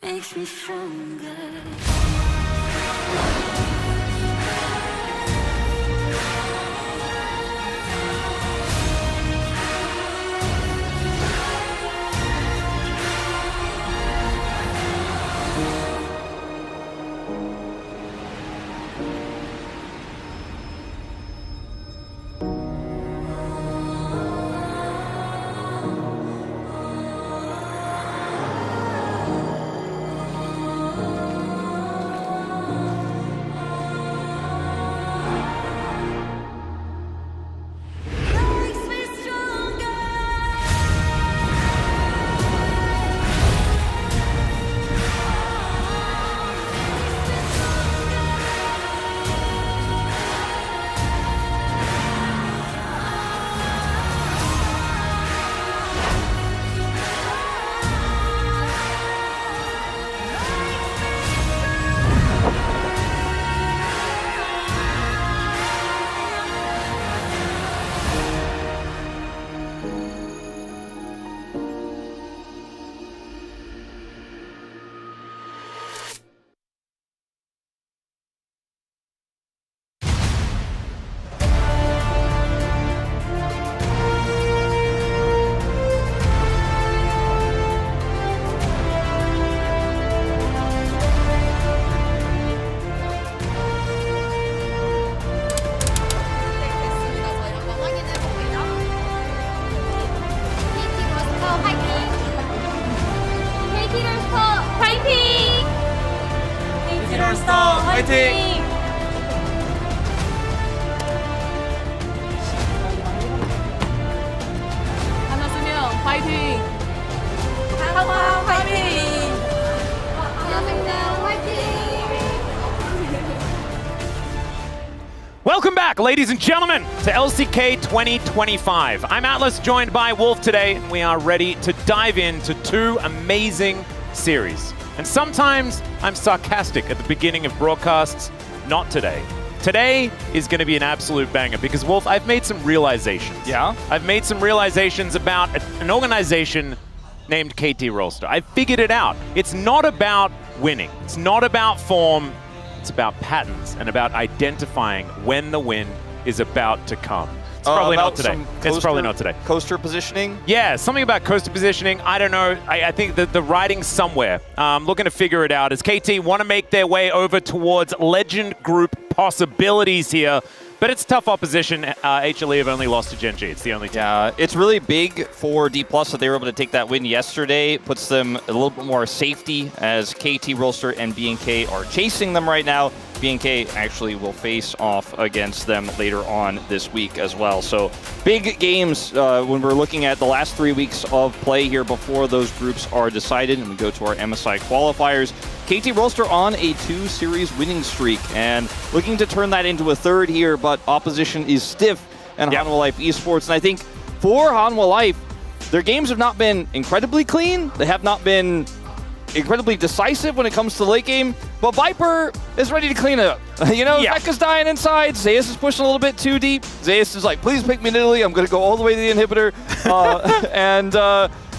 makes me stronger. 화이팅! 하나수명 화이팅! 하나 화이팅! 하나생명 화이팅! Welcome back, ladies and gentlemen, to LCK 2025. I'm Atlas, joined by Wolf today, and we are ready to dive into two amazing series. And sometimes I'm sarcastic at the beginning of broadcasts. Not today. Today is going to be an absolute banger because, Wolf, I've made some realizations. Yeah? I've made some realizations about an organization named KT Rolster. I figured it out. It's not about winning. It's not about form. It's about patterns and about identifying when the win is about to come. It's probably not today. It's probably not today. Coaster positioning? Yeah, something about coaster positioning. I don't know. I think that the writing's somewhere. Looking to figure it out. As KT want to make their way over towards Legend Group possibilities here. But it's tough opposition. HLE have only lost to Gen G. It's the only team. Yeah, it's really big for D+ that they were able to take that win yesterday. Puts them a little bit more safety as KT Rolster and BNK are chasing them right now. BNK actually will face off against them later on this week as well. So big games when we're looking at the last 3 weeks of play here before those groups are decided and we go to our MSI qualifiers. KT Rolster on a 2-series winning streak and looking to turn that into a third here, but opposition is stiff and Hanwha Life Esports. And I think for Hanwha Life, their games have not been incredibly clean. They have not been incredibly decisive when it comes to the late game, but Viper is ready to clean it up. Pekka's dying inside. Zeus is pushing a little bit too deep. Zeus is like, please pick me in Italy. I'm going to go all the way to the inhibitor.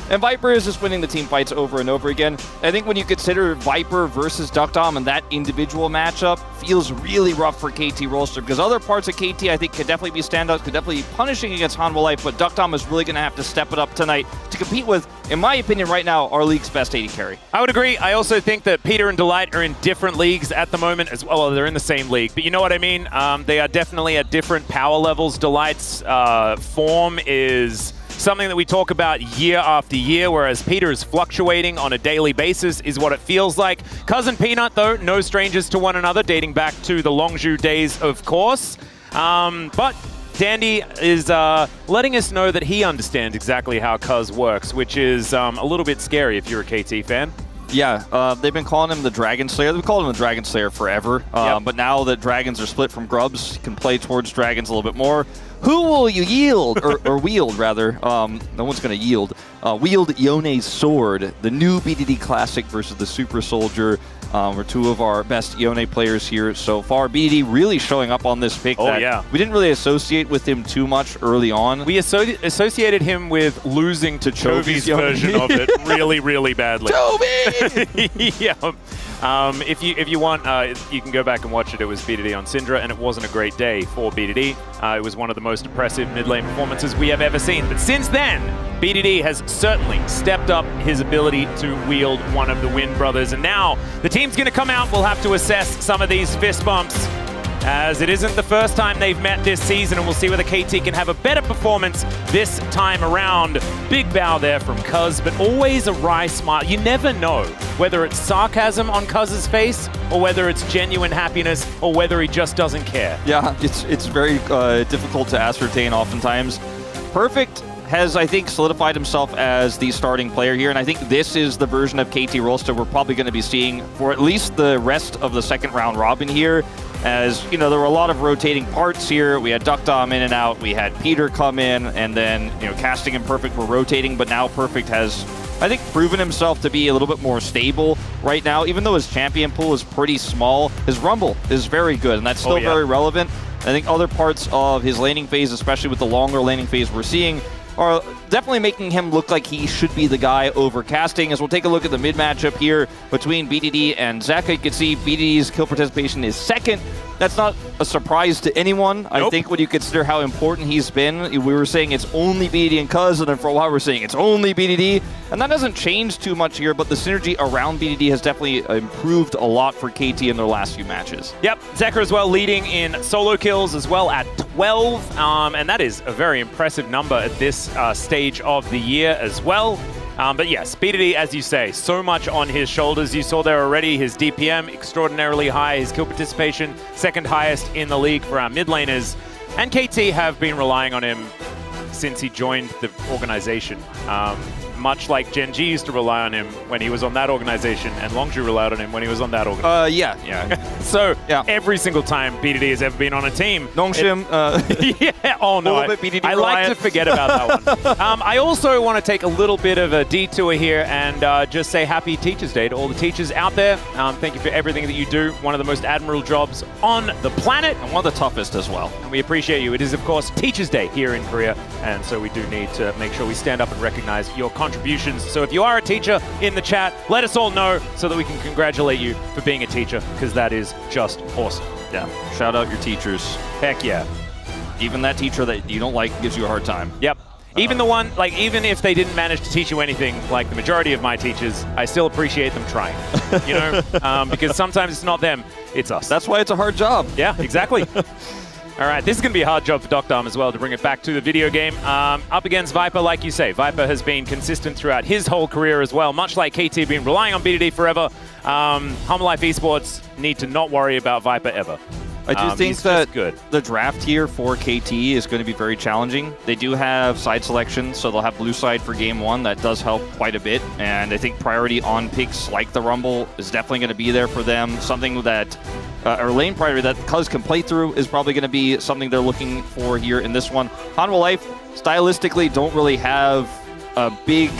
And Viper is just winning the team fights over and over again. I think when you consider Viper versus Duckdom and that individual matchup feels really rough for KT Rolster because other parts of KT I think could definitely be standouts, could definitely be punishing against Hanwha Life, but Duckdom is really going to have to step it up tonight to compete with, in my opinion right now, our league's best AD carry. I would agree. I also think that Peter and Delight are in different leagues at the moment as well. They're in the same league, but you know what I mean? They are definitely at different power levels. Delight's form is something that we talk about year after year, whereas Peter is fluctuating on a daily basis, is what it feels like. Cousin Peanut, though, no strangers to one another, dating back to the Longzhu days, of course. But Dandy is letting us know that he understands exactly how Cuz works, which is a little bit scary if you're a KT fan. Yeah, they've been calling him the Dragon Slayer. They've called him the Dragon Slayer forever. But now that dragons are split from grubs, can play towards dragons a little bit more. Who will you yield, or wield rather? No one's going to yield. Wield Yone's sword, the new BDD Classic versus the Super Soldier. We're two of our best Yone players here so far. BDD really showing up on this pick. Yeah. We didn't really associate with him too much early on. We associated him with losing to Chovy's version of it really, really badly. Chovy! Yeah. If you want, you can go back and watch it. It was BDD on Syndra, and it wasn't a great day for BDD. It was one of the most impressive mid lane performances we have ever seen. But since then, BDD has certainly stepped up his ability to wield one of the Wind Brothers. And now the team's going to come out. We'll have to assess some of these fist bumps, as it isn't the first time they've met this season, and we'll see whether KT can have a better performance this time around. Big bow there from Cuz, but always a wry smile. You never know whether it's sarcasm on Cuz's face, or whether it's genuine happiness, or whether he just doesn't care. Yeah, it's very difficult to ascertain oftentimes. Perfect has, I think, solidified himself as the starting player here, and I think this is the version of KT Rolster we're probably going to be seeing for at least the rest of the second round robin here. As, you know, there were a lot of rotating parts here. We had Duckdom in and out, we had Peter come in, and then, you know, Casting and Perfect were rotating, but now Perfect has, I think, proven himself to be a little bit more stable right now. Even though his champion pool is pretty small, his Rumble is very good, and that's still very relevant. I think other parts of his laning phase, especially with the longer laning phase we're seeing, are definitely making him look like he should be the guy over Casting. As we'll take a look at the mid matchup here between BDD and Zeka, you can see BDD's kill participation is second. That's not a surprise to anyone. Nope. I think when you consider how important he's been, we were saying it's only BDD and Cuz, and then for a while we're saying it's only BDD, and that doesn't change too much here, but the synergy around BDD has definitely improved a lot for KT in their last few matches. Yep, Zeka as well leading in solo kills as well at 12, and that is a very impressive number at this stage of the year as well. But yes, BDD, as you say, so much on his shoulders. You saw there already his DPM extraordinarily high, his kill participation second highest in the league for our mid laners. And KT have been relying on him since he joined the organization. Much like Gen G used to rely on him when he was on that organization, and Longzhu relied on him when he was on that organization. Yeah. So every single time BDD has ever been on a team, Nongshim, yeah. Oh no, I like to forget about that one. I also want to take a little bit of a detour here and just say Happy Teachers Day to all the teachers out there. Thank you for everything that you do. One of the most admirable jobs on the planet, and one of the toughest as well. And we appreciate you. It is, of course, Teachers Day here in Korea, and so we do need to make sure we stand up and recognize your contributions. So if you are a teacher in the chat, let us all know so that we can congratulate you for being a teacher, because that is just awesome. Yeah, shout out your teachers. Heck yeah. Even that teacher that you don't like gives you a hard time. Yep. Even the one, like, even if they didn't manage to teach you anything, like the majority of my teachers, I still appreciate them trying, you know, because sometimes it's not them, it's us. That's why it's a hard job. Yeah, exactly. All right, this is going to be a hard job for Duckdom as well to bring it back to the video game. Up against Viper, like you say, Viper has been consistent throughout his whole career as well, much like KT been relying on BDD forever. Home Life Esports need to not worry about Viper ever. I do think that the draft here for KT is going to be very challenging. They do have side selection, so they'll have blue side for game one. That does help quite a bit, and I think priority on picks like the Rumble is definitely going to be there for them. Something that, or lane priority that Cuz can play through is probably going to be something they're looking for here in this one. Hanwha Life, stylistically, don't really have a big,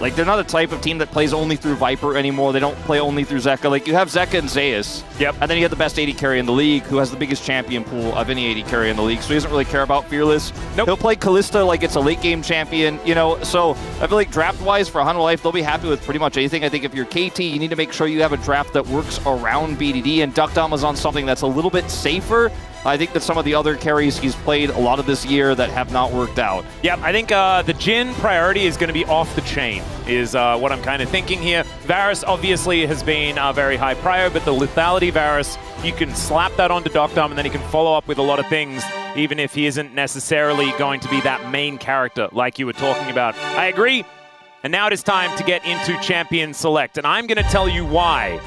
like, they're not a type of team that plays only through Viper anymore. They don't play only through Zeka. Like, you have Zeka and Zeus. Yep. And then you have the best AD carry in the league, who has the biggest champion pool of any AD carry in the league. So he doesn't really care about Fearless. Nope. He'll play Kalista like it's a late game champion, you know. So I feel like draft-wise for Hanwha Life, they'll be happy with pretty much anything. I think if you're KT, you need to make sure you have a draft that works around BDD, and Duckdom is on something that's a little bit safer. I think that some of the other carries he's played a lot of this year that have not worked out. Yeah, I think the Jhin priority is going to be off the chain, is what I'm kind of thinking here. Varus obviously has been very high prior, but the lethality Varus, you can slap that onto Duckdom and then he can follow up with a lot of things, even if he isn't necessarily going to be that main character like you were talking about. I agree. And now it is time to get into Champion Select, and I'm going to tell you why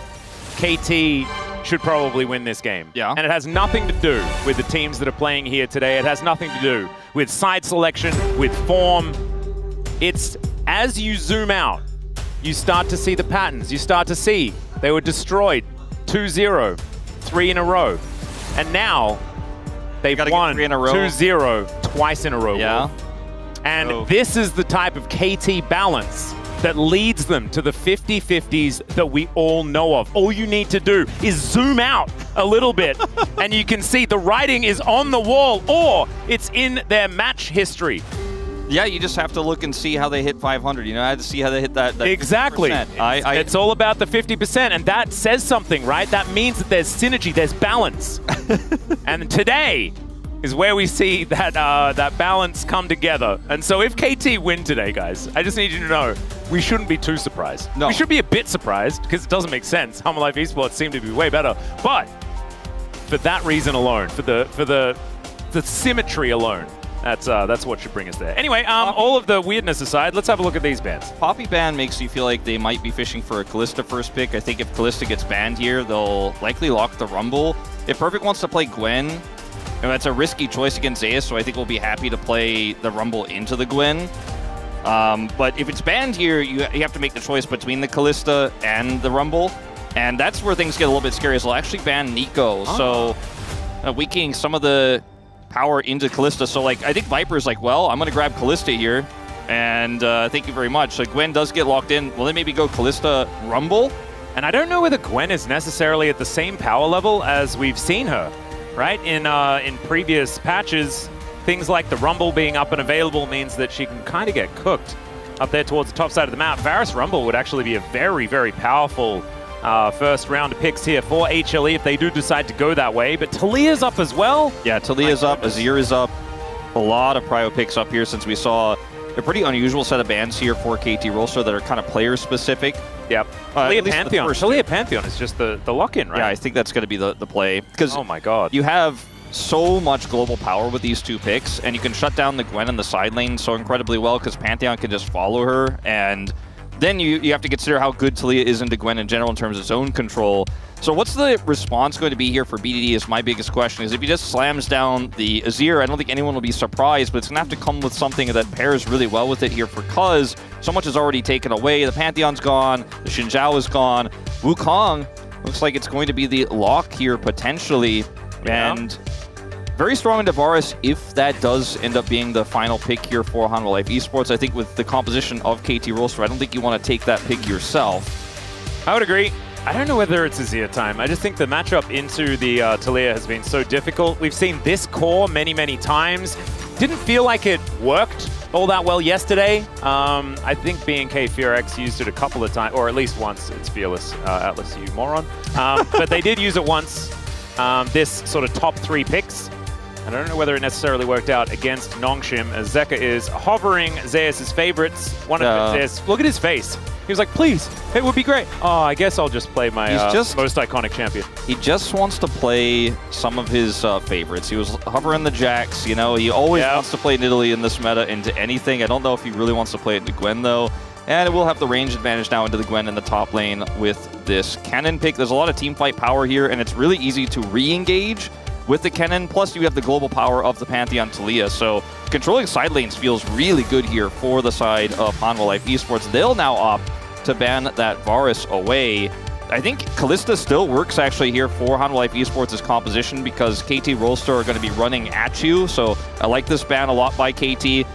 KT should probably win this game. Yeah. And it has nothing to do with the teams that are playing here today. It has nothing to do with side selection, with form. It's as you zoom out, you start to see the patterns. You start to see they were destroyed 2-0, 3 in a row. And now They've won 3 in a row. 2-0 twice in a row. Yeah. And this is the type of KT balance that leads them to the 50-50s that we all know of. All you need to do is zoom out a little bit and you can see the writing is on the wall or it's in their match history. Yeah, you just have to look and see how they hit 500. You know, I had to see how they hit that Exactly. 50%. It's all about the 50%, and that says something, right? That means that there's synergy, there's balance. And today is where we see that that balance come together. And so if KT win today, guys, I just need you to know, we shouldn't be too surprised. No. We should be a bit surprised, because it doesn't make sense. Humble Life Esports seem to be way better. But for that reason alone, for the symmetry alone, that's what should bring us there. Anyway, all of the weirdness aside, let's have a look at these bans. Poppy ban makes you feel like they might be fishing for a Kalista first pick. I think if Kalista gets banned here, they'll likely lock the Rumble. If Perfect wants to play Gwen, that's a risky choice against Zeus, so I think we'll be happy to play the Rumble into the Gwen. But if it's banned here, you have to make the choice between the Kalista and the Rumble. And that's where things get a little bit scary, is they'll actually ban Nico. So weakening some of the power into Kalista. So, like, I think Viper's like, well, I'm going to grab Kalista here. And thank you very much. So Gwen does get locked in. Will they maybe go Kalista Rumble? And I don't know whether Gwen is necessarily at the same power level as we've seen her, right? In previous patches, things like the Rumble being up and available means that she can kind of get cooked up there towards the top side of the map. Varus Rumble would actually be a very, very powerful first round of picks here for HLE if they do decide to go that way. But Talia's up as well. Yeah, Talia's up, Azir is up. A lot of prio picks up here since we saw a pretty unusual set of bans here for KT Rolster that are kind of player specific. Yep. Talia Pantheon. Talia Pantheon is just the lock-in, right? Yeah, I think that's going to be the play. Because oh my god, you have so much global power with these two picks, and you can shut down the Gwen in the side lane so incredibly well because Pantheon can just follow her, and then you have to consider how good Talia is into Gwen in general in terms of zone control. So what's the response going to be here for BDD is my biggest question. Is if he just slams down the Azir, I don't think anyone will be surprised, but it's going to have to come with something that pairs really well with it here for Cuz. So much is already taken away. The Pantheon's gone. The Xin Zhao is gone. Wukong looks like it's going to be the lock here potentially. Yeah. And very strong into Varus if that does end up being the final pick here for Hanwha Life Esports. I think with the composition of KT Rolster, I don't think you want to take that pick yourself. I would agree. I don't know whether it's Azir time. I just think the matchup into the Talia has been so difficult. We've seen this core many, many times. Didn't feel like it worked all that well yesterday. I think B&K FearX used it a couple of times, or at least once. It's Fearless, Atlas, you moron. But they did use it once, this sort of top 3 picks. And I don't know whether it necessarily worked out against Nongshim, as Zeka is hovering Zeus' favorites. One of Zeus. Look at his face. He was like, please, it would be great. Oh, I guess I'll just play my most iconic champion. He just wants to play some of his favorites. He was hovering the Jax, you know. He always wants to play Nidalee in this meta into anything. I don't know if he really wants to play it into Gwen, though. And it will have the range advantage now into the Gwen in the top lane with this Kennen pick. There's a lot of teamfight power here, and it's really easy to re-engage with the Kennen. Plus, you have the global power of the Pantheon Talia. So controlling side lanes feels really good here for the side of Hanwha Life Esports. They'll now opt to ban that Varus away. I think Kalista still works actually here for Hanwha Life Esports' composition because KT Rolster are going to be running at you. So I like this ban a lot by KT.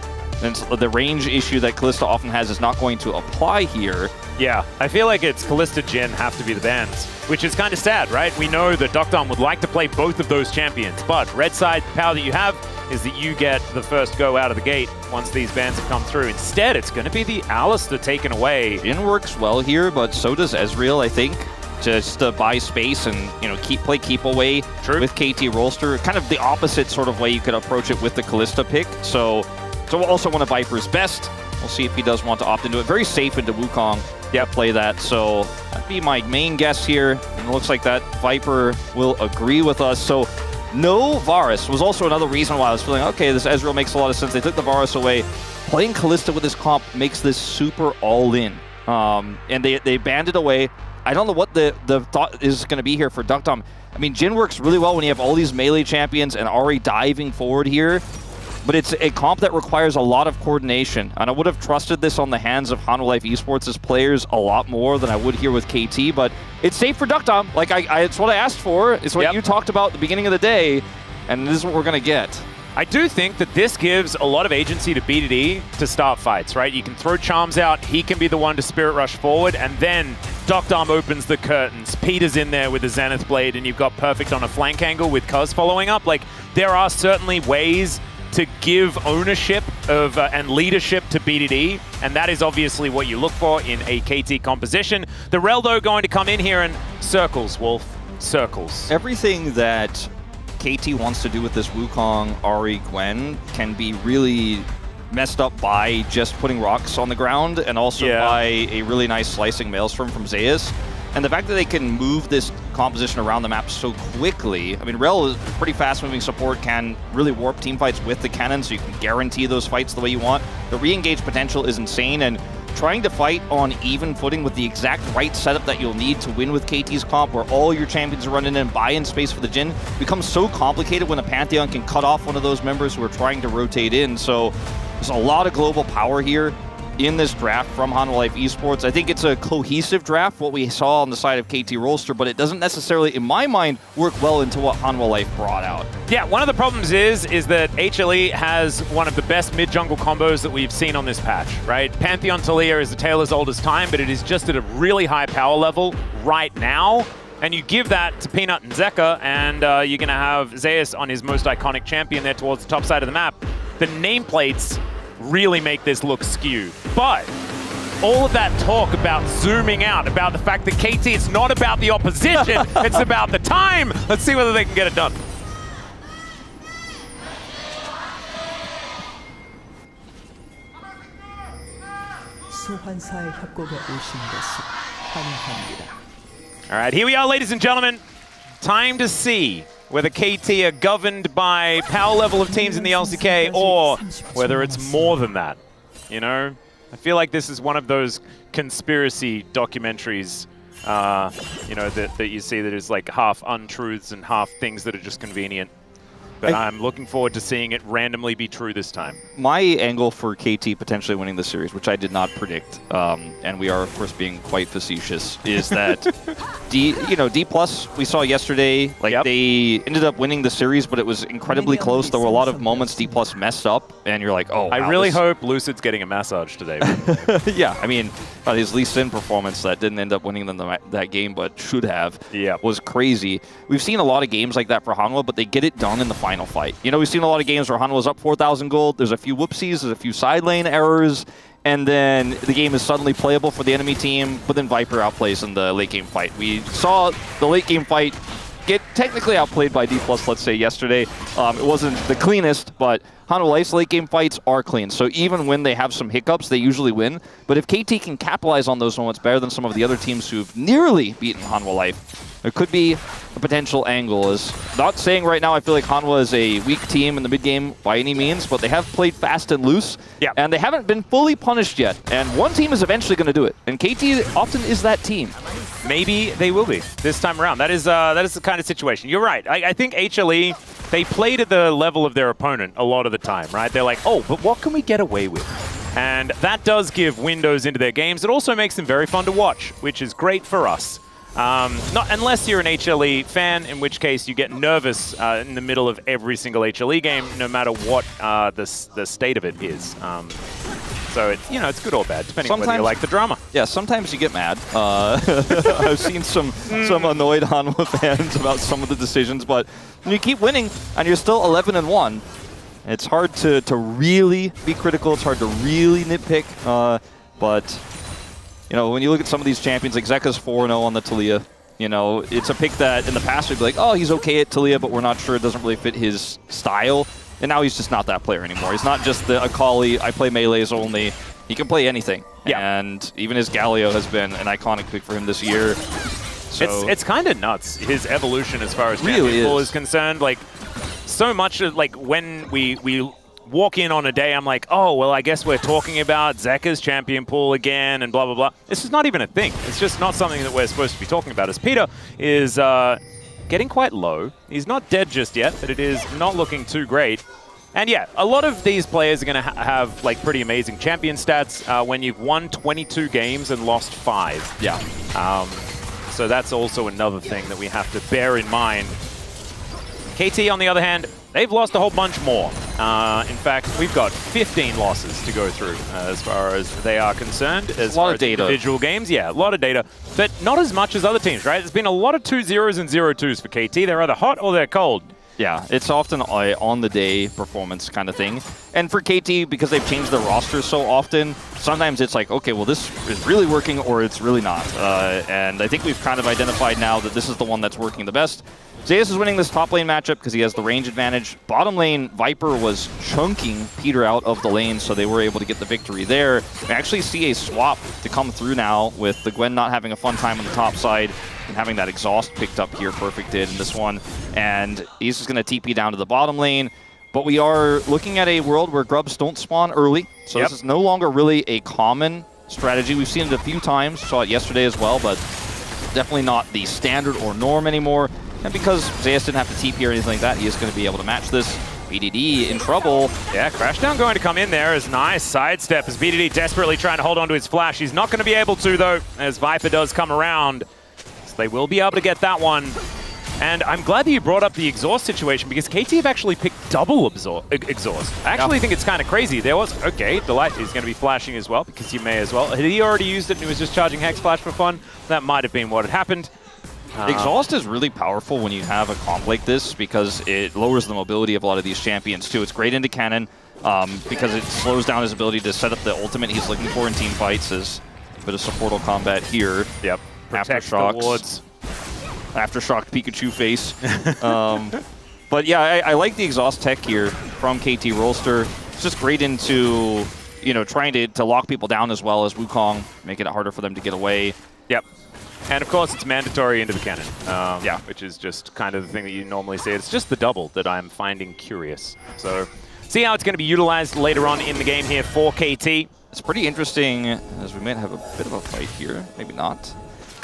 And the range issue that Kalista often has is not going to apply here. Yeah, I feel like it's Kalista Jhin have to be the bans, which is kind of sad, right? We know that Dokdom would like to play both of those champions, but red side power that you have is that you get the first go out of the gate once these bans have come through. Instead, it's going to be the Alistar taken away. Jhin works well here, but so does Ezreal, I think, just to buy space and, you know, play keep away with KT Rolster. Kind of the opposite sort of way you could approach it with the Kalista pick. So also one of Viper's best. We'll see if he does want to opt into it. Very safe into Wukong. Yeah, play that. So that'd be my main guess here. And it looks like that Viper will agree with us. So no Varus was also another reason why I was feeling, okay, this Ezreal makes a lot of sense. They took the Varus away. Playing Kalista with this comp makes this super all-in. And they banned it away. I don't know what the thought is going to be here for Dokdom. I mean, Jhin works really well when you have all these melee champions and Ahri diving forward here. But it's a comp that requires a lot of coordination. And I would have trusted this on the hands of Hanwha Life Esports' players a lot more than I would here with KT. But it's safe for Dokdom. Like, it's what I asked for. It's what you talked about at the beginning of the day. and this is what we're going to get. I do think that this gives a lot of agency to BDD to start fights, right? You can throw Charms out, he can be the one to Spirit Rush forward, and then Doctarm opens the curtains. Peter's in there with the Zenith Blade, and you've got Perfect on a flank angle with Cuz following up. Like, there are certainly ways to give ownership of and leadership to BDD, and that is obviously what you look for in a KT composition. The Reldo going to come in here and circles, Wolf, circles. Everything that KT wants to do with this Wukong, Ahri, Gwen can be really messed up by just putting rocks on the ground and also by a really nice slicing Maelstrom from Zeus. And the fact that they can move this composition around the map so quickly, I mean, Rel is pretty fast-moving support, can really warp teamfights with the cannon, so you can guarantee those fights the way you want. The re-engage potential is insane, and trying to fight on even footing with the exact right setup that you'll need to win with KT's comp, where all your champions are running in and buy in space for the Jhin, becomes so complicated when a Pantheon can cut off one of those members who are trying to rotate in. So there's a lot of global power here in this draft from Hanwha Life Esports. I think it's a cohesive draft, what we saw on the side of KT Rolster, but it doesn't necessarily, in my mind, work well into what Hanwha Life brought out. Yeah, one of the problems is that HLE has one of the best mid-jungle combos that we've seen on this patch, right? Pantheon Taliyah is a tale as old as time, but it is just at a really high power level right now. And you give that to Peanut and Zeka, and you're going to have Zeus on his most iconic champion there towards the top side of the map. The nameplates really make this look skewed. But all of that talk about zooming out, about the fact that KT, it's not about the opposition, it's about the time. Let's see whether they can get it done. 소환사의 협곡에 오신 것을 환영합니다. All right, here we are, ladies and gentlemen. Time to see whether KT are governed by power level of teams in the LCK or whether it's more than that. You know, I feel like this is one of those conspiracy documentaries, you know, that you see that is like half untruths and half things that are just convenient. But I'm looking forward to seeing it randomly be true this time. My angle for KT potentially winning the series, which I did not predict, and we are of course being quite facetious, is that D plus we saw yesterday, like they ended up winning the series, but it was incredibly close. There were a lot of moments D plus messed up, and you're like, oh, wow, I really hope Lucid's getting a massage today. Yeah, I mean, his Lee Sin performance that didn't end up winning them that game, but should have, was crazy. We've seen a lot of games like that for Hanwha, but they get it done in the final fight. You know, we've seen a lot of games where Hanwha's up 4,000 gold, there's a few whoopsies, there's a few side lane errors, and then the game is suddenly playable for the enemy team, but then Viper outplays in the late game fight. We saw the late game fight get technically outplayed by D+, let's say, yesterday. It wasn't the cleanest, but Hanwha Life's late game fights are clean. So even when they have some hiccups, they usually win. But if KT can capitalize on those moments better than some of the other teams who've nearly beaten Hanwha Life, there could be a potential angle. Is not saying right now I feel like Hanwha is a weak team in the mid game by any means, but they have played fast and loose, and they haven't been fully punished yet. And one team is eventually going to do it, and KT often is that team. Maybe they will be this time around. That is the kind of situation. You're right. I think HLE, they played at the level of their opponent a lot of the time, right? They're like, oh, but what can we get away with? And that does give windows into their games. It also makes them very fun to watch, which is great for us. Not unless you're an HLE fan, in which case you get nervous in the middle of every single HLE game, no matter what the state of it is. So it's, you know, it's good or bad, depending on whether you like the drama. Yeah, sometimes you get mad. I've seen some annoyed Hanwha fans about some of the decisions, but when you keep winning and you're still 11-1, it's hard to really be critical. It's hard to really nitpick, but you know, when you look at some of these champions, like Zeka's 4-0 on the Taliyah, you know, it's a pick that in the past we'd be like, oh, he's okay at Taliyah, but we're not sure, it doesn't really fit his style. And now he's just not that player anymore. He's not just the Akali, I play melees only. He can play anything. Yeah. And even his Galio has been an iconic pick for him this year. So it's kind of nuts, his evolution as far as champion pool is concerned. Like, so much of, like, when we walk in on a day, I'm like, oh, well, I guess we're talking about Zeka's champion pool again and blah, blah, blah. This is not even a thing. It's just not something that we're supposed to be talking about, as Peter is getting quite low. He's not dead just yet, but it is not looking too great. And yeah, a lot of these players are going to have like pretty amazing champion stats when you've won 22 games and lost 5. Yeah. So that's also another thing that we have to bear in mind. KT, on the other hand, they've lost a whole bunch more. In fact, we've got 15 losses to go through as far as they are concerned. As a lot far of as data. Individual games, yeah, a lot of data, but not as much as other teams, right? There's been a lot of 2-0s and 0-2s for KT. They're either hot or they're cold. Yeah, it's often a on-the-day performance kind of thing. And for KT, because they've changed their roster so often, sometimes it's like, okay, well, this is really working or it's really not. And I think we've kind of identified now that this is the one that's working the best. Zeus is winning this top lane matchup because he has the range advantage. Bottom lane, Viper was chunking Peter out of the lane, so they were able to get the victory there. We actually see a swap to come through now with the Gwen not having a fun time on the top side and having that exhaust picked up here. Perfect did in this one. And he's just going to TP down to the bottom lane. But we are looking at a world where grubs don't spawn early, so this is no longer really a common strategy. We've seen it a few times, saw it yesterday as well, but definitely not the standard or norm anymore. And because Zeus didn't have to TP or anything like that, he is going to be able to match this. BDD in trouble. Yeah, Crashdown going to come in there as nice sidestep as BDD desperately trying to hold on to his flash. He's not going to be able to, though, as Viper does come around. So they will be able to get that one. And I'm glad that you brought up the exhaust situation because KT have actually picked double exhaust. I actually think it's kind of crazy. There was, okay, Delight is going to be flashing as well because he may as well. Had he already used it and he was just charging Hex Flash for fun? That might have been what had happened. Exhaust is really powerful when you have a comp like this because it lowers the mobility of a lot of these champions too. It's great into cannon because it slows down his ability to set up the ultimate he's looking for in team fights. As a bit of supportal combat here. Yep. Aftershocks. Aftershocked Pikachu face. But yeah, I like the exhaust tech here from KT Rolster. It's just great into, you know, trying to lock people down as well as Wukong, making it harder for them to get away. Yep. And of course, it's mandatory into the cannon, yeah, which is just kind of the thing that you normally see. It's just the double that I'm finding curious. So, see how it's going to be utilized later on in the game here for KT. It's pretty interesting, as we might have a bit of a fight here, maybe not.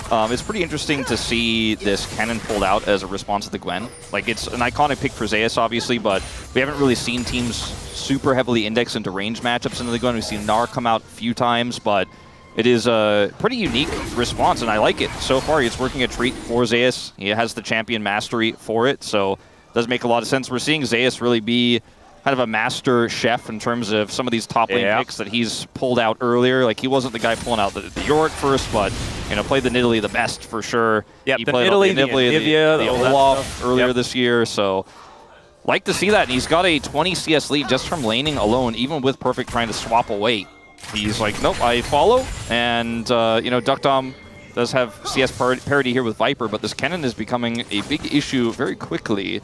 It's pretty interesting to see this cannon pulled out as a response to the Gwen. Like, it's an iconic pick for Zeus, obviously, but we haven't really seen teams super heavily index into range matchups into the Gwen. We've seen Gnar come out a few times, but it is a pretty unique response, and I like it. So far, it's working a treat for Zeus. He has the champion mastery for it, so it does make a lot of sense. We're seeing Zeus really be kind of a master chef in terms of some of these top lane picks that he's pulled out earlier. Like, he wasn't the guy pulling out the Yorick first, but, you know, played the Nidalee the best for sure. Yep, he the played Nidalee, the Anivia, the Olaf earlier this year, so like to see that. And he's got a 20 CS lead just from laning alone, even with Perfect trying to swap away. He's like, nope, I follow. And, you know, Duck Dom does have CS parity here with Viper, but this cannon is becoming a big issue very quickly.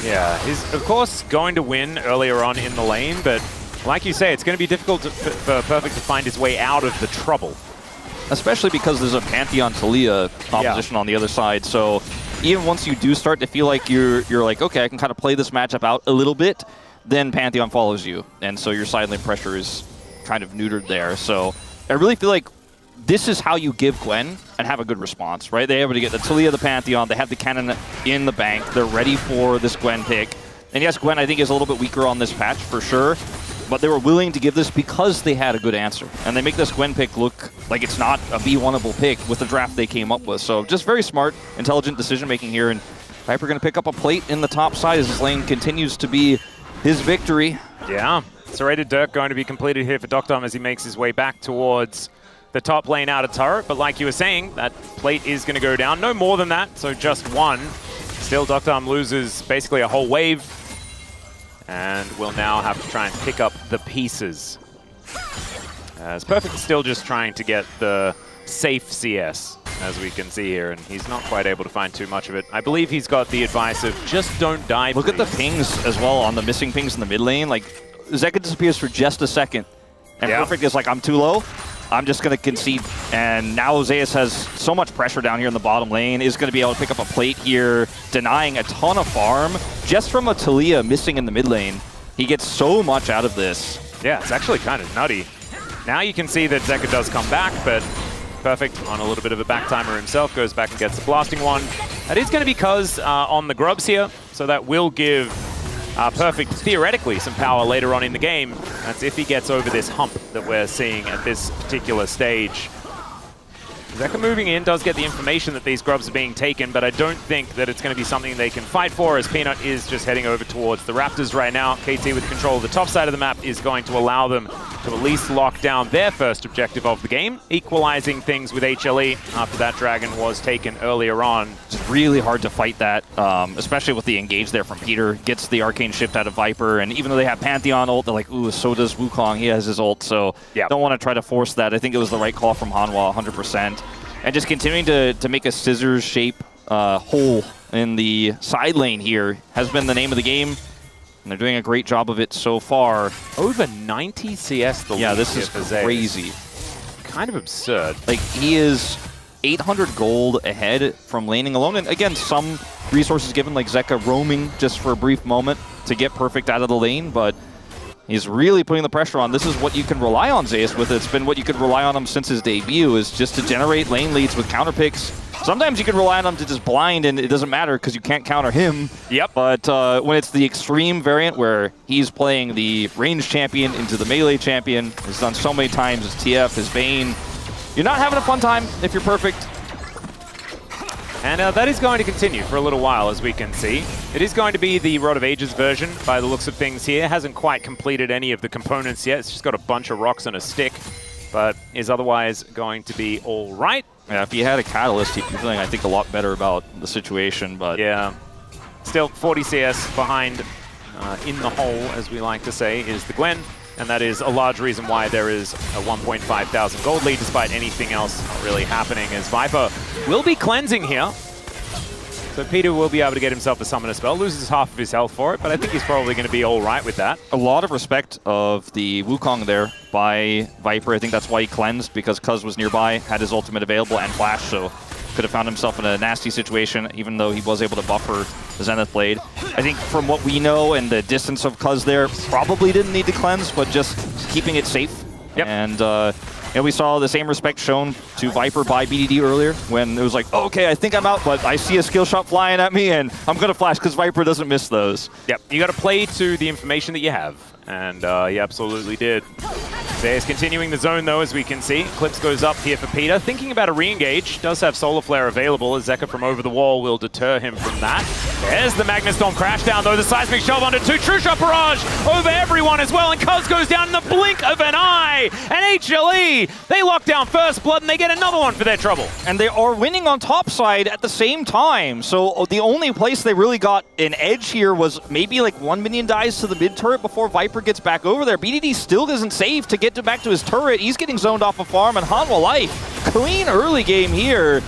Yeah, he's, of course, going to win earlier on in the lane, but like you say, it's going to be difficult for Perfect to find his way out of the trouble. Especially because there's a Pantheon Talia composition on the other side, so even once you do start to feel like you're like, okay, I can kind of play this matchup out a little bit, then Pantheon follows you, and so your side lane pressure is kind of neutered there. So I really feel like this is how you give Gwen and have a good response, right? They're able to get the Talia, the Pantheon, they have the cannon in the bank, they're ready for this Gwen pick. And yes, Gwen I think is a little bit weaker on this patch for sure, but they were willing to give this because they had a good answer. And they make this Gwen pick look like it's not a B1-able pick with the draft they came up with. So just very smart, intelligent decision-making here, and Viper going to pick up a plate in the top side as this lane continues to be his victory. Yeah, Serrated Dirk going to be completed here for Doctom as he makes his way back towards the top lane out of turret. But like you were saying, that plate is going to go down. No more than that, so just one. Still, Doctom loses basically a whole wave and will now have to try and pick up the pieces. As Perfect is still just trying to get the safe CS, as we can see here, and he's not quite able to find too much of it. I believe he's got the advice of just don't die, Look please. at the pings as well on the missing pings in the mid lane. Like, Zeka disappears for just a second, and Perfect is like, I'm too low. I'm just going to concede. And now Zeus has so much pressure down here in the bottom lane, is going to be able to pick up a plate here, denying a ton of farm just from a Talia missing in the mid lane. He gets so much out of this. Yeah, it's actually kind of nutty. Now you can see that Zeka does come back, but Perfect on a little bit of a back timer himself, goes back and gets the blasting one. That is going to be Cuz on the grubs here, so that will give Perfect theoretically some power later on in the game. That's if he gets over this hump that we're seeing at this particular stage. Zeka moving in does get the information that these grubs are being taken, but I don't think that it's going to be something they can fight for, as Peanut is just heading over towards the Raptors right now. KT with control of the top side of the map is going to allow them to at least lock down their first objective of the game, equalizing things with HLE after that Dragon was taken earlier on. It's really hard to fight that, especially with the engage there from Peter. Gets the Arcane Shift out of Viper, and even though they have Pantheon ult, they're like, ooh, so does Wukong. He has his ult, so don't want to try to force that. I think it was the right call from Hanwha, 100%. And just continuing to make a scissors shape hole in the side lane here has been the name of the game. And they're doing a great job of it so far. Over 90 CS the Yeah, this is crazy. Kind of absurd. Like, he is 800 gold ahead from laning alone. And again, some resources given, like Zeka roaming just for a brief moment to get perfect out of the lane, but he's really putting the pressure on. This is what you can rely on Zeus with. It's been what you could rely on him since his debut, is just to generate lane leads with counter picks. Sometimes you can rely on him to just blind and it doesn't matter because you can't counter him. Yep. But when it's the extreme variant where he's playing the range champion into the melee champion, he's done so many times as TF, as Vayne, you're not having a fun time if you're perfect. And that is going to continue for a little while, as we can see. It is going to be the Rod of Ages version, by the looks of things here. Hasn't quite completed any of the components yet. It's just got a bunch of rocks and a stick, but is otherwise going to be all right. Yeah, if he had a catalyst, he'd be feeling, I think, a lot better about the situation, but... Yeah. Still, 40 CS behind in the hole, as we like to say, is the Gwen. And that is a large reason why there is a 1,500 gold lead, despite anything else really happening, as Viper will be cleansing here. So Peter will be able to get himself a summoner spell, loses half of his health for it, but I think he's probably going to be all right with that. A lot of respect of the Wukong there by Viper. I think that's why he cleansed, because Cuz was nearby, had his ultimate available and flash, so could have found himself in a nasty situation, even though he was able to buffer the Zenith Blade. I think from what we know and the distance of Cuz there, probably didn't need to cleanse, but just keeping it safe. Yep. And we saw the same respect shown to Viper by BDD earlier, when it was like, oh, okay, I think I'm out, but I see a skill shot flying at me, and I'm going to flash, because Viper doesn't miss those. Yep, you got to play to the information that you have, and he absolutely did. There's continuing the zone, though, as we can see. Clips goes up here for Peter. Thinking about a re-engage. Does have Solar Flare available, as Zeka from over the wall will deter him from that. There's the Magnastorm crash down, though. The Seismic Shove onto two. True Shot Barrage over everyone as well. And Cuz goes down in the blink of an eye. And HLE, they lock down First Blood, and they get another one for their trouble. And they are winning on top side at the same time. So the only place they really got an edge here was maybe like 1 minion dies to the mid turret before Viper gets back over there. BDD still isn't safe to get back to his turret. He's getting zoned off a farm, and Hanwha Life, clean early game here.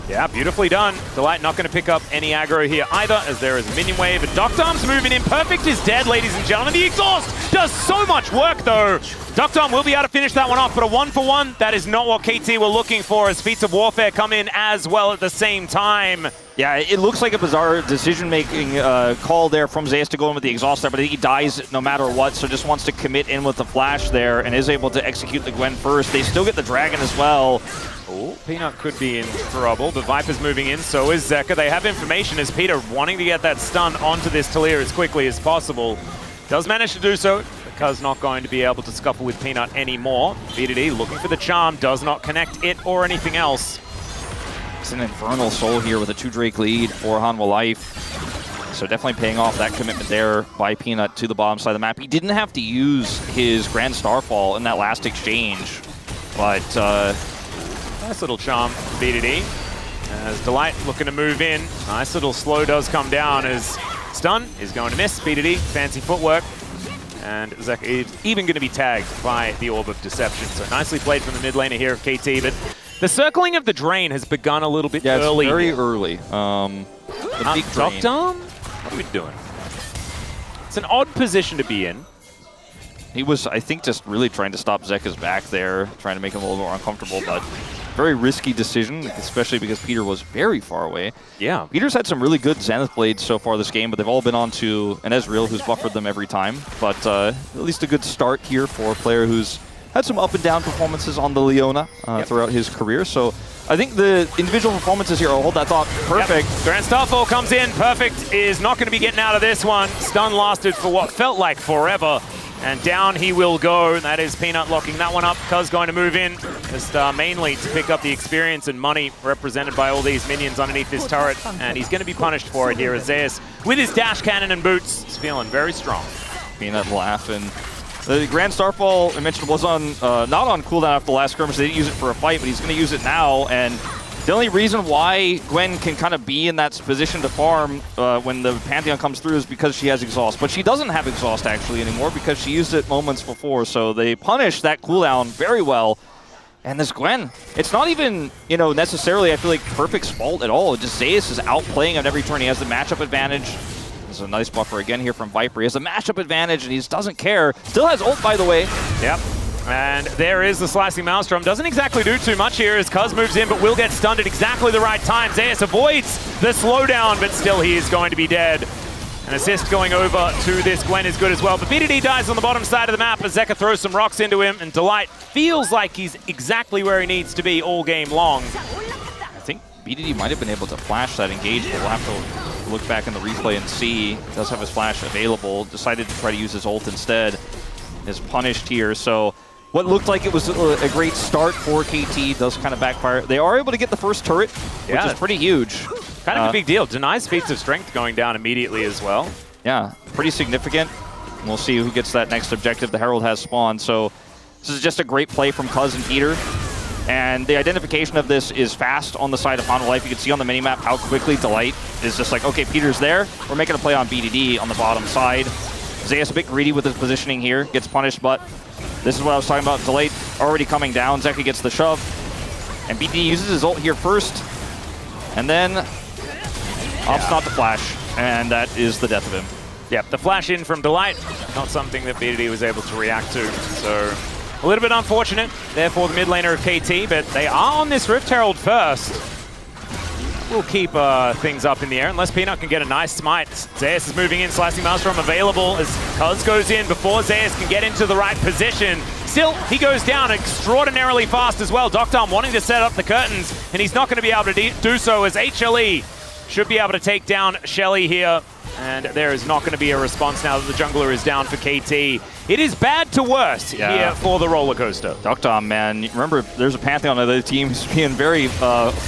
Yeah, beautifully done. Delight not going to pick up any aggro here either, as there is a minion wave. And Doctorm's moving in. Perfect is dead, ladies and gentlemen. The exhaust does so much work, though. Doctorm will be able to finish that one off, but a 1-for-1, that is not what KT were looking for, as Feats of Warfare come in as well at the same time. Yeah, it looks like a bizarre decision-making call there from Zeus to go in with the exhaust there, but I think he dies no matter what, so just wants to commit in with the flash there and is able to execute the Gwen first. They still get the Dragon as well. Oh, Peanut could be in trouble, but Viper's moving in, so is Zeka. They have information as Peter wanting to get that stun onto this Talir as quickly as possible. Does manage to do so, because not going to be able to scuffle with Peanut anymore. BDD looking for the charm, does not connect it or anything else. It's an Infernal Soul here with a 2 Drake lead for Hanwha Life. So definitely paying off that commitment there by Peanut to the bottom side of the map. He didn't have to use his Grand Starfall in that last exchange, but... nice little charm, BDD. As Delight looking to move in. Nice little slow does come down as stun is going to miss. BDD, fancy footwork. And Zeka is even going to be tagged by the Orb of Deception. So nicely played from the mid laner here of KT, but the circling of the drain has begun a little bit early. Yeah, it's very early. The big drain. Doctorm? What are we doing? It's an odd position to be in. He was, I think, just really trying to stop Zeka's back there, trying to make him a little more uncomfortable, but very risky decision, especially because Peter was very far away. Yeah. Peter's had some really good Zenith Blades so far this game, but they've all been onto an Ezreal who's buffered them every time. But at least a good start here for a player who's had some up and down performances on the Leona throughout his career. So I think the individual performances here, I'll hold that thought, perfect. Yep. Grand Starfall comes in. Perfect is not going to be getting out of this one. Stun lasted for what felt like forever. And down he will go. That is Peanut locking that one up. Cuz going to move in, just mainly to pick up the experience and money represented by all these minions underneath this turret. And he's going to be punished for it here as Zeus, with his dash cannon and boots, is feeling very strong. Peanut laughing. The Grand Starfall, I mentioned, was on not on cooldown after the last skirmish. They didn't use it for a fight, but he's going to use it now. And the only reason why Gwen can kind of be in that position to farm when the Pantheon comes through is because she has Exhaust. But she doesn't have Exhaust actually anymore because she used it moments before. So they punish that cooldown very well. And this Gwen, it's not even, you know, necessarily, I feel like, Perfect's fault at all. Just Zeus is outplaying on every turn. He has the matchup advantage. There's a nice buffer again here from Viper. He has a matchup advantage and he just doesn't care. Still has ult, by the way. Yep. And there is the Slicing Maelstrom. Doesn't exactly do too much here as Cuz moves in, but will get stunned at exactly the right time. Zeus avoids the slowdown, but still he is going to be dead. An assist going over to this Gwen is good as well. But BDD dies on the bottom side of the map as Zeka throws some rocks into him, and Delight feels like he's exactly where he needs to be all game long. I think BDD might have been able to flash that engage, but we'll have to look back in the replay and see. He does have his flash available. Decided to try to use his ult instead. Is punished here. So what looked like it was a great start for KT does kind of backfire. They are able to get the first turret, which is pretty huge. Kind of a big deal. Denies feats of strength going down immediately as well. Yeah, pretty significant. We'll see who gets that next objective. The Herald has spawned. So this is just a great play from Cuz and Peter. And the identification of this is fast on the side of Honda Life. You can see on the minimap how quickly Delight is just like, okay, Peter's there. We're making a play on BDD on the bottom side. Zeus a bit greedy with his positioning here. Gets punished, but this is what I was talking about. Delight already coming down. Zeka gets the shove. And BDD uses his ult here first. And then opts not to flash. And that is the death of him. Yep, the flash in from Delight. Not something that BDD was able to react to. So a little bit unfortunate there for the mid laner of KT, but they are on this Rift Herald first. We'll keep things up in the air unless Peanut can get a nice smite. Zeus is moving in, Slicing Maelstrom available as Cuz goes in before Zeus can get into the right position. Still, he goes down extraordinarily fast as well. Doctor wanting to set up the curtains, and he's not going to be able to do so as HLE should be able to take down Shelly here. And there is not going to be a response now that the jungler is down for KT. It is bad to worse here for the roller coaster. Doctor, man, remember there's a Pantheon on the other team who's being very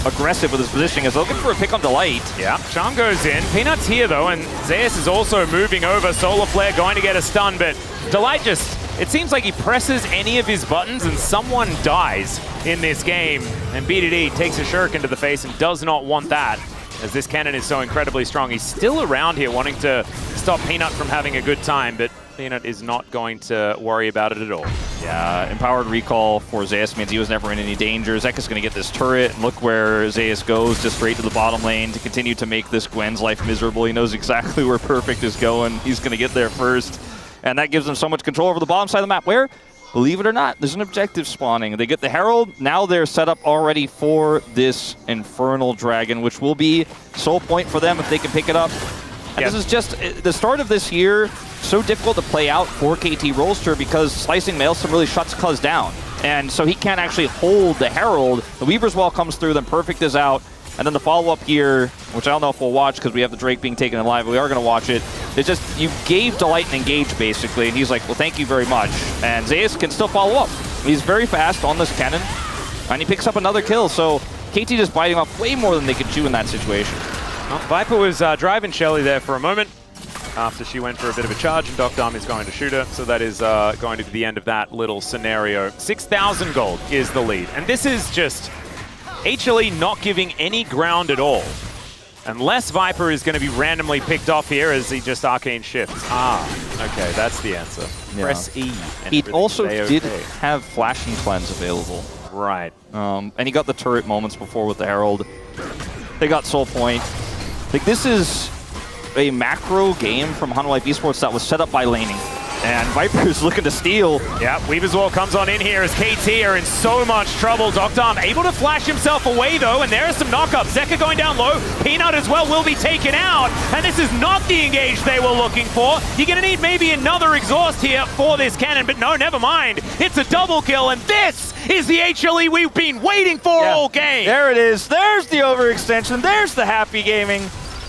aggressive with his positioning. Is looking for a pick on Delight. Yeah, Charm goes in. Peanut's here though, and Zeus is also moving over. Solar Flare going to get a stun, but Delight just, it seems like he presses any of his buttons and someone dies in this game. And BDD takes a shuriken to the face and does not want that, as this cannon is so incredibly strong. He's still around here wanting to stop Peanut from having a good time, but Peanut is not going to worry about it at all. Yeah, empowered recall for Zeus means he was never in any danger. Zeka's going to get this turret, and look where Zeus goes, just straight to the bottom lane to continue to make this Gwen's life miserable. He knows exactly where Perfect is going. He's going to get there first, and that gives him so much control over the bottom side of the map, where, believe it or not, there's an objective spawning. They get the Herald. Now they're set up already for this Infernal Dragon, which will be soul point for them if they can pick it up. And this is just the start of this year. So difficult to play out for KT Rolster because Slicing Maelstrom really shuts Cuz down. And so he can't actually hold the Herald. The Weaver's Wall comes through, then Perfect is out. And then the follow-up here, which I don't know if we'll watch because we have the Drake being taken in live, but we are going to watch it. It's just, you gave Delight an engage, basically, and he's like, well, thank you very much. And Zeus can still follow up. He's very fast on this cannon, and he picks up another kill, so KT just biting off way more than they could chew in that situation. Well, Viper was driving Shelly there for a moment after she went for a bit of a charge, and Dr. is going to shoot her, so that is going to be the end of that little scenario. 6,000 gold is the lead, and this is just HLE not giving any ground at all. Unless Viper is going to be randomly picked off here as he just arcane shifts. Okay, that's the answer. Yeah. Press E. He also did have Flashing Cleanse available. Right. And he got the turret moments before with the Herald. They got Soul Point. Like, this is a macro game from Honda Life Esports that was set up by laning. And Viper's looking to steal. Yeah, Weaver's Wall comes on in here as KT are in so much trouble. Doctor able to flash himself away though, and there are some knockups. Zeka going down low. Peanut as well will be taken out. And this is not the engage they were looking for. You're going to need maybe another exhaust here for this cannon, but no, never mind. It's a double kill, and this is the HLE we've been waiting for all game. There it is. There's the overextension. There's the happy gaming.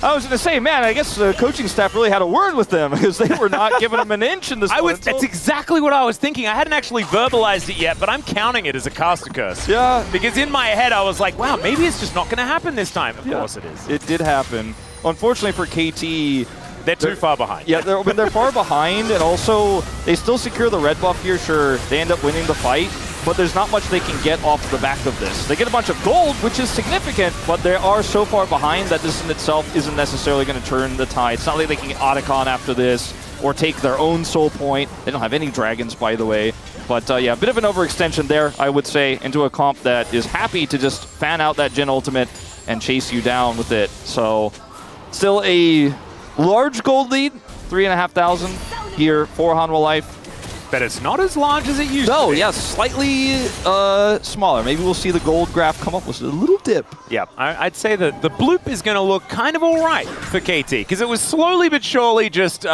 I was going to say, man, I guess the coaching staff really had a word with them because they were not giving them an inch in this one. That's exactly what I was thinking. I hadn't actually verbalized it yet, but I'm counting it as a caster curse. Yeah. Because in my head, I was like, wow, maybe it's just not going to happen this time. Of course it is. It did happen. Unfortunately for KT, they're too far behind. Yeah, they're far behind, and also they still secure the red buff here. Sure, they end up winning the fight, but there's not much they can get off the back of this. They get a bunch of gold, which is significant, but they are so far behind that this in itself isn't necessarily going to turn the tide. It's not like they can get Otacon after this or take their own soul point. They don't have any dragons, by the way. But yeah, a bit of an overextension there, I would say, into a comp that is happy to just fan out that Jhin ultimate and chase you down with it. So still a large gold lead, 3,500 here for Hanwha Life. But it's not as large as it used to No, be. yeah, slightly smaller. Maybe we'll see the gold graph come up with a little dip. Yeah, I'd say that the bloop is going to look kind of all right for KT, because it was slowly but surely just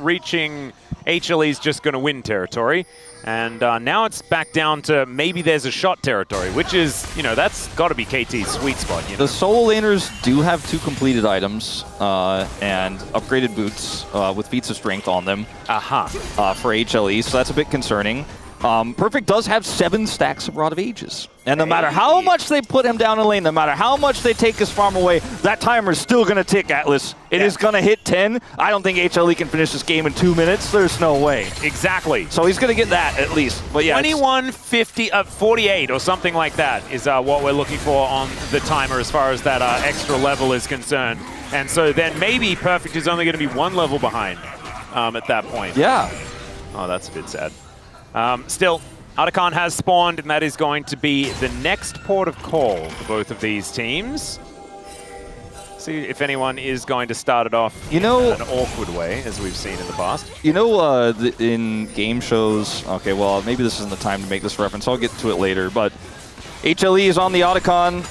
reaching HLE's just going to win territory. And now it's back down to maybe there's a shot territory, which is, you know, that's got to be KT's sweet spot. You know? The solo laners do have 2 completed items and upgraded boots with feats of strength on them for HLE, so that's a bit concerning. Perfect does have 7 stacks of Rod of Ages. And no matter how much they put him down in lane, no matter how much they take his farm away, that timer is still going to tick, Atlas. It is going to hit 10. I don't think HLE can finish this game in 2 minutes. There's no way. Exactly. So he's going to get that at least. But yeah, 21:50, 48 or something like that is what we're looking for on the timer as far as that extra level is concerned. And so then maybe Perfect is only going to be 1 level behind at that point. Yeah. Oh, that's a bit sad. Still, Otacon has spawned, and that is going to be the next port of call for both of these teams. See if anyone is going to start it off in an awkward way, as we've seen in the past. You know, in game shows, okay, well, maybe this isn't the time to make this reference. I'll get to it later, but HLE is on the Otacon.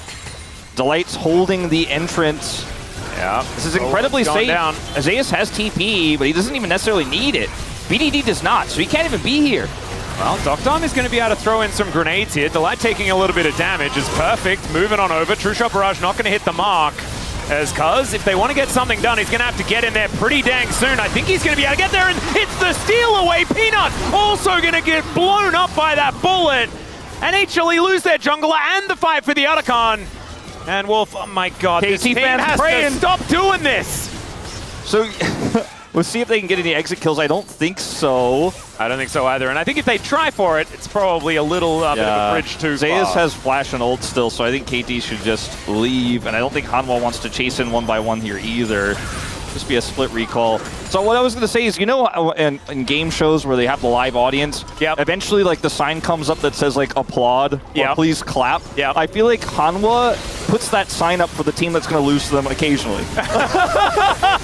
Delight's holding the entrance. Yeah. This is incredibly safe. Down. Azeus has TP, but he doesn't even necessarily need it. BDD does not, so he can't even be here. Well, Doctom is going to be able to throw in some grenades here. Delight taking a little bit of damage is Perfect. Moving on over. True Shot Barrage not going to hit the mark. As Cuz, if they want to get something done, he's going to have to get in there pretty dang soon. I think he's going to be able to get there, and it's the steal away. Peanut also going to get blown up by that bullet. And HLE lose their jungler and the fight for the Otacon. And Wolf, oh my god, KT this team fans has praying. to stop doing this. So we'll see if they can get any exit kills. I don't think so. I don't think so either. And I think if they try for it, it's probably a little bit of a bridge too far. Zeus has flash and ult still, so I think KT should just leave. And I don't think Hanwha wants to chase in 1 by 1 here either. Just be a split recall. So what I was going to say is, you know, in game shows where they have the live audience, eventually like the sign comes up that says like applaud or please clap. I feel like Hanwha puts that sign up for the team that's going to lose to them occasionally.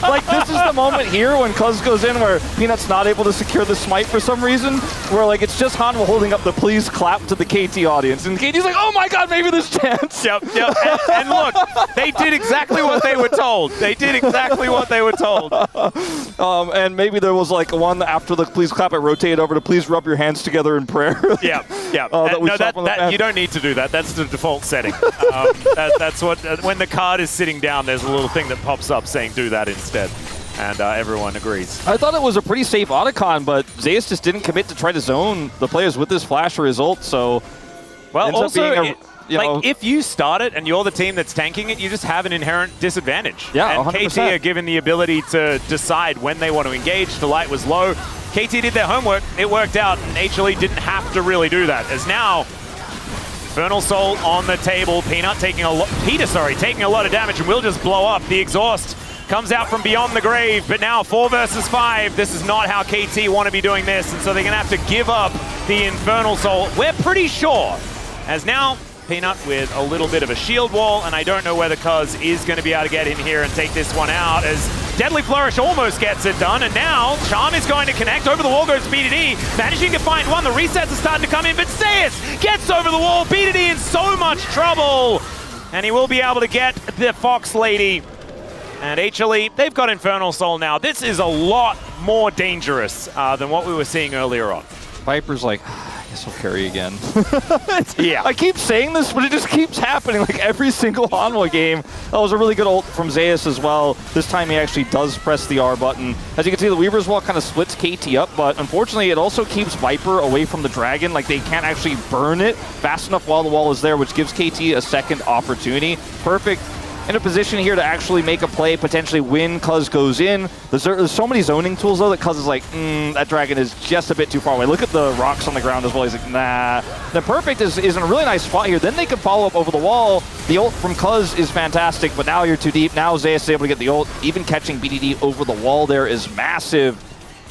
Like this is the moment here when Cuz goes in where Peanut's not able to secure the smite for some reason, where like it's just Hanwha holding up the please clap to the KT audience. And KT's like, oh my god, maybe there's chance. And look, they did exactly what they were told. They did exactly what they were told. And maybe there was like one after the please clap, it rotated over to please rub your hands together in prayer. You don't need to do that. That's the default setting. That's what, when the card is sitting down, there's a little thing that pops up saying do that instead. And everyone agrees. I thought it was a pretty safe Otacon, but Zeus just didn't commit to try to zone the players with this flash result, so... Well, also, if you start it and you're the team that's tanking it, you just have an inherent disadvantage. Yeah, and 100%. KT are given the ability to decide when they want to engage. The light was low. KT did their homework. It worked out, and HLE didn't have to really do that. As now, Infernal Soul on the table. Peter taking a lot of damage and will just blow up. The exhaust comes out from beyond the grave, but now 4 versus 5. This is not how KT want to be doing this, and so they're going to have to give up the Infernal Soul. We're pretty sure, as now Peanut with a little bit of a shield wall, and I don't know whether Cuz is going to be able to get in here and take this one out, as Deadly Flourish almost gets it done, and now Charm is going to connect. Over the wall goes BDD, managing to find one. The resets are starting to come in, but Zeus gets over the wall. BDD in so much trouble, and he will be able to get the Fox Lady. And HLE, they've got Infernal Soul now. This is a lot more dangerous than what we were seeing earlier on. Viper's like, guess he'll carry again. Yeah. I keep saying this, but it just keeps happening like every single Hanwha game. That was a really good ult from Zeus as well. This time he actually does press the R button. As you can see, the Weaver's Wall kind of splits KT up, but unfortunately it also keeps Viper away from the Dragon. Like, they can't actually burn it fast enough while the wall is there, which gives KT a second opportunity. Perfect in a position here to actually make a play, potentially win. Cuz goes in. There's so many zoning tools, though, that Cuz is like, that Dragon is just a bit too far away. Look at the rocks on the ground as well. He's like, nah. Then Perfect is in a really nice spot here. Then they can follow up over the wall. The ult from Cuz is fantastic, but now you're too deep. Now Zeus is able to get the ult. Even catching BDD over the wall there is massive.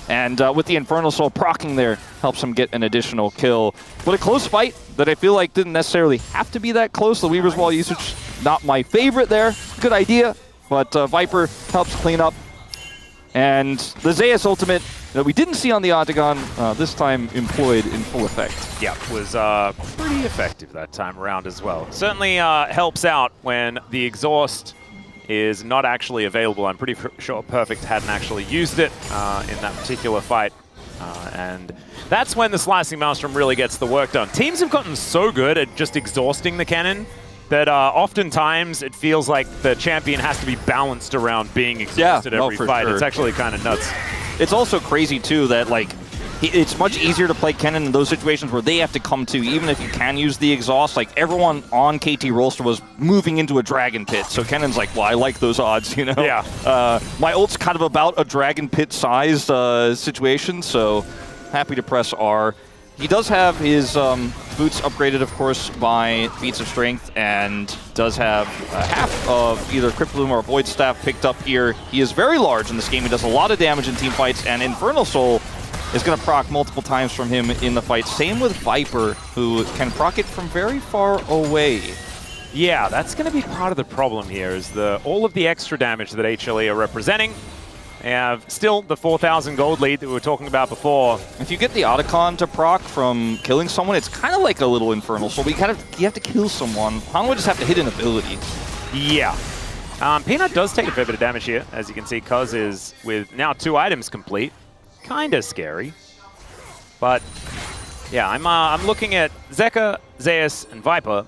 And with the Infernal Soul proccing there, helps him get an additional kill. But a close fight that I feel like didn't necessarily have to be that close. The Weaver's Wall usage, not my favorite there. Good idea, but Viper helps clean up. And the Zeus ultimate that we didn't see on the Octagon, this time employed in full effect. Yeah, was pretty effective that time around as well. Certainly helps out when the exhaust is not actually available. I'm pretty sure Perfect hadn't actually used it in that particular fight. And that's when the Slicing Maelstrom really gets the work done. Teams have gotten so good at just exhausting the cannon that oftentimes it feels like the champion has to be balanced around being exhausted every fight. Sure. It's actually kind of nuts. It's also crazy, too, that, like, it's much easier to play Kennen in those situations where they have to come to, even if you can use the exhaust. Like, everyone on KT Rolster was moving into a Dragon Pit, so Kennen's like, well, I like those odds, you know? Yeah. My ult's kind of about a Dragon Pit-sized situation, so happy to press R. He does have his boots upgraded, of course, by feats of strength, and does have half of either Crypt Bloom or Void Staff picked up here. He is very large in this game. He does a lot of damage in team fights, and Infernal Soul is going to proc multiple times from him in the fight. Same with Viper, who can proc it from very far away. Yeah, that's going to be part of the problem here, is all of the extra damage that HLE are representing. They have still the 4,000 gold lead that we were talking about before. If you get the Otacon to proc from killing someone, it's kind of like a little Infernal Soul. You have to kill someone. Hanwha just have to hit an ability. Yeah. Peanut does take a fair bit of damage here. As you can see, Cuz is with now 2 items complete. Kind of scary. But yeah, I'm looking at Zeka, Zeus, and Viper.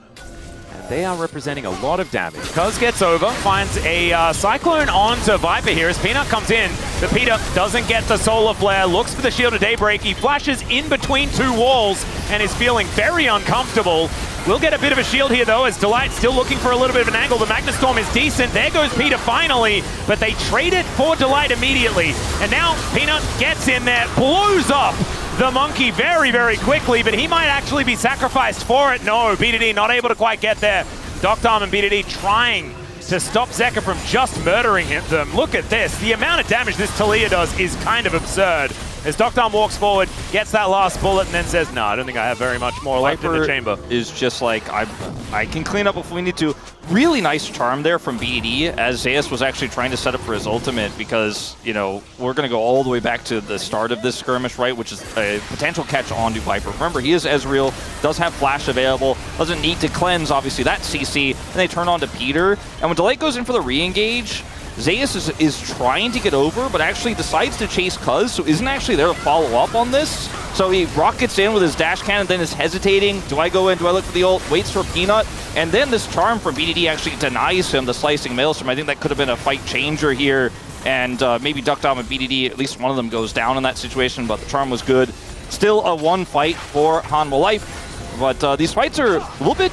And they are representing a lot of damage. Cuz gets over, finds a Cyclone onto Viper here as Peanut comes in. But Peter doesn't get the Solar Flare, looks for the Shield of Daybreak. He flashes in between 2 walls and is feeling very uncomfortable. We'll get a bit of a shield here, though, as Delight still looking for a little bit of an angle. The Magnastorm is decent. There goes Peter finally, but they trade it for Delight immediately. And now Peanut gets in there, blows up the Monkey very, very quickly, but he might actually be sacrificed for it. No, BDD not able to quite get there. Doctarm and BDD trying to stop Zeka from just murdering them. Look at this. The amount of damage this Talia does is kind of absurd. As Doctarm walks forward, gets that last bullet, and then says, no, I don't think I have very much more left in the chamber. Is just like, I can clean up if we need to. Really nice charm there from BD, as Zeus was actually trying to set up for his ultimate, because, you know, we're going to go all the way back to the start of this skirmish, right, which is a potential catch onto Viper. Remember, he is Ezreal, does have Flash available, doesn't need to cleanse, obviously, that CC, and they turn on to Peter. And when Delight goes in for the re-engage, Zeus is trying to get over, but actually decides to chase Cuz, so isn't actually there to follow up on this. So he rockets in with his dash cannon, then is hesitating. Do I go in? Do I look for the ult? Waits for Peanut. And then this charm from BDD actually denies him the Slicing Maelstrom. I think that could have been a fight changer here. And maybe Doctarm and BDD, at least one of them goes down in that situation, but the charm was good. Still a 1 fight for Hanwha Life. But these fights are a little bit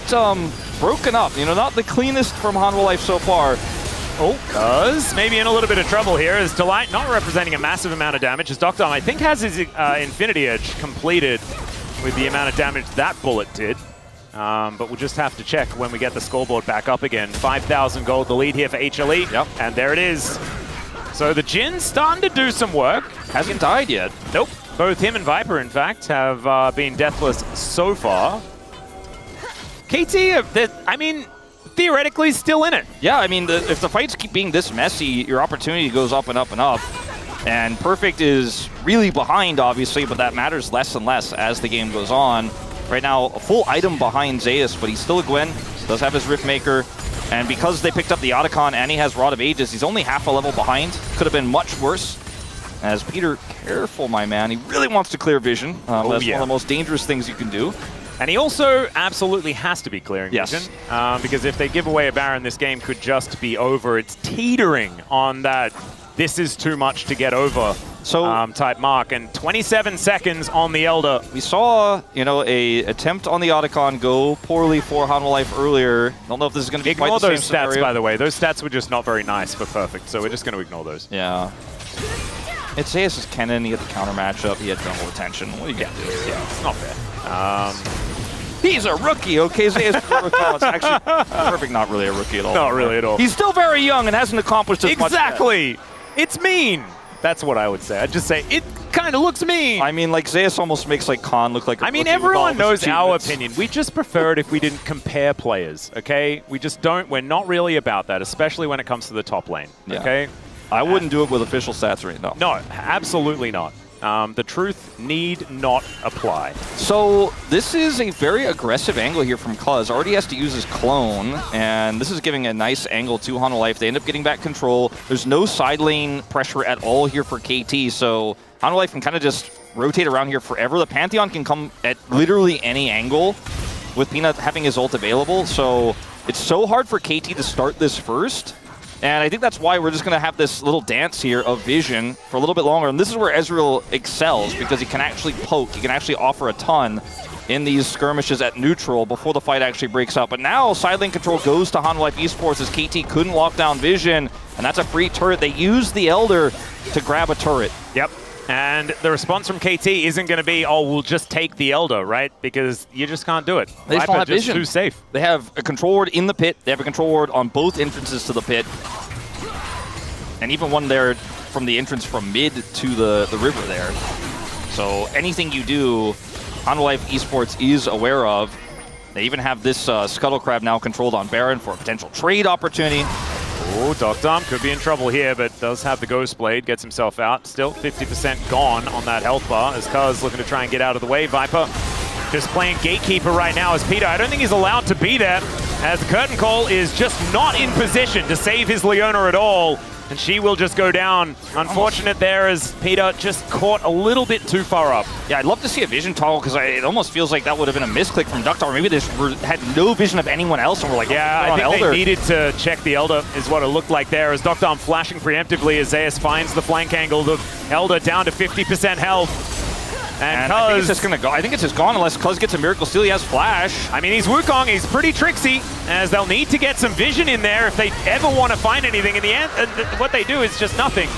broken up. You know, not the cleanest from Hanwha Life so far. Oh, Cuz maybe in a little bit of trouble here as Delight not representing a massive amount of damage as Doctarm, I think, has his Infinity Edge completed with the amount of damage that bullet did. But we'll just have to check when we get the scoreboard back up again. 5,000 gold, the lead here for HLE. Yep. And there it is. So the Jin's starting to do some work. Hasn't died yet. Nope. Both him and Viper, in fact, have been deathless so far. KT, I mean, theoretically still in it. Yeah, I mean, if the fights keep being this messy, your opportunity goes up and up and up. And Perfect is really behind, obviously, but that matters less and less as the game goes on. Right now, a full item behind Zeus, but he's still a Gwen, does have his Riftmaker, and because they picked up the Otacon and he has Rod of Ages, he's only half a level behind. Could have been much worse. As Peter, careful, my man. He really wants to clear vision. That's one of the most dangerous things you can do. And he also absolutely has to be clearing vision. Because if they give away a Baron, this game could just be over. It's teetering on that this is too much to get over type mark. And 27 seconds on the Elder. We saw, a attempt on the Otacon go poorly for Hanwha Life earlier. Don't know if this is going to be quite the same those stats, scenario. by the way. Those stats were just not very nice for Perfect, so we're just going to ignore those. Yeah. It's Zeus' Kennen. He had the counter matchup. He had jungle attention. What are you going to do? Yeah, it's not fair. He's a rookie, okay? Zeus is a rookie. It's actually Perfect, not really a rookie at all. Not really at all. He's still very young and hasn't accomplished as much yet. Exactly! It's mean! That's what I would say. I'd just say, it kind of looks mean. I mean, like, Zeus almost makes, like, Khan look like a rookie. Everyone knows our opinion. We just prefer it if we didn't compare players, okay? We just don't. We're not really about that, especially when it comes to the top lane, okay? I wouldn't do it with official stats right now. No, absolutely not. The truth need not apply. So this is a very aggressive angle here from Cuz. Already has to use his clone, and this is giving a nice angle to Hanwha Life. They end up getting back control. There's no side lane pressure at all here for KT, so Hanwha Life can kind of just rotate around here forever. The Pantheon can come at literally any angle with Peanut having his ult available, so it's so hard for KT to start this first. And I think that's why we're just going to have this little dance here of vision for a little bit longer. And this is where Ezreal excels, because he can actually poke. He can actually offer a ton in these skirmishes at neutral before the fight actually breaks out. But now side lane control goes to Hanwha Life Esports as KT couldn't lock down vision. And that's a free turret. They use the Elder to grab a turret. Yep. And the response from KT isn't going to be, oh, we'll just take the Elder, right? Because you just can't do it. They just don't have vision. Too safe. They have a control ward in the pit. They have a control ward on both entrances to the pit. And even one there from the entrance from mid to the river there. So anything you do, Hanwha Life Esports is aware of. They even have this Scuttle Crab now controlled on Baron for a potential trade opportunity. Oh, Dom could be in trouble here, but does have the Ghost Blade, gets himself out. Still 50% gone on that health bar as Cuz looking to try and get out of the way. Viper just playing Gatekeeper right now as Peter. I don't think he's allowed to be there, as Curtain Call is just not in position to save his Leona at all. And she will just go down. Unfortunate there as Peter just caught a little bit too far up. Yeah, I'd love to see a vision toggle because it almost feels like that would have been a misclick from Ductar. Or maybe they had no vision of anyone else and we're like, yeah, oh, I think Elder. They needed to check the Elder is what it looked like there as Ductar flashing preemptively as Zeus finds the flank angle. The Elder down to 50% health. And I think it's just going to go. I think it's just gone unless Cuz gets a Miracle Steal. He has Flash. I mean, he's Wukong. He's pretty tricksy, as they'll need to get some vision in there if they ever want to find anything. In the end, what they do is just nothing.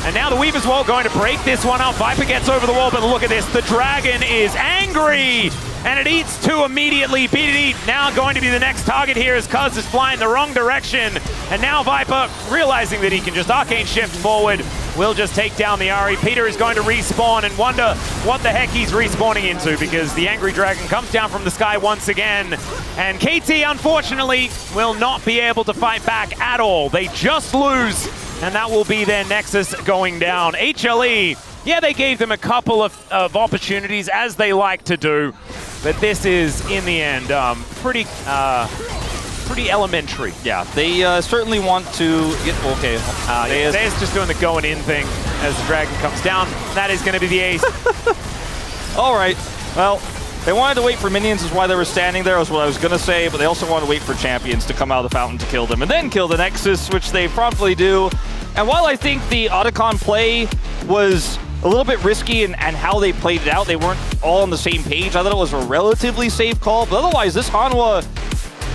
And now the Weaver's Wall going to break this one up. Viper gets over the wall, but look at this. The Dragon is angry, and it eats two immediately. Beat it eat now going to be the next target here as Cuz is flying the wrong direction. And now Viper, realizing that he can just Arcane Shift forward, will just take down the Ahri. Peter is going to respawn and wonder what the heck he's respawning into because the Angry Dragon comes down from the sky once again. And KT, unfortunately, will not be able to fight back at all. They just lose, and that will be their Nexus going down. HLE, yeah, they gave them a couple of opportunities, as they like to do, but this is, in the end, pretty elementary. Yeah, they certainly want to get, okay. Zeus just doing the going in thing as the Dragon comes down. That is going to be the ace. All right, well, they wanted to wait for minions is why they were standing there, is what I was going to say, but they also wanted to wait for champions to come out of the fountain to kill them and then kill the Nexus, which they promptly do. And while I think the Otacon play was a little bit risky in how they played it out, they weren't all on the same page. I thought it was a relatively safe call, but otherwise this Hanwha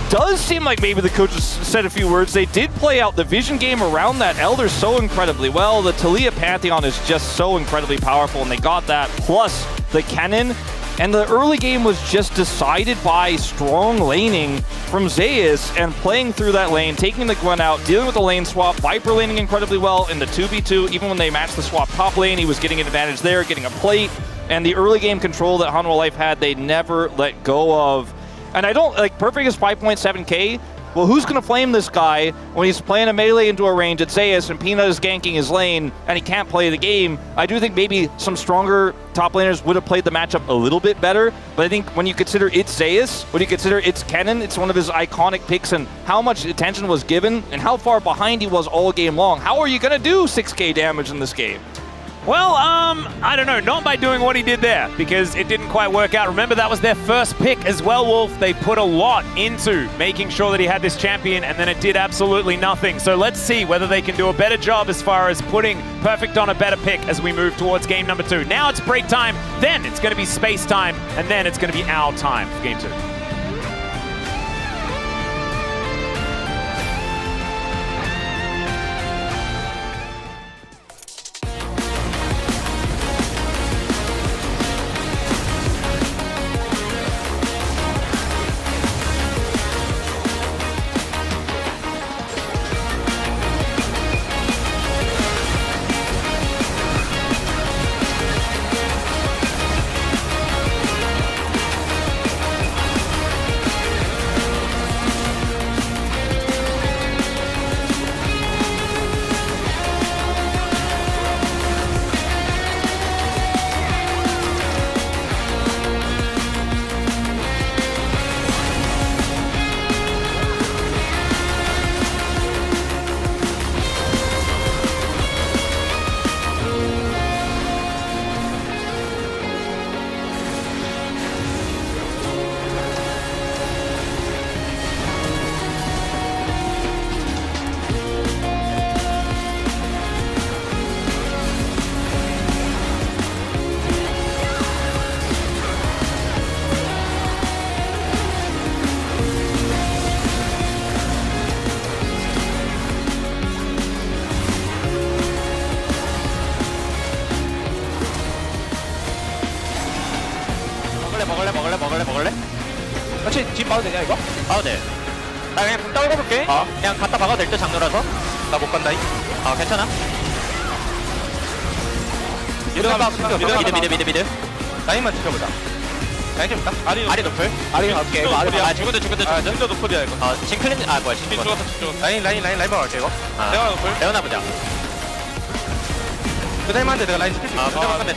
does seem like maybe the coaches said a few words. They did play out the vision game around that Elder so incredibly well. The Taliyah Pantheon is just so incredibly powerful, and they got that, plus the Kennen. And the early game was just decided by strong laning from Zeus and playing through that lane, taking the Gwen out, dealing with the lane swap, Viper laning incredibly well in the 2v2. Even when they matched the swap top lane, he was getting an advantage there, getting a plate. And the early game control that Hanwha Life had, they never let go of. And I don't, like, Perfect is 5.7k. Well, who's going to flame this guy when he's playing a melee into a range at Zeus and Peanut is ganking his lane and he can't play the game? I do think maybe some stronger top laners would have played the matchup a little bit better, but I think when you consider it's Zeus, when you consider it's Kennen, it's one of his iconic picks, and how much attention was given and how far behind he was all game long, how are you going to do 6k damage in this game? Well, I don't know. Not by doing what he did there, because it didn't quite work out. Remember, that was their first pick as well, Wolf. They put a lot into making sure that he had this champion, and then it did absolutely nothing. So let's see whether they can do a better job as far as putting Perfect on a better pick as we move towards game number 2. Now it's break time, then it's going to be space time, and then it's going to be our time for game 2. 먹을래? 같이 집 봐도 되냐 이거? 아, 네. 나 그냥 공 떨궈 볼게. 그냥 갖다 박아도 될 듯 장로라서. 나 못 간다 이. 괜찮아. 미드. 라인만 지켜보자. 라인 좀 있다. 아리 노플. 아리 갈게. 이거 아리. 죽은데. 진짜 노플이야 이거. 징클린, 뭐야, 징클린. 라인 갈게 이거. 내가 노플. 레오나 보자. 그다음한테 내가 라인 시킬 수 있어. 잠깐만, 네.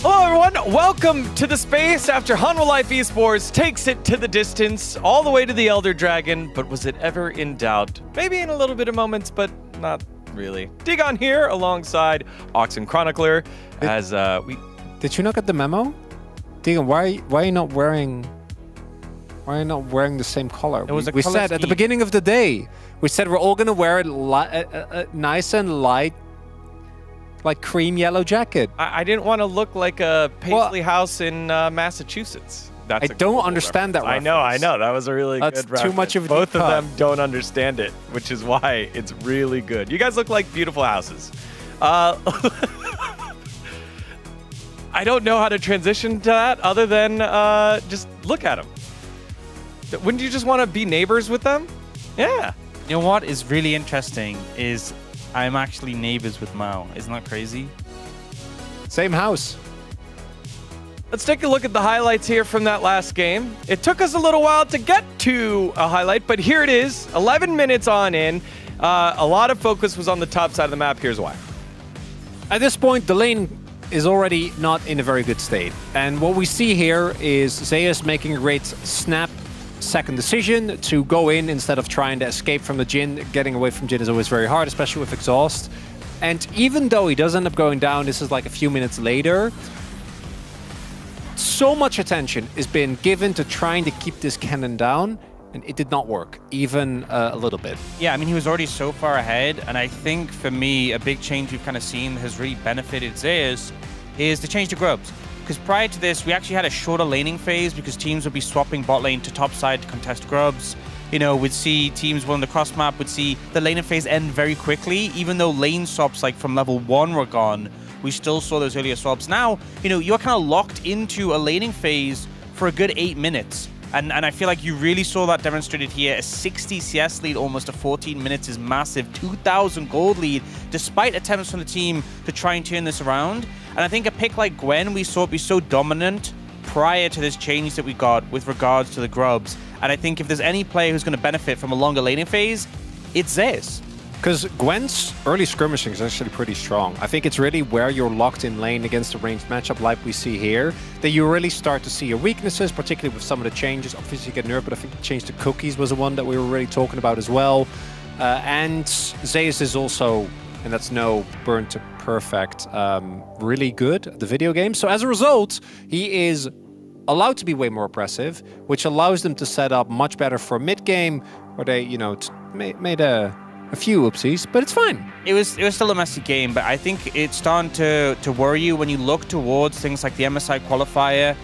Hello everyone, welcome to the space after Hanwha Life Esports takes it to the distance, all the way to the Elder Dragon, but was it ever in doubt? Maybe in a little bit of moments, but not really. Digon here alongside Oxen Chronicler as we... Did you not get the memo? Digon, why are you not wearing... Why are you not wearing the same color? We said at the beginning of the day, we said we're all gonna wear a nice and light, like cream yellow jacket. I didn't want to look like a paisley house in Massachusetts. That's I don't understand that reference. I know. That was a really good reference. That's too much of a Both deep of cut. them don't understand it, which is why it's really good. You guys look like beautiful houses. I don't know how to transition to that other than just look at them. Wouldn't you just want to be neighbors with them? Yeah. You know what is really interesting is I'm actually neighbors with Mao. Isn't that crazy? Same house. Let's take a look at the highlights here from that last game. It took us a little while to get to a highlight, but here it is, 11 minutes on in. A lot of focus was on the top side of the map. Here's why. At this point, the lane is already not in a very good state. And what we see here is Zeus making a great snap second decision to go in instead of trying to escape from the Jhin. Getting away from Jhin is always very hard, especially with exhaust. And even though he does end up going down, this is like a few minutes later, so much attention has been given to trying to keep this cannon down, and it did not work, even a little bit. Yeah, I mean, he was already so far ahead, and I think for me, a big change we've kind of seen has really benefited Zeus is the change to Grubs. Because prior to this, we actually had a shorter laning phase because teams would be swapping bot lane to top side to contest Grubs. You know, we'd see teams on the cross map, would see the laning phase end very quickly. Even though lane swaps like from level 1 were gone, we still saw those earlier swaps. Now, you know, you're kind of locked into a laning phase for a good 8 minutes. And I feel like you really saw that demonstrated here. A 60 CS lead almost to 14 minutes is massive. 2,000 gold lead, despite attempts from the team to try and turn this around. And I think a pick like Gwen, we saw it be so dominant prior to this change that we got with regards to the Grubs. And I think if there's any player who's going to benefit from a longer laning phase, it's Zeus. Because Gwen's early skirmishing is actually pretty strong. I think it's really where you're locked in lane against a ranged matchup like we see here, that you really start to see your weaknesses, particularly with some of the changes. Obviously you get nerfed, but I think the change to cookies was the one that we were really talking about as well. And Zeus is also, and that's no burn to perfect, really good at the video game. So as a result, he is allowed to be way more aggressive, which allows them to set up much better for mid game, where they, you know, made a few oopsies, but it's fine. It was still a messy game, but I think it's starting to worry you when you look towards things like the MSI qualifier.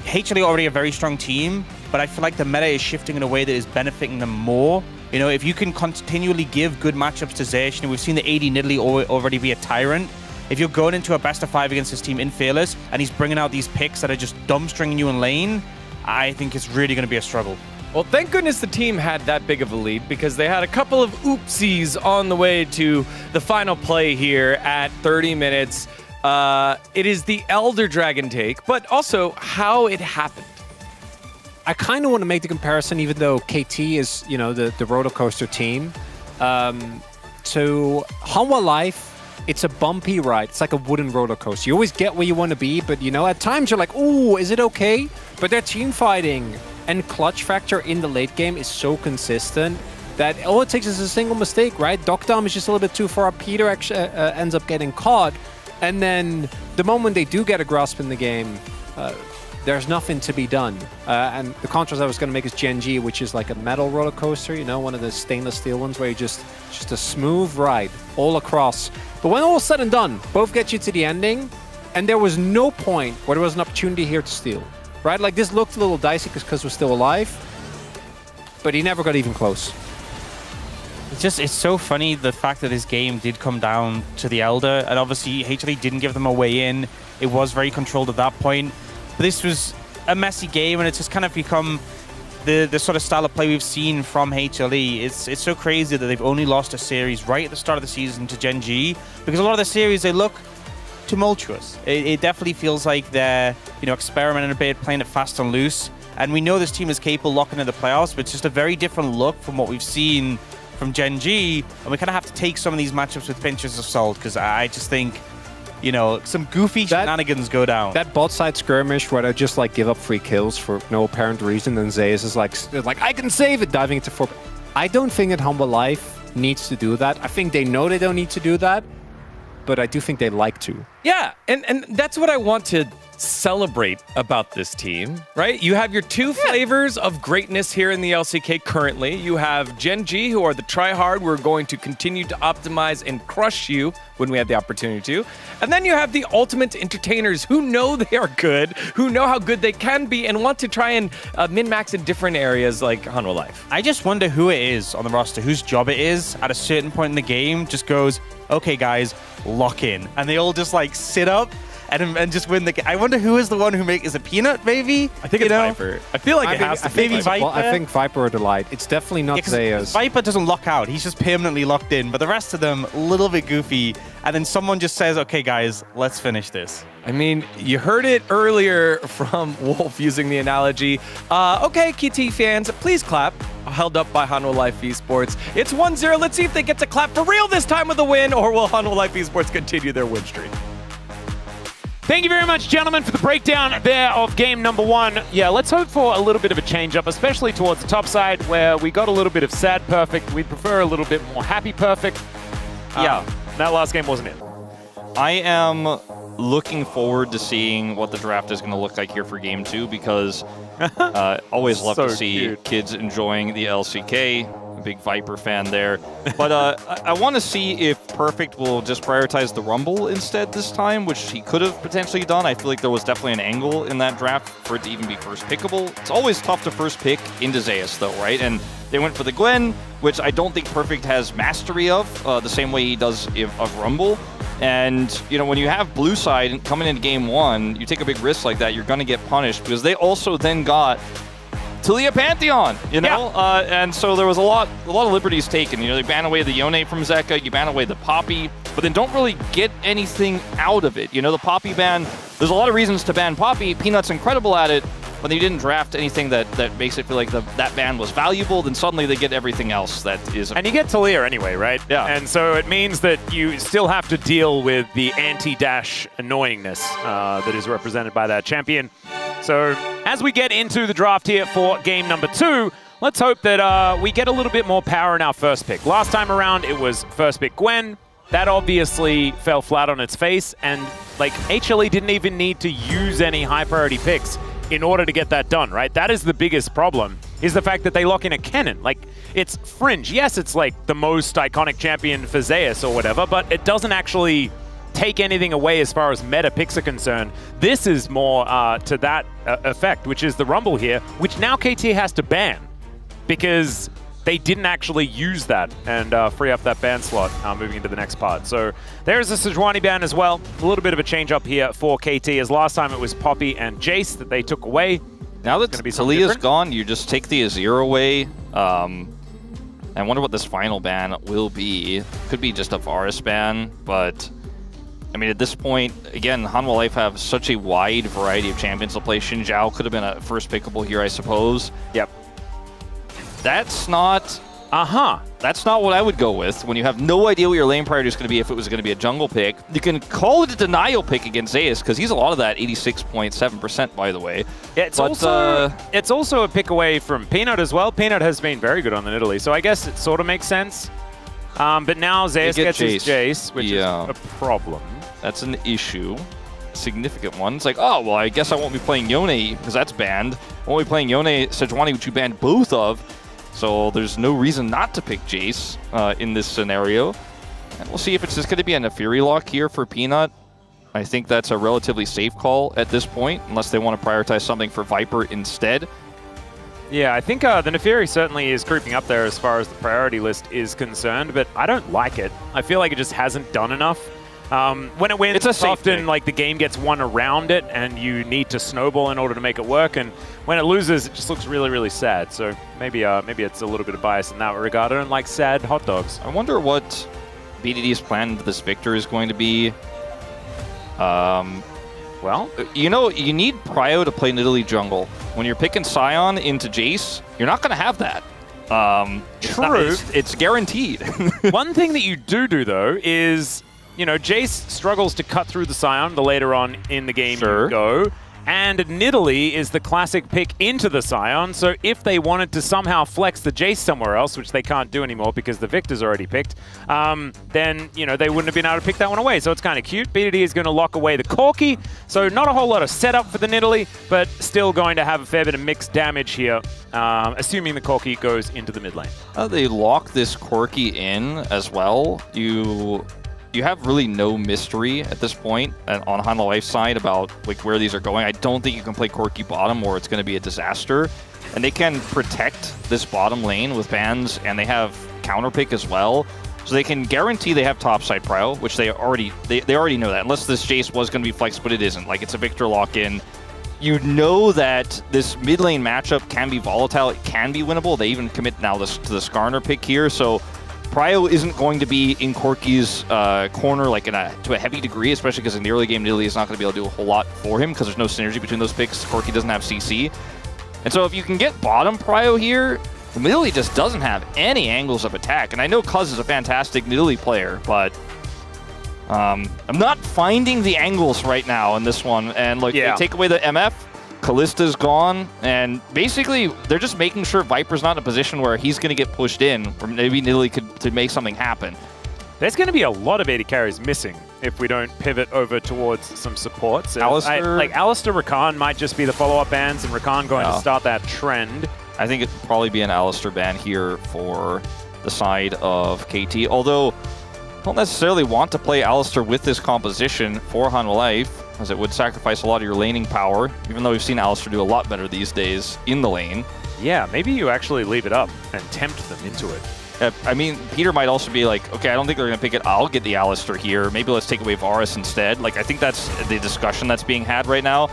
HLE already a very strong team, but I feel like the meta is shifting in a way that is benefiting them more. You know, if you can continually give good matchups to Zeus, you know, we've seen the AD Nidalee already be a tyrant. If you're going into a best of 5 against this team in Fearless, and he's bringing out these picks that are just dumbstringing you in lane, I think it's really going to be a struggle. Well, thank goodness the team had that big of a lead because they had a couple of oopsies on the way to the final play here at 30 minutes. It is the Elder Dragon take, but also how it happened. I kind of want to make the comparison, even though KT is, you know, the roller coaster team, to Hanwha Life. It's a bumpy ride. It's like a wooden roller coaster. You always get where you want to be, but, you know, at times you're like, ooh, is it okay? But their team fighting and clutch factor in the late game is so consistent that all it takes is a single mistake, right? Dokdam is just a little bit too far up. Peter actually ends up getting caught. And then the moment they do get a grasp in the game, there's nothing to be done. And the contrast I was going to make is Genji, which is like a metal roller coaster, you know, one of the stainless steel ones where you just a smooth ride all across. But when all is said and done, both get you to the ending, and there was no point where there was an opportunity here to steal, right? Like, this looked a little dicey because we're still alive, but he never got even close. It's so funny the fact that this game did come down to the Elder, and obviously HLE didn't give them a way in. It was very controlled at that point. But this was a messy game, and it's just kind of become the sort of style of play we've seen from HLE. It's so crazy that they've only lost a series right at the start of the season to Genji, because a lot of the series, they look tumultuous. It definitely feels like they're, you know, experimenting a bit, playing it fast and loose. And we know this team is capable of locking into the playoffs, but it's just a very different look from what we've seen from Genji. And we kind of have to take some of these matchups with pinches of salt, because I just think you know, some goofy shenanigans go down. That bot side skirmish where they just like give up free kills for no apparent reason, and Zeus is like I can save it, diving into 4. I don't think that Humble Life needs to do that. I think they know they don't need to do that, but I do think they like to. Yeah, and that's what I want to celebrate about this team, right? You have your two flavors of greatness here in the LCK currently. You have Gen G, who are the tryhard. We're going to continue to optimize and crush you when we have the opportunity to. And then you have the ultimate entertainers who know they are good, who know how good they can be, and want to try and min-max in different areas like Hanwha Life. I just wonder who it is on the roster, whose job it is at a certain point in the game, just goes, okay, guys, lock in. And they all just like sit up and just win the game. I wonder who is the one who is it Peanut, maybe? I think it's Viper. I feel like it has to be Viper. Well, I think Viper or Delight. It's definitely not Zeus. Viper doesn't lock out. He's just permanently locked in. But the rest of them, a little bit goofy. And then someone just says, okay, guys, let's finish this. I mean, you heard it earlier from Wolf using the analogy. Okay, KT fans, please clap. Held up by Hanwha Life Esports. It's 1-0. Let's see if they get to clap for real this time with a win, or will Hanwha Life Esports continue their win streak? Thank you very much, gentlemen, for the breakdown there of game number 1. Yeah, let's hope for a little bit of a change-up, especially towards the top side, where we got a little bit of sad perfect. We'd prefer a little bit more happy perfect. Yeah. That last game wasn't it. I am looking forward to seeing what the draft is going to look like here for game 2, because always love So to see cute. kids enjoying the LCK. A big Viper fan there. But I want to see if Perfect will just prioritize the Rumble instead this time, which he could have potentially done. I feel like there was definitely an angle in that draft for it to even be first pickable. It's always tough to first pick into Zeus, though, right? And they went for the Gwen, which I don't think Perfect has mastery of, the same way he does of Rumble. And, you know, when you have blue side coming into game 1, you take a big risk like that, you're going to get punished, because they also then got Talia Pantheon, you know? Yeah. And so there was a lot of liberties taken. You know, they ban away the Yone from Zeka, you ban away the Poppy, but then don't really get anything out of it. You know, the Poppy ban, there's a lot of reasons to ban Poppy. Peanut's incredible at it, but you didn't draft anything that makes it feel like that ban was valuable, then suddenly they get everything else that is... And you get Talia anyway, right? Yeah. And so it means that you still have to deal with the anti-dash annoyingness that is represented by that champion. So as we get into the draft here for game number 2, let's hope that we get a little bit more power in our first pick. Last time around, it was first pick Gwen. That obviously fell flat on its face, and like HLE didn't even need to use any high priority picks in order to get that done, right? That is the biggest problem, is the fact that they lock in a Kennen. Like, it's fringe. Yes, it's like the most iconic champion for Zeus or whatever, but it doesn't actually take anything away as far as meta picks are concerned. This is more to that effect, which is the Rumble here, which now KT has to ban because they didn't actually use that and free up that ban slot moving into the next part. So there's a Sejuani ban as well. A little bit of a change up here for KT, as last time it was Poppy and Jace that they took away. Now that Talia's gone, you just take the Azir away. I wonder what this final ban will be. Could be just a Varus ban, but I mean, at this point, again, Hanwha Life have such a wide variety of champions to play. Xin Zhao could have been a first pickable here, I suppose. Yep. That's not... That's not what I would go with when you have no idea what your lane priority is going to be if it was going to be a jungle pick. You can call it a denial pick against Zeus, because he's a lot of that 86.7%, by the way. Yeah, it's also a pick away from Peanut as well. Peanut has been very good on the Italy, so I guess it sort of makes sense. But now Zeus gets his Jace, which is a problem. That's an issue. Significant one. It's like, oh, well, I guess I won't be playing Yone because that's banned. I won't be playing Yone Sejuani, which you banned both of. So there's no reason not to pick Jace in this scenario. And we'll see if it's just going to be a Nefiri lock here for Peanut. I think that's a relatively safe call at this point, unless they want to prioritize something for Viper instead. Yeah, I think the Nefiri certainly is creeping up there as far as the priority list is concerned, but I don't like it. I feel like it just hasn't done enough. When it wins, it's often like the game gets won around it, and you need to snowball in order to make it work. And when it loses, it just looks really, really sad. So maybe it's a little bit of bias in that regard. I don't like sad hot dogs. I wonder what BDD's plan to this victor is going to be. Well, you know, you need Prio to play Nidalee jungle. When you're picking Sion into Jace, you're not going to have that. True. It's guaranteed. One thing that you do though is you know, Jace struggles to cut through the Scion the later on in the game Sure. you go. And Nidalee is the classic pick into the Scion, so if they wanted to somehow flex the Jace somewhere else, which they can't do anymore because the Victor's already picked, then, you know, they wouldn't have been able to pick that one away. So it's kind of cute. BDD is going to lock away the Corki, so not a whole lot of setup for the Nidalee, but still going to have a fair bit of mixed damage here, assuming the Corki goes into the mid lane. They lock this Corki in as well. You have really no mystery at this point on Hanwha Life's side about like where these are going. I don't think you can play Corki bottom or it's going to be a disaster. And they can protect this bottom lane with bans, and they have counter pick as well. So they can guarantee they have topside prio, which they already know that. Unless this Jace was going to be flexed, but it isn't. Like, it's a Victor lock-in. You know that this mid lane matchup can be volatile. It can be winnable. They even commit now to the Skarner pick here. So Prio isn't going to be in Corki's corner like to a heavy degree, especially because in the early game, Nidalee is not going to be able to do a whole lot for him because there's no synergy between those picks. Corki doesn't have CC. And so if you can get bottom Prio here, Nidalee just doesn't have any angles of attack. And I know Cuz is a fantastic Nidalee player, but I'm not finding the angles right now in this one. And look, they take away the MF, Kallista's gone, and basically they're just making sure Viper's not in a position where he's going to get pushed in, or maybe Nidalee could make something happen. There's going to be a lot of AD carries missing if we don't pivot over towards some support. So Alistar, like Alistar, Rakan might just be the follow-up bans, and Rakan going to start that trend. I think it'd probably be an Alistar ban here for the side of KT, although I don't necessarily want to play Alistar with this composition for Hanwha Life, as it would sacrifice a lot of your laning power, even though we've seen Alistar do a lot better these days in the lane. Yeah, maybe you actually leave it up and tempt them into it. I mean, Peter might also be like, okay, I don't think they're going to pick it. I'll get the Alistar here. Maybe let's take away Varus instead. Like, I think that's the discussion that's being had right now.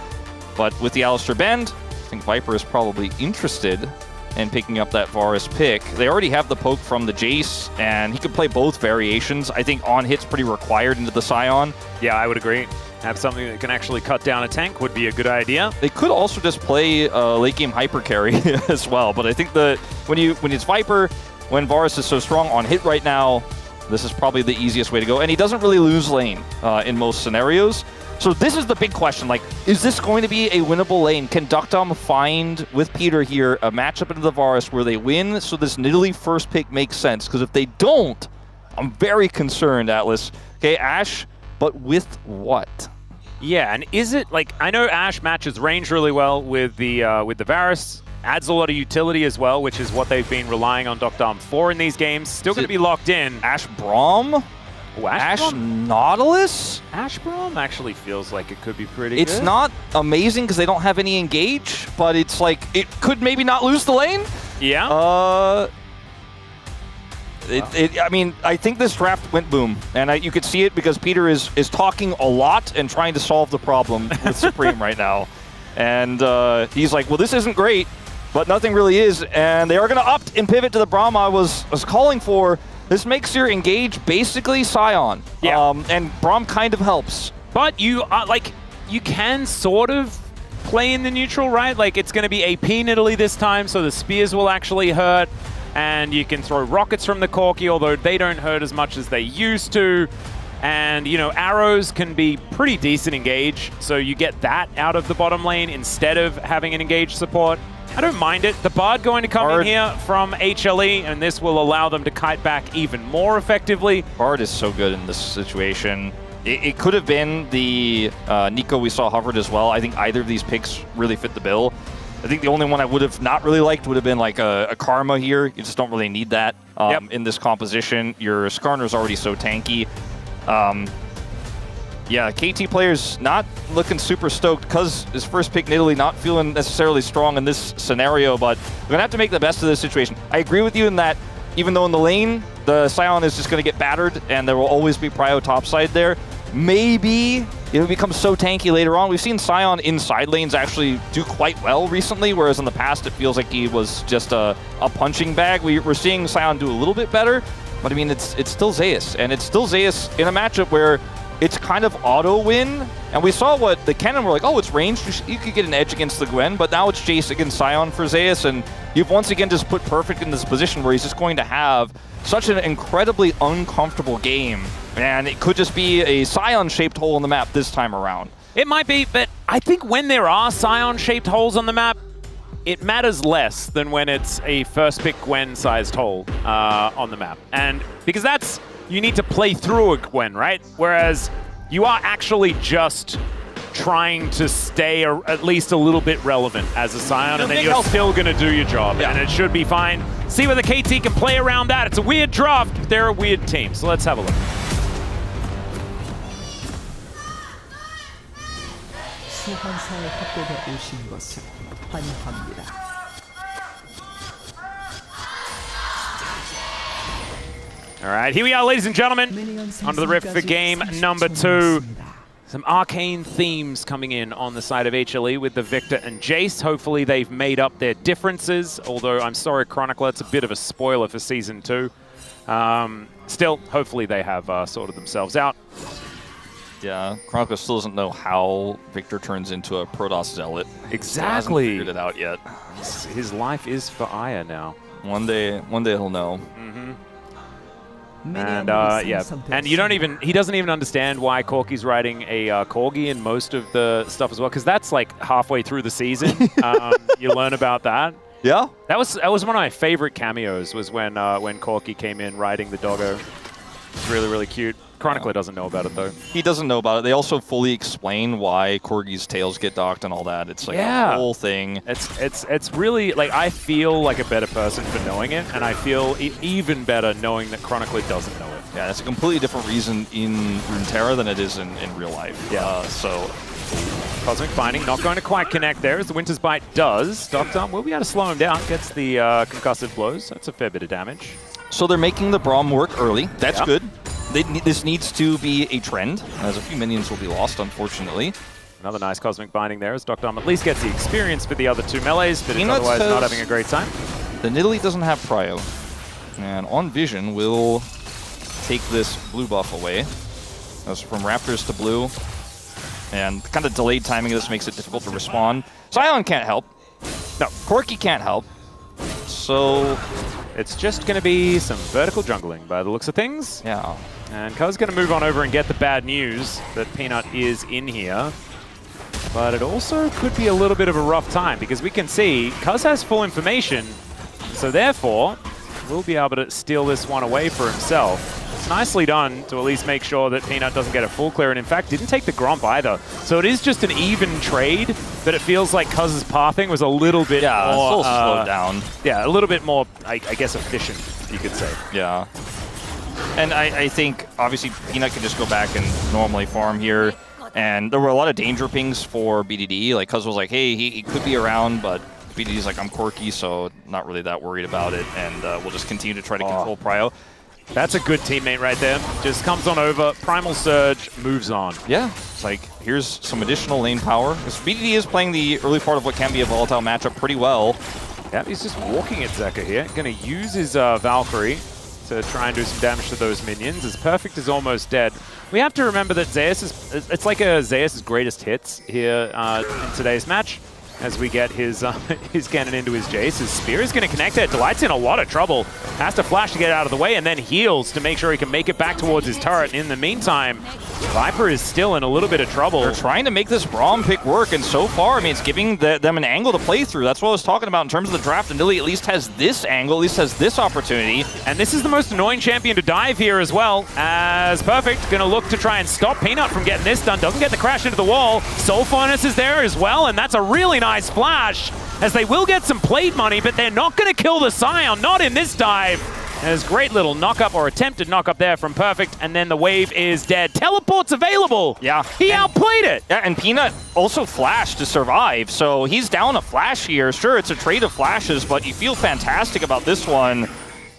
But with the Alistar bend, I think Viper is probably interested in picking up that Varus pick. They already have the poke from the Jace, and he could play both variations. I think on hit's pretty required into the Scion. Yeah, I would agree. Have something that can actually cut down a tank would be a good idea. They could also just play late game hyper carry as well, but I think that when it's Viper, when Varus is so strong on hit right now, this is probably the easiest way to go. And he doesn't really lose lane in most scenarios. So this is the big question, like, is this going to be a winnable lane? Can Duckdom find, with Peter here, a matchup into the Varus where they win so this Nidalee first pick makes sense? Because if they don't, I'm very concerned, Atlas. Okay, Ashe, but with what? Yeah, and is it, like, I know Ashe matches range really well with the Varus, adds a lot of utility as well, which is what they've been relying on Duckdom for in these games. Still going to be locked in. Ashe Braum? Oh, Ashe Nautilus? Ashe Braum actually feels like it could be pretty It's good. not amazing because they don't have any engage, but it's like, it could maybe not lose the lane? Yeah. I mean, I think this draft went boom, and you could see it because Peter is talking a lot and trying to solve the problem with Supreme right now. And he's like, well, this isn't great, but nothing really is, and they are going to opt and pivot to the Braum I was calling for. This makes your engage basically Scion. Yeah. And Braum kind of helps. But you can sort of play in the neutral, right? Like, it's going to be AP Nidalee this time, so the spears will actually hurt. And you can throw rockets from the Corki, although they don't hurt as much as they used to. And, you know, arrows can be pretty decent engage, so you get that out of the bottom lane instead of having an engage support. I don't mind it. The Bard going to come in here from HLE, and this will allow them to kite back even more effectively. Bard is so good in this situation. It could have been the Nico we saw hovered as well. I think either of these picks really fit the bill. I think the only one I would have not really liked would have been like a Karma here. You just don't really need that in this composition. Your Skarner's already so tanky. Yeah, KT players not looking super stoked because his first pick Nidalee not feeling necessarily strong in this scenario, but we're going to have to make the best of this situation. I agree with you in that even though in the lane, the Scion is just going to get battered and there will always be prio topside there, maybe it'll become so tanky later on. We've seen Scion in side lanes actually do quite well recently, whereas in the past it feels like he was just a punching bag. We're seeing Scion do a little bit better, but I mean, it's still Zeus, and it's still Zeus in a matchup where it's kind of auto win. And we saw what the Kennen were like, oh, it's ranged. You could get an edge against the Gwen, but now it's Jace against Sion for Zeus, and you've once again just put Perfect in this position where he's just going to have such an incredibly uncomfortable game. And it could just be a Sion-shaped hole in the map this time around. It might be, but I think when there are Sion-shaped holes on the map, it matters less than when it's a first-pick Gwen-sized hole on the map. And because that's, you need to play through a Gwen, right? Whereas you are actually just trying to stay at least a little bit relevant as a Sion, and then you're still going to do your job, and it should be fine. See whether KT can play around that. It's a weird draft, but they're a weird team, so let's have a look. 소환사의 협곡에 오신 것을 환영합니다. All right, here we are, ladies and gentlemen, onto the rift for game number 2. Some arcane themes coming in on the side of HLE with the Victor and Jace. Hopefully they've made up their differences, although I'm sorry, Chronicler, it's a bit of a spoiler for Season 2. Still, hopefully they have sorted themselves out. Yeah, Chronicler still doesn't know how Victor turns into a Protoss Zealot. Exactly. He hasn't figured it out yet. His life is for Aya now. One day he'll know. And yeah, and he doesn't even understand why Corky's riding a Corgi in most of the stuff as well, because that's like halfway through the season. You learn about that. Yeah, that was one of my favorite cameos. Was when Corky came in riding the doggo. It's really, really cute. Chronicler doesn't know about it though. He doesn't know about it. They also fully explain why Corgi's tails get docked and all that. It's like a whole thing. It's really like, I feel like a better person for knowing it, and I feel even better knowing that Chronicler doesn't know it. Yeah, it's a completely different reason in Runeterra than it is in real life. Yeah. So Cosmic Binding not going to quite connect there, as the Winter's Bite does. Doctor will be able to slow him down. Gets the concussive blows. That's a fair bit of damage. So they're making the Braum work early. That's good. This needs to be a trend, as a few minions will be lost, unfortunately. Another nice Cosmic Binding there, as Dr. at least gets the experience for the other two melees, but is otherwise not having a great time. The Nidalee doesn't have Prio, and On Vision will take this blue buff away. That's from Raptors to blue, and kind of delayed timing of this makes it difficult to respond. Sion can't help. No, Corky can't help. So it's just going to be some vertical jungling by the looks of things. Yeah. And Cuz going to move on over and get the bad news that Peanut is in here. But it also could be a little bit of a rough time, because we can see Cuz has full information, so therefore we'll be able to steal this one away for himself. It's nicely done to at least make sure that Peanut doesn't get a full clear, and in fact didn't take the Gromp either. So it is just an even trade, but it feels like Cuz's pathing was a little bit more... it's a little slowed down. Yeah, a little bit more, I guess, efficient, you could say. Yeah. And I think, obviously, Peanut can just go back and normally farm here. And there were a lot of danger pings for BDD. Like, Cuz was like, hey, he could be around, but BDD's like, I'm Corky, so not really that worried about it. And we'll just continue to try to control Prio. That's a good teammate right there. Just comes on over, Primal Surge, moves on. Yeah, it's like, here's some additional lane power. Because BDD is playing the early part of what can be a volatile matchup pretty well. Yeah, he's just walking at Zeka here. Going to use his Valkyrie to try and do some damage to those minions, as Perfect is almost dead. We have to remember that Zeus is, it's like a Zeus' greatest hits here in today's match, as we get his cannon into his Jace. His spear is going to connect there. Delight's in a lot of trouble. Has to flash to get out of the way, and then heals to make sure he can make it back towards his turret. In the meantime, Viper is still in a little bit of trouble. They're trying to make this Braum pick work, and so far, I mean, it's giving them an angle to play through. That's what I was talking about in terms of the draft. And Nidalee at least has this angle, at least has this opportunity. And this is the most annoying champion to dive here as well, as Perfect going to look to try and stop Peanut from getting this done. Doesn't get the crash into the wall. Soul Furnace is there as well, and that's a really nice flash, as they will get some plate money, but they're not going to kill the Scion, not in this dive. There's great little knock-up, or attempted knock-up there from Perfect, and then the wave is dead. Teleport's available! Yeah. He outplayed it! Yeah, and Peanut also flashed to survive, so he's down a flash here. Sure, it's a trade of flashes, but you feel fantastic about this one.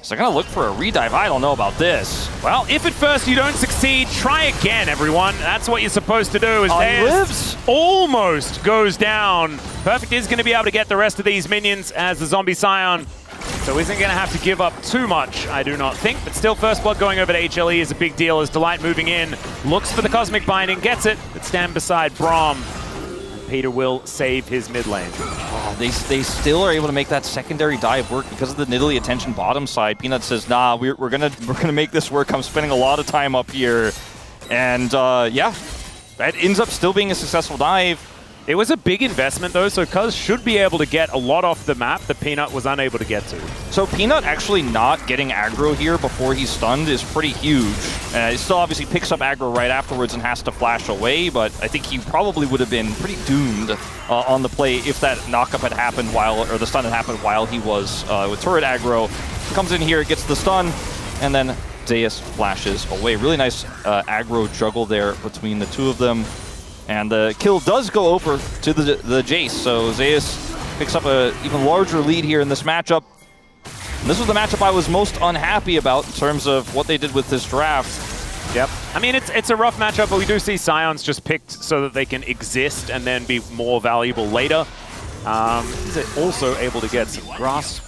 So they're going to look for a redive. I don't know about this. Well, if at first you don't succeed, try again, everyone. That's what you're supposed to do. He lives. Almost goes down. Perfect is going to be able to get the rest of these minions, as the Zombie Scion So isn't going to have to give up too much, I do not think. But still, first blood going over to HLE is a big deal as Delight moving in. Looks for the Cosmic Binding, gets it, but stand beside Braum. Peter will save his mid lane. Oh, they still are able to make that secondary dive work because of the Nidalee attention bottom side. Peanut says, nah, we're gonna make this work. I'm spending a lot of time up here. And yeah, that ends up still being a successful dive. It was a big investment though, so Cuz should be able to get a lot off the map that Peanut was unable to get to. So Peanut actually not getting aggro here before he's stunned is pretty huge. He still obviously picks up aggro right afterwards and has to flash away, but I think he probably would have been pretty doomed on the play if that knockup had happened or the stun had happened while he was with turret aggro. Comes in here, gets the stun, and then Zeus flashes away. Really nice aggro juggle there between the two of them. And the kill does go over to the Jace, so Zeus picks up an even larger lead here in this matchup. And this was the matchup I was most unhappy about in terms of what they did with this draft. Yep. I mean, it's a rough matchup, but we do see Scions just picked so that they can exist and then be more valuable later. He's also able to get some grass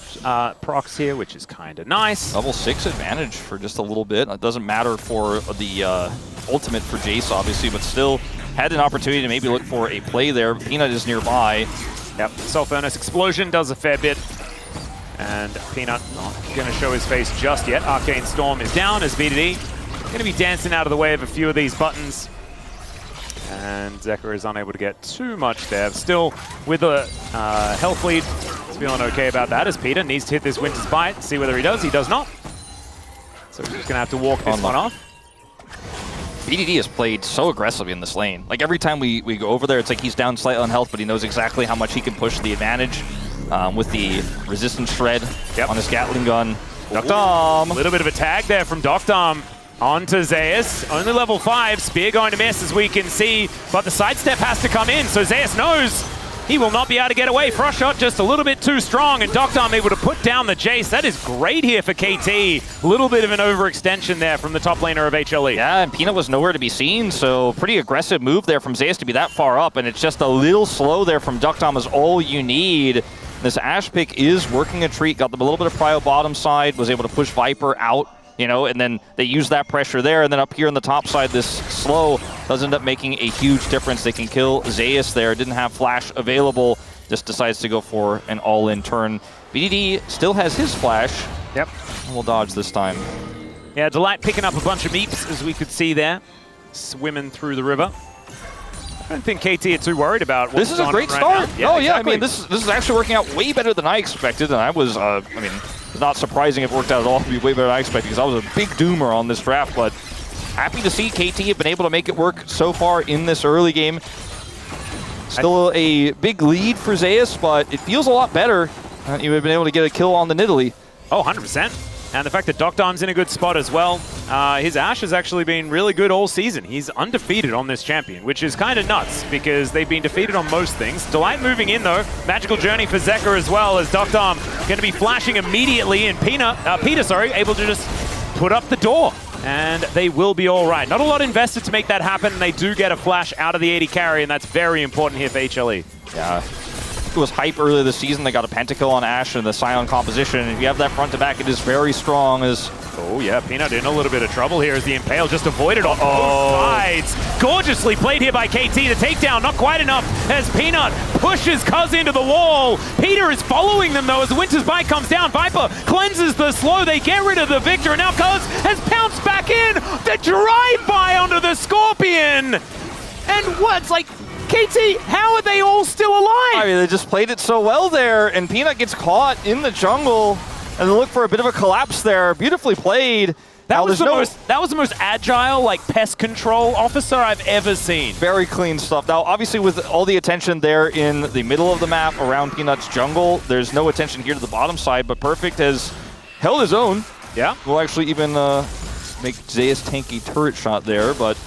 procs here, which is kind of nice. Level 6 advantage for just a little bit. It doesn't matter for the ultimate for Jace, obviously, but still had an opportunity to maybe look for a play there. Peanut is nearby. Yep. Self-Furnace Explosion does a fair bit. And Peanut not going to show his face just yet. Arcane Storm is down as BDD going to be dancing out of the way of a few of these buttons. And Zekka is unable to get too much there. Still, with a health lead, he's feeling okay about that as Peter needs to hit this Winter's Bite. See whether he does. He does not. So he's going to have to walk this one off. BDD has played so aggressively in this lane. Like every time we go over there, it's like he's down slightly on health, but he knows exactly how much he can push the advantage with the resistance shred on his Gatling gun. Doctom! A little bit of a tag there from Doctom onto Zeus. Only level 5. Spear going to miss as we can see, but the sidestep has to come in, so Zeus knows he will not be able to get away. Frost shot just a little bit too strong, and Doctom able to put down the Jace. That is great here for KT. A little bit of an overextension there from the top laner of HLE. Yeah, and Peanut was nowhere to be seen, so pretty aggressive move there from Zeus to be that far up, and it's just a little slow there from Doctom is all you need. This Ash pick is working a treat, got them a little bit of prio bottom side, was able to push Viper out, you know, and then they use that pressure there, and then up here on the top side, this slow does end up making a huge difference. They can kill Zeus there, didn't have flash available, just decides to go for an all-in turn. BDD still has his flash. Yep. And we'll dodge this time. Yeah, Delight picking up a bunch of meeps, as we could see there, swimming through the river. I don't think KT are too worried about what's This is a great right start. Yeah, oh, exactly. yeah, I mean, this is actually working out way better than I expected, and I was, I mean, it's not surprising if it worked out at all to be way better than I expected, because I was a big doomer on this draft, but happy to see KT have been able to make it work so far in this early game. Still a big lead for Zeus, but it feels a lot better. You have been able to get a kill on the Nidalee. Oh, 100%. And the fact that Doctom's in a good spot as well. His Ashe has actually been really good all season. He's undefeated on this champion, which is kind of nuts because they've been defeated on most things. Delight moving in though. Magical Journey for Zekka as well, as Doctom going to be flashing immediately, and Peter, able to just put up the door. And they will be all right. Not a lot invested to make that happen, and they do get a flash out of the 80 carry, and that's very important here for HLE. Yeah. It was hype earlier this season. They got a pentakill on Ashe in the Scion composition. And if you have that front to back, it is very strong. Oh yeah, Peanut in a little bit of trouble here as the Impale just avoided on both sides. Gorgeously played here by KT. The takedown not quite enough as Peanut pushes Cuz into the wall. Peter is following them though as the Winter's Bite comes down. Viper cleanses the slow. They get rid of the Victor, and now Cuz has pounced back in. The drive-by onto the Scorpion. And what's like, KT, how are they all still alive? I mean, they just played it so well there, and Peanut gets caught in the jungle, and they look for a bit of a collapse there. Beautifully played. That was the most agile, like, pest control officer I've ever seen. Very clean stuff. Now, obviously, with all the attention there in the middle of the map around Peanut's jungle, there's no attention here to the bottom side, but Perfect has held his own. Yeah. We'll actually even make Zeus tanky turret shot there, but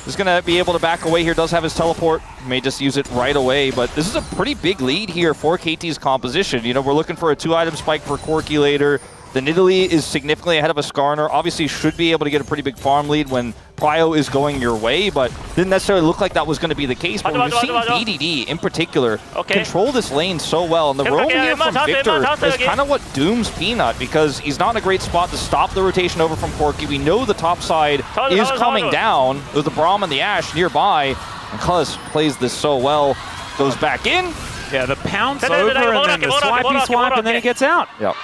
is going to be able to back away here. Does have his teleport. May just use it right away, but this is a pretty big lead here for KT's composition. You know, we're looking for a 2-item spike for Corki later. The Nidalee is significantly ahead of a Skarner. Obviously should be able to get a pretty big farm lead when Prio is going your way, but didn't necessarily look like that was going to be the case. But we've seen BDD in particular control this lane so well. And the roam here from Victor is kind of what dooms Peanut, because he's not in a great spot to stop the rotation over from Corki. We know the top side is coming down with the Braum and the Ashe nearby. And Cuz plays this so well, goes back in. Yeah, the pounce over and then the swipey swipe, and then he gets out. Yep.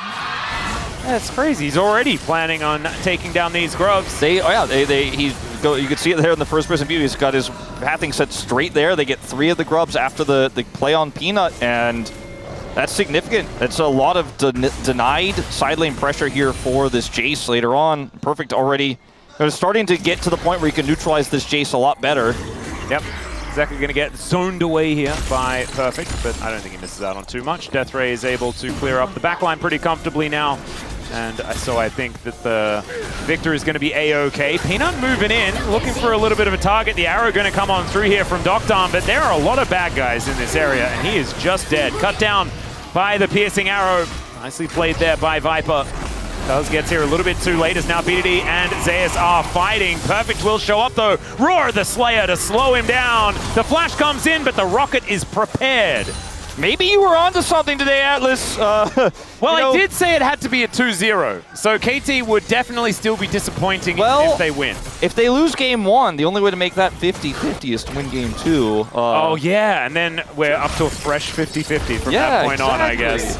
That's crazy. He's already planning on taking down these grubs. You can see it there in the first-person view. He's got his pathing set straight there. They get 3 of the grubs after the play on Peanut, and that's significant. It's a lot of denied side lane pressure here for this Jace later on. Perfect already. They're starting to get to the point where you can neutralize this Jace a lot better. Yep. Zeka going to get zoned away here by Perfect, but I don't think he misses out on too much. Deathray is able to clear up the backline pretty comfortably now. And so I think that the Victor is going to be A-OK. Peanut moving in, looking for a little bit of a target. The arrow going to come on through here from Doctarm, but there are a lot of bad guys in this area, and he is just dead. Cut down by the piercing arrow. Nicely played there by Viper. Cuz gets here a little bit too late as now BDD and Zeus are fighting. Perfect will show up though. Roar the Slayer to slow him down. The flash comes in, but the rocket is prepared. Maybe you were onto something today, Atlas. Well, I did say it had to be a 2-0, so KT would definitely still be disappointing if they win. If they lose game 1, the only way to make that 50-50 is to win game 2. Oh yeah, and then we're up to a fresh 50-50 from that point on, I guess.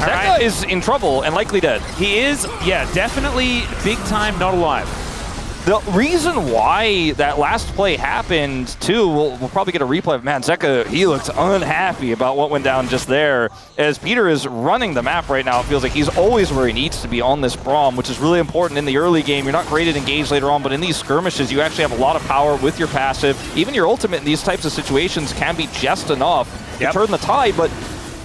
Zeka is in trouble and likely dead. He is, yeah, definitely big time not alive. The reason why that last play happened, too, we'll probably get a replay of, man, Zeka, he looks unhappy about what went down just there. As Peter is running the map right now, it feels like he's always where he needs to be on this Braum, which is really important in the early game. You're not great at engage later on, but in these skirmishes, you actually have a lot of power with your passive. Even your ultimate in these types of situations can be just enough to turn the tide, but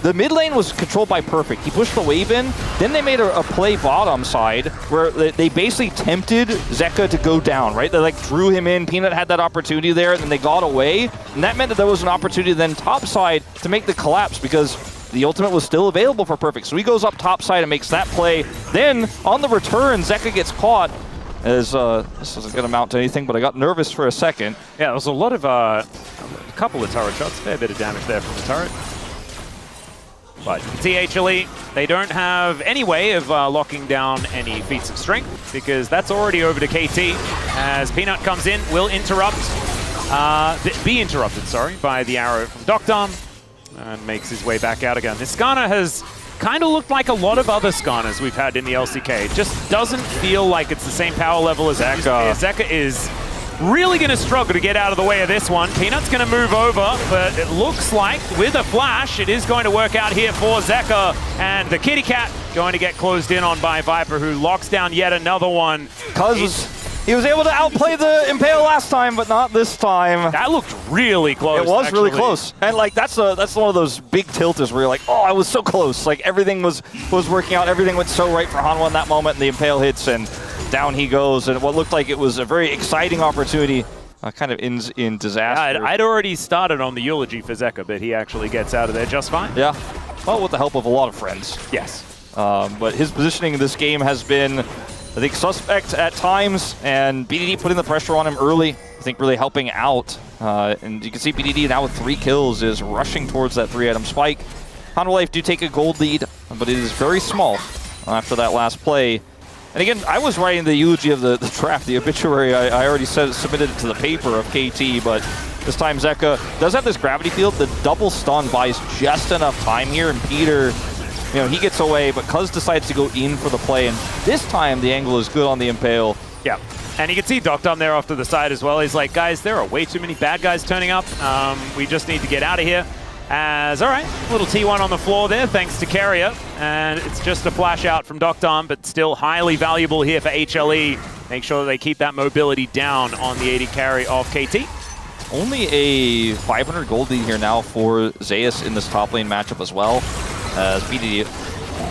the mid lane was controlled by Perfect. He pushed the wave in, then they made a play bottom side where they basically tempted Zeka to go down, right? They like drew him in, Peanut had that opportunity there, and then they got away, and that meant that there was an opportunity then top side to make the collapse because the ultimate was still available for Perfect. So he goes up top side and makes that play. Then on the return, Zeka gets caught. As this isn't going to amount to anything, but I got nervous for a second. Yeah, there was a lot of, a couple of turret shots, fair bit of damage there from the turret. But HLE, they don't have any way of locking down any feats of strength because that's already over to KT. As Peanut comes in, will interrupt, be interrupted, sorry, by the arrow from Doctarm and makes his way back out again. This Skarner has kind of looked like a lot of other Skarners we've had in the LCK. It just doesn't feel like it's the same power level as Zeka. Zeka is really going to struggle to get out of the way of this one. Peanut's going to move over, but it looks like with a flash, it is going to work out here for Zeka. And the kitty cat going to get closed in on by Viper, who locks down yet another one. Cuz he was able to outplay the Impale last time, but not this time. That looked really close. It was really close. And like that's one of those big tilters where you're like, oh, I was so close. Like everything was working out. Everything went so right for Hanwha in that moment, and the Impale hits, and down he goes. And what looked like it was a very exciting opportunity kind of ends in disaster. Yeah, I'd already started on the eulogy for Zeka, but he actually gets out of there just fine. Yeah, well, with the help of a lot of friends. Yes. But his positioning in this game has been, I think, suspect at times, and BDD putting the pressure on him early, I think really helping out. And you can see BDD now with 3 kills is rushing towards that 3-item spike. Hanwha Life do take a gold lead, but it is very small after that last play. And again, I was writing the eulogy of the draft, the obituary. I already submitted it to the paper of KT, but this time Zeka does have this gravity field. The double stun buys just enough time here, and Peter, you know, he gets away, but Cuz decides to go in for the play, and this time the angle is good on the Impale. Yeah, and you can see Doctarm there off to the side as well. He's like, guys, there are way too many bad guys turning up. We just need to get out of here. As, all right, little T1 on the floor there, thanks to Carrier. And it's just a flash out from Doctarm, but still highly valuable here for HLE. Make sure that they keep that mobility down on the AD carry of KT. Only a 500 gold lead here now for Zeus in this top lane matchup as well. As BDD.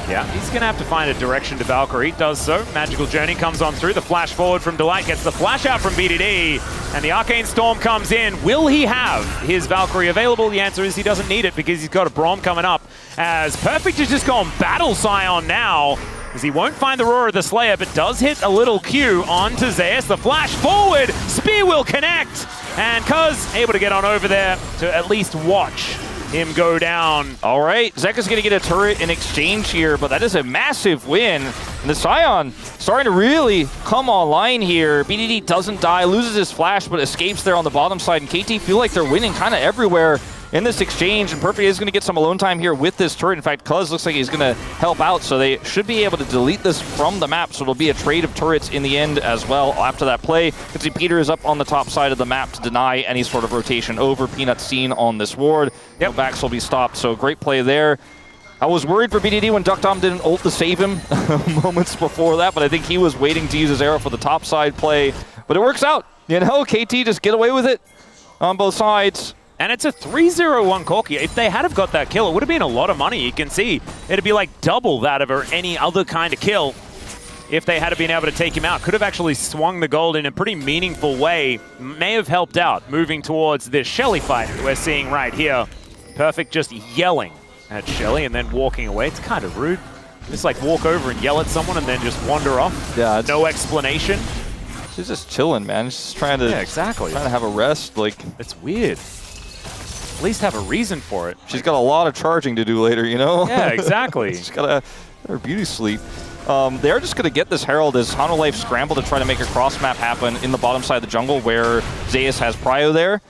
Yeah, he's going to have to find a direction to Valkyrie. Does so. Magical Journey comes on through. The flash forward from Delight gets the flash out from BDD. And the Arcane Storm comes in. Will he have his Valkyrie available? The answer is he doesn't need it because he's got a Braum coming up. As Perfect has just gone Battle Scion now. as he won't find the Roar of the Slayer, but does hit a little Q onto Zeus. The flash forward, spear will connect, and Cuz able to get on over there to at least watch him go down. All right, Zeka's going to get a turret in exchange here, but that is a massive win. And the Scion starting to really come online here. BDD doesn't die, loses his flash, but escapes there on the bottom side. And KT feel like they're winning kind of everywhere in this exchange. And Perfect is going to get some alone time here with this turret. In fact, Cuz looks like he's going to help out, so they should be able to delete this from the map. So it'll be a trade of turrets in the end as well after that play. You can see Peter is up on the top side of the map to deny any sort of rotation over. Peanut seen on this ward. Yep. Backs will be stopped, so great play there. I was worried for BDD when Duck Dom didn't ult to save him moments before that, but I think he was waiting to use his arrow for the top side play. But it works out. You know, KT just get away with it on both sides. And it's a 3-0-1 Corki. If they had have got that kill, it would have been a lot of money. You can see it'd be like double that of any other kind of kill if they had been able to take him out. Could have actually swung the gold in a pretty meaningful way. May have helped out moving towards this Shelly fight we're seeing right here. Perfect just yelling at Shelly and then walking away. It's kind of rude. Just like walk over and yell at someone and then just wander off. Yeah, no explanation. She's just chilling, man. She's just trying to, exactly. Trying to have a rest. Like, it's weird. At least have a reason for it. She's got a lot of charging to do later, you know? Yeah, exactly. She's got her beauty sleep. They're just going to get this Herald as Hano Life scramble to try to make a cross map happen in the bottom side of the jungle where Zeus has Prio there.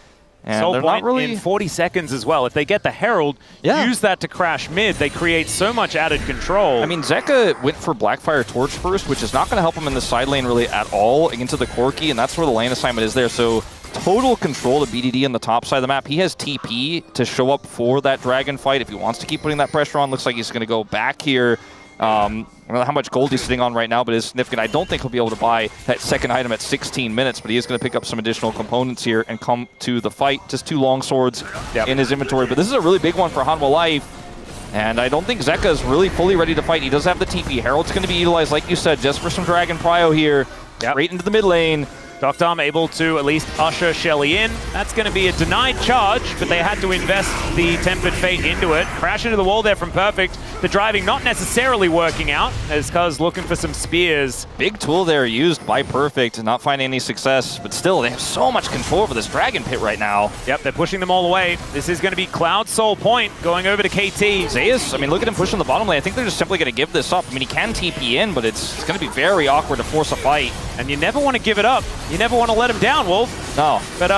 And Soul they're point not really in 40 seconds as well. If they get the Herald, use that to crash mid, they create so much added control. I mean, Zeka went for Blackfire Torch first, which is not going to help him in the side lane really at all into the Corki, and that's where the lane assignment is there. So total control to BDD on the top side of the map. He has TP to show up for that dragon fight if he wants to keep putting that pressure on. Looks like he's going to go back here. I don't know how much gold he's sitting on right now, but it's significant. I don't think he'll be able to buy that second item at 16 minutes, but he is going to pick up some additional components here and come to the fight. Just 2 long swords in his inventory, but this is a really big one for Hanwha Life. And I don't think Zeka is really fully ready to fight. He does have the TP. Herald's going to be utilized, like you said, just for some Dragon Prio here. Straight into the mid lane. Duck Dom able to at least usher Shelly in. That's going to be a denied charge, but they had to invest the Tempered Fate into it. Crash into the wall there from Perfect. The driving not necessarily working out, as Cuz looking for some spears. Big tool there used by Perfect, not finding any success, but still, they have so much control over this Dragon Pit right now. Yep, they're pushing them all away. This is going to be Cloud Soul Point going over to KT. Zeus, I mean, look at him pushing the bottom lane. I think they're just simply going to give this up. I mean, he can TP in, but it's going to be very awkward to force a fight. And you never want to give it up. You never want to let him down, Wolf. No. But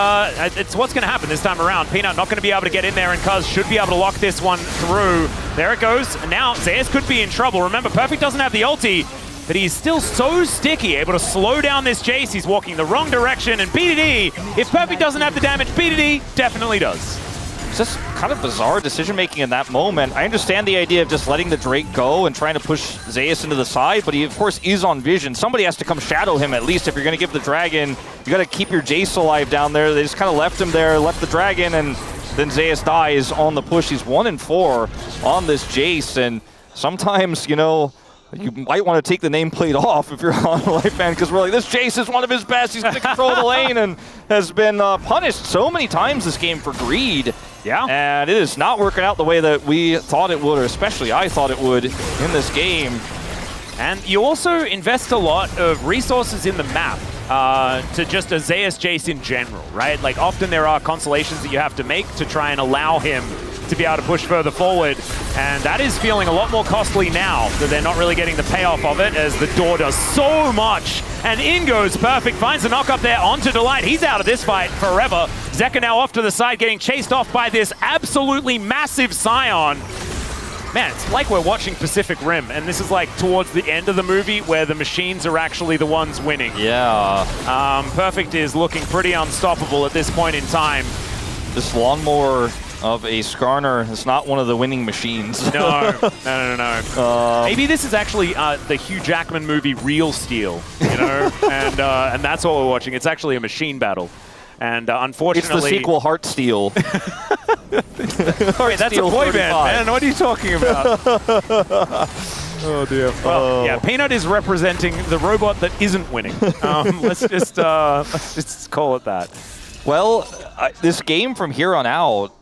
it's what's going to happen this time around. Peanut not going to be able to get in there, and Cuz should be able to lock this one through. There it goes. And now Zeus could be in trouble. Remember, Perfect doesn't have the ulti, but he's still so sticky, able to slow down this Jace. He's walking the wrong direction, and BDD, if Perfect doesn't have the damage, BDD definitely does. It's just kind of bizarre decision-making in that moment. I understand the idea of just letting the Drake go and trying to push Zeus into the side, but he, of course, is on vision. Somebody has to come shadow him, at least, if you're going to give the Dragon. You got to keep your Jace alive down there. They just kind of left him there, left the Dragon, and then Zeus dies on the push. He's 1-4 on this Jace, and sometimes, you know, you might want to take the nameplate off if you're a Hanwha Life fan, because we're like, this Jace is one of his best. He's going to control the lane and has been punished so many times this game for greed. Yeah. And it is not working out the way that we thought it would, or especially I thought it would in this game. And you also invest a lot of resources in the map to just a Zeus Jace in general, right? Like, often there are constellations that you have to make to try and allow him to be able to push further forward, and that is feeling a lot more costly now that they're not really getting the payoff of it, as the door does so much. And in goes Perfect, finds the knock up there onto Delight. He's out of this fight forever. Zeka now off to the side, getting chased off by this absolutely massive Scion. Man, it's like we're watching Pacific Rim, and this is like towards the end of the movie where the machines are actually the ones winning. Yeah. Perfect is looking pretty unstoppable at this point in time. This lawnmower of a Skarner is not one of the winning machines. No. Maybe this is actually the Hugh Jackman movie Real Steel, you know, and that's what we're watching. It's actually a machine battle, and unfortunately, it's the sequel Heartsteel. Wait, that's a boy band, man. What are you talking about? Oh dear. Well, yeah, Peanut is representing the robot that isn't winning. Let's just call it that. Well, this game from here on out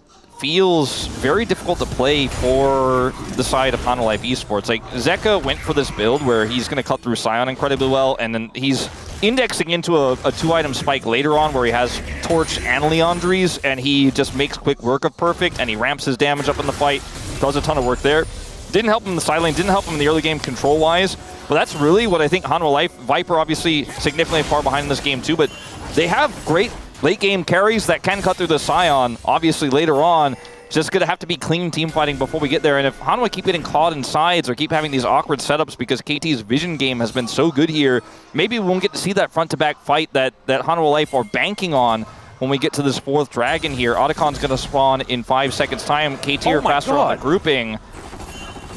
feels very difficult to play for the side of Hanwha Life Esports. Like, Zeka went for this build where he's going to cut through Sion incredibly well, and then he's indexing into a 2-item spike later on where he has Torch and Leandries, and he just makes quick work of Perfect, and he ramps his damage up in the fight, does a ton of work there. Didn't help him in the side lane, didn't help him in the early game control-wise, but that's really what I think Hanwha Life, Viper obviously significantly far behind in this game too, but they have great late game carries that can cut through the Sion, obviously later on. It's just going to have to be clean team fighting before we get there. And if Hanwha keep getting caught in sides or keep having these awkward setups because KT's vision game has been so good here, maybe we won't get to see that front-to-back fight that Hanwha Life are banking on when we get to this 4th dragon here. Otacon's going to spawn in 5 seconds time. KT are faster on the grouping.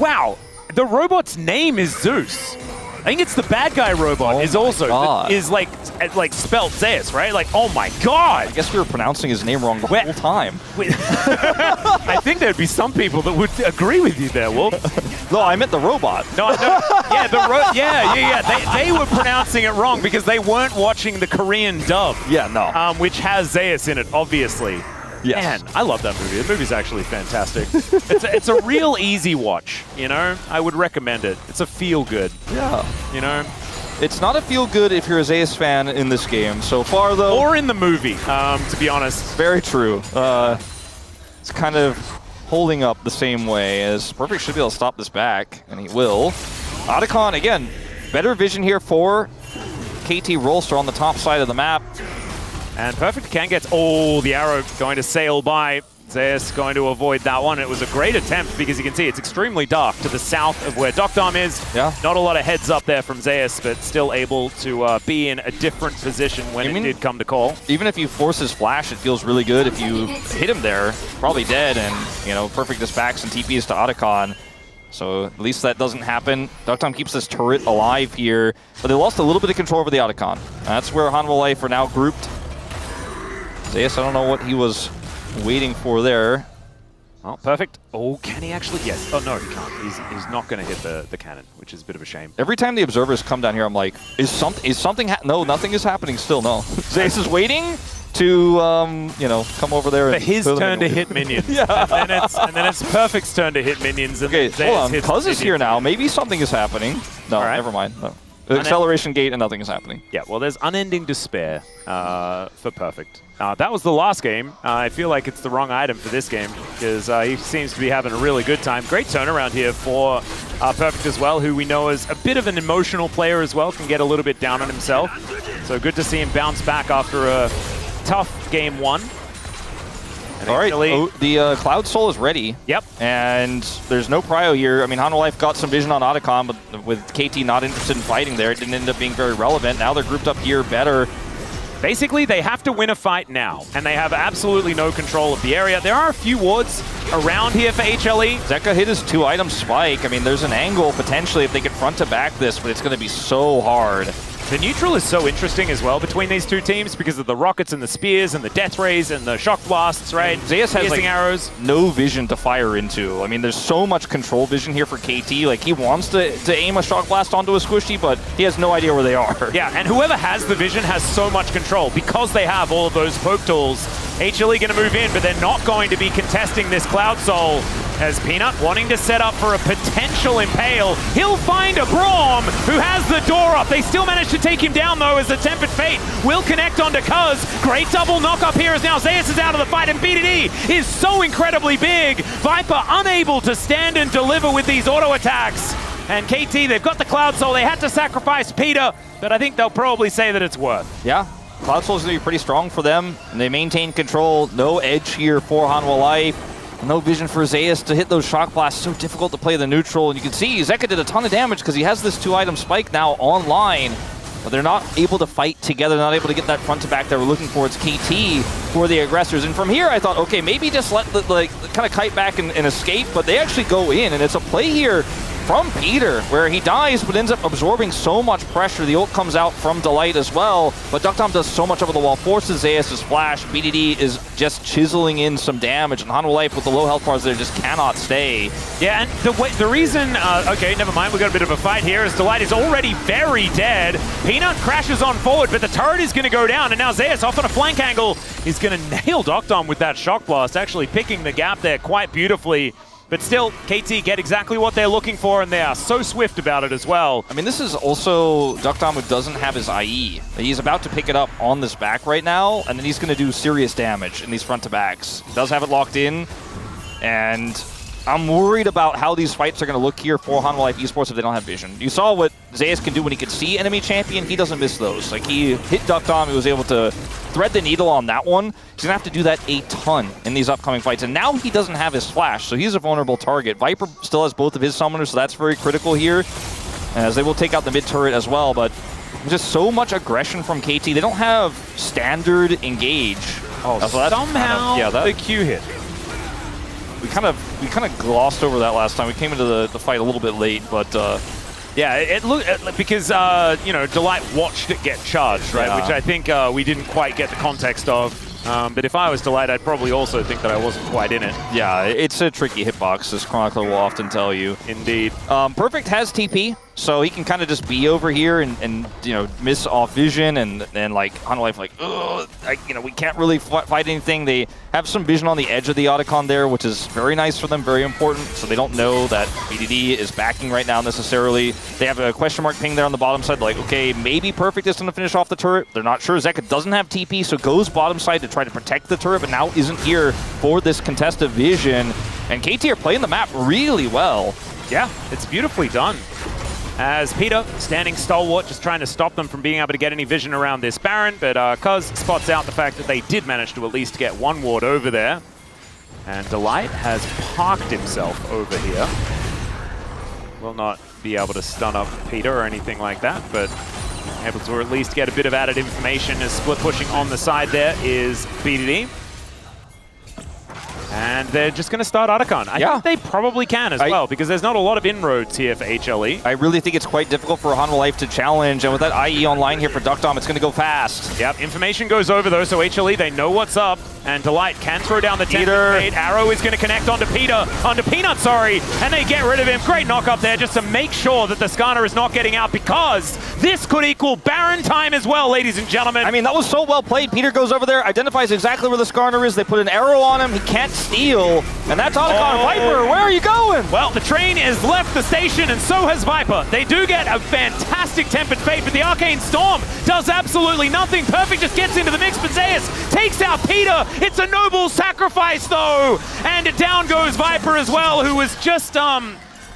Wow, the robot's name is Zeus. I think it's the bad guy robot is also is like spelled Zeus, right? Like, oh my god! I guess we were pronouncing his name wrong the whole time. I think there'd be some people that would agree with you there, Wolf. No, I meant the robot. No, yeah, they were pronouncing it wrong because they weren't watching the Korean dub. Yeah, no. Which has Zeus in it, obviously. Yes. Man, I love that movie. The movie's actually fantastic. It's a real easy watch, you know? I would recommend it. It's a feel-good. Yeah. You know? It's not a feel-good if you're a Zeus fan in this game. So far, though... Or in the movie, to be honest. Very true. It's kind of holding up the same way as Perfect should be able to stop this back, and he will. Otacon, again, better vision here for KT Rolster on the top side of the map. And Perfect can get, the arrow going to sail by. Zeus going to avoid that one. It was a great attempt because you can see it's extremely dark to the south of where Dokdom is. Yeah. Not a lot of heads up there from Zeus, but still able to be in a different position when it did come to call. Even if you force his flash, it feels really good. If you hit him there, probably dead, and, you know, Perfect just backs and TPs to Otacon. So at least that doesn't happen. Dokdom keeps this turret alive here, but they lost a little bit of control over the Otacon. That's where Hanwha Life are now grouped. Zeus, I don't know what he was waiting for there. Oh, Perfect. Oh, can he actually? Yes. Oh, no, he can't. He's not going to hit the cannon, which is a bit of a shame. Every time the observers come down here, I'm like, is something no, nothing is happening still, no. Zeus is waiting to, you know, come over there. For his turn to hit minions. Yeah. and then it's Perfect's turn to hit minions. And okay, Zeus hold on. Cuz is here now. Maybe something is happening. No, never mind. No. Acceleration gate and nothing is happening. Yeah, well, there's unending despair for Perfect. That was the last game. I feel like it's the wrong item for this game because he seems to be having a really good time. Great turnaround here for Perfect as well, who we know is a bit of an emotional player as well, can get a little bit down on himself. So good to see him bounce back after a tough game 1. And all right, the Cloud Soul is ready. Yep. And there's no prio here. I mean, Hanwha Life got some vision on Otacon, but with KT not interested in fighting there, it didn't end up being very relevant. Now they're grouped up here better. Basically, they have to win a fight now, and they have absolutely no control of the area. There are a few wards around here for HLE. Zeka hit his 2-item spike. I mean, there's an angle potentially if they could front to back this, but it's going to be so hard. The neutral is so interesting as well between these two teams because of the rockets and the spears and the death rays and the shock blasts, right? Zeus has like arrows. No vision to fire into. I mean, there's so much control vision here for KT. Like, he wants to aim a shock blast onto a squishy, but he has no idea where they are. Yeah, and whoever has the vision has so much control because they have all of those poke tools. HLE going to move in, but they're not going to be contesting this Cloud Soul. As Peanut wanting to set up for a potential impale. He'll find a Braum who has the door up. They still manage to take him down though as the Tempered Fate will connect onto Cuz. Great double knock up here as now Zeus is out of the fight and BDD is so incredibly big. Viper unable to stand and deliver with these auto attacks. And KT, they've got the Cloud Soul. They had to sacrifice Peter, but I think they'll probably say that it's worth. Yeah. Cloud Soul's going to be pretty strong for them, and they maintain control. No edge here for Hanwha Life. No vision for Zeus to hit those shock blasts. So difficult to play the neutral. And you can see Zeka did a ton of damage because he has this 2-item spike now online. But they're not able to fight together, not able to get that front to back they were looking for. It's KT for the aggressors. And from here, I thought, okay, maybe just let the kind of kite back and escape. But they actually go in, and it's a play here from Peter, where he dies but ends up absorbing so much pressure. The ult comes out from Delight as well, but Duckdom does so much over the wall, forces Zeus' flash. BDD is just chiseling in some damage, and Hanwha Life with the low health bars there just cannot stay. Yeah, and the reason, okay, never mind, we got a bit of a fight here, as Delight is already very dead. Peanut crashes on forward, but the turret is going to go down, and now Zeus off on a flank angle is going to nail Duckdom with that shock blast, actually picking the gap there quite beautifully. But still, KT get exactly what they're looking for, and they are so swift about it as well. I mean, this is also Duckdom who doesn't have his IE. He's about to pick it up on this back right now, and then he's going to do serious damage in these front-to-backs. Does have it locked in, and I'm worried about how these fights are going to look here for Hanwha Life Esports if they don't have vision. You saw what Zeus can do when he could see enemy champion. He doesn't miss those. Like, he hit Duckdom. He was able to thread the needle on that one. He's going to have to do that a ton in these upcoming fights. And now he doesn't have his flash, so he's a vulnerable target. Viper still has both of his summoners, so that's very critical here, as they will take out the mid turret as well. But just so much aggression from KT. They don't have standard engage. Oh, so somehow the Q hit. We kind of glossed over that last time. We came into the fight a little bit late, but yeah, it looked because you know, Delight watched it get charged, right? Yeah. Which I think we didn't quite get the context of. But if I was Delight, I'd probably also think that I wasn't quite in it. Yeah, it's a tricky hitbox, as Chronicler will often tell you. Indeed. Perfect has TP, so he can kind of just be over here and you know, miss off vision, and like Hanwha Life like, ugh, you know, we can't really fight anything. They have some vision on the edge of the Otacon there, which is very nice for them, very important. So they don't know that BDD is backing right now necessarily. They have a question mark ping there on the bottom side, like, okay, maybe Perfect is going to finish off the turret. They're not sure. Zeka doesn't have TP, so goes bottom side to try to protect the turret, but now isn't here for this contested vision. And KT are playing the map really well. Yeah, it's beautifully done. As Peter, standing stalwart, just trying to stop them from being able to get any vision around this Baron, but Cuz spots out the fact that they did manage to at least get one ward over there. And Delight has parked himself over here. Will not be able to stun up Peter or anything like that, but able to at least get a bit of added information as split pushing on the side there is BDD. And they're just going to start Otacon. I think they probably can as well, because there's not a lot of inroads here for HLE. I really think it's quite difficult for Hanwha Life to challenge, and with that IE online here for Duckdom, it's going to go fast. Yep, information goes over though, so HLE, they know what's up, and Delight can throw down the 10 Arrow is going to connect onto Peanut, sorry, and they get rid of him. Great knock up there just to make sure that the Skarner is not getting out, because this could equal Baron time as well, ladies and gentlemen. I mean, that was so well played. Peter goes over there, identifies exactly where the Skarner is. They put an arrow on him. He can't steal, and that's Otacon. Viper, where are you going? Well, the train has left the station, and so has Viper. They do get a fantastic Tempered Fate, but the Arcane Storm does absolutely nothing. Perfect just gets into the mix, but Zeus takes out Peter. It's a noble sacrifice, though, and down goes Viper as well, who was just a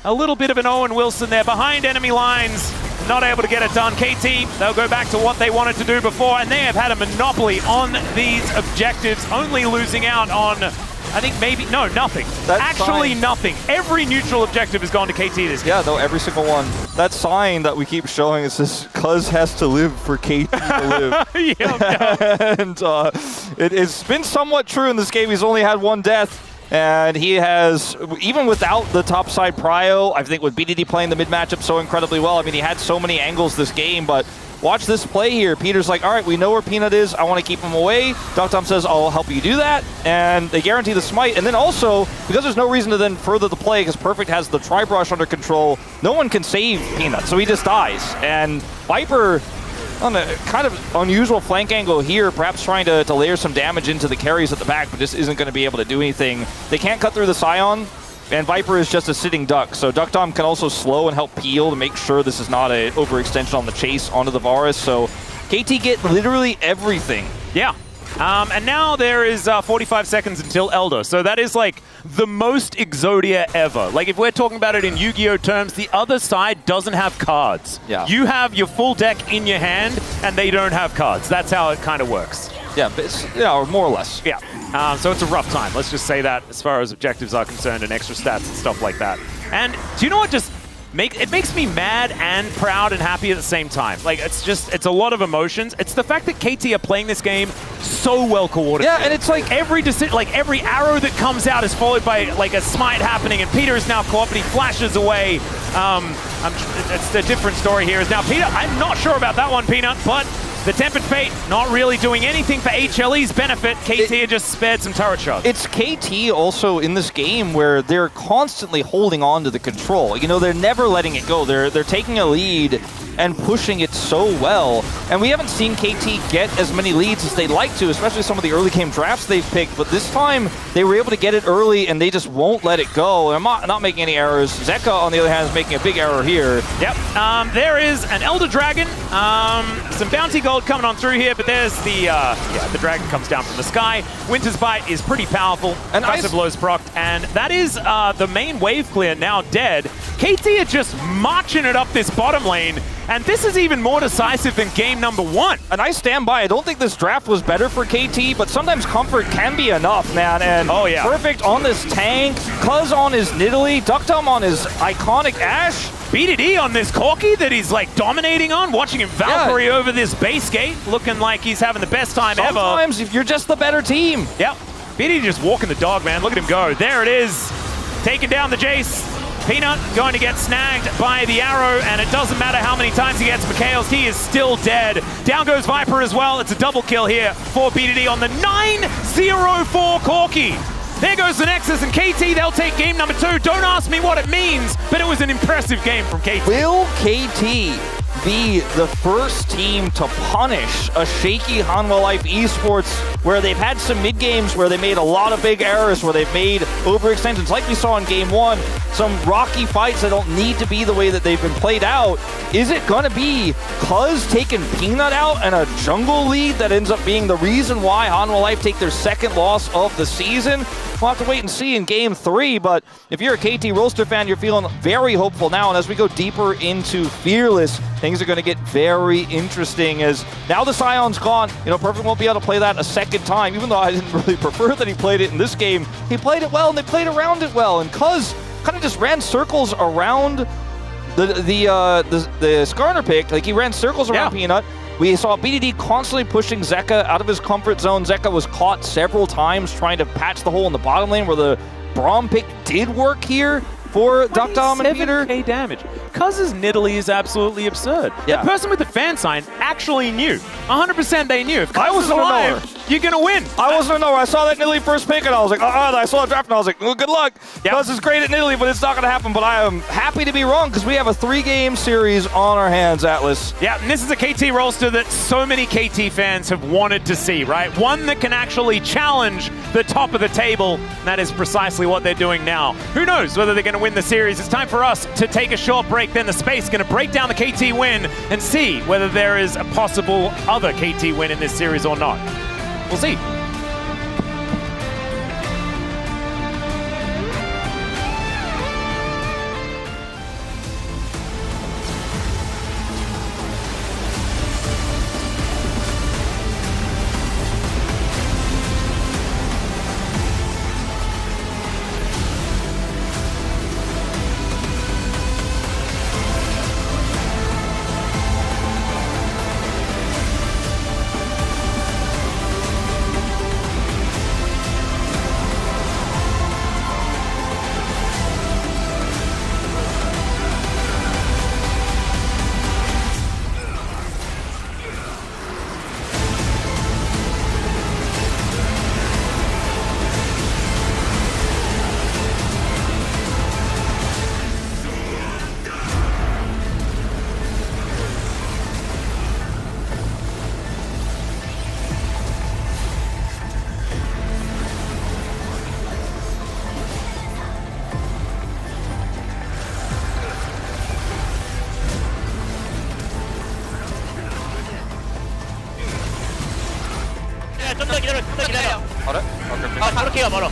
little bit of an Owen Wilson there behind enemy lines. Not able to get it done. KT, they'll go back to what they wanted to do before, and they have had a monopoly on these objectives, only losing out on, I think maybe, no, nothing. That's actually fine. Nothing. Every neutral objective has gone to KT this game. Yeah, though, every single one. That sign that we keep showing is this, Cuz has to live for KT to live. And it's been somewhat true in this game. He's only had one death. And he has, even without the topside prio, I think with BDD playing the mid matchup so incredibly well, I mean, he had so many angles this game, but watch this play here. Peter's like, all right, we know where Peanut is. I want to keep him away. Duckdom says, I'll help you do that. And they guarantee the smite. And then also, because there's no reason to then further the play, because Perfect has the Tri-Brush under control, no one can save Peanut, so he just dies. And Viper, on a kind of unusual flank angle here, perhaps trying to layer some damage into the carries at the back, but just isn't going to be able to do anything. They can't cut through the Scion, and Viper is just a sitting duck. So Duckdom can also slow and help peel to make sure this is not an overextension on the chase onto the Varus. So KT get literally everything. Yeah. And now there is 45 seconds until Elder. So that is like the most Exodia ever. Like if we're talking about it in Yu-Gi-Oh terms, the other side doesn't have cards. Yeah. You have your full deck in your hand and they don't have cards. That's how it kind of works. Yeah, but it's, yeah, more or less. Yeah. So it's a rough time. Let's just say that as far as objectives are concerned and extra stats and stuff like that. And do you know what just it makes me mad and proud and happy at the same time. Like, it's a lot of emotions. It's the fact that KT are playing this game so well coordinated. Yeah, and it's like every arrow that comes out is followed by like a smite happening, and Peter is now caught, but he flashes away. It's a different story here. Is now Peter. I'm not sure about that one, Peanut, but the Tempered Fate not really doing anything for HLE's benefit. KT just spared some turret shots. It's KT also in this game where they're constantly holding on to the control. You know, they're never letting it go. They're taking a lead and pushing it so well. And we haven't seen KT get as many leads as they'd like to, especially some of the early game drafts they've picked. But this time, they were able to get it early, and they just won't let it go. And I'm not making any errors. Zeka, on the other hand, is making a big error here. Yep. There is an Elder Dragon. Some bounty gold coming on through here, but there's the dragon comes down from the sky. Winter's Bite is pretty powerful. And Passive blows procced, and that is the main wave clear now dead. KT are just marching it up this bottom lane, and this is even more decisive than game number 1. And I stand by. I don't think this draft was better for KT, but sometimes comfort can be enough, man. And oh, yeah. Perfect on this tank, Cuz on his Nidalee, Duckdom on his iconic Ashe. BDD on this Corki that he's like dominating on, watching him Valkyrie over this base gate, looking like he's having the best time ever. Sometimes if you're just the better team. Yep. BDD just walking the dog, man. Look at him go. There it is. Taking down the Jace. Peanut going to get snagged by the arrow, and it doesn't matter how many times he gets Mikhails, he is still dead. Down goes Viper as well. It's a double kill here for BDD on the 9-0-4 Corki. There goes the Nexus, and KT, they'll take game number 2. Don't ask me what it means, but it was an impressive game from KT. Will KT be the first team to punish a shaky Hanwha Life Esports where they've had some mid games where they made a lot of big errors, where they've made overextensions like we saw in game 1, some rocky fights that don't need to be the way that they've been played out? Is it going to be Cuz taking Peanut out and a jungle lead that ends up being the reason why Hanwha Life take their second loss of the season? We'll have to wait and see in game 3, but if you're a KT Roaster fan, you're feeling very hopeful now, and as we go deeper into Fearless, things are going to get very interesting as now the Scion's gone. You know, Perfect won't be able to play that a second time, even though I didn't really prefer that he played it in this game. He played it well, and they played around it well, and Cuz kind of just ran circles around the Skarner pick. Like, he ran circles around Peanut. We saw BDD constantly pushing Zeka out of his comfort zone. Zeka was caught several times trying to patch the hole in the bottom lane where the Braum pick did work here for Duckdom and Peter. 27k damage. Cuz's Nidalee is absolutely absurd. Yeah. The person with the fan sign actually knew. 100% they knew. If I Cuz is wasn't a knower. alive, you're going to win. I wasn't a knower. I saw that Nidalee first pick and I was like, I saw a draft and I was like, well, good luck. Yep. Cuz is great at Nidalee, but it's not going to happen. But I am happy to be wrong because we have a 3-game series on our hands, Atlas. Yeah, and this is a KT roster that so many KT fans have wanted to see, right? One that can actually challenge the top of the table. And that is precisely what they're doing now. Who knows whether they're going to win the series? It's time for us to take a short break. Then the Space going to break down the KT win and see whether there is a possible other KT win in this series or not. We'll see. 좀 더 기다려. 그래? 저렇게가 멀어.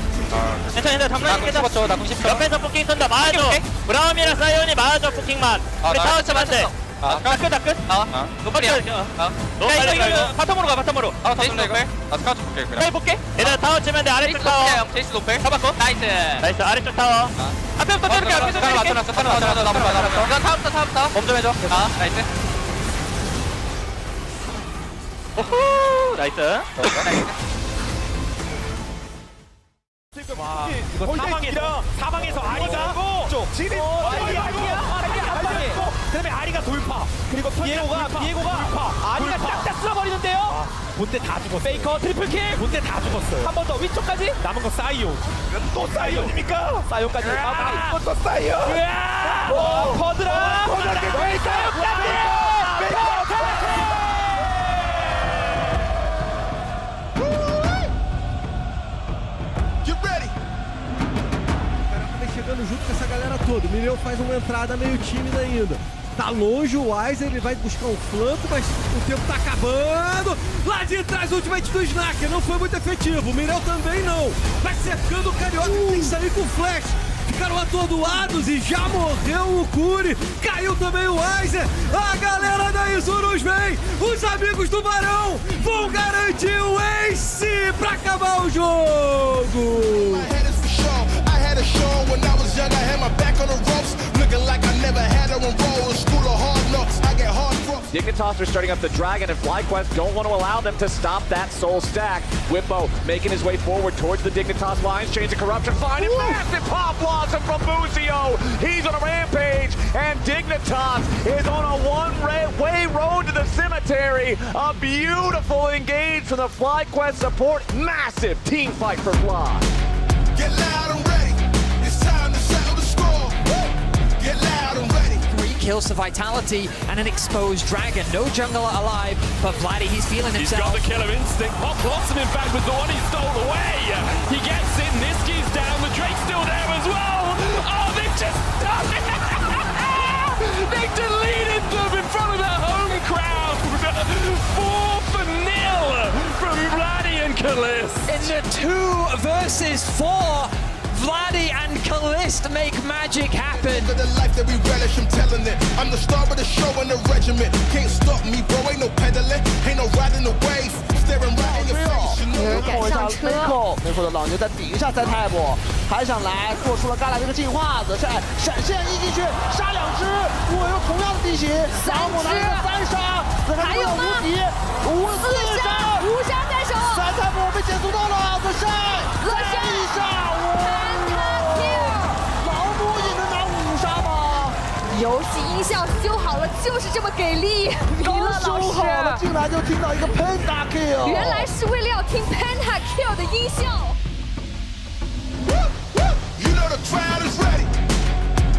괜찮아, 잠깐 괜찮아. 나 90초. 옆에서 포킹 쏜다. 막아줘. 브라움이랑 사이온이 막아줘, 포킹만. 우리 타워 치면 안 돼. 다 끝. 너 빨리 해. 너 빨리 이거 바텀으로 가, 바텀으로. 제이스 노플. 나 스카우트 볼게 그냥. 빨리 볼게. 얘들아, 타워 치면 돼. 아래쪽 타워. 제이스 노플. 잡았고. 나이스, 아래쪽 타워. 앞에부터 때릴게, 앞에서 때릴게. 맞춰. 이건 타부터. 몸 좀 해줘. 나이스. 오호, 나이스. 이거 사방에서 아리가 지금 아리야 아리가 돌파. 그리고 비에고가 아리가 딱 쓸어버리는데요. 본대 다 죽었어. 페이커 트리플킬. 본대 다 죽었어요. 한 번 더 위쪽까지. 남은 거 사이온. 또 사이온입니까? 사이온까지. 또 사이온. 퍼드라. 사이온까지. Chegando junto com essa galera toda. O Mireu faz uma entrada meio tímida ainda. Tá longe o Wise, ele vai buscar um flanco, mas o tempo tá acabando. Lá de trás, o ultimate do Snacker não foi muito efetivo. O Mireu também não. Vai cercando o Carioca, que tem que sair com flash. Ficaram atordoados e já morreu o Curi. Caiu também o Wise. A galera da Isurus vem. Os amigos do Barão vão garantir o ace pra acabar o jogo. A show when I was young, I had my back on the ropes, looking like I never had her enrolled in school of hard knocks. I get hard crooks. Dignitas are starting up the Dragon, and FlyQuest don't want to allow them to stop that soul stack. Whippo making his way forward towards the Dignitas lines, Chains of Corruption, finding massive pop blossom from Buzio. He's on a rampage, and Dignitas is on a one-way road to the cemetery. A beautiful engage from the FlyQuest support. Massive team fight for Fly. Get loud and ready. It's time to settle the score. Get loud and ready. 3 kills to Vitality and an exposed Dragon. No jungler alive, but Vladdy, he's feeling himself. He's got the killer instinct. Pop Blossom, in fact, was the one he stole away. He gets in. Niski's down. The Drake's still there as well. Oh, they've just done it. They've deleted them in front of their home crowd. 4-0 from Vladdy and Kalist. In the 2 versus 4, Vladdy and Kalist make magic happen. The life that we relish, I'm telling it. I'm the star of the show and the regiment. Can't stop me, bro. Ain't no pedaling. Ain't no riding the wave. Staring right in your face. 赶上车。最后的老牛在底下塞太博，还上来做出了刚才这个进化子，闪现一进去杀2只，我有同样的地形，老母拿了3杀，还有吗4杀，无杀在手，三太博被减速到了，再杀1杀，老母也能拿5杀吗？游戏音效修好了，就是这么给力。刚修好了，进来就听到一个 Penta Kill， 原来是为了要听 Penta Kill 的音效。You know the crowd is ready.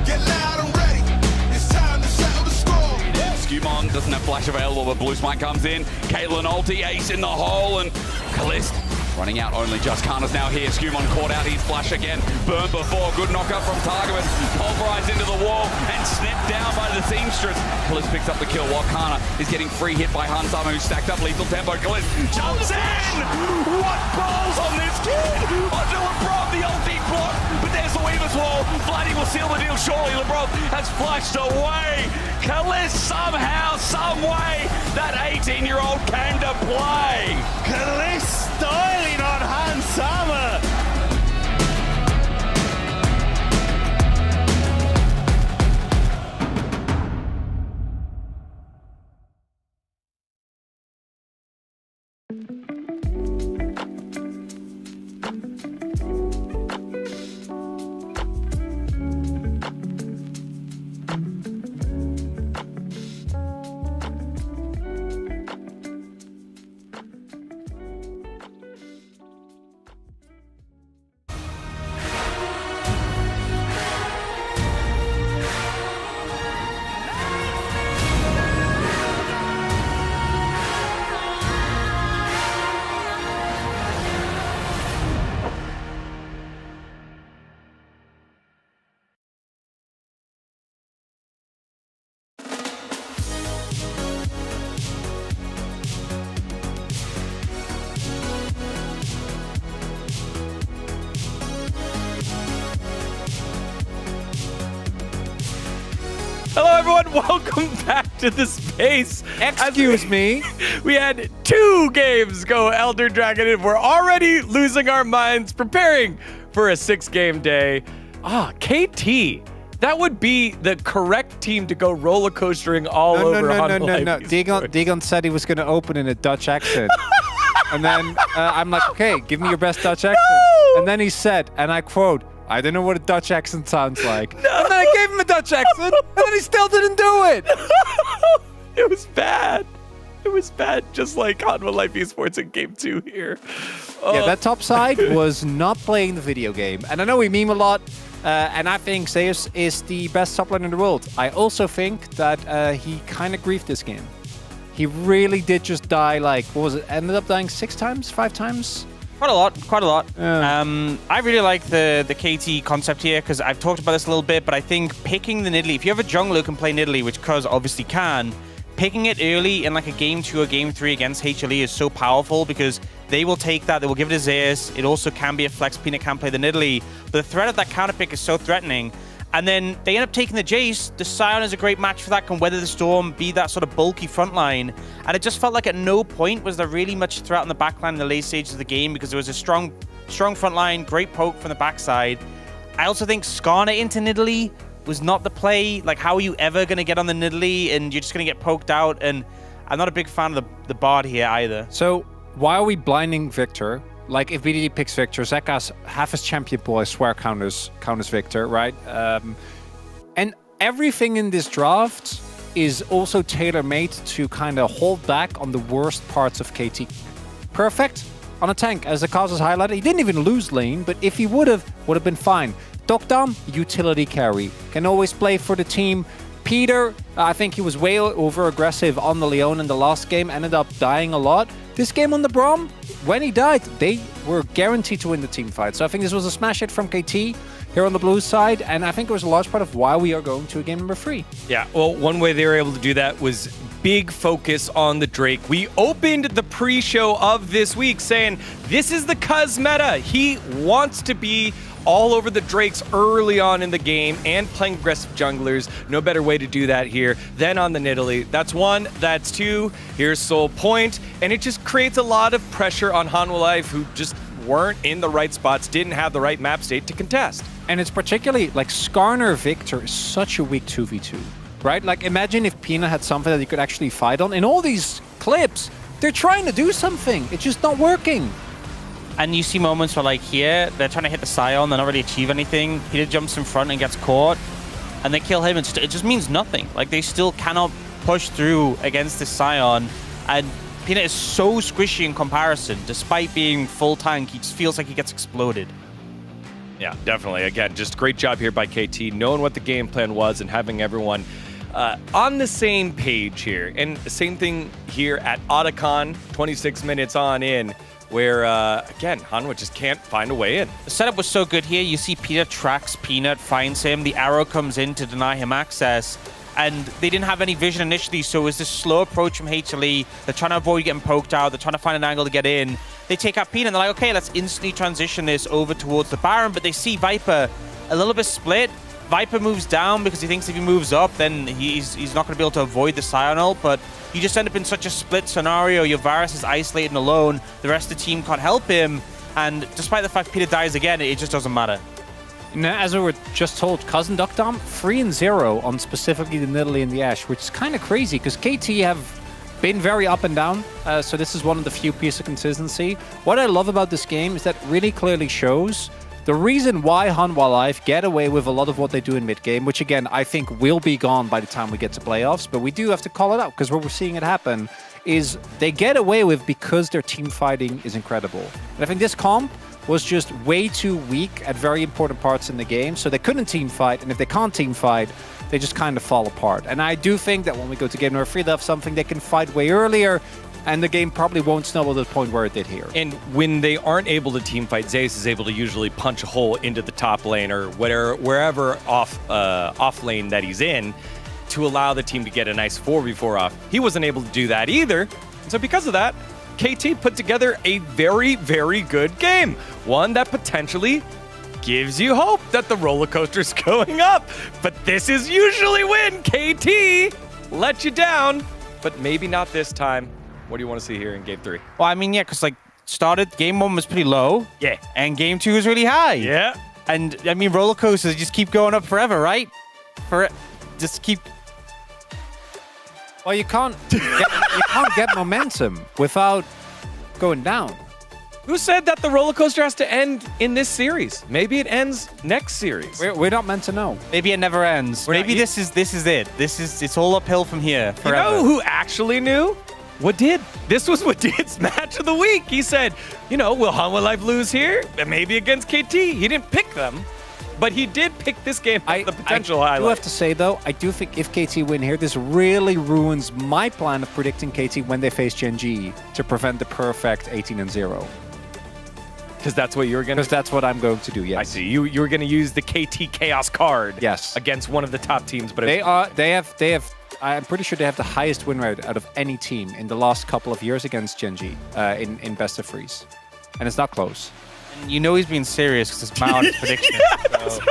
Get loud and ready. It's time to settle the score. Skewmon doesn't have flash available, but Blue Smite comes in. Caitlyn ulti, ace in the hole, and Kalist running out only just. Kana's now here. Skewmon caught out his flash again. Burned before. Good knockup from Targovan. Pulverized into the wall and snipped down by the Seamstress. Kalist picks up the kill while Kana is getting free hit by Hansama, who's stacked up lethal tempo. Kalist jumps in! What balls on this kid? Onto LeBron, the ulti block, but there's the Weaver's wall. Vladdy will seal the deal surely. LeBron has flashed away. Kalist somehow, some way, that 18-year-old came to play. Kalist styling on Hansama. Hello, everyone. Welcome back to the space. Excuse me. We had 2 games go Elder Dragon, and we're already losing our minds preparing for a 6-game day. KT. That would be the correct team to go roller coastering all over. No. Digon said he was going to open in a Dutch accent. And then I'm like, okay, give me your best Dutch accent. And then he said, and I quote, I don't know what a Dutch accent sounds like. And then I gave him a Dutch clutch exit, and then he still didn't do it. It was bad. It was bad, just like Hanwha Life Esports in Game 2 here. Yeah, that top side was not playing the video game. And I know we meme a lot, and I think Zeus is the best top laner in the world. I also think that he kind of griefed this game. He really did just die, like, what was it? Ended up dying 6 times, 5 times? Quite a lot. I really like the KT concept here because I've talked about this a little bit, but I think picking the Nidalee, if you have a jungler who can play Nidalee, which Cuz obviously can, picking it early in like a game 2 or game 3 against HLE is so powerful because they will take that, they will give it to Zeus. It also can be a flex. Peanut can play the Nidalee, but the threat of that counter pick is so threatening. And then they end up taking the Jace. The Sion is a great match for that, can weather the storm, be that sort of bulky front line. And it just felt like at no point was there really much threat on the backline in the late stages of the game because there was a strong front line, great poke from the backside. I also think Skarner into Nidalee was not the play. Like, how are you ever going to get on the Nidalee and you're just going to get poked out? And I'm not a big fan of the Bard here either. So why are we blinding Victor? Like, if BDD picks Victor, Zeka's half his champion pool, I swear, counters Victor, right? And everything in this draft is also tailor-made to kind of hold back on the worst parts of KT. Perfect on a tank, as the cause has highlighted. He didn't even lose lane, but if he would have been fine. Dokdam, utility carry, can always play for the team. Peter, I think he was way over-aggressive on the Leon in the last game, ended up dying a lot. This game on the Braum, when he died, they were guaranteed to win the team fight. So I think this was a smash hit from KT here on the blue side, and I think it was a large part of why we are going to game number 3. Yeah, well, one way they were able to do that was big focus on the Drake. We opened the pre-show of this week saying, this is the Cuz meta. He wants to be all over the Drakes early on in the game and playing aggressive junglers. No better way to do that here than on the Nidalee. That's 1. That's 2. Here's Soul Point. And it just creates a lot of pressure on Hanwha Life, who just weren't in the right spots, didn't have the right map state to contest. And it's particularly, like, Skarner Victor is such a weak 2v2, right? Like, imagine if Pina had something that you could actually fight on. In all these clips, they're trying to do something. It's just not working. And you see moments where, like, here, they're trying to hit the Sion, they're not really achieve anything. Peter jumps in front and gets caught, and they kill him. It just means nothing. Like, they still cannot push through against this Sion, and Peanut is so squishy in comparison. Despite being full tank, he just feels like he gets exploded. Yeah, definitely. Again, just great job here by KT, knowing what the game plan was and having everyone on the same page here. And the same thing here at Otacon, 26 minutes on in, where, again, Hanwha just can't find a way in. The setup was so good here. You see Peter tracks Peanut, finds him. The arrow comes in to deny him access. And they didn't have any vision initially, so it was this slow approach from HLE. They're trying to avoid getting poked out. They're trying to find an angle to get in. They take out Peanut, and they're like, okay, let's instantly transition this over towards the Baron. But they see Viper a little bit split. Viper moves down because he thinks if he moves up, then he's not going to be able to avoid the Sion ult. But you just end up in such a split scenario. Your Varus is isolated and alone. The rest of the team can't help him. And despite the fact Peter dies again, it just doesn't matter. Now, as we were just told, Cousin Dokdam 3-0 on specifically the Nidalee and the Ashe, which is kind of crazy because KT have been very up and down. So this is one of the few pieces of consistency. What I love about this game is that it really clearly shows the reason why Hanwha Life get away with a lot of what they do in mid-game, which again, I think will be gone by the time we get to playoffs, but we do have to call it out because what we're seeing it happen is they get away with because their team fighting is incredible. And I think this comp was just way too weak at very important parts in the game, so they couldn't team fight, and if they can't team fight, they just kind of fall apart. And I do think that when we go to game number 3, they have something they can fight way earlier, and the game probably won't snowball to the point where it did here. And when they aren't able to team fight, Zeus is able to usually punch a hole into the top lane or wherever off lane that he's in to allow the team to get a nice 4v4 off. He wasn't able to do that either, and so because of that, KT put together a very, very good game. One that potentially gives you hope that the roller coaster's going up. But this is usually when KT let you down, but maybe not this time. What do you want to see here in game 3? Well, I mean, yeah, because, like, started, game 1 was pretty low. Yeah. And game 2 was really high. Yeah. And, I mean, roller coasters just keep going up forever, right? Just keep... Well, you can't get momentum without going down. Who said that the roller coaster has to end in this series? Maybe it ends next series. We're not meant to know. Maybe it never ends. Maybe this is it. It's all uphill from here You forever. know who actually knew? Wadid. This was Wadid's match of the week. He said, you know, will Hanwha Life lose here? Maybe against KT. He didn't pick them, but he did pick this game as the potential I highlight. do have to say, though, I do think if KT win here, this really ruins my plan of predicting KT when they face Gen G to prevent the perfect 18-0. Because that's what you're going to... Because that's what I'm going to do, yes. I see. You were going to use the KT Chaos card yes. against one of the top teams, but they have I'm pretty sure they have the highest win rate out of any team in the last couple of years against Gen G in best of threes. And it's not close. And you know he's being serious because it's Mount prediction. So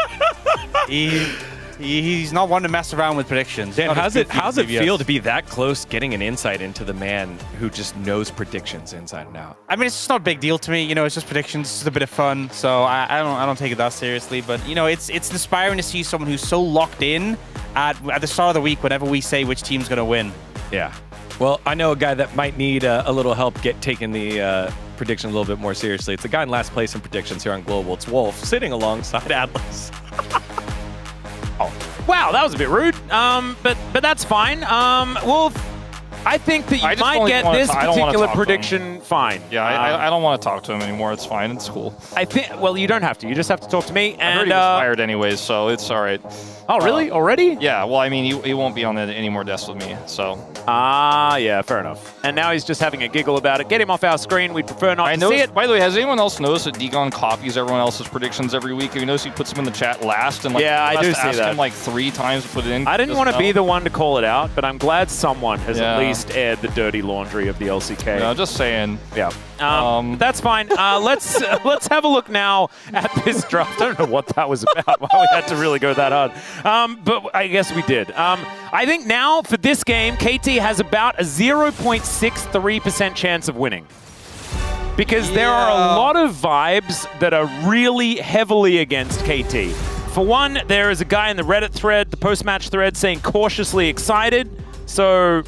he's not one to mess around with predictions. Dan, how's it feel to be that close, getting an insight into the man who just knows predictions inside and out? I mean, it's just not a big deal to me. You know, it's just predictions. It's just a bit of fun. So I don't take it that seriously. But you know, it's inspiring to see someone who's so locked in at the start of the week whenever we say which team's going to win. Yeah. Well, I know a guy that might need a little help taking the prediction a little bit more seriously. It's a guy in last place in predictions here on Global. It's Wolf, sitting alongside Atlas. Oh, wow, that was a bit rude. But that's fine. Wolf, I think that you might get this particular prediction fine. Yeah, I don't want to talk to him anymore. It's fine. It's cool. I think. Well, you don't have to. You just have to talk to me. And I heard he was fired anyways, so it's all right. Oh, really? Already? Yeah. Well, I mean, he won't be on any more desks with me. So. Yeah, fair enough. And now he's just having a giggle about it. Get him off our screen. We'd prefer not to see it. By the way, has anyone else noticed that Degon copies everyone else's predictions every week? Have you noticed he puts them in the chat last? And yeah, I do see ask that. him like 3 times to put it in. I didn't want to be the one to call it out, but I'm glad someone has at least aired the dirty laundry of the LCK. No, just saying. Yeah. That's fine. Let's have a look now at this draft. I don't know what that was about. Why we had to really go that hard. But I guess we did. I think now for this game, KT has about a 0.63% chance of winning. Because there are a lot of vibes that are really heavily against KT. For one, there is a guy in the Reddit thread, the post-match thread, saying cautiously excited. So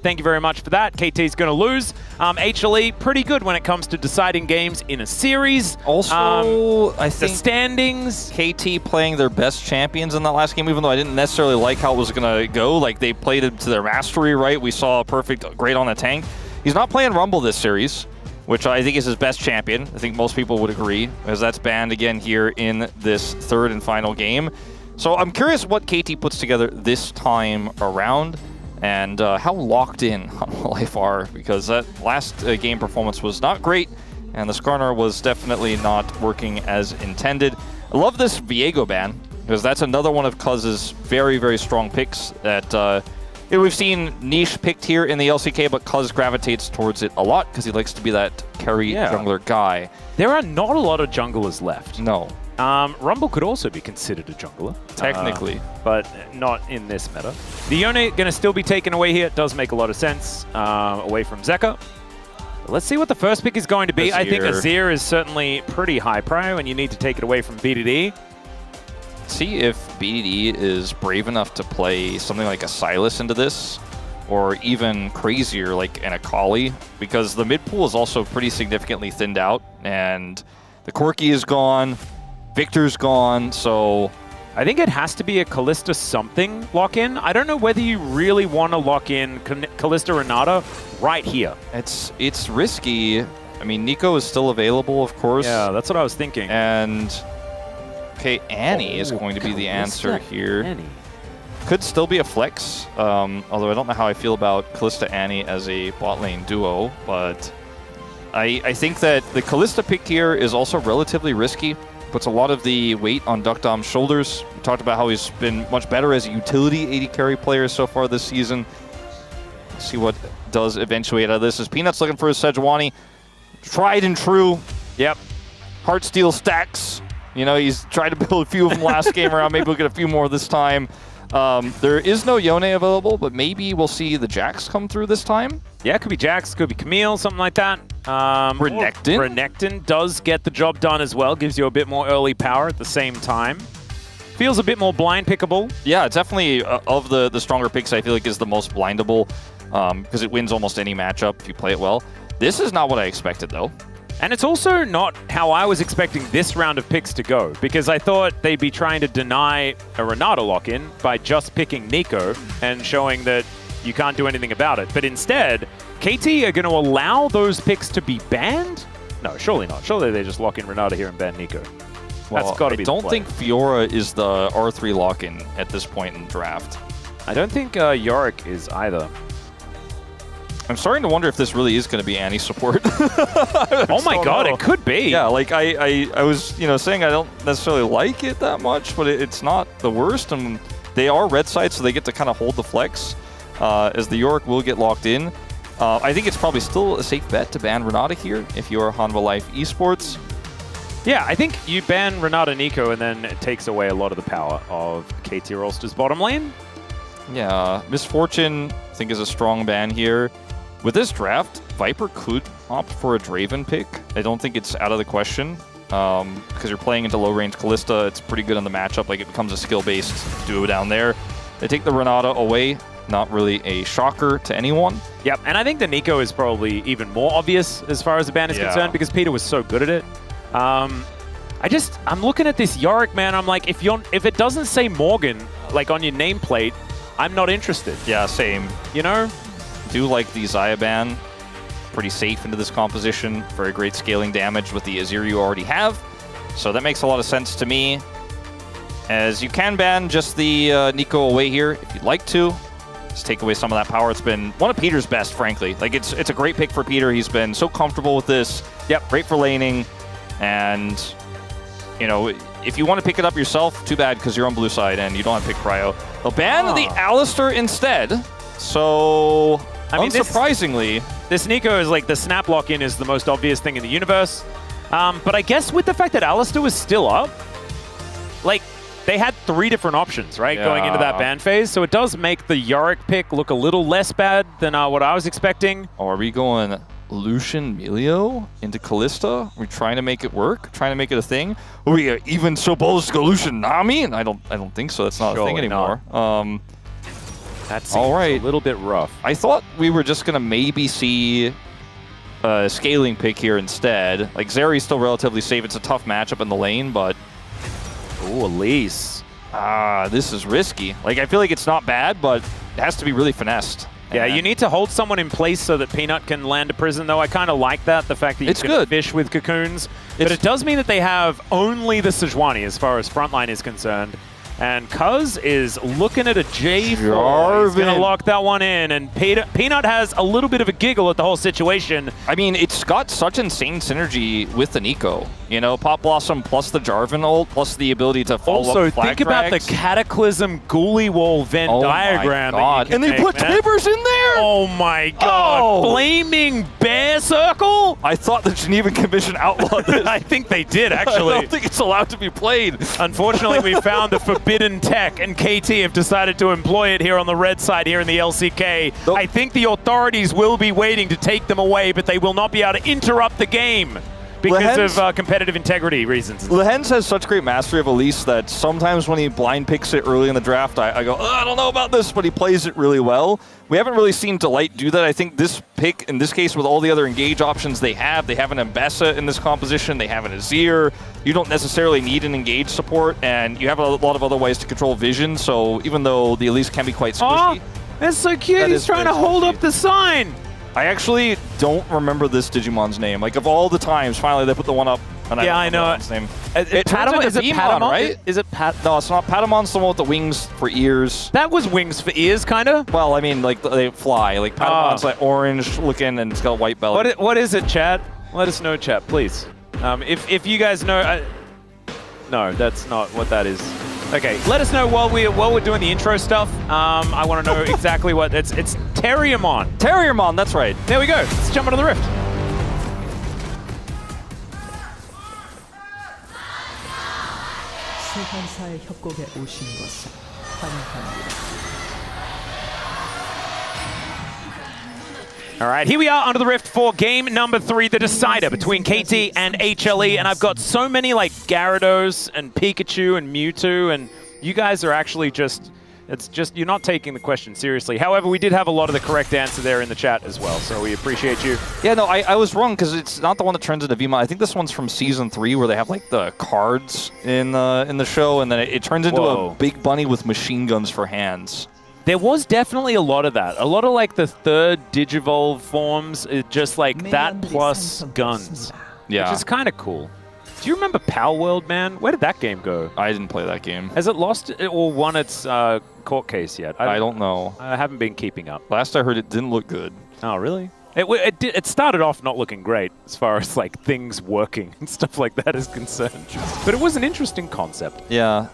thank you very much for that. KT's going to lose. HLE, pretty good when it comes to deciding games in a series. Also, I think the standings. KT playing their best champions in that last game, even though I didn't necessarily like how it was going to go. Like, they played it to their mastery, right? We saw a perfect, great on the tank. He's not playing Rumble this series, which I think is his best champion. I think most people would agree, as that's banned again here in this third and final game. So I'm curious what KT puts together this time around, and how locked in Hanwha Life are, because that last game performance was not great, and the Skarner was definitely not working as intended. I love this Viego ban, because that's another one of Cuz's very, very strong picks that we've seen Niche picked here in the LCK, but Cuz gravitates towards it a lot because he likes to be that carry jungler guy. There are not a lot of junglers left. No. Rumble could also be considered a jungler. Technically. But not in this meta. The Yone going to still be taken away here. It does make a lot of sense. Away from Zeka. Let's see what the first pick is going to be. Azir. I think Azir is certainly pretty high prio, and you need to take it away from BDD. See if BDD is brave enough to play something like a Sylas into this, or even crazier like an Akali, because the mid pool is also pretty significantly thinned out, and the Corki is gone, Victor's gone, so I think it has to be a Kalista something lock-in. I don't know whether you really want to lock in Kalista Renata right here. It's risky. I mean, Nico is still available, of course. Yeah, that's what I was thinking. And okay, Annie is going to be the answer here. Annie. Could still be a flex, although I don't know how I feel about Kalista Annie as a bot lane duo, but I think that the Kalista pick here is also relatively risky. Puts a lot of the weight on Duckdom's shoulders. We talked about how he's been much better as a utility AD carry player so far this season. Let's see what does eventuate out of this. Is Peanuts looking for his Sejuani. Tried and true. Yep. Heartsteel stacks. You know, he's tried to build a few of them last game around. Maybe we'll get a few more this time. There is no Yone available, but maybe we'll see the Jax come through this time. Yeah, it could be Jax, could be Camille, something like that. Renekton? Renekton does get the job done as well. Gives you a bit more early power at the same time. Feels a bit more blind pickable. Yeah, definitely of the stronger picks, I feel like is the most blindable, because it wins almost any matchup if you play it well. This is not what I expected, though. And it's also not how I was expecting this round of picks to go, because I thought they'd be trying to deny a Renata lock-in by just picking Nico and showing that you can't do anything about it. But instead, KT are going to allow those picks to be banned? No, surely not. Surely they just lock in Renata here and ban Nico. Well, That's got to be I don't the play. think Fiora is the R3 lock-in at this point in the draft. I don't think Yorick is either. I'm starting to wonder if this really is going to be Annie support. Oh my god, it could be. Yeah, like I was, saying I don't necessarily like it that much, but it's not the worst, and they are red side, so they get to kind of hold the flex, as the Yorick will get locked in. I think it's probably still a safe bet to ban Renata here if you are Hanwha Life Esports. Yeah, I think you ban Renata Nico, and then it takes away a lot of the power of KT Rolster's bottom lane. Yeah, Misfortune, I think, is a strong ban here. With this draft, Viper could opt for a Draven pick. I don't think it's out of the question, because you're playing into low-range Kalista. It's pretty good on the matchup. Like, it becomes a skill-based duo down there. They take the Renata away. Not really a shocker to anyone. Yep, and I think the Nico is probably even more obvious as far as the ban is concerned, because Peter was so good at it. I'm looking at this Yorick, man. I'm like, if it doesn't say Morgan, like, on your nameplate, I'm not interested. Yeah, same. You know? Do like the Xayah ban. Pretty safe into this composition. Very great scaling damage with the Azir you already have. So that makes a lot of sense to me. As you can ban just the Nico away here if you'd like to. Just take away some of that power. It's been one of Peter's best, frankly. Like, it's a great pick for Peter. He's been so comfortable with this. Yep, great for laning. And, if you want to pick it up yourself, too bad, because you're on blue side and you don't have to pick Cryo. They'll ban the Alistar instead. So, I mean, unsurprisingly, this Nico is like the snap lock-in is the most obvious thing in the universe. But I guess with the fact that Alistar was still up, like, they had 3 different options, right, going into that ban phase. So it does make the Yorick pick look a little less bad than what I was expecting. Oh, are we going Lucian Melio into Kalista? Are we trying to make it work? Trying to make it a thing? Are we even so bold to go Lucian Nami? I don't think so. That's not a thing anymore. That seems a little bit rough. I thought we were just going to maybe see a scaling pick here instead. Like, Zeri's still relatively safe. It's a tough matchup in the lane, but... Ooh, Elise. This is risky. Like, I feel like it's not bad, but it has to be really finessed. Yeah, you need to hold someone in place so that Peanut can land a prison, though. I kind of like that, the fact that you can fish with cocoons. But it does mean that they have only the Sejuani as far as frontline is concerned. And Cuz is looking at a J4. He's going to lock that one in. And Peanut has a little bit of a giggle at the whole situation. I mean, it's got such insane synergy with the Nico. Pop Blossom plus the Jarvan ult, plus the ability to follow also, up flag think about the Cataclysm Ghoulie Wall Venn diagram. God. And they put Tibbers in there? Oh my god. Flaming Bear Circle? I thought the Geneva Commission outlawed this. I think they did, actually. I don't think it's allowed to be played. Unfortunately, we found the forbidden tech, and KT have decided to employ it here on the red side here in the LCK. I think the authorities will be waiting to take them away, but they will not be able to interrupt the game because of competitive integrity reasons. Lehens has such great mastery of Elise that sometimes when he blind picks it early in the draft, I go, I don't know about this, but he plays it really well. We haven't really seen Delight do that. I think this pick, in this case, with all the other engage options they have an Mbessa in this composition, they have an Azir. You don't necessarily need an engage support, and you have a lot of other ways to control vision, so even though the Elise can be quite squishy. Oh, that's so cute. He's trying to hold up the sign. I actually don't remember this Digimon's name. Like, of all the times, finally they put the one up. And I know its name. Is it Patamon, right? Is it Pat? No, it's not. Patamon's the one with the wings for ears. That was wings for ears, kind of? Well, I mean, like, they fly. Like, Patamon's like orange looking and it's got a white belly. What is it, chat? Let us know, chat, please. If you guys know... no, that's not what that is. Okay, let us know while we're doing the intro stuff. I want to know exactly what... It's Terriermon. Terriermon, that's right. There we go. Let's jump into the rift. 소환사의 협곡에 오신 것을 환영합니다. All right, here we are under the rift for game number 3, the decider between KT and HLE. And I've got so many like Gyarados and Pikachu and Mewtwo, and you guys are actually just It's just, you're not taking the question seriously. However, we did have a lot of the correct answer there in the chat as well, so we appreciate you. Yeah, no, I was wrong, because it's not the one that turns into VMod. I think this one's from Season 3, where they have, like, the cards in the show, and then it turns into a big bunny with machine guns for hands. There was definitely a lot of that. A lot of, like, the third Digivolve forms, just like that plus guns. Yeah. Which is kind of cool. Do you remember Pal World, man? Where did that game go? I didn't play that game. Has it lost or won its court case yet? I don't know. I haven't been keeping up. Last I heard, it didn't look good. Oh, really? It started off not looking great as far as like things working and stuff like that is concerned. But it was an interesting concept. Yeah.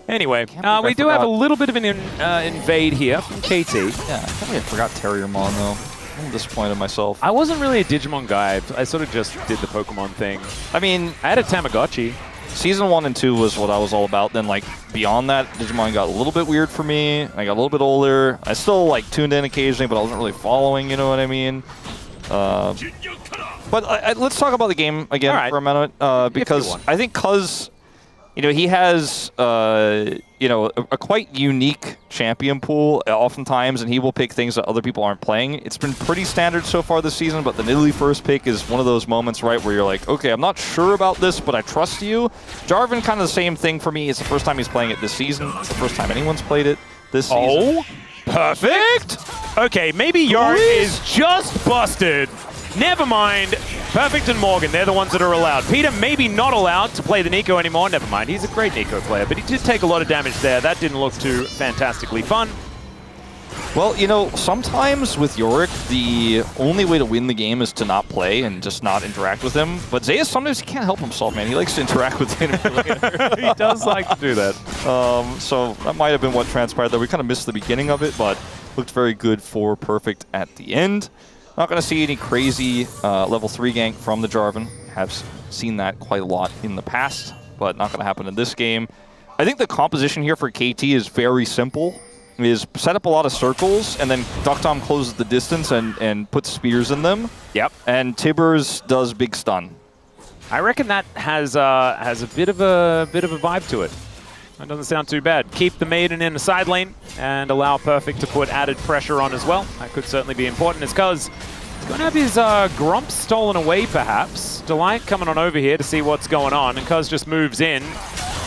Anyway, we do have a little bit of an invade here from KT. Yeah, I probably forgot Terriermon though. I'm disappointed in myself. I wasn't really a Digimon guy. I sort of just did the Pokemon thing. I mean, I had a Tamagotchi. Season 1 and 2 was what I was all about. Then, like, beyond that, Digimon got a little bit weird for me. I got a little bit older. I still, like, tuned in occasionally, but I wasn't really following, you know what I mean? But let's talk about the game again for a minute, because I think you know, he has, you know, a quite unique champion pool oftentimes, and he will pick things that other people aren't playing. It's been pretty standard so far this season, but the Nidalee first pick is one of those moments, right, where you're like, okay, I'm not sure about this, but I trust you. Jarvan, kind of the same thing for me. It's the first time he's playing it this season. It's the first time anyone's played it this season. Oh, perfect. Okay, maybe Yorick is just busted. Never mind. Perfect and Morgan, they're the ones that are allowed. Peter maybe not allowed to play the Nico anymore. Never mind, he's a great Nico player, but he did take a lot of damage there. That didn't look too fantastically fun. Well, you know, sometimes with Yorick, the only way to win the game is to not play and just not interact with him. But Zeus, sometimes he can't help himself, man. He likes to interact with the enemy. He does like to do that. So that might have been what transpired there. We kind of missed the beginning of it, but looked very good for Perfect at the end. Not going to see any crazy level 3 gank from the Jarvan. Have seen that quite a lot in the past, but not going to happen in this game. I think the composition here for KT is very simple. Is set up a lot of circles, and then Ducktom closes the distance and puts spears in them. Yep. And Tibbers does big stun. I reckon that has a bit of a vibe to it. That doesn't sound too bad. Keep the Maiden in the side lane and allow Perfect to put added pressure on as well. That could certainly be important. It's because he's going to have his Grump stolen away, perhaps. Delight coming on over here to see what's going on, and Cuz just moves in.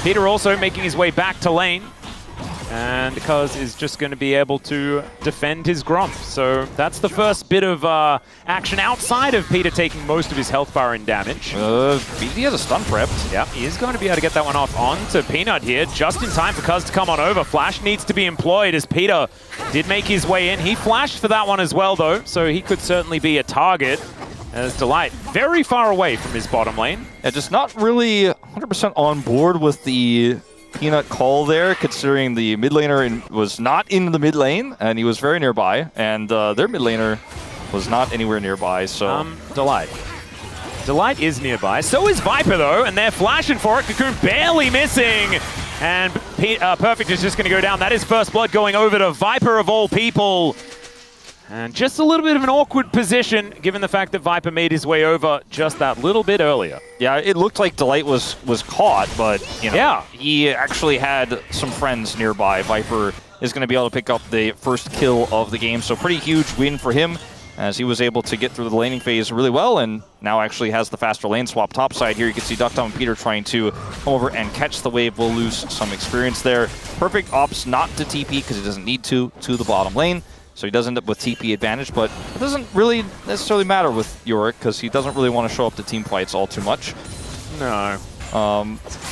Peter also making his way back to lane. And Cuz is just going to be able to defend his Grump. So that's the first bit of action outside of Peter taking most of his health bar in damage. He has a stun prepped. Yep, he is going to be able to get that one off onto Peanut here, just in time for Cuz to come on over. Flash needs to be employed as Peter did make his way in. He flashed for that one as well, though, so he could certainly be a target. As Delight very far away from his bottom lane. Yeah, just not really 100% on board with the Peanut call there, considering the mid laner was not in the mid lane, and he was very nearby, and their mid laner was not anywhere nearby, so... Delight. Delight is nearby. So is Viper, though, and they're flashing for it. Cocoon barely missing, and Perfect is just going to go down. That is first blood going over to Viper of all people. And just a little bit of an awkward position, given the fact that Viper made his way over just that little bit earlier. Yeah, it looked like Delight was caught, but you know, yeah, he actually had some friends nearby. Viper is going to be able to pick up the first kill of the game, so pretty huge win for him, as he was able to get through the laning phase really well, and now actually has the faster lane swap topside here. You can see Ducktom and Peter trying to come over and catch the wave. Will lose some experience there. Perfect opts not to TP because he doesn't need to the bottom lane. So he does end up with TP advantage, but it doesn't really necessarily matter with Yorick because he doesn't really want to show up to team fights all too much. No.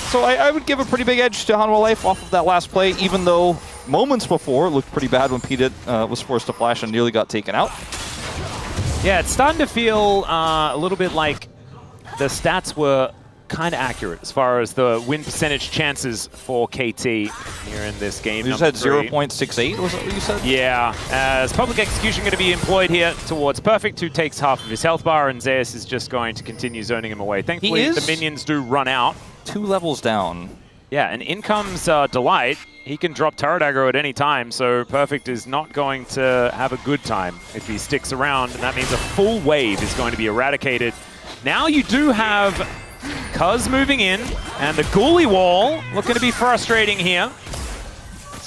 So I would give a pretty big edge to Hanwha Life off of that last play, even though moments before it looked pretty bad when Pete was forced to flash and nearly got taken out. Yeah, it's starting to feel a little bit like the stats were kind of accurate as far as the win percentage chances for KT here in this game. You said 0.68, was that what you said? Yeah, as public execution going to be employed here towards Perfect, who takes half of his health bar, and Zeus is just going to continue zoning him away. Thankfully, the minions do run out. 2 levels down. Yeah, and in comes Delight. He can drop turret aggro at any time, so Perfect is not going to have a good time if he sticks around, and that means a full wave is going to be eradicated. Now you do have Cuz moving in, and the Ghoulie wall looking to be frustrating here.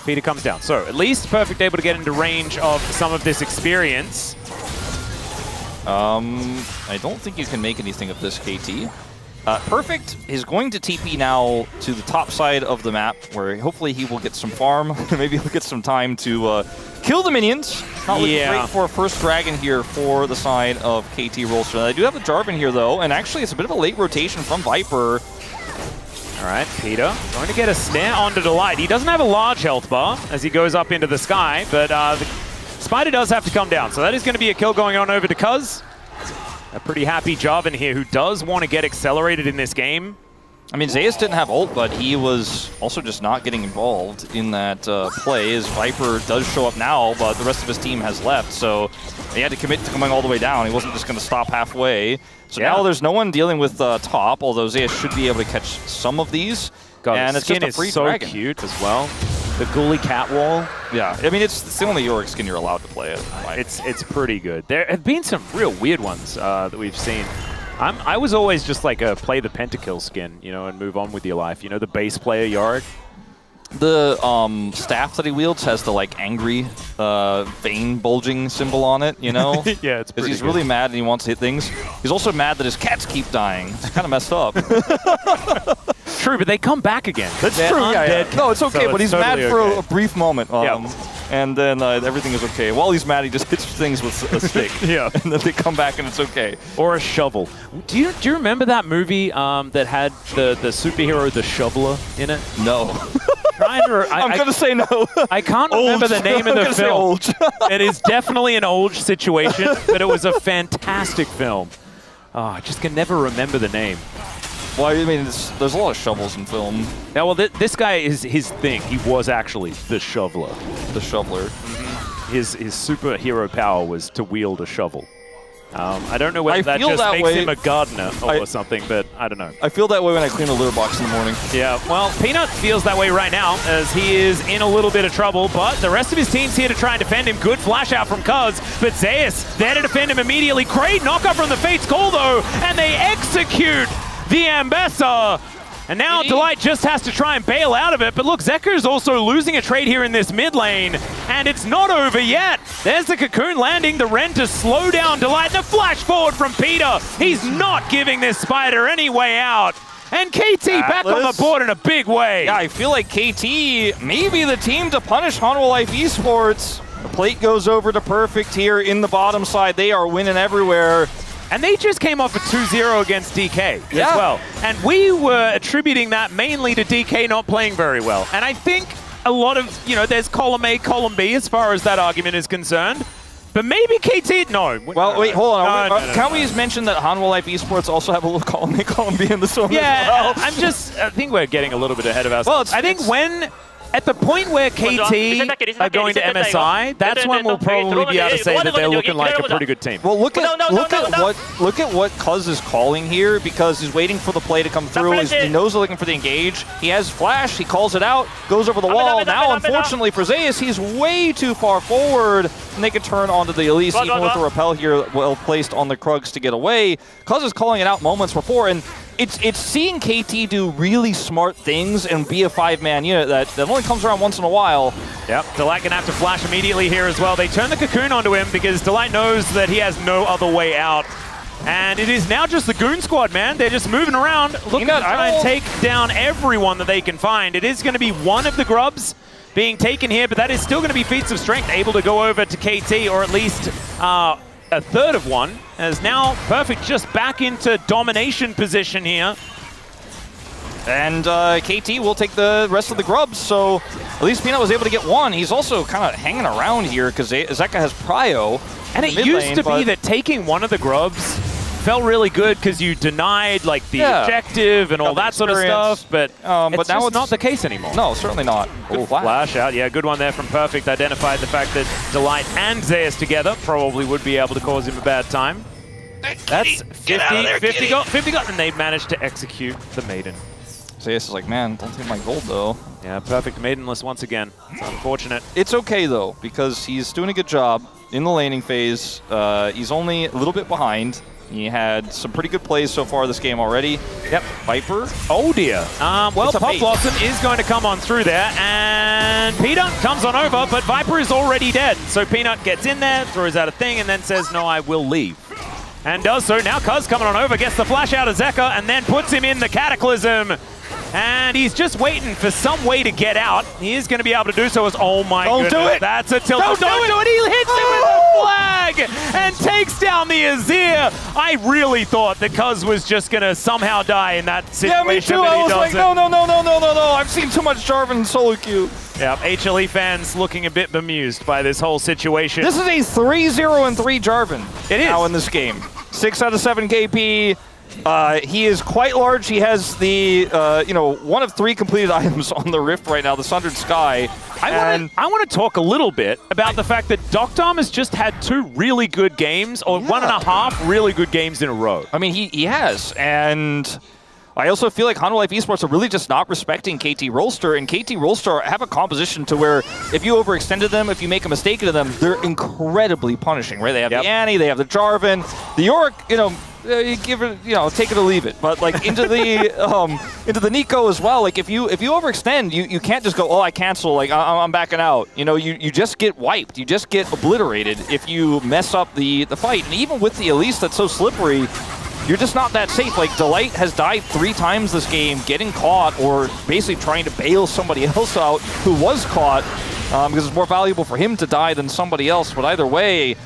Peter comes down. So at least Perfect able to get into range of some of this experience. I don't think you can make anything of this, KT. Perfect is going to TP now to the top side of the map, where hopefully he will get some farm. Maybe he'll get some time to kill the minions. Not looking great for a first dragon here for the side of KT Rolster. They do have the Jarvan here, though, and actually it's a bit of a late rotation from Viper. All right, Peter going to get a snare onto Delight. He doesn't have a large health bar as he goes up into the sky, but the Spider does have to come down. So that is going to be a kill going on over to Cuz. A pretty happy Jarvan here who does want to get accelerated in this game. I mean, Zeus didn't have ult, but he was also just not getting involved in that play, as Viper does show up now, but the rest of his team has left, so he had to commit to coming all the way down. He wasn't just going to stop halfway. So now there's no one dealing with top, although Zeus should be able to catch some of these. God, and the it's just skin a free is so dragon. cute as well. The Ghoulie cat wall. Yeah, I mean, it's the only Yorick skin you're allowed to play it. It's pretty good. There have been some real weird ones that we've seen. I was always just like a play the pentakill skin, you know, and move on with your life. You know, the base player Yorick. The staff that he wields has the like angry vein bulging symbol on it, you know? Yeah, it's pretty he's good. really mad and he wants to hit things. He's also mad that his cats keep dying. It's kind of messed up. True, but they come back again. That's true. Yeah. No, it's okay, so but he's totally mad for okay. a brief moment. And then everything is okay. While he's mad, he just hits things with a stick. Yeah. And then they come back and it's okay. Or a shovel. Do you remember that movie that had the superhero, the Shoveler, in it? No. I'm going to say no. I can't remember the name of the film. It is definitely an old situation, but it was a fantastic film. Oh, I just can never remember the name. Well, I mean, there's a lot of shovels in film. Yeah, well, this guy is his thing. He was actually the shoveler. The shoveler. His superhero power was to wield a shovel. I don't know whether that just makes him a gardener or something, but I don't know. I feel that way when I clean a litter box in the morning. Yeah, well, Peanut feels that way right now as he is in a little bit of trouble, but the rest of his team's here to try and defend him. Good flash out from Cuz, but Zeus there to defend him immediately. Great knockup from the Fates Call, though, and they execute the Ambessa. And now Delight just has to try and bail out of it. But look, Zekker's also losing a trade here in this mid lane. And it's not over yet. There's the Cocoon landing. The Ren to slow down Delight. The flash forward from Peter. He's not giving this Spider any way out. And KT back on the board in a big way. Yeah, I feel like KT may be the team to punish Hanwha Life Esports. The plate goes over to Perfect here in the bottom side. They are winning everywhere. And they just came off a 2-0 against DK as well. And we were attributing that mainly to DK not playing very well. And I think a lot of, there's column A, column B as far as that argument is concerned. But maybe KT, no. Well, wait, hold on. Can't we just mention that Hanwha Life Esports also have a little column A, column B in this one as well? I think we're getting a little bit ahead of ourselves. Well, I think at the point where KT are going to MSI, that's when we'll probably be able to say that they're looking like a pretty good team. Well, look at what Cuz is calling here, because he's waiting for the play to come through. He knows they're looking for the engage. He has flash. He calls it out. Goes over the wall. Now, unfortunately for Zeus, he's way too far forward, and they can turn onto the Elise, even with the repel here well placed on the Krugs to get away. Cuz is calling it out moments before, and it's seeing KT do really smart things and be a five-man unit that only comes around once in a while. Yep, Delight gonna have to flash immediately here as well. They turn the Cocoon onto him because Delight knows that he has no other way out. And it is now just the Goon Squad, man. They're just moving around, looking to try and take down everyone that they can find. It is gonna be one of the grubs being taken here, but that is still gonna be feats of strength, able to go over to KT, or at least a third of one, as now Perfect just back into domination position here. And KT will take the rest of the grubs, so at least Peanut was able to get one. He's also kind of hanging around here because Zeka has prio. And it used to be that taking one of the grubs felt really good because you denied like the objective and all that sort of stuff, but now it's not the case anymore. No, certainly not. Good flash out. Yeah, good one there from Perfect. Identified the fact that Delight and Zeus together probably would be able to cause him a bad time. That's 50 got, and they managed to execute the Maiden. Zeus is like, man, don't take my gold though. Yeah, Perfect Maidenless once again. It's unfortunate. It's okay though, because he's doing a good job in the laning phase. He's only a little bit behind. He had some pretty good plays so far this game already. Yep, Viper. Oh dear. Well, Pop Blossom is going to come on through there, and And Peanut comes on over, but Viper is already dead. So Peanut gets in there, throws out a thing, and then says, no, I will leave. And does so. Now Cuz coming on over, gets the flash out of Zeka, and then puts him in the Cataclysm. And he's just waiting for some way to get out. He is going to be able to do so as, oh my goodness. Don't do it. That's a tilt. Don't do it. He hits it with a flag and takes down the Azir. I really thought that Cuz was just going to somehow die in that situation. Yeah, me too. But I he was like, doesn't. no. I've seen too much Jarvan solo queue. Yeah, HLE fans looking a bit bemused by this whole situation. This is a 3-0-3 Jarvan. It is. Now in this game. 6 out of 7 KP. He is quite large. He has the, one of 3 completed items on the Rift right now, the Sundered Sky. I want to talk a little bit about the fact that Doctom has just had 2 really good games, or 1.5 really good games in a row. I mean, he has, and I also feel like Hanwha Life Esports are really just not respecting KT Rolster, and KT Rolster have a composition to where if you overextended them, if you make a mistake into them, they're incredibly punishing, right? They have the Annie, they have the Jarvan, the Yorick, you give it, take it or leave it. But like into the Nico as well. Like if you overextend, you can't just go, oh, I cancel. Like I'm backing out. You just get wiped. You just get obliterated if you mess up the fight. And even with the Elise that's so slippery, you're just not that safe. Like Delight has died 3 times this game, getting caught or basically trying to bail somebody else out who was caught because it's more valuable for him to die than somebody else. But either way.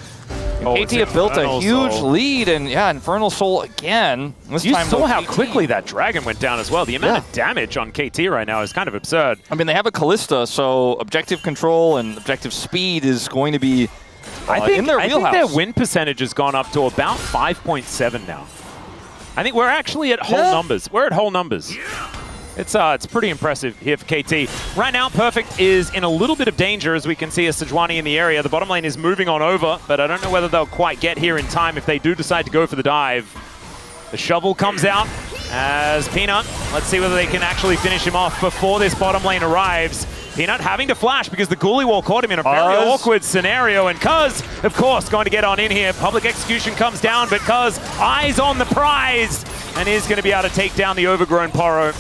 KT have built a huge lead, and Infernal Soul again. This You time saw how KT. quickly that dragon went down as well. The amount of damage on KT right now is kind of absurd. I mean, they have a Callista, so objective control and objective speed is going to be in their wheelhouse. I think their win percentage has gone up to about 5.7 now. I think we're actually at whole numbers. We're at whole numbers. It's pretty impressive here for KT. Right now, Perfect is in a little bit of danger, as we can see a Sejuani in the area. The bottom lane is moving on over, but I don't know whether they'll quite get here in time if they do decide to go for the dive. The shovel comes out as Peanut. Let's see whether they can actually finish him off before this bottom lane arrives. Peanut having to flash because the Ghoulie Wall caught him in a very awkward scenario, and Cuz, of course, going to get on in here. Public Execution comes down, but Cuz, eyes on the prize, and is going to be able to take down the overgrown Poro.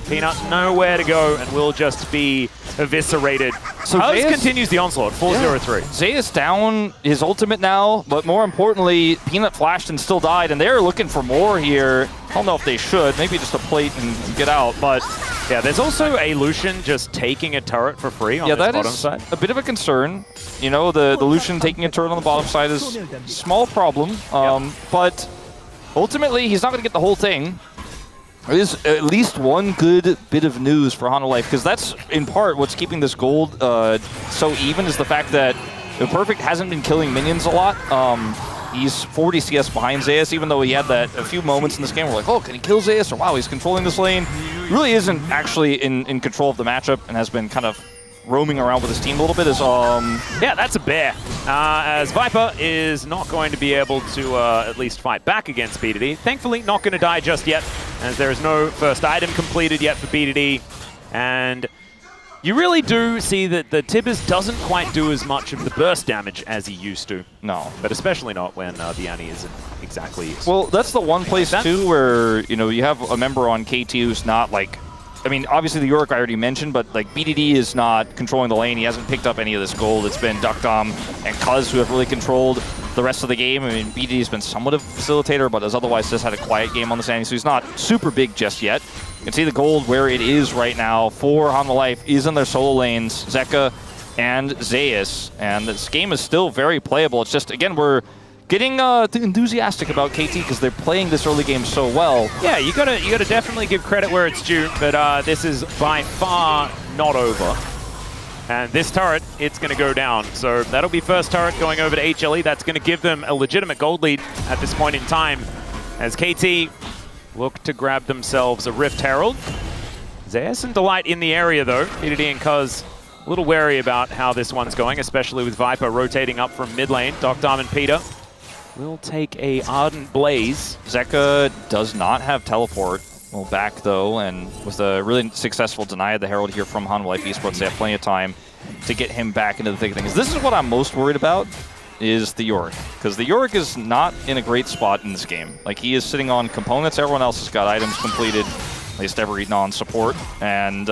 Peanut nowhere to go and will just be eviscerated. So Cuz continues the onslaught, 4-0-3. Zeus down his ultimate now, but more importantly, Peanut flashed and still died, and they're looking for more here. I don't know if they should. Maybe just a plate and get out, but... Yeah, there's also a Lucian just taking a turret for free on the bottom side. A bit of a concern. The Lucian taking a turret on the bottom side is a small problem, but ultimately he's not going to get the whole thing. There is at least one good bit of news for Hanwha Life, because that's in part what's keeping this gold so even, is the fact that Perfect hasn't been killing minions a lot. He's 40 CS behind Zeus, even though he had a few moments in this game where we're like, oh, can he kill Zeus? Or wow, he's controlling this lane. He really isn't actually in control of the matchup and has been kind of roaming around with his team a little bit. Yeah, that's a bear. As Viper is not going to be able to at least fight back against BDD. Thankfully, not going to die just yet, as there is no first item completed yet for BDD. And you really do see that the Tibbers doesn't quite do as much of the burst damage as he used to. No. But especially not when the Annie isn't exactly... Well, that's the one place, too, where, you have a member on KT who's not, like... I mean, obviously the Yorick I already mentioned, but like BDD is not controlling the lane. He hasn't picked up any of this gold. It's been Duckdom and Cuz who have really controlled the rest of the game. I mean, BDD has been somewhat of a facilitator, but has otherwise just had a quiet game on the Sandy, so he's not super big just yet. You can see the gold where it is right now for Hanwha Life is in their solo lanes, Zeka and Zeus, and this game is still very playable. It's just, again, we're getting enthusiastic about KT because they're playing this early game so well. Yeah, you gotta definitely give credit where it's due, but this is by far not over. And this turret, it's going to go down. So that'll be first turret going over to HLE. That's going to give them a legitimate gold lead at this point in time, as KT look to grab themselves a Rift Herald. Zeus and Delight in the area, though. BDD and Cuz a little wary about how this one's going, especially with Viper rotating up from mid lane. Doctom and Peter will take a Ardent Blaze. Zeka does not have teleport. Well, back though, and with a really successful deny of the Herald here from Hanwha Life Esports, they have plenty of time to get him back into the thick of things. This is what I'm most worried about, is the Yorick. Because the Yorick is not in a great spot in this game. Like, he is sitting on components. Everyone else has got items completed, at least every non-support. And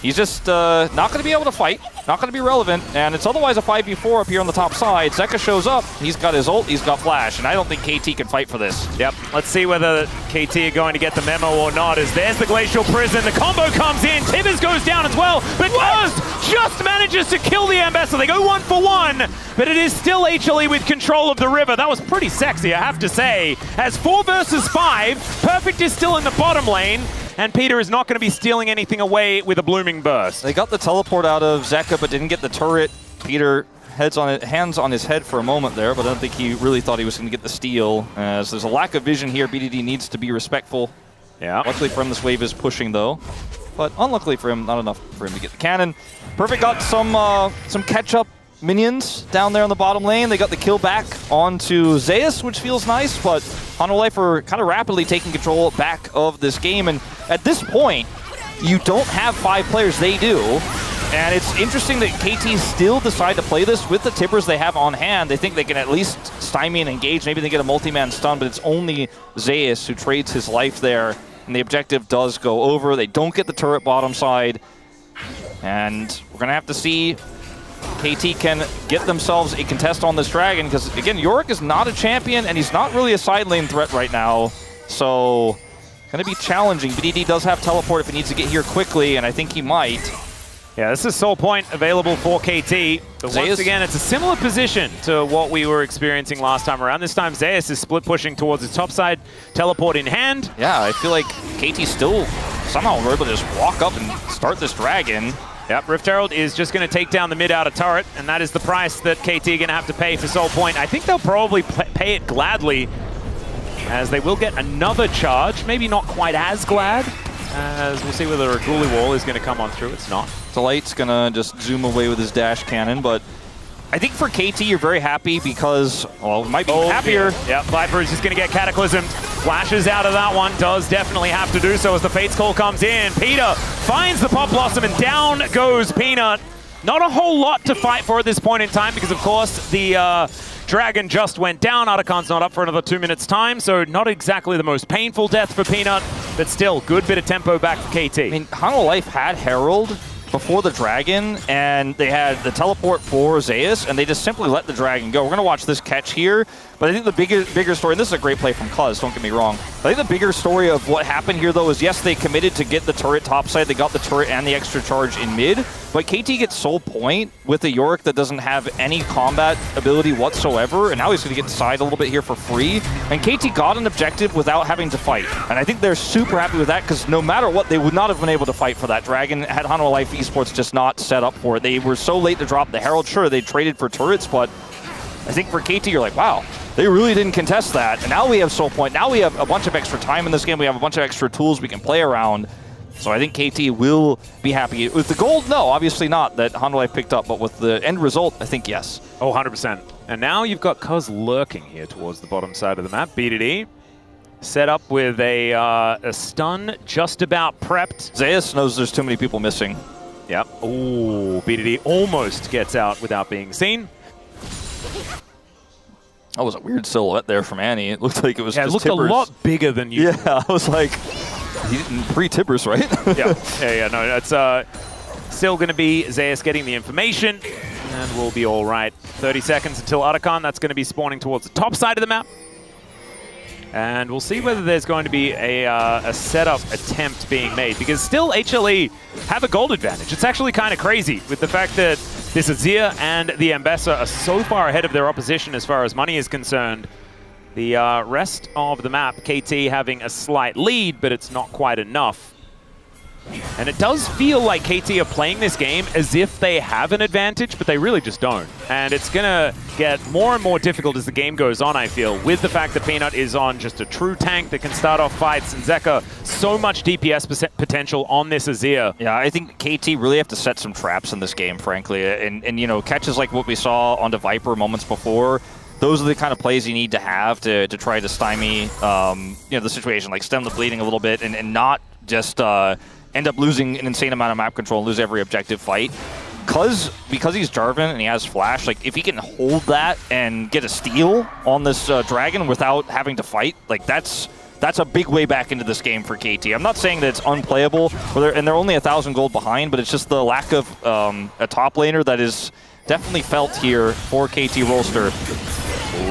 He's just not going to be able to fight, not going to be relevant, and it's otherwise a 5v4 up here on the top side. Zeka shows up, he's got his ult, he's got flash, and I don't think KT can fight for this. Yep, let's see whether KT are going to get the memo or not, as there's the Glacial Prison, the combo comes in, Tibbers goes down as well, but Oz just manages to kill the Ambassador. They go 1 for 1, but it is still HLE with control of the river. That was pretty sexy, I have to say. As 4 versus 5, Perfect is still in the bottom lane, and Peter is not going to be stealing anything away with a Blooming Burst. They got the teleport out of Zeka, but didn't get the turret. Peter hands on his head for a moment there, but I don't think he really thought he was going to get the steal. As there's a lack of vision here, BDD needs to be respectful. Yeah. Luckily for him, this wave is pushing though, but unluckily for him, not enough for him to get the cannon. Perfect got some catch-up minions down there on the bottom lane. They got the kill back onto Zeus, which feels nice, but HLE are kind of rapidly taking control back of this game, and at this point, you don't have 5 players, they do. And it's interesting that KT still decide to play this with the Tibbers they have on hand. They think they can at least stymie and engage. Maybe they get a multi-man stun, but it's only Zeus who trades his life there, and the objective does go over. They don't get the turret bottom side, and we're going to have to see KT can get themselves a contest on this Dragon, because again, Yorick is not a champion and he's not really a side lane threat right now, so going to be challenging. BDD does have teleport if he needs to get here quickly, and I think he might. Yeah, this is Soul Point available for KT, but once again, it's a similar position to what we were experiencing last time around. This time, Zeus is split pushing towards his top side, teleport in hand. Yeah, I feel like KT still somehow were able to just walk up and start this Dragon. Yep, Rift Herald is just going to take down the mid outer turret, and that is the price that KT are going to have to pay for Soul Point. I think they'll probably pay it gladly, as they will get another charge. Maybe not quite as glad, as we'll see whether a Ghoulie Wall is going to come on through. It's not. Delight's going to just zoom away with his dash cannon, but I think for KT, you're very happy because, well, it might be happier. Yeah, Viper is just going to get cataclysmed. Flashes out of that one. Does definitely have to do so as the Fates Call comes in. Peter finds the Pop Blossom, and down goes Peanut. Not a whole lot to fight for at this point in time because, of course, the Dragon just went down. Atakan's not up for another 2 minutes' time, so not exactly the most painful death for Peanut, but still, good bit of tempo back for KT. I mean, HLE had Herald before the Dragon, and they had the teleport for Zeus, and they just simply let the Dragon go. We're going to watch this catch here, but I think the bigger story, and this is a great play from Cuz, don't get me wrong, I think the bigger story of what happened here, though, is yes, they committed to get the turret topside, they got the turret and the extra charge in mid, but KT gets Soul Point with a Yorick that doesn't have any combat ability whatsoever, and now he's going to get side a little bit here for free, and KT got an objective without having to fight, and I think they're super happy with that, because no matter what, they would not have been able to fight for that Dragon had HLE Esports just not set up for it. They were so late to drop the Herald. Sure, they traded for turrets, but I think for KT, you're like, wow, they really didn't contest that, and now we have Soul Point. Now we have a bunch of extra time in this game. We have a bunch of extra tools we can play around. So I think KT will be happy. With the gold, no, obviously not, that HLE picked up, but with the end result, I think yes. Oh, 100%. And now you've got Cuz lurking here towards the bottom side of the map. BDD set up with a stun, just about prepped. Zeus knows there's too many people missing. Yep. Ooh, BDD almost gets out without being seen. That was a weird silhouette there from Annie. It looked like it was just it looked Tibbers. a lot bigger than you. Yeah, I was like, he didn't pre-Tibbers, right? yeah, no, it's still going to be Zeus getting the information, and we'll be all right. 30 seconds until Atakan. That's going to be spawning towards the top side of the map. And we'll see whether there's going to be a setup attempt being made, because still HLE have a gold advantage. It's actually kind of crazy with the fact that this Azir and the Ambassador are so far ahead of their opposition as far as money is concerned. The rest of the map, KT having a slight lead, but it's not quite enough. And it does feel like KT are playing this game as if they have an advantage, but they really just don't. And it's going to get more and more difficult as the game goes on, I feel, with the fact that Peanut is on just a true tank that can start off fights, and Zeka, so much DPS potential on this Azir. Yeah, I think KT really have to set some traps in this game, frankly. And you know, catches like what we saw on the Viper moments before, those are the kind of plays you need to have to try to stymie you know, the situation, like stem the bleeding a little bit and not just end up losing an insane amount of map control and lose every objective fight. Because he's Jarvan and he has Flash, like if he can hold that and get a steal on this Dragon without having to fight, like that's that's a big way back into this game for KT. I'm not saying that it's unplayable, and they're only 1,000 gold behind, but it's just the lack of a top laner that is definitely felt here for KT Rolster.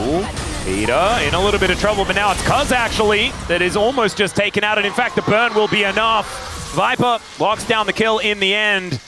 Ooh. Peter in a little bit of trouble, but now it's Cuz actually that is almost just taken out, and in fact the burn will be enough. Viper locks down the kill in the end.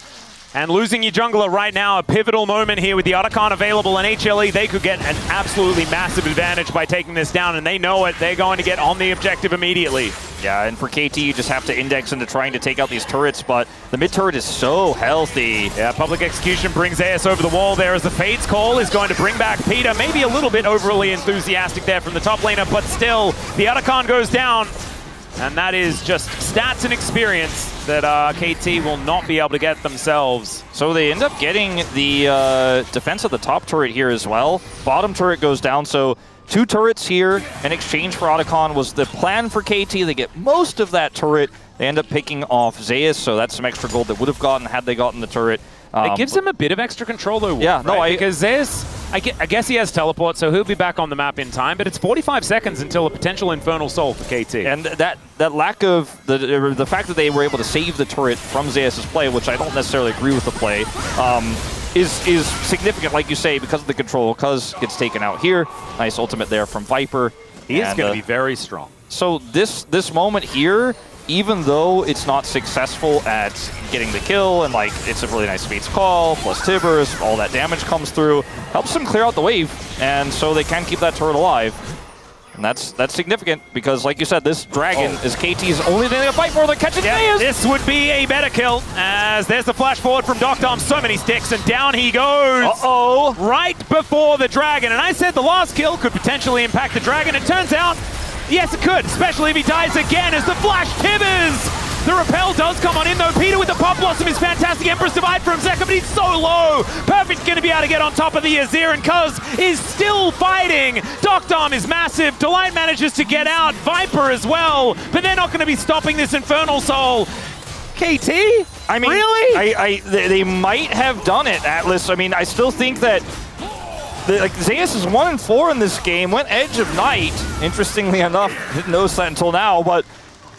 And losing your jungler right now, a pivotal moment here with the Otacon available, and HLE, they could get an absolutely massive advantage by taking this down, and they know it. They're going to get on the objective immediately. Yeah, and for KT, you just have to index into trying to take out these turrets, but the mid turret is so healthy. Yeah, Public Execution brings AS over the wall there as the Fade's call is going to bring back Peter. Maybe a little bit overly enthusiastic there from the top laner, but still, the Otacon goes down. And that is just stats and experience that KT will not be able to get themselves. So they end up getting the defense of the top turret here as well. Bottom turret goes down, so 2 turrets here in exchange for Otacon was the plan for KT. They get most of that turret. They end up picking off Zeus, so that's some extra gold they would have gotten had they gotten the turret. It gives him a bit of extra control though, yeah, right? Because Zeus, I guess he has teleport, so he'll be back on the map in time, but it's 45 seconds until a potential Infernal Soul for KT. And that lack of, the fact that they were able to save the turret from Zeus' play, which I don't necessarily agree with the play, is significant, like you say, because of the control. Cuz gets taken out here. Nice ultimate there from Viper. He is going to be very strong. So this moment here, even though it's not successful at getting the kill, and like it's a really nice Fate's Call, plus Tibbers, all that damage comes through, helps them clear out the wave, and so they can keep that turret alive. And that's significant, because like you said, this dragon is KT's only thing to fight for. They're catching Zeus! This would be a better kill, as there's the flash forward from Doctom, so many sticks, and down he goes! Uh-oh! Right before the dragon, and I said the last kill could potentially impact the dragon. It turns out, yes, it could, especially if he dies again as the flash Tibbers! The repel does come on in though. Peter with the Pop Blossom is fantastic. Empress Divide from Zeka, but he's so low. Perfect's going to be able to get on top of the Azir, and Cuz is still fighting. Doctom is massive. Delight manages to get out. Viper as well, but they're not going to be stopping this Infernal Soul. KT? I mean, really? They might have done it, Atlas. I mean, I still think that Zeus is 1-4 in this game. Went Edge of Night. Interestingly enough, didn't notice that until now, but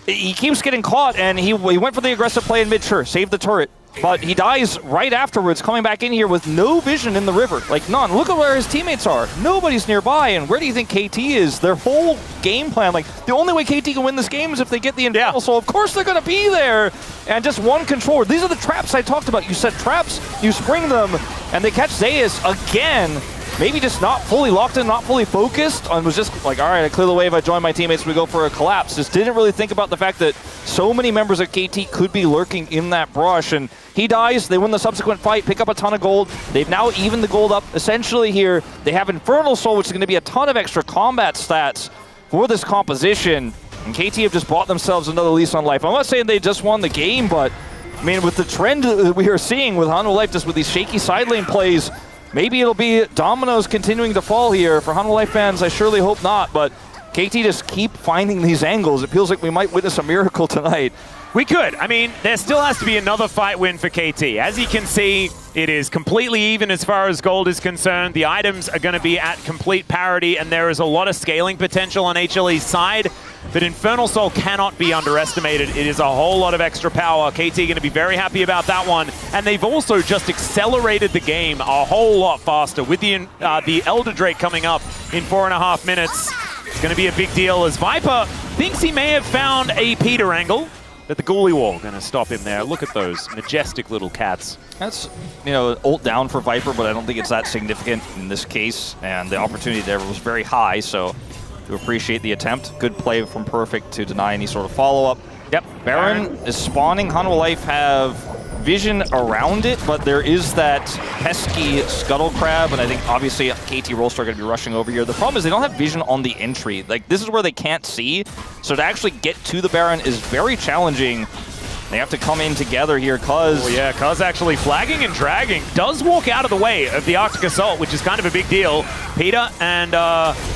he keeps getting caught, and he went for the aggressive play in mid, sure, saved the turret. But he dies right afterwards, coming back in here with no vision in the river. Like, none. Look at where his teammates are. Nobody's nearby, and where do you think KT is? Their whole game plan, like, the only way KT can win this game is if they get the Infernal Soul. Of course they're going to be there. And just one controller. These are the traps I talked about. You set traps, you spring them, and they catch Zeus again. Maybe just not fully locked in, not fully focused, and was just like, all right, I clear the wave, I join my teammates, we go for a collapse. Just didn't really think about the fact that so many members of KT could be lurking in that brush, and he dies, they win the subsequent fight, pick up a ton of gold. They've now evened the gold up essentially here. They have Infernal Soul, which is going to be a ton of extra combat stats for this composition, and KT have just bought themselves another lease on life. I'm not saying they just won the game, but I mean, with the trend that we are seeing with Hanwha Life, just with these shaky side lane plays, maybe it'll be dominoes continuing to fall here. For Hanwha Life fans, I surely hope not, but KT just keep finding these angles. It feels like we might witness a miracle tonight. We could. I mean, there still has to be another fight win for KT. As you can see, it is completely even as far as gold is concerned. The items are going to be at complete parity, and there is a lot of scaling potential on HLE's side. But Infernal Soul cannot be underestimated. It is a whole lot of extra power. KT going to be very happy about that one. And they've also just accelerated the game a whole lot faster with the Elder Drake coming up in 4.5 minutes. It's going to be a big deal as Viper thinks he may have found a Peter angle. But the Ghoulie Wall going to stop him there. Look at those majestic little cats. That's, you know, ult down for Viper, but I don't think it's that significant in this case. And the opportunity there was very high, so to appreciate the attempt. Good play from Perfect to deny any sort of follow-up. Yep. Baron is spawning. Hanwha Life have vision around it, but there is that pesky Scuttle Crab, and I think obviously KT Rolster are going to be rushing over here. The problem is they don't have vision on the entry. Like, this is where they can't see, so to actually get to the Baron is very challenging. They have to come in together here, Cuz. Oh yeah, Cuz actually flagging and dragging. Does walk out of the way of the Arctic Assault, which is kind of a big deal. Peter and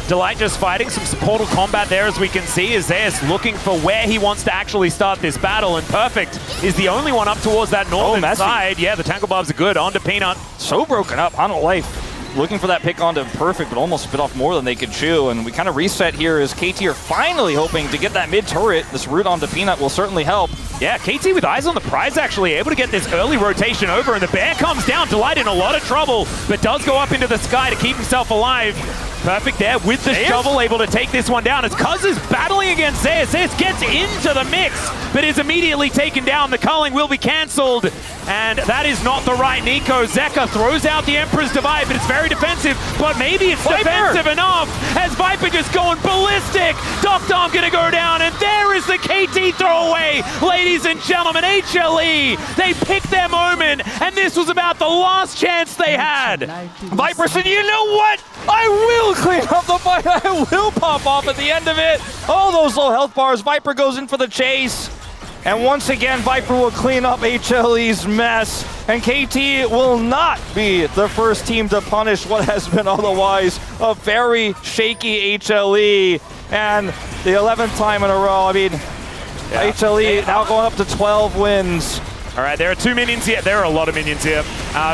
Delight just fighting some supportal combat there, as we can see, as Zeus looking for where he wants to actually start this battle, and Perfect is the only one up towards that northern side. Yeah, the Tangle Barbs are good. On to Peanut. So broken up. Hanwha Life looking for that pick onto Perfect, but almost spit off more than they could chew. And we kind of reset here as KT are finally hoping to get that mid turret. This route onto Peanut will certainly help. Yeah, KT with eyes on the prize actually able to get this early rotation over, and the bear comes down. Delight in a lot of trouble, but does go up into the sky to keep himself alive. Perfect there with the shovel, able to take this one down as Cuz is battling against Zeus. Zeus gets into the mix, but is immediately taken down. The culling will be cancelled, and that is not the right Nico. Zeka throws out the Emperor's Divide, but it's very defensive, but maybe it's defensive enough as Viper just going ballistic. Doctom gonna go down, and there is the KT throwaway. Ladies and gentlemen, HLE, they picked their moment, and this was about the last chance they had. Viper said, you know what? I will clean up the fight. I will pop off at the end of it. All those low health bars. Viper goes in for the chase. And once again, Viper will clean up HLE's mess. And KT will not be the first team to punish what has been otherwise a very shaky HLE. And the 11th time in a row. I mean, HLE now going up to 12 wins. All right, there are 2 minions here. There are a lot of minions here.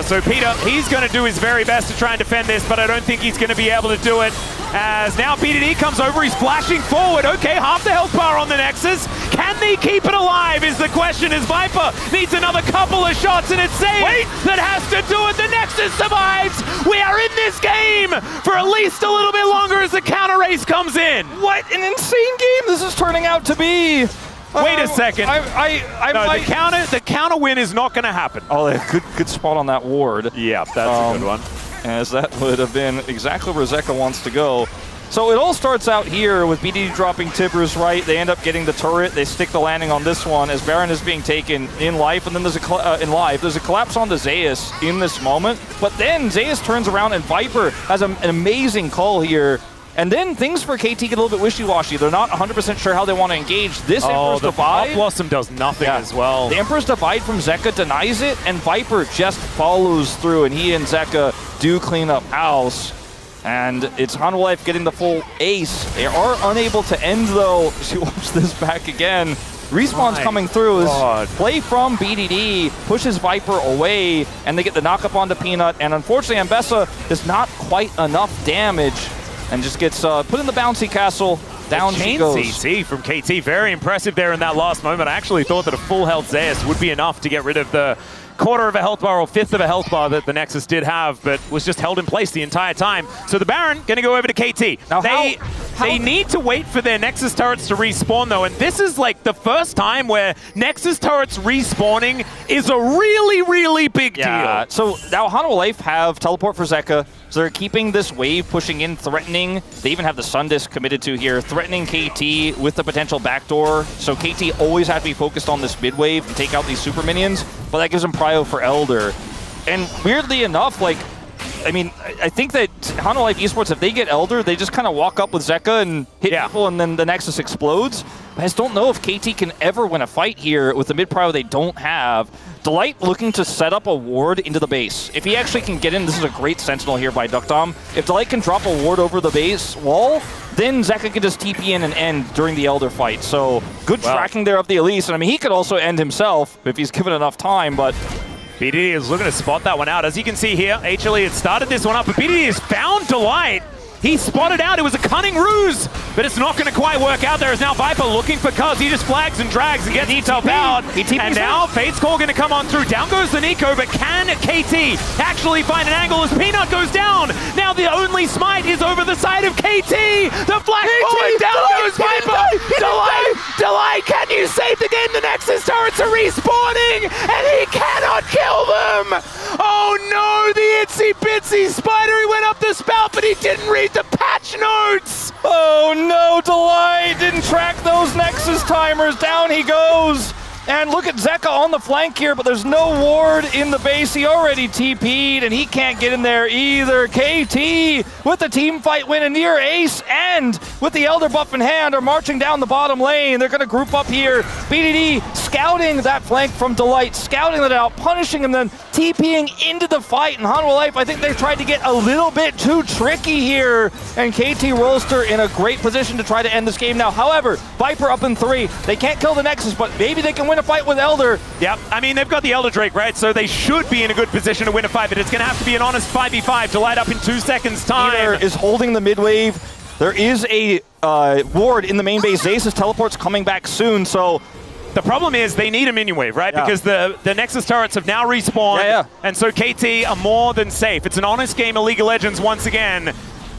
So Peter, he's going to do his very best to try and defend this, but I don't think he's going to be able to do it. As now BDD comes over, he's flashing forward. Okay, half the health bar on the Nexus. Can they keep it alive is the question, as Viper needs another couple of shots, and it's Zeus that has to do it. The Nexus survives. We are in this game for at least a little bit longer as the counter race comes in. What an insane game this is turning out to be. Wait a second. No, the counter win is not going to happen. Oh, good spot on that ward. Yeah, that's a good one. As that would have been exactly where Zeka wants to go. So it all starts out here with BDD dropping Tibbers right. They end up getting the turret. They stick the landing on this one as Baron is being taken in life, and then there's a collapse onto Zeus in this moment. But then Zeus turns around and Viper has an amazing call here. And then things for KT get a little bit wishy-washy. They're not 100% sure how they want to engage. This Emperor's Divide. Blossom does nothing as well. The Emperor's Divide from Zeka denies it, and Viper just follows through, and he and Zeka do clean up house. And it's Hanwha Life getting the full ace. They are unable to end, though. She watch this back again. Respawn's coming through. This play from BDD pushes Viper away, and they get the knock-up onto Peanut. And unfortunately, Ambessa does not quite enough damage. And just gets put in the bouncy castle. Down she goes. CC from KT, very impressive there in that last moment. I actually thought that a full health Zeus would be enough to get rid of the quarter of a health bar or fifth of a health bar that the Nexus did have, but was just held in place the entire time. So the Baron going to go over to KT. Now they need to wait for their Nexus turrets to respawn though, and this is like the first time where Nexus turrets respawning is a really, really big deal. So now Hanwha Life have teleport for Zeka. So they're keeping this wave pushing in, threatening. They even have the Sun Disc committed to here, threatening KT with the potential backdoor. So KT always have to be focused on this mid wave and take out these super minions, but that gives them prio for Elder. And weirdly enough, like, I mean, I think that Hanwha Life Esports, if they get Elder, they just kind of walk up with Zeka and hit people, and then the Nexus explodes. But I just don't know if KT can ever win a fight here with the mid prio they don't have. Delight looking to set up a ward into the base. If he actually can get in, this is a great sentinel here by Doctom. If Delight can drop a ward over the base wall, then Zeka can just TP in and end during the Elder fight. So good tracking there of the Elise. And I mean, he could also end himself if he's given enough time, but BDD is looking to spot that one out. As you can see here, HLE had started this one up, but BDD has found Delight. He spotted out. It was a cunning ruse, but it's not going to quite work out. There is now Viper looking for Cuz. He just flags and drags and gets himself out. And now Fate's Call going to come on through. Down goes the Nico, but can KT actually find an angle as Peanut goes down? Now the only smite is over the side of KT. The flash forward, down goes Viper. Delight, can you save the game? The Nexus turrets are respawning, and he cannot kill them. Oh no, the itsy bitsy spider. He went up the spout, but he didn't read the patch notes! Oh no, Delight didn't track those Nexus timers. Down he goes. And look at Zeka on the flank here, but there's no ward in the base. He already TP'd, and he can't get in there either. KT with the team fight win, a near ace, and with the Elder buff in hand, are marching down the bottom lane. They're going to group up here. BDD scouting that flank from Delight, scouting that out, punishing him, then TPing into the fight. And Hanwha Life, I think they've tried to get a little bit too tricky here. And KT Rolster in a great position to try to end this game now. However, Viper up in 3. They can't kill the Nexus, but maybe they can win join a fight with Elder. Yep, I mean, they've got the Elder Drake, right? So they should be in a good position to win a fight, but it's going to have to be an honest 5v5 to light up in 2 seconds' time. Peter is holding the mid wave. There is a ward in the main base. Zeus' teleport's coming back soon, so... The problem is they need a minion wave, right? Yeah. Because the Nexus turrets have now respawned, and so KT are more than safe. It's an honest game of League of Legends once again,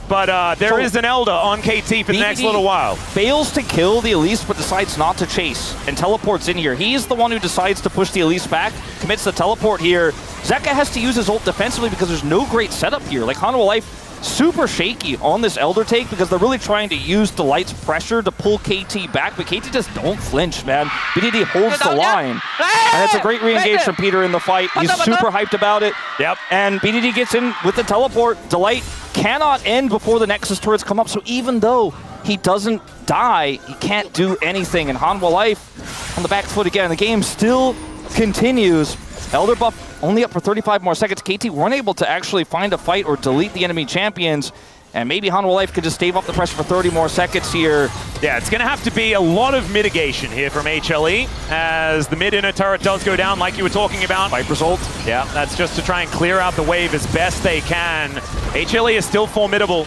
but there is an Elder on KT for the next little while. Fails to kill the Elise, but decides not to chase, and teleports in here. He's the one who decides to push the Elise back, commits the teleport here. Zeka has to use his ult defensively because there's no great setup here. Like, Hanwha Life super shaky on this Elder take because they're really trying to use Delight's pressure to pull KT back, but KT just don't flinch, man. BDD holds the line. And it's a great re-engage from Peter in the fight. He's super hyped about it. Yep. And BDD gets in with the teleport. Delight cannot end before the Nexus turrets come up, so even though he doesn't die, he can't do anything. And Hanwha Life on the back foot again. The game still continues. Elder buff only up for 35 more seconds. KT weren't able to actually find a fight or delete the enemy champions. And maybe Hanwha Life could just stave off the pressure for 30 more seconds here. Yeah, it's going to have to be a lot of mitigation here from HLE as the mid-inner turret does go down like you were talking about. Viper's ult. Yeah, that's just to try and clear out the wave as best they can. HLE is still formidable.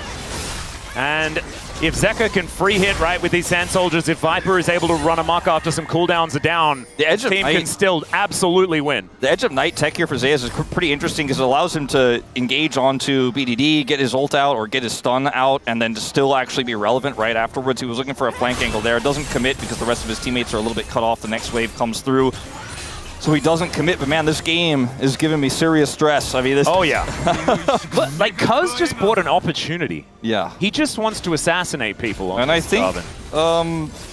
And if Zeka can free hit right with these Sand Soldiers, if Viper is able to run amok after some cooldowns are down, the team can still absolutely win. The Edge of Night tech here for Zeus is pretty interesting because it allows him to engage onto BDD, get his ult out or get his stun out, and then to still actually be relevant right afterwards. He was looking for a flank angle there. It doesn't commit because the rest of his teammates are a little bit cut off. The next wave comes through. So he doesn't commit, but man, this game is giving me serious stress. I mean, this... Oh, yeah. But, like, Cuz just bought an opportunity. Yeah. He just wants to assassinate people. And I think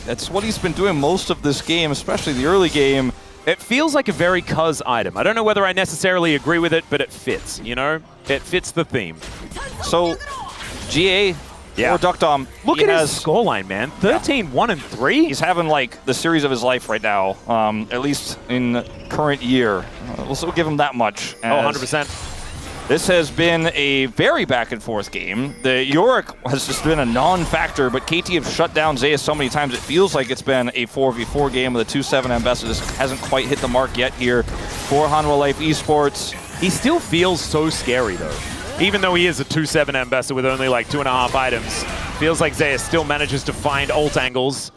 that's what he's been doing most of this game, especially the early game. It feels like a very Cuz item. I don't know whether I necessarily agree with it, but it fits, you know? It fits the theme. So, GA... Yeah. Or Duckdom. Look at his scoreline, man. 13-1-3. He's having like the series of his life right now, at least in current year. We'll still give him that much. Oh, 100%. This has been a very back and forth game. The Yorick has just been a non-factor, but KT have shut down Zeus so many times it feels like it's been a 4v4 game with a 2-7 Ambassador. This hasn't quite hit the mark yet here for Hanwha Life Esports. He still feels so scary though. Even though he is a 2-7 Ambassador with only like 2.5 items, feels like Zeus still manages to find ult angles.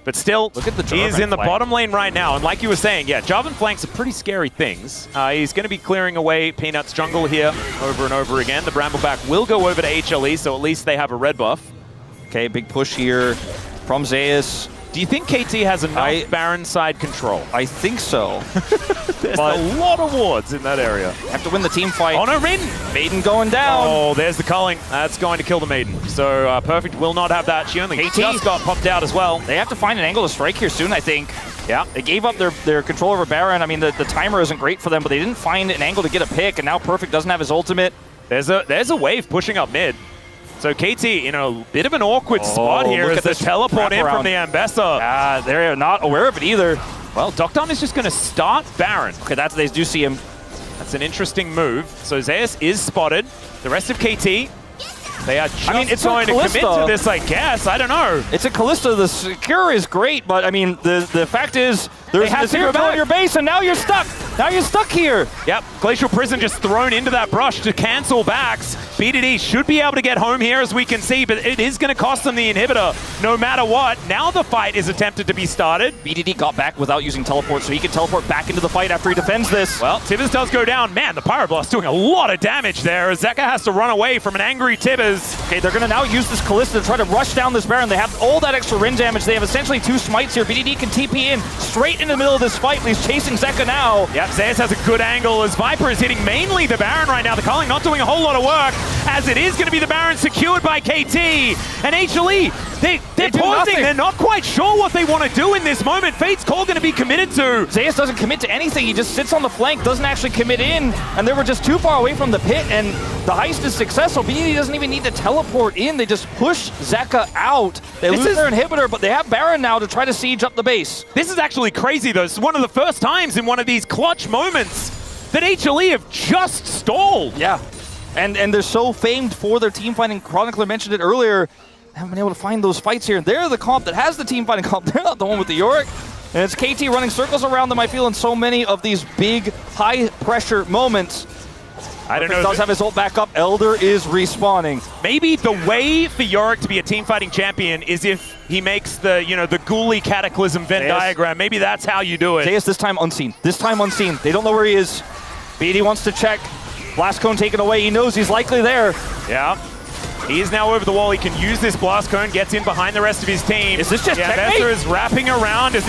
But still, look at the he's in the bottom lane right now. And like you were saying, yeah, Jarvan flanks are pretty scary things. He's going to be clearing away Peanut's jungle here over and over again. The Brambleback will go over to HLE, so at least they have a red buff. Okay, big push here from Zeus. Do you think KT has enough Baron side control? I think so. There's a lot of wards in that area. Have to win the team fight. Oh no, Maiden! Maiden going down. Oh, there's the culling. That's going to kill the Maiden. So Perfect will not have that. She only just got popped out as well. They have to find an angle to strike here soon, I think. Yeah, they gave up their control over Baron. I mean, the timer isn't great for them, but they didn't find an angle to get a pick, and now Perfect doesn't have his ultimate. There's a wave pushing up mid. So KT in a bit of an awkward spot here as the teleport in from the Ambessa. They're not aware of it either. Well, Duckdom is just going to start Baron. Okay, they do see him. That's an interesting move. So Zeus is spotted. The rest of KT, they are just going to commit to this, I guess. I don't know. It's a Callista. The secure is great, but I mean, the fact is, there's a secure on your base, and now you're stuck. Now you're stuck here. Yep, Glacial Prison just thrown into that brush to cancel backs. BDD should be able to get home here, as we can see, but it is going to cost them the inhibitor no matter what. Now the fight is attempted to be started. BDD got back without using teleport, so he can teleport back into the fight after he defends this. Well, Tibbers does go down. Man, the Pyroblast doing a lot of damage there as Zeka has to run away from an angry Tibbers. Okay, they're going to now use this Callista to try to rush down this Baron. They have all that extra Rin damage. They have essentially 2 smites here. BDD can TP in straight in the middle of this fight, but he's chasing Zeka now. Yep, Zeus has a good angle as Viper is hitting mainly the Baron right now. The culling not doing a whole lot of work, as it is going to be the Baron secured by KT. And HLE, they're pausing. They're not quite sure what they want to do in this moment. Fate's Call going to be committed to. Zeus doesn't commit to anything. He just sits on the flank, doesn't actually commit in, and they were just too far away from the pit, and the heist is successful. BDD doesn't even need to teleport in. They just push Zeka out. They lose their inhibitor, but they have Baron now to try to siege up the base. This is actually crazy, though. It's one of the first times in one of these clutch moments that HLE have just stalled. Yeah, and they're so famed for their team fighting. Chronicler mentioned it earlier. Haven't been able to find those fights here. They're the comp that has the team fighting comp. They're not the one with the Yorick. And it's KT running circles around them, I feel, in so many of these big, high-pressure moments. I don't know. Does have his ult back up. Elder is respawning. Maybe the way for Yorick to be a team-fighting champion is if he makes the, the Ghoulie Cataclysm Venn diagram. Maybe that's how you do it. Zeus this time unseen. This time unseen. They don't know where he is. BD wants to check. Blast Cone taken away. He knows he's likely there. Yeah. He is now over the wall. He can use this Blast Cone, gets in behind the rest of his team. Is this just checkmate? Vesser is wrapping around. It's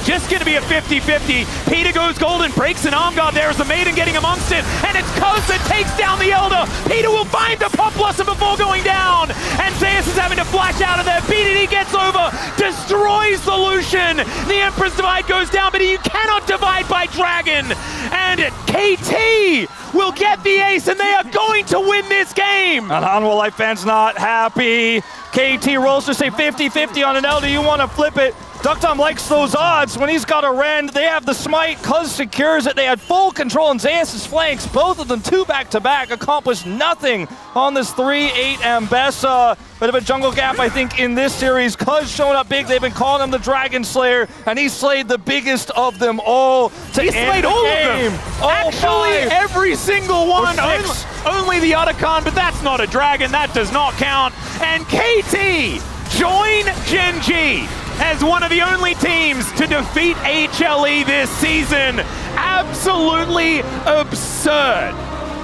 just going to be a 50-50. Peter goes golden, breaks an arm guard there as the Maiden getting amongst it, and it's Cuz that takes down the Elder. Peter will find the Pop Blossom before going down, and Zeus is having to flash out of there. BDD gets over, destroys the Lucian. The Emperor's Divide goes down, but you cannot divide by Dragon. And KT will get the ace, and they are going to win this game. And Hanwha Life fans not happy. KT rolls to say 50-50 on an Elder. You want to flip it. Duckdom likes those odds. When he's got a rend, they have the smite. Cuz secures it. They had full control on Zeus' flanks. Both of them 2 back-to-back accomplished nothing on this 3-8 Ambessa. Bit of a jungle gap, I think, in this series. Cuz showing up big. They've been calling him the Dragon Slayer, and he slayed the biggest of them all. He slayed all of them. Actually, every single one. Only the Otacon, but that's not a dragon. That does not count. And KT join Gen G as one of the only teams to defeat HLE this season. Absolutely absurd.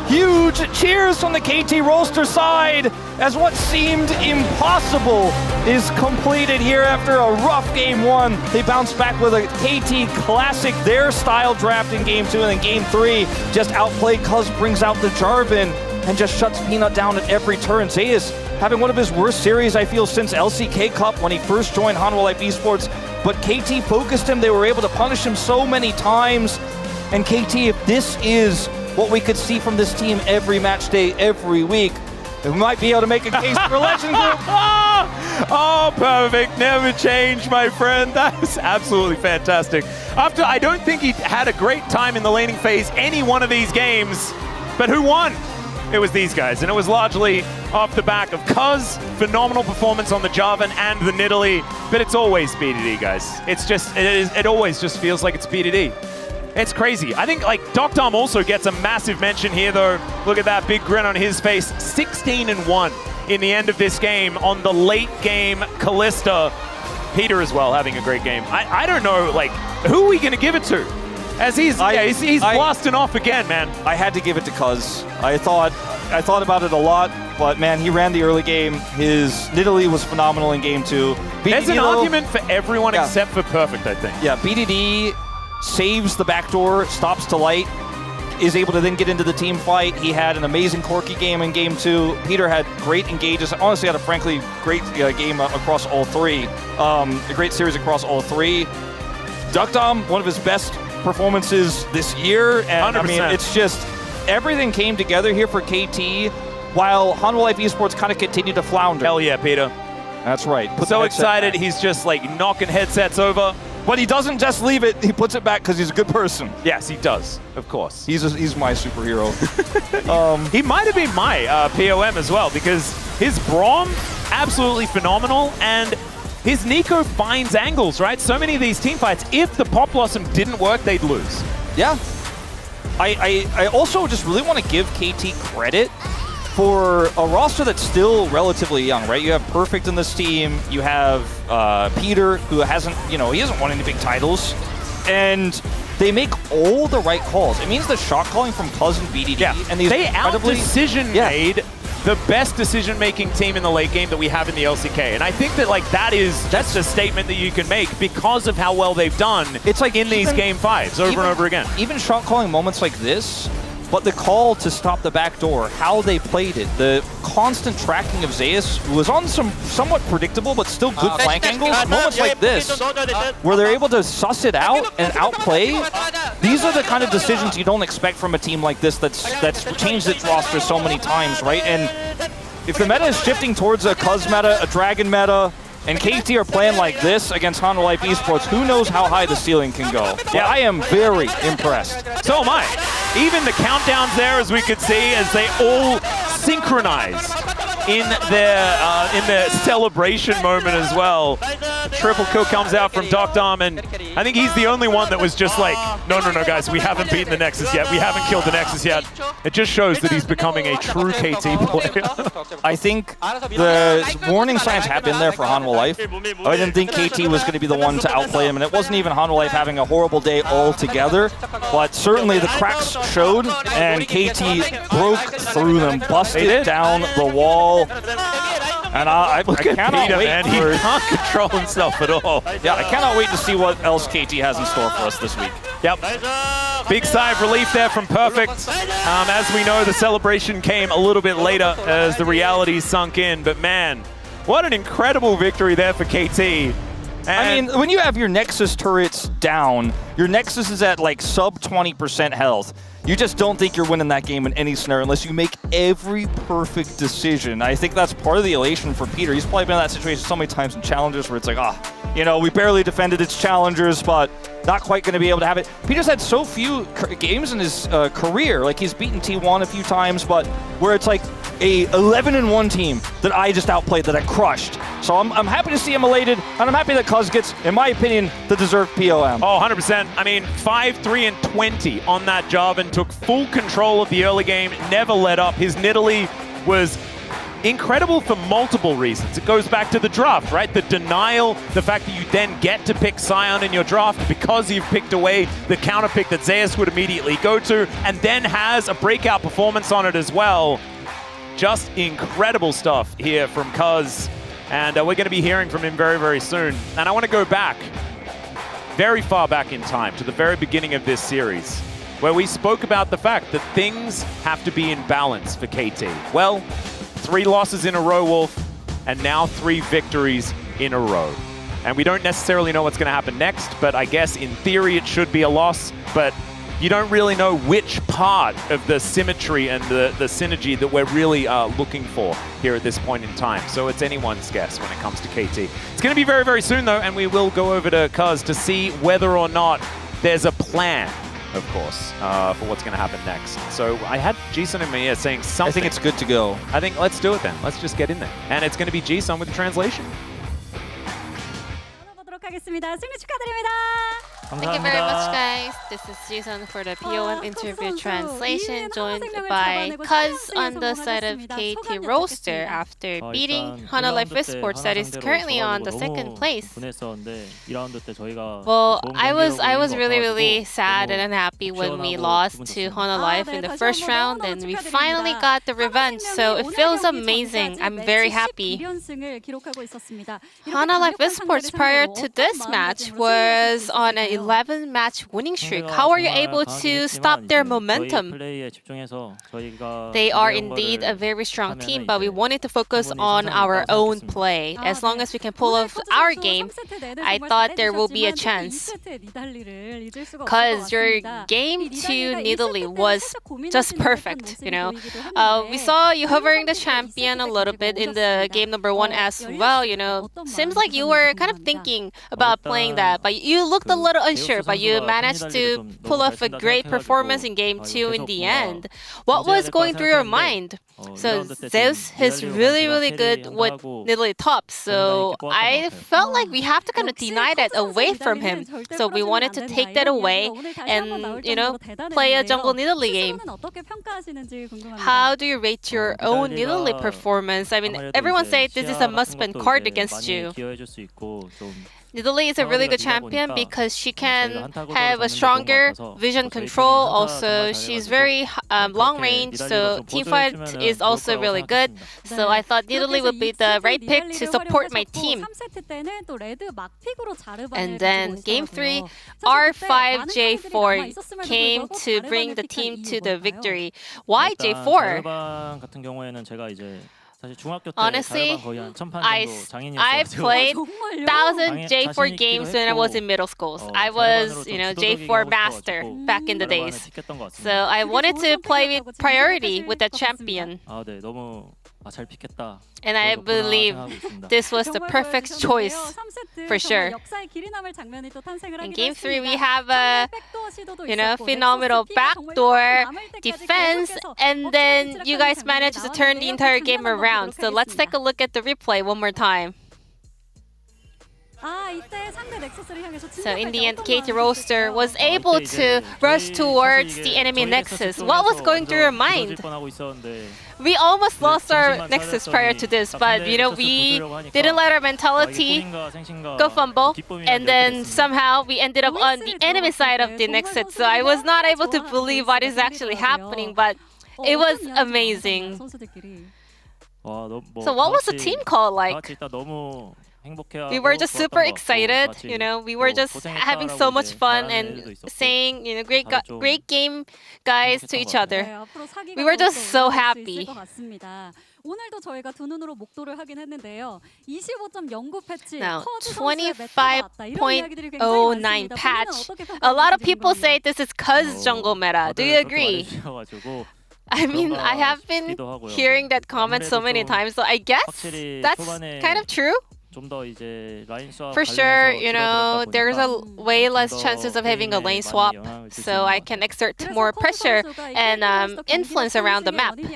Huge cheers from the KT roster side as what seemed impossible is completed here after a rough game 1. They bounce back with a KT classic, their style draft in game 2, and then game 3 just outplayed. Cuz brings out the Jarvan and just shuts Peanut down at every turn. Zeus having one of his worst series, I feel, since LCK Cup when he first joined Hanwha Life Esports. But KT focused him. They were able to punish him so many times. And KT, if this is what we could see from this team every match day, every week, we might be able to make a case for a Legend Group. Oh, perfect. Never change, my friend. That was absolutely fantastic. I don't think he had a great time in the laning phase any one of these games. But who won? It was these guys, and it was largely off the back of Cuz, phenomenal performance on the Jarvan and the Nidalee, but it's always BDD, guys. It always just feels like it's BDD. It's crazy. I think Duckdom also gets a massive mention here, though. Look at that big grin on his face. 16-1 in the end of this game on the late game Kalista. Peter as well having a great game. I don't know, who are we gonna give it to? As he's blasting off again, man. I had to give it to Cuz. I thought about it a lot, but man, he ran the early game. His Nidalee was phenomenal in game 2. There's an argument for everyone except for Perfect, I think. Yeah, BDD saves the backdoor, stops to light, is able to then get into the team fight. He had an amazing Corki game in game 2. Peter had great engages. Honestly, had a frankly great game across all 3. A great series across all 3. Duckdom, one of his best performances this year, and 100%. I mean, it's just everything came together here for KT while Hanwha Life Esports kind of continued to flounder. Hell yeah, Peter. That's right. So excited, he's just knocking headsets over. But he doesn't just leave it, he puts it back because he's a good person. Yes, he does, of course. He's my superhero. He might have been my POM as well, because his Braum, absolutely phenomenal, and his Nico finds angles, right? So many of these team fights, if the Pop Blossom didn't work, they'd lose. Yeah. I also just really want to give KT credit for a roster that's still relatively young, right? You have Perfect in this team. You have Peter, who hasn't, he hasn't won any big titles. And they make all the right calls. It means the shot calling from Cuz and BDD. And these they out-decision made the best decision-making team in the late game that we have in the LCK. And I think that that's a statement that you can make because of how well they've done in these game 5s over and over again. Even shot calling moments like this, but the call to stop the back door, how they played it, the constant tracking of Zeus was on some somewhat predictable but still good flank angles. Moments like this, where they're able to suss it out and outplay, these are the kind of decisions you don't expect from a team like this that's changed its roster so many times, right? And if the meta is shifting towards a Cuz meta, a Dragon meta, and KT are playing like this against Hanwha Life Esports, who knows how high the ceiling can go. Yeah, I am very impressed. So am I. Even the countdowns there, as we could see, as they all synchronize in their celebration moment as well. Triple kill comes out from Docdom, and I think he's the only one that was just like, no, guys, we haven't beaten the Nexus yet. We haven't killed the Nexus yet. It just shows that he's becoming a true KT player. I think the warning signs have been there for Hanwha Life. I didn't think KT was going to be the one to outplay him, and it wasn't even Hanwha Life having a horrible day altogether, but certainly the cracks showed, and KT broke through them, busted down the wall. And I cannot wait, man. He can't control himself at all. Yeah, I cannot wait to see what else KT has in store for us this week. Yep. Big sigh of relief there from Perfect. As we know, the celebration came a little bit later as the reality sunk in. But man, what an incredible victory there for KT. And I mean, when you have your Nexus turrets down, your Nexus is at like sub 20% health. You just don't think you're winning that game in any scenario unless you make every perfect decision. I think that's part of the elation for Peter. He's probably been in that situation so many times in Challengers where it's like, we barely defended its Challengers, but not quite going to be able to have it. Peter's had so few games in his career. Like, he's beaten T1 a few times, but where it's like a 11-1 team that I just outplayed, that I crushed. So I'm happy to see him elated, and I'm happy that Cuz gets, in my opinion, the deserved POM. Oh, 100%. I mean, 5-3-20 on that job and took full control of the early game, never let up. His Nidalee was incredible for multiple reasons. It goes back to the draft, right? The denial, the fact that you then get to pick Sion in your draft because you've picked away the counter pick that Zeus would immediately go to, and then has a breakout performance on it as well. Just incredible stuff here from Cuz, and we're going to be hearing from him very, very soon. And I want to go back, very far back in time, to the very beginning of this series, where we spoke about the fact that things have to be in balance for KT. Well, 3 losses in a row, Wolf, and now 3 victories in a row. And we don't necessarily know what's going to happen next, but I guess in theory it should be a loss, but you don't really know which part of the symmetry and the synergy that we're really looking for here at this point in time. So it's anyone's guess when it comes to KT. It's going to be very, very soon, though, and we will go over to Cuz to see whether or not there's a plan, of course, for what's going to happen next. So I had Jisun in my ear saying something. I think it's good to go. I think let's do it then. Let's just get in there. And it's going to be Jisun with the translation. Thank you very much, guys. This is Jisun for the POM interview translation, joined by Cuz on the side of KT roster after beating Hanwha Life Esports that is currently on the 2nd place. Well, I was really sad and unhappy when we lost to Hanwha Life in the first round, and we finally got the revenge, so it feels amazing. I'm very happy. Hanwha Life Esports prior to this match was on an 11-match winning streak. How are you able to stop their momentum? They are indeed a very strong team, but we wanted to focus on our own play. As long as we can pull off our game, I thought there will be a chance. Because your game to Nidalee was just perfect, you know. We saw you hovering the champion a little bit in the game number 1 as well, you know. Seems like you were kind of thinking about playing that, but you looked a little unsure, but you managed to pull off a great performance in game 2 in the end. What was going through your mind? So Zeus is really good with Nidalee top, so I felt like we have to kind of deny that away from him. So we wanted to take that away and, you know, play a jungle Nidalee game. How do you rate your own Nidalee performance? I mean, everyone says this is a must-win card against you. Nidalee is a really good champion because she can have a stronger vision control. Also, she's very long range, so teamfight is also really good. So I thought Nidalee would be the right pick to support my team. And then game 3, R5J4 came to bring the team to the victory. Why J4? Honestly, I played 1,000 J4 games when I was in middle school. I was, you know, J4 master back in the days. So I wanted to play with priority with that champion. And I believe this was the perfect choice for sure. In Game 3, we have a phenomenal backdoor defense, and then you guys managed to turn the entire game around. So let's take a look at the replay one more time. So in the end, KT Roaster was able to rush towards the enemy Nexus. What was going through your mind? We almost lost our Nexus prior to this, but we didn't let our mentality go fumble, and then somehow we ended up on the enemy side of the Nexus. So I was not able to believe what is actually happening, but it was amazing. So what was the team call like? We were just super excited, we were just having so much fun and saying, great game, guys, to each other. We were just so happy. Now, 25.09 patch. A lot of people say this is cuz jungle meta. Do you agree? I mean, I have been hearing that comment so many times, so I guess that's kind of true. For sure, there's a way less chances of having a lane swap, so I can exert more pressure and influence around the map. Because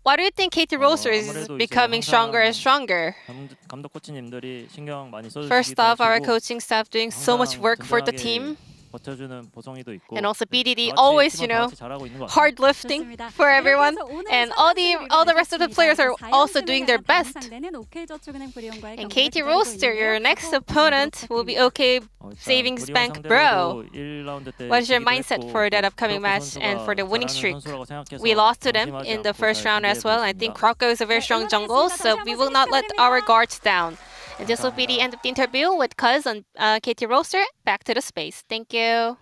why do you think KT Roaster is becoming stronger and stronger? First off, our coaching staff doing so much work for the team. And also BDD always, hard lifting for everyone, and all the rest of the players are also doing their best. And KT Roaster, your next opponent, will be OK Savings Bank Bro. What is your mindset for that upcoming match and for the winning streak? We lost to them in the first round as well. I think Kroko is a very strong jungle, so we will not let our guards down. And this will be the end of the interview with Cuz on KT Roaster. Back to the space. Thank you.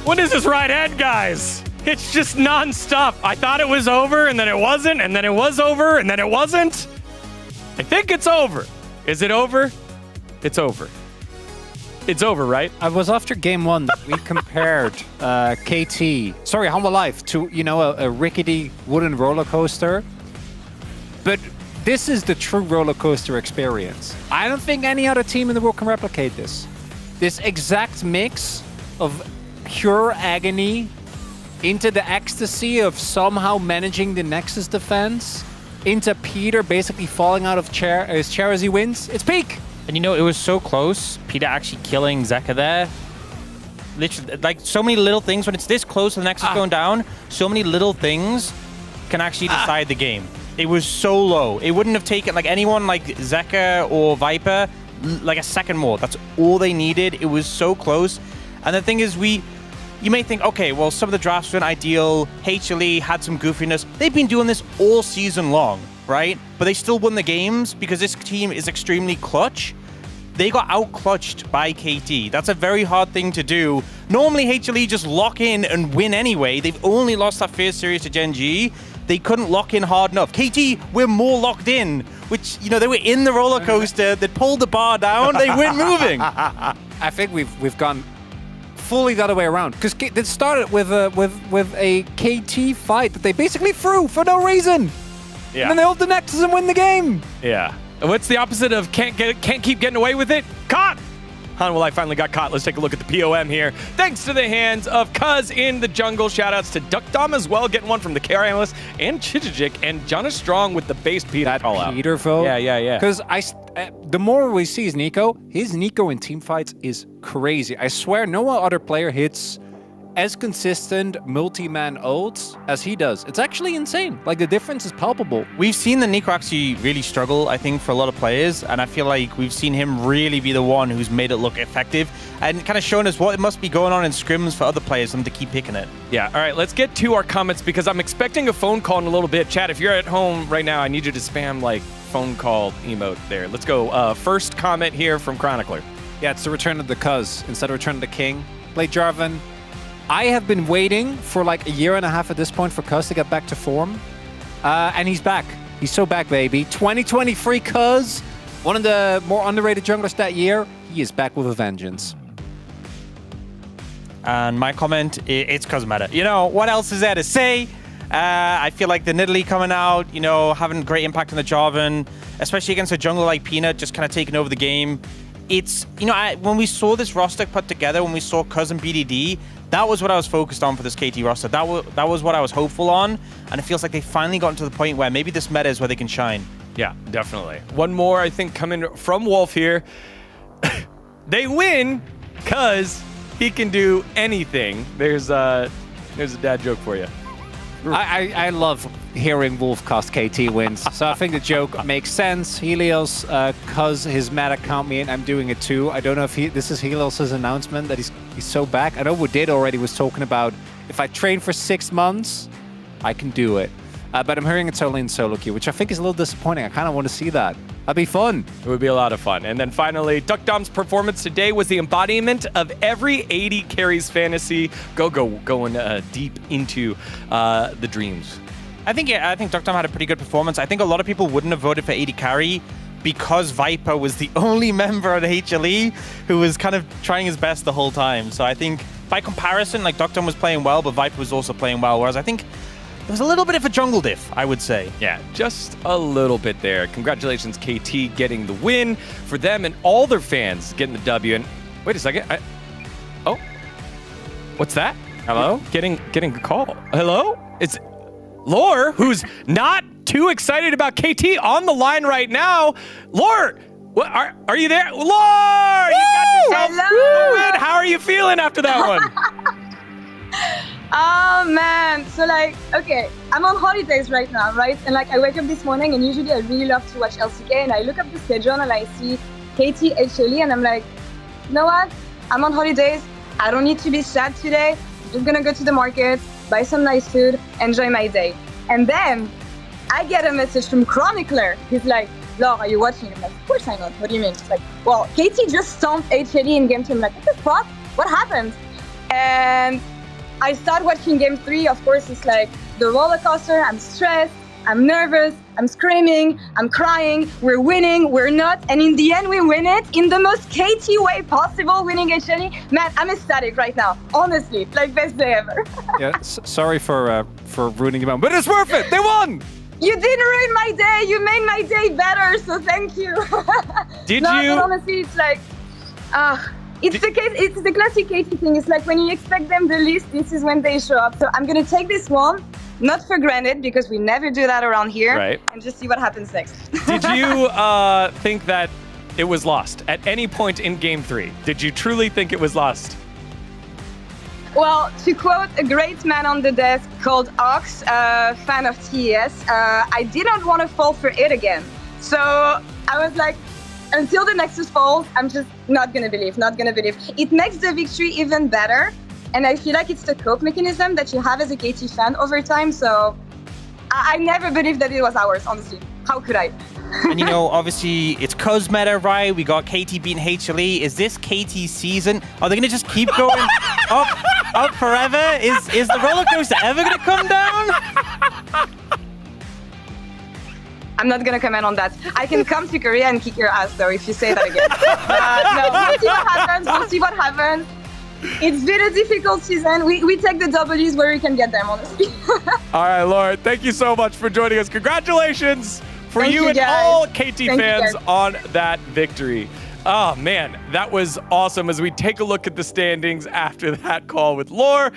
When is this right end, guys? It's just non-stop. I thought it was over, and then it wasn't, and then it was over, and then it wasn't. I think it's over. Is it over? It's over. It's over, right? I was after game 1 that we compared Humble Life to, a rickety wooden roller coaster. But this is the true roller coaster experience. I don't think any other team in the world can replicate this. This exact mix of pure agony into the ecstasy of somehow managing the Nexus defense, into Peter basically falling out of his chair as he wins. It's peak! And it was so close. Peter actually killing Zeka there. Literally, like so many little things. When it's this close to the Nexus going down, so many little things can actually decide the game. It was so low. It wouldn't have taken anyone like Zeka or Viper like a second more. That's all they needed. It was so close. And the thing is, you may think, okay, well, some of the drafts weren't ideal. HLE had some goofiness. They've been doing this all season long, right? But they still won the games because this team is extremely clutch. They got out-clutched by KT. That's a very hard thing to do. Normally, HLE just lock in and win anyway. They've only lost that first series to Gen G. They couldn't lock in hard enough. KT were more locked in, which, they were in the roller coaster that pulled the bar down. They weren't moving. I think we've gone fully the other way around. Because it started with a KT fight that they basically threw for no reason. Yeah. And then they hold the Nexus and win the game. Yeah. What's the opposite of can't keep getting away with it? Caught! Hanwha finally got caught. Let's take a look at the POM here. Thanks to the hands of Cuz in the jungle. Shoutouts to Duckdom as well, getting one from the KR analyst, and Chijijik, and Jonas Strong with the base Peter call out. Peter vote? Yeah. Because the more we see his Nico in team fights is crazy. I swear no other player hits as consistent multi-man ults as he does. It's actually insane. Like, the difference is palpable. We've seen the Nico actually really struggle, I think, for a lot of players, and I feel like we've seen him really be the one who's made it look effective and kind of shown us what must be going on in scrims for other players for them to keep picking it. Yeah, all right, let's get to our comments because I'm expecting a phone call in a little bit. Chat, if you're at home right now, I need you to spam, phone call emote there. Let's go. First comment here from Chronicler. Yeah, it's the return of the Cuz instead of return of the King. Play Jarvan. I have been waiting for a year and a half at this point for Cuz to get back to form. And he's back. He's so back, baby. 2023 Cuz One of the more underrated junglers that year, he is back with a vengeance. And my comment, it's Cosmeta. You know, what else is there to say? I feel like the Nidalee coming out, you know, having great impact on the Jarvan, especially against a jungler like Peanut, just kind of taking over the game. It's, you know, when we saw this roster put together, when we saw Cuz and BDD, that was what I was focused on for this KT roster. That was what I was hopeful on, and it feels like they finally gotten to the point where maybe this meta is where they can shine. Yeah, definitely. One more, I think, coming from Wolf here. They win because he can do anything. There's a dad joke for you. I love hearing Wolf cast KT wins, so I think the joke makes sense. Helios, cause his meta count me in, I'm doing it too. I don't know if this is Helios' announcement that he's so back. I know Woodid already was talking about if I train for 6 months, I can do it. But I'm hearing it's only in solo queue, which I think is a little disappointing. I kind of want to see that. That'd be fun. It would be a lot of fun. And then finally, Duckdom's performance today was the embodiment of every 80 carries fantasy. Going deep into the dreams. I think Duckdom had a pretty good performance. I think a lot of people wouldn't have voted for 80 carry because Viper was the only member of the HLE who was kind of trying his best the whole time. So I think by comparison, like Duckdom was playing well, but Viper was also playing well. Whereas I think there was a little bit of a jungle diff, I would say. Yeah, just a little bit there. Congratulations, KT, getting the win for them and all their fans getting the W. And wait a second. Oh, what's that? Hello? Getting a call. Hello? It's Lore, who's not too excited about KT on the line right now. Lore, what are you there? Lore, you got yourself the win. How are you feeling after that one? Oh man, so like, okay, I'm on holidays right now, right? And like I wake up this morning and usually I really love to watch LCK and I look up the schedule and I see KT HLE and I'm like, you know what? I'm on holidays. I don't need to be sad today. I'm just gonna go to the market, buy some nice food, enjoy my day. And then I get a message from Chronicler. He's like, Laura, are you watching? I'm like, of course I'm not. What do you mean? He's like, well, KT just stomped HLE in game 2. I'm like, what the fuck? What happened? And I start watching game 3. Of course, it's like the roller coaster. I'm stressed. I'm nervous. I'm screaming. I'm crying. We're winning. We're not. And in the end, we win it in the most KT way possible, winning HLE. Man, I'm ecstatic right now. Honestly, like best day ever. Yeah, sorry for ruining your moment, but it's worth it. They won. You didn't ruin my day. You made my day better. So thank you. Did no, you? But honestly, it's like, it's the case. It's the classic KT thing. It's like when you expect them the least, this is when they show up. So I'm gonna take this one, not for granted, because we never do that around here, right? And just see what happens next. Did you think that it was lost at any point in game 3? Did you truly think it was lost? Well, to quote a great man on the desk called Ox, fan of TES, I didn't want to fall for it again. So I was like, until the Nexus falls, I'm just not gonna believe. It makes the victory even better. And I feel like it's the cope mechanism that you have as a KT fan over time. So I never believed that it was ours, honestly. How could I? And you know, obviously, it's Cuz meta, right? We got KT beating HLE. Is this KT season? Are they going to just keep going up forever? Is the roller coaster ever going to come down? I'm not going to comment on that. I can come to Korea and kick your ass, though, if you say that again. No, we'll see what happens. It's been a difficult season. We take the W's where we can get them, honestly. All right, Laura, thank you so much for joining us. Congratulations for you and all KT fans on that victory. Oh, man, that was awesome as we take a look at the standings after that call with Lore.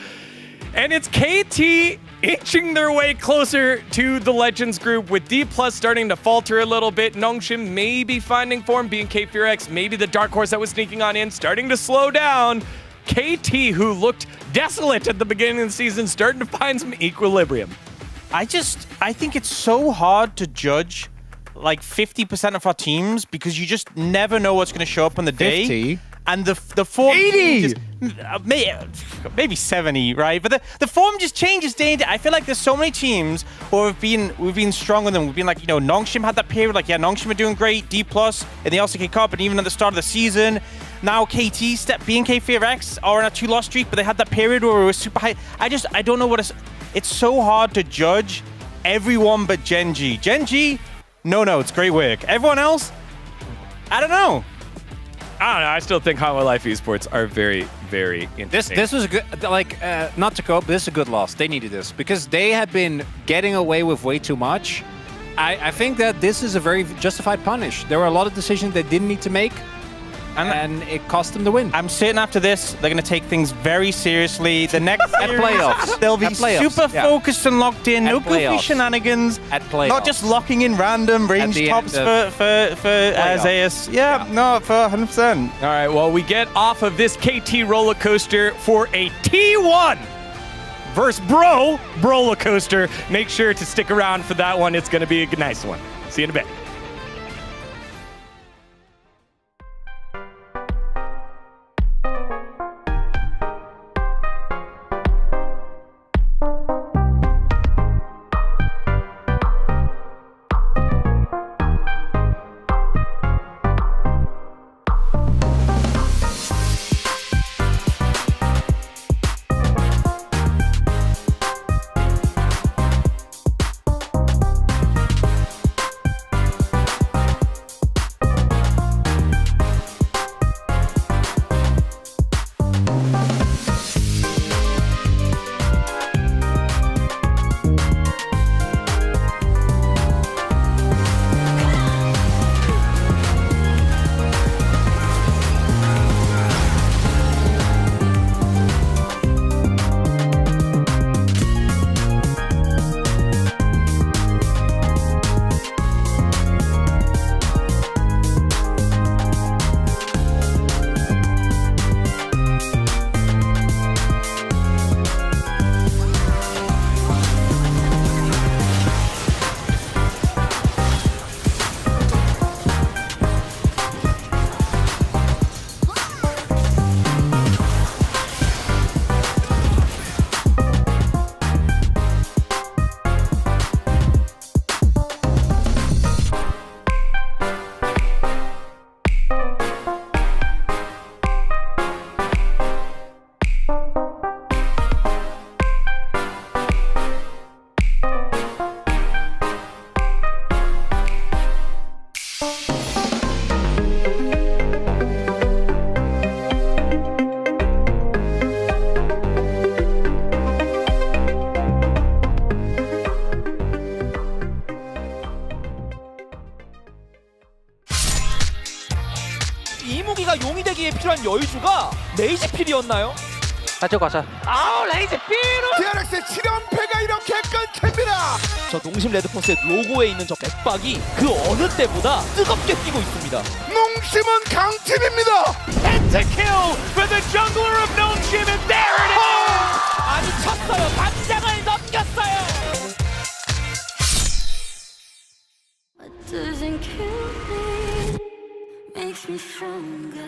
And it's KT inching their way closer to the Legends group with D+ starting to falter a little bit. Nongshim maybe finding form, BNK FearX, maybe the dark horse that was sneaking on in, starting to slow down. KT, who looked desolate at the beginning of the season, starting to find some equilibrium. I think it's so hard to judge like 50% of our teams because you just never know what's going to show up on the day. 50? And the form 80! Maybe 70, right? But the form just changes day to day. I feel like there's so many teams who we've been strong with them. We've been like, you know, Nongshim had that period, like, yeah, Nongshim are doing great, D+ in the LCK Cup, and even at the start of the season. Now KT, BNK FearX are on a 2-loss streak, but they had that period where we were super high. I don't know what it's so hard to judge everyone but Genji. Genji, no, it's great work. Everyone else, I don't know. I still think Hanwha Life Esports are very, very interesting. This was a good, like, not to cope, this is a good loss. They needed this because they had been getting away with way too much. I think that this is a very justified punish. There were a lot of decisions they didn't need to make, and it cost them the win. I'm certain after this, they're going to take things very seriously. The next series, playoffs. they'll be super focused and locked in. No goofy shenanigans. At playoffs. Not just locking in random range tops for Zeus. Yeah, no, for 100%. All right, well, we get off of this KT roller coaster for a T1 versus Bro roller coaster. Make sure to stick around for that one. It's going to be a nice one. See you in a bit. 이무기가 용이 되기에 필요한 여유주가 레이지필이었나요? 가자. 아우 레이지필! DRX의 7연패가 이렇게 끊깁니다. 저 농심 레드포스의 로고에 있는 저 맥박이 그 어느 때보다 뜨겁게 뛰고 있습니다. 농심은 강팀입니다. And to kill for the jungler of 농심 and there it is! 아니 쳤어요. 반장을 넘겼어요. What doesn't kill me makes me stronger.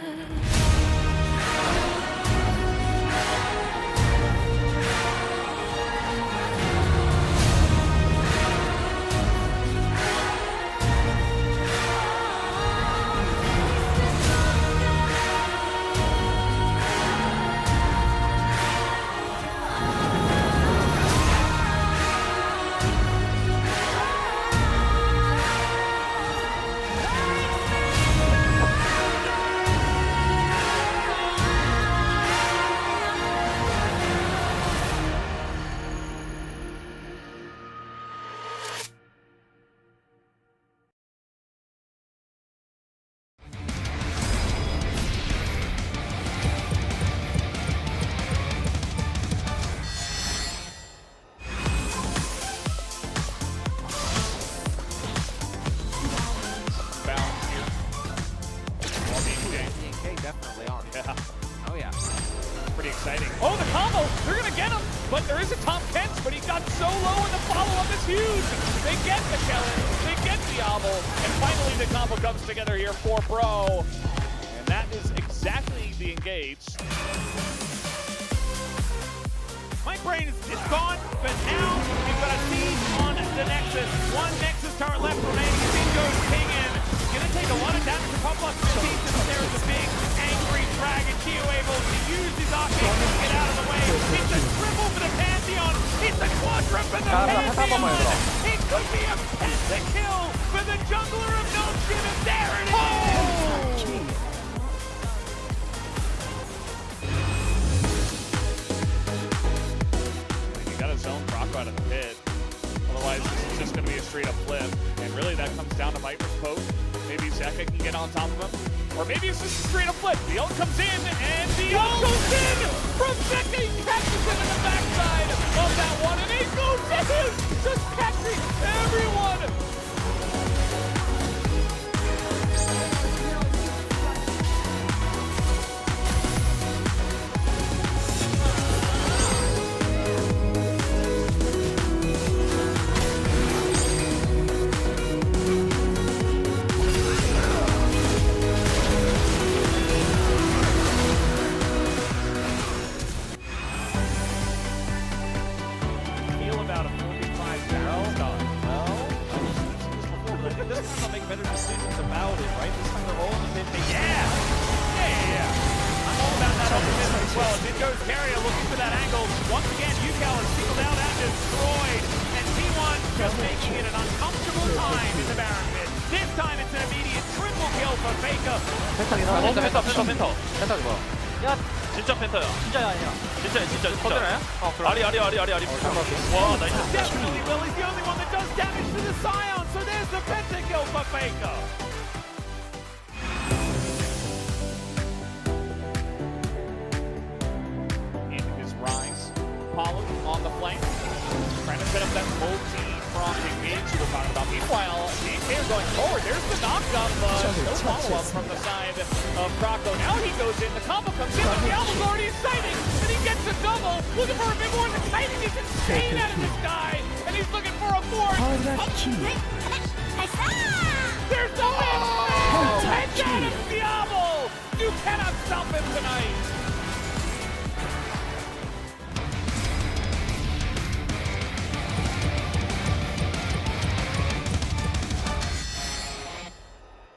Pretty exciting. Oh, the combo! They're gonna get him! But there is a Tom Kent, but he got so low and the follow-up is huge! They get the Kelly, they get Diablo, and finally the combo comes together here for Bro. And that is exactly the engage. My brain is gone, but now we've got a siege on the Nexus. One Nexus turret left remaining. It goes King in. Gonna take a lot of damage to pop up the teeth, but there is a big angry dragon. Kyo able to use his arcane to get out of the way. It's a triple for the Pantheon. It's a quadra for the Pantheon. It could be a pentakill for with the jungler of no skin, and there it is! You gotta zone Brock out of the pit. Otherwise, this is just gonna be a straight up flip. And really, that comes down to Viper's poke. Maybe Zeka can get on top of him. Or maybe it's just a straight up flip. The ult comes in, and the ult goes in from Zeka. He catches him in the backside of that one, and he goes in, just catching everyone. 진짜 펜터야. 진짜야 아니야. 진짜. 터지나요? 아리. 와, 나이스. Definitely Will is the only one that does damage to the Scion, so there's the penta kill for Faker. In his rise, Paulo on the flank, trying to set up that full team from engage we were talking about. Meanwhile, DK is going forward. There's the knock-up, no follow-up from the side of Croco. Now he goes in, the combo comes in, the Diablo's already sighting, and he gets a double, looking for a bit more. The timing is insane out of this guy, and he's looking for a fourth. There's the win! Take out of Diablo! You cannot stop him tonight!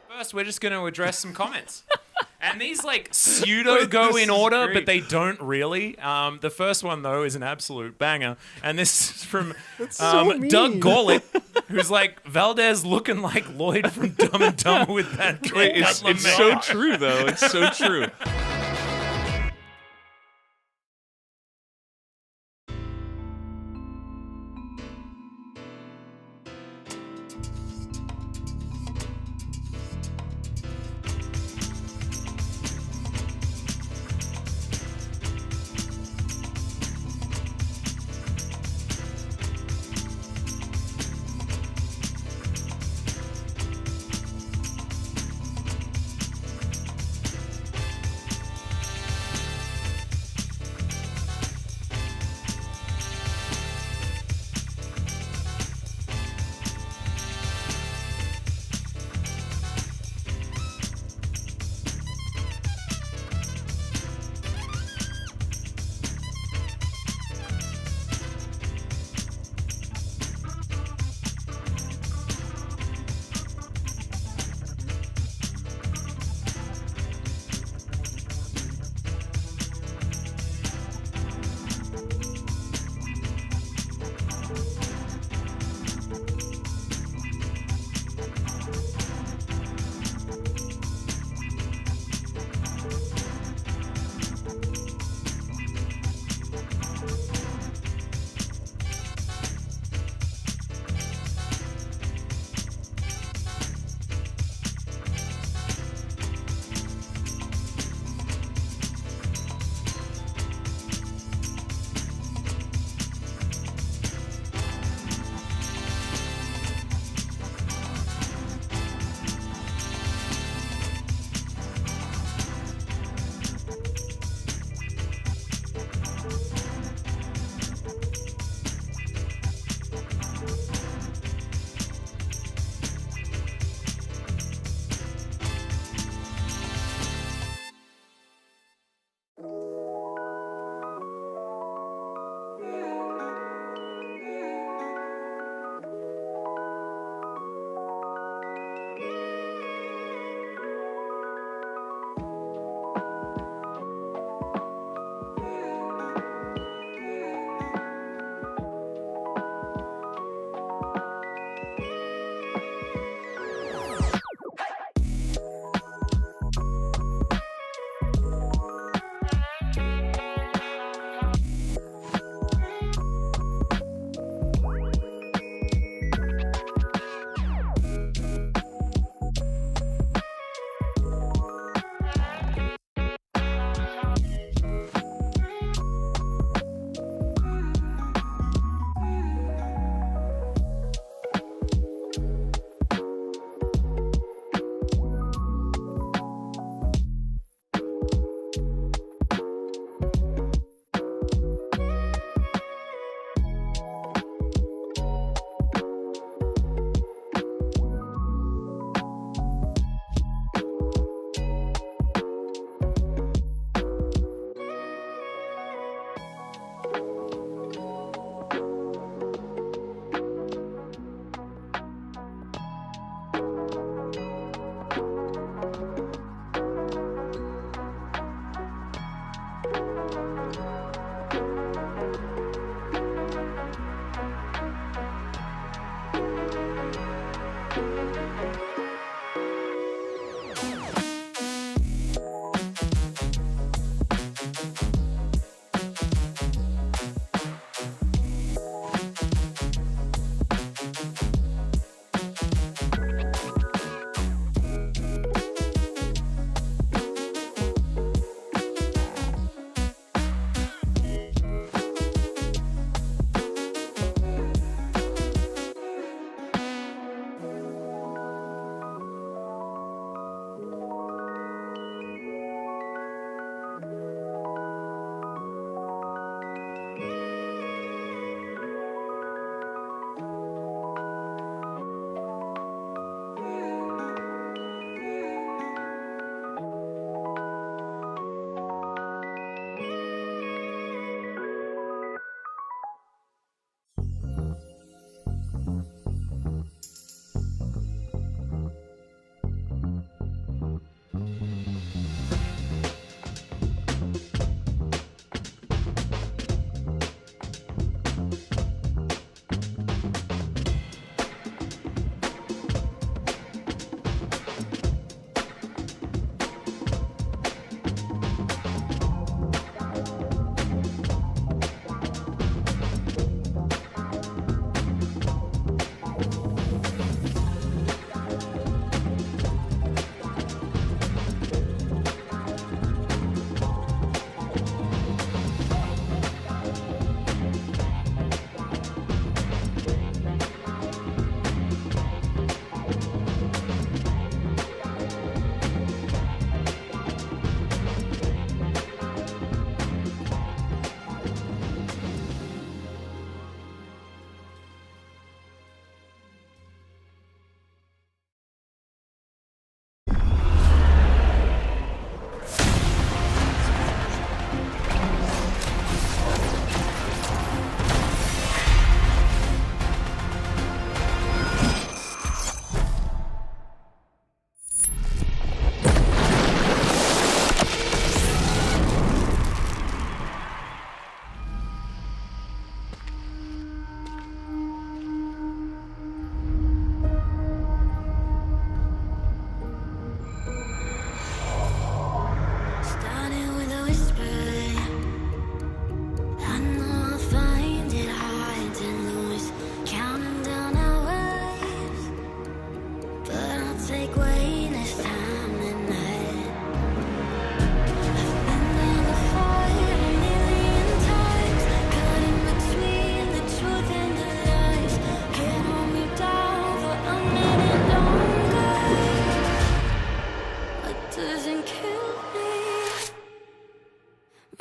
First, we're just going to address some comments. And these like pseudo go in order, but they don't really. The first one though is an absolute banger, and this is from Doug Gorlick, who's like, Valdez looking like Lloyd from Dumb and Dumber with that. It's so true though. It's so true.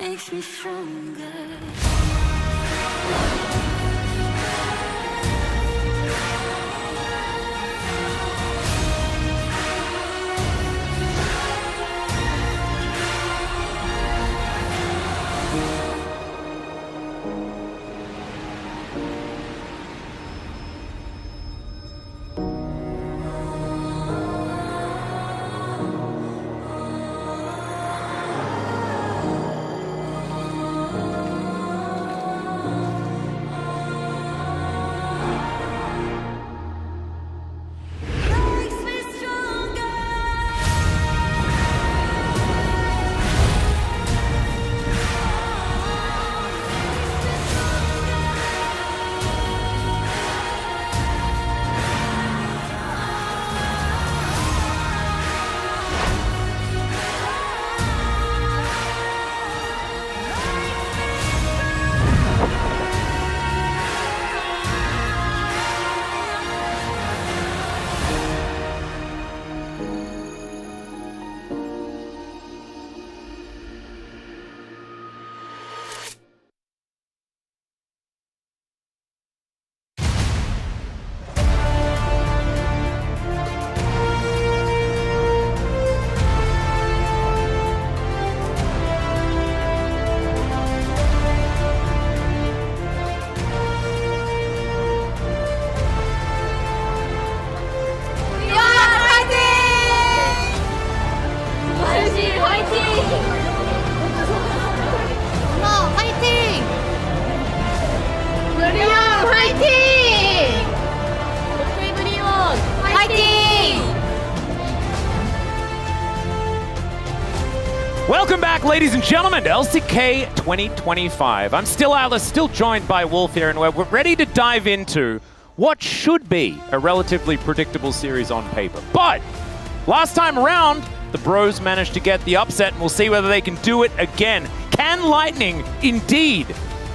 makes me stronger. Welcome back, ladies and gentlemen, to LCK 2025. I'm still Alice, still joined by Wolf here, and we're ready to dive into what should be a relatively predictable series on paper. But last time around, the Bros managed to get the upset, and we'll see whether they can do it again. Can Lightning indeed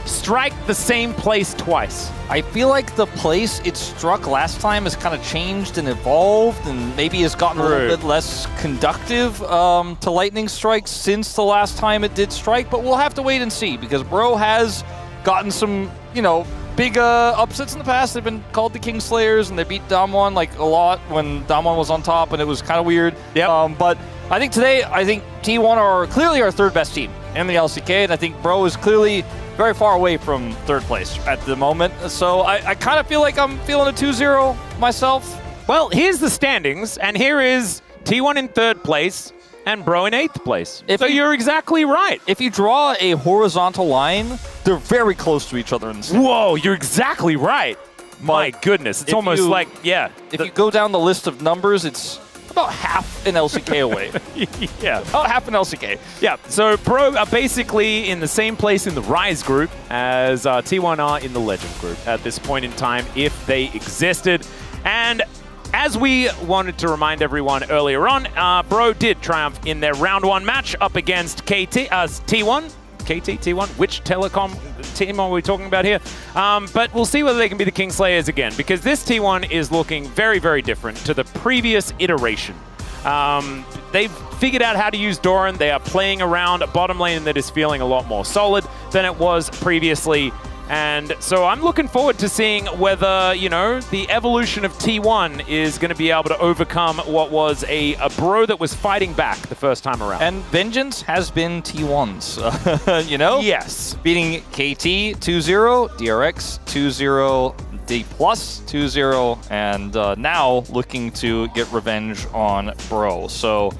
strike the same place twice? I feel like the place it struck last time has kind of changed and evolved and maybe has gotten a little bit less conductive to Lightning strikes since the last time it did strike, but we'll have to wait and see because Bro has gotten some, you know, big upsets in the past. They've been called the Kingslayers and they beat Damwon like a lot when Damwon was on top and it was kind of weird. Yep. But I think today, T1 are clearly our third best team in the LCK, and I think Bro is clearly very far away from third place at the moment. So I kind of feel like I'm feeling a 2-0 myself. Well, here's the standings, and here is T1 in third place and Bro in 8th place. So you're exactly right. If you draw a horizontal line, they're very close to each other in the standings. Whoa, you're exactly right. My goodness, it's almost like, yeah. If you go down the list of numbers, it's about half an LCK away. Yeah. About half an LCK. Yeah, so Pro are basically in the same place in the Rise group as T1 are in the Legend group at this point in time, if they existed. And as we wanted to remind everyone earlier on, Bro did triumph in their round 1 match up against T1. KT, T1, which telecom team are we talking about here? But we'll see whether they can be the Kingslayers again, because this T1 is looking very, very different to the previous iteration. They've figured out how to use Doran. They are playing around a bottom lane that is feeling a lot more solid than it was previously. And so I'm looking forward to seeing whether, you know, the evolution of T1 is going to be able to overcome what was a Bro that was fighting back the first time around. And vengeance has been T1's, you know? Yes. Beating KT 2-0, DRX 2-0, D+ 2-0, and now looking to get revenge on Bro. So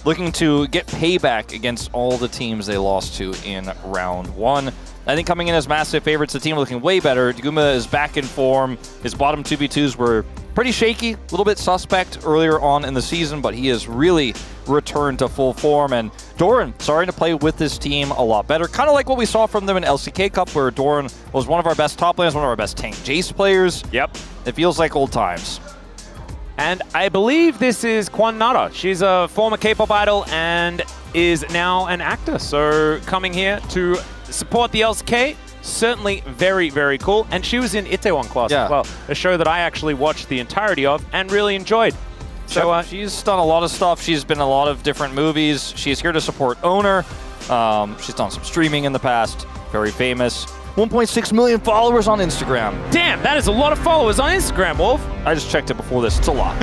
looking to get payback against all the teams they lost to in round 1. I think coming in as massive favorites, the team are looking way better. Daguma is back in form. His bottom 2v2s were pretty shaky, a little bit suspect earlier on in the season, but he has really returned to full form. And Doran starting to play with this team a lot better. Kind of like what we saw from them in LCK Cup, where Doran was one of our best top laners, one of our best tank Jace players. Yep. It feels like old times. And I believe this is Kwan Nara. She's a former K-pop idol and is now an actor. So coming here to support the LCK, certainly very, very cool. And she was in Itaewon Class as well, a show that I actually watched the entirety of and really enjoyed. So she's done a lot of stuff. She's been in a lot of different movies. She's here to support Owner. She's done some streaming in the past. Very famous. 1.6 million followers on Instagram. Damn, that is a lot of followers on Instagram, Wolf. I just checked it before this. It's a lot.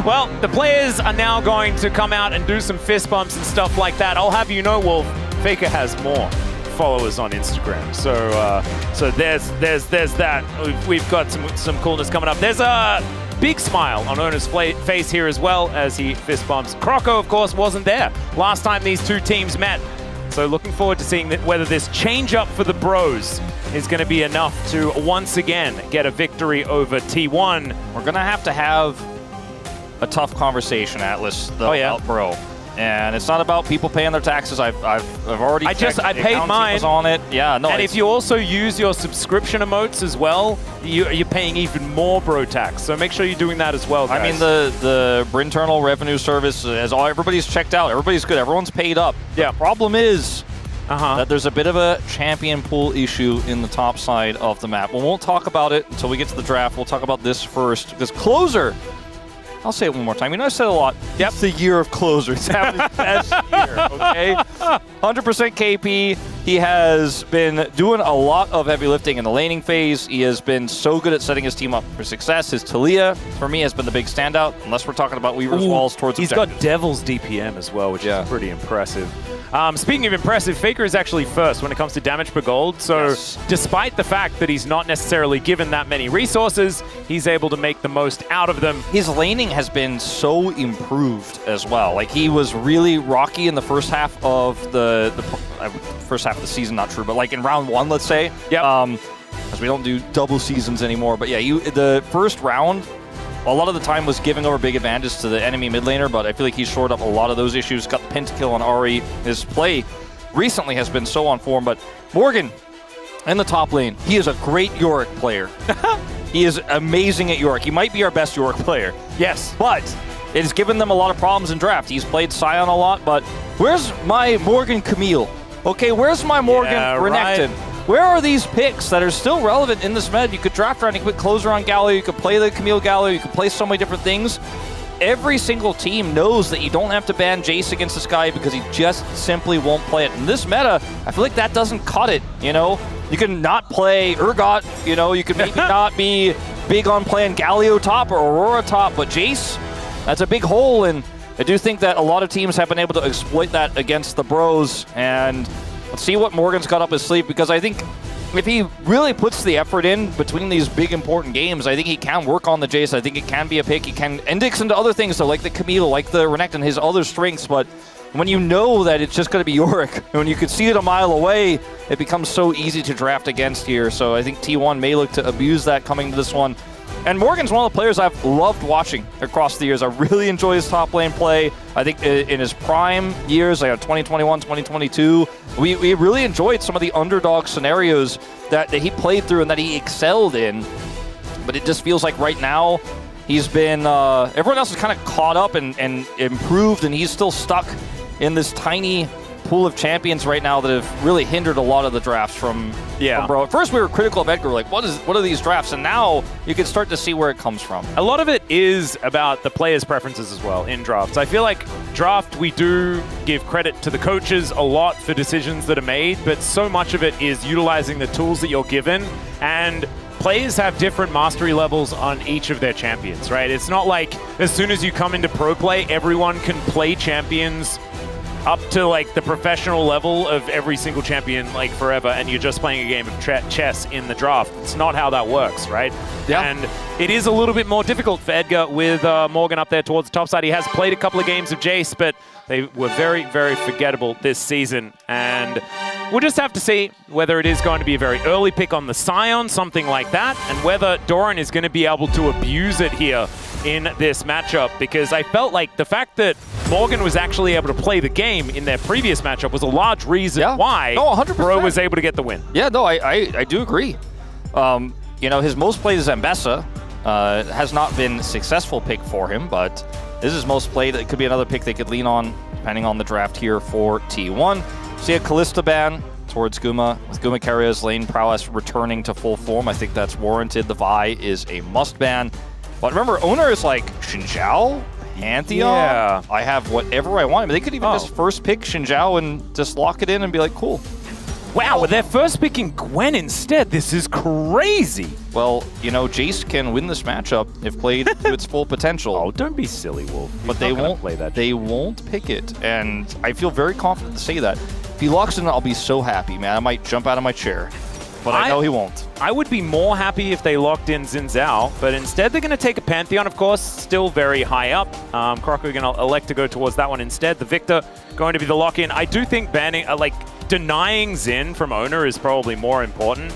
Well, the players are now going to come out and do some fist bumps and stuff like that. I'll have you know, Wolf, Faker has more followers on Instagram. So there's that. We've got some coolness coming up. There's a big smile on Ona's face here as well as he fist bumps. Croco, of course, wasn't there last time these two teams met. So looking forward to seeing whether this change-up for the Bros is going to be enough to once again get a victory over T1. We're going to have a tough conversation, Atlas, though, about Bro. And it's not about people paying their taxes. I've already checked. I paid mine. Was on it. Yeah, no. And if you also use your subscription emotes as well, you're paying even more Bro tax. So make sure you're doing that as well, guys. I mean, the Internal Revenue Service, everybody's checked out. Everybody's good. Everyone's paid up. Yeah. The problem is that there's a bit of a champion pool issue in the top side of the map. We won't talk about it until we get to the draft. We'll talk about this first. Because Closer, I'll say it one more time. You know, I said a lot. Yep. It's the year of Closer. It's having his best year, okay? 100% KP. He has been doing a lot of heavy lifting in the laning phase. He has been so good at setting his team up for success. His Talia, for me, has been the big standout, unless we're talking about Weaver's Walls towards He's objectives. got Devil's DPM as well, which is pretty impressive. Speaking of impressive, Faker is actually first when it comes to damage per gold. So despite the fact that he's not necessarily given that many resources, he's able to make the most out of them. His laning has been so improved as well. Like, he was really rocky in the first half of the first half of the season, not true, but like in round 1, let's say. Yeah. Because we don't do double seasons anymore. But yeah, the first round, a lot of the time was giving over big advantages to the enemy mid laner, but I feel like he's shored up a lot of those issues. Got the pentakill on Ahri. His play recently has been so on form, but Morgan in the top lane, he is a great Yorick player. He is amazing at Yorick. He might be our best Yorick player. Yes. But it has given them a lot of problems in draft. He's played Sion a lot, but where's my Morgan Camille? Okay, where's my Morgan Renekton? Right. Where are these picks that are still relevant in this med? You could draft around, you could put Closer on Galio, you could play the Camille Galio, you could play so many different things. Every single team knows that you don't have to ban Jace against this guy because he just simply won't play it. In this meta, I feel like that doesn't cut it, you know? You can not play Urgot, you know, you could maybe not be big on playing Galio top or Aurora top, but Jace, that's a big hole, and I do think that a lot of teams have been able to exploit that against the Bros, and let's see what Morgan's got up his sleeve, because I think if he really puts the effort in between these big important games, I think he can work on the Jace. I think it can be a pick. He can index into other things, though, like the Camille, like the Renekton, his other strengths, but when you know that it's just going to be Yorick, and when you can see it a mile away, it becomes so easy to draft against here. So I think T1 may look to abuse that coming to this one. And Morgan's one of the players I've loved watching across the years. I really enjoy his top lane play. I think in his prime years, like 2021, 2022, we really enjoyed some of the underdog scenarios that he played through and that he excelled in. But it just feels like right now, he's been, everyone else is kind of caught up and improved, and he's still stuck in this tiny pool of champions right now that have really hindered a lot of the drafts from Bro. At first we were critical of Edgar, like what are these drafts, and now you can start to see where it comes from. A lot of it is about the players' preferences as well in drafts. I feel like draft, we do give credit to the coaches a lot for decisions that are made, but so much of it is utilizing the tools that you're given, and players have different mastery levels on each of their champions, right? It's not like as soon as you come into pro play, everyone can play champions up to like the professional level of every single champion like forever, and you're just playing a game of chess in the draft. It's not how that works, right? Yeah. And it is a little bit more difficult for Edgar with Morgan up there towards the top side. He has played a couple of games of Jace, but they were very, very forgettable this season. And we'll just have to see whether it is going to be a very early pick on the Sion, something like that, and whether Doran is going to be able to abuse it here in this matchup, because I felt like the fact that Morgan was actually able to play the game in their previous matchup was a large reason why 100%. Bro was able to get the win. Yeah, no, I do agree. You know, his most played is Ambessa. Has not been a successful pick for him, but this is most played. It could be another pick they could lean on, depending on the draft here for T1. See a Kalista ban towards Guma, with Guma Carrier's lane prowess returning to full form. I think that's warranted. The Vi is a must ban. But remember, owner is like Xin Zhao, Pantheon, I have whatever I want. I mean, they could even just first pick Xin Zhao and just lock it in and be like, cool. Wow, they're first picking Gwen instead. This is crazy. Well, you know, Jace can win this matchup if played to its full potential. Oh, don't be silly, Wolf. But they won't play that. They won't pick it, and I feel very confident to say that. If he locks in, I'll be so happy, man. I might jump out of my chair. But I know he won't. I would be more happy if they locked in Xin Zhao, but instead they're going to take a Pantheon, of course, still very high up. Croco going to elect to go towards that one instead. The Victor going to be the lock-in. I do think banning, denying Xin from Owner is probably more important,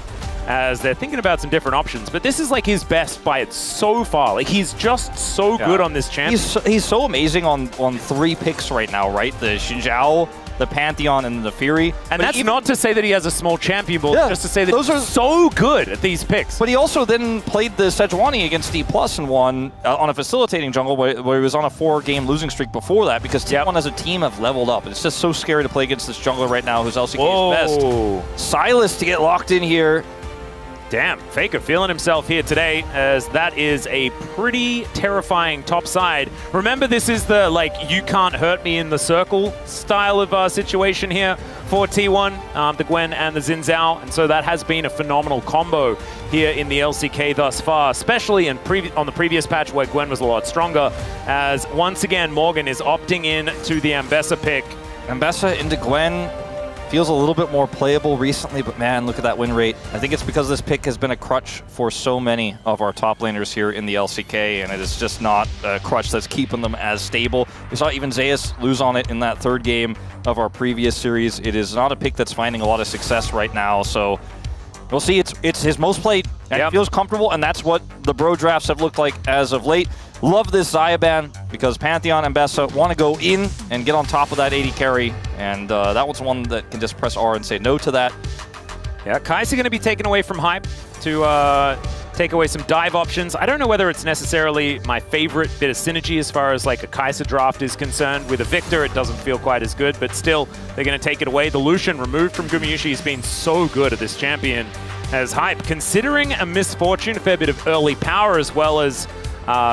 as they're thinking about some different options. But this is like his best by it so far. Like, he's just so good on this champion. He's so amazing on 3 picks right now, right? The Xin Zhao, the Pantheon, and the Fury. And that's not to say that he has a small champion build, just to say that he's so good at these picks. But he also then played the Sejuani against D+ and won on a facilitating jungle where he was on a 4-game losing streak before that, because T1 as a team have leveled up. It's just so scary to play against this jungler right now who's LCK's best. Silas to get locked in here. Damn, Faker feeling himself here today, as that is a pretty terrifying top side. Remember, this is the, you can't hurt me in the circle style of situation here for T1, the Gwen and the Xin Zhao, and so that has been a phenomenal combo here in the LCK thus far, especially on the previous patch where Gwen was a lot stronger, as once again Morgan is opting in to the Ambessa pick. Ambessa into Gwen. Feels a little bit more playable recently, but man, look at that win rate. I think it's because this pick has been a crutch for so many of our top laners here in the LCK, and it is just not a crutch that's keeping them as stable. We saw even Zeus lose on it in that 3rd game of our previous series. It is not a pick that's finding a lot of success right now, so we'll see. It's his most played, and it feels comfortable, and that's what the bro drafts have looked like as of late. Love this Xayah ban, because Pantheon and Ambessa want to go in and get on top of that 80 carry, and that one's one that can just press R and say no to that. Yeah, Kai'Sa going to be taken away from Hype to take away some dive options. I don't know whether it's necessarily my favorite bit of synergy as far as a Kai'Sa draft is concerned. With a Victor, it doesn't feel quite as good, but still, they're going to take it away. The Lucian removed from Gumayushi has been so good at this champion as Hype, considering a misfortune, a fair bit of early power as well as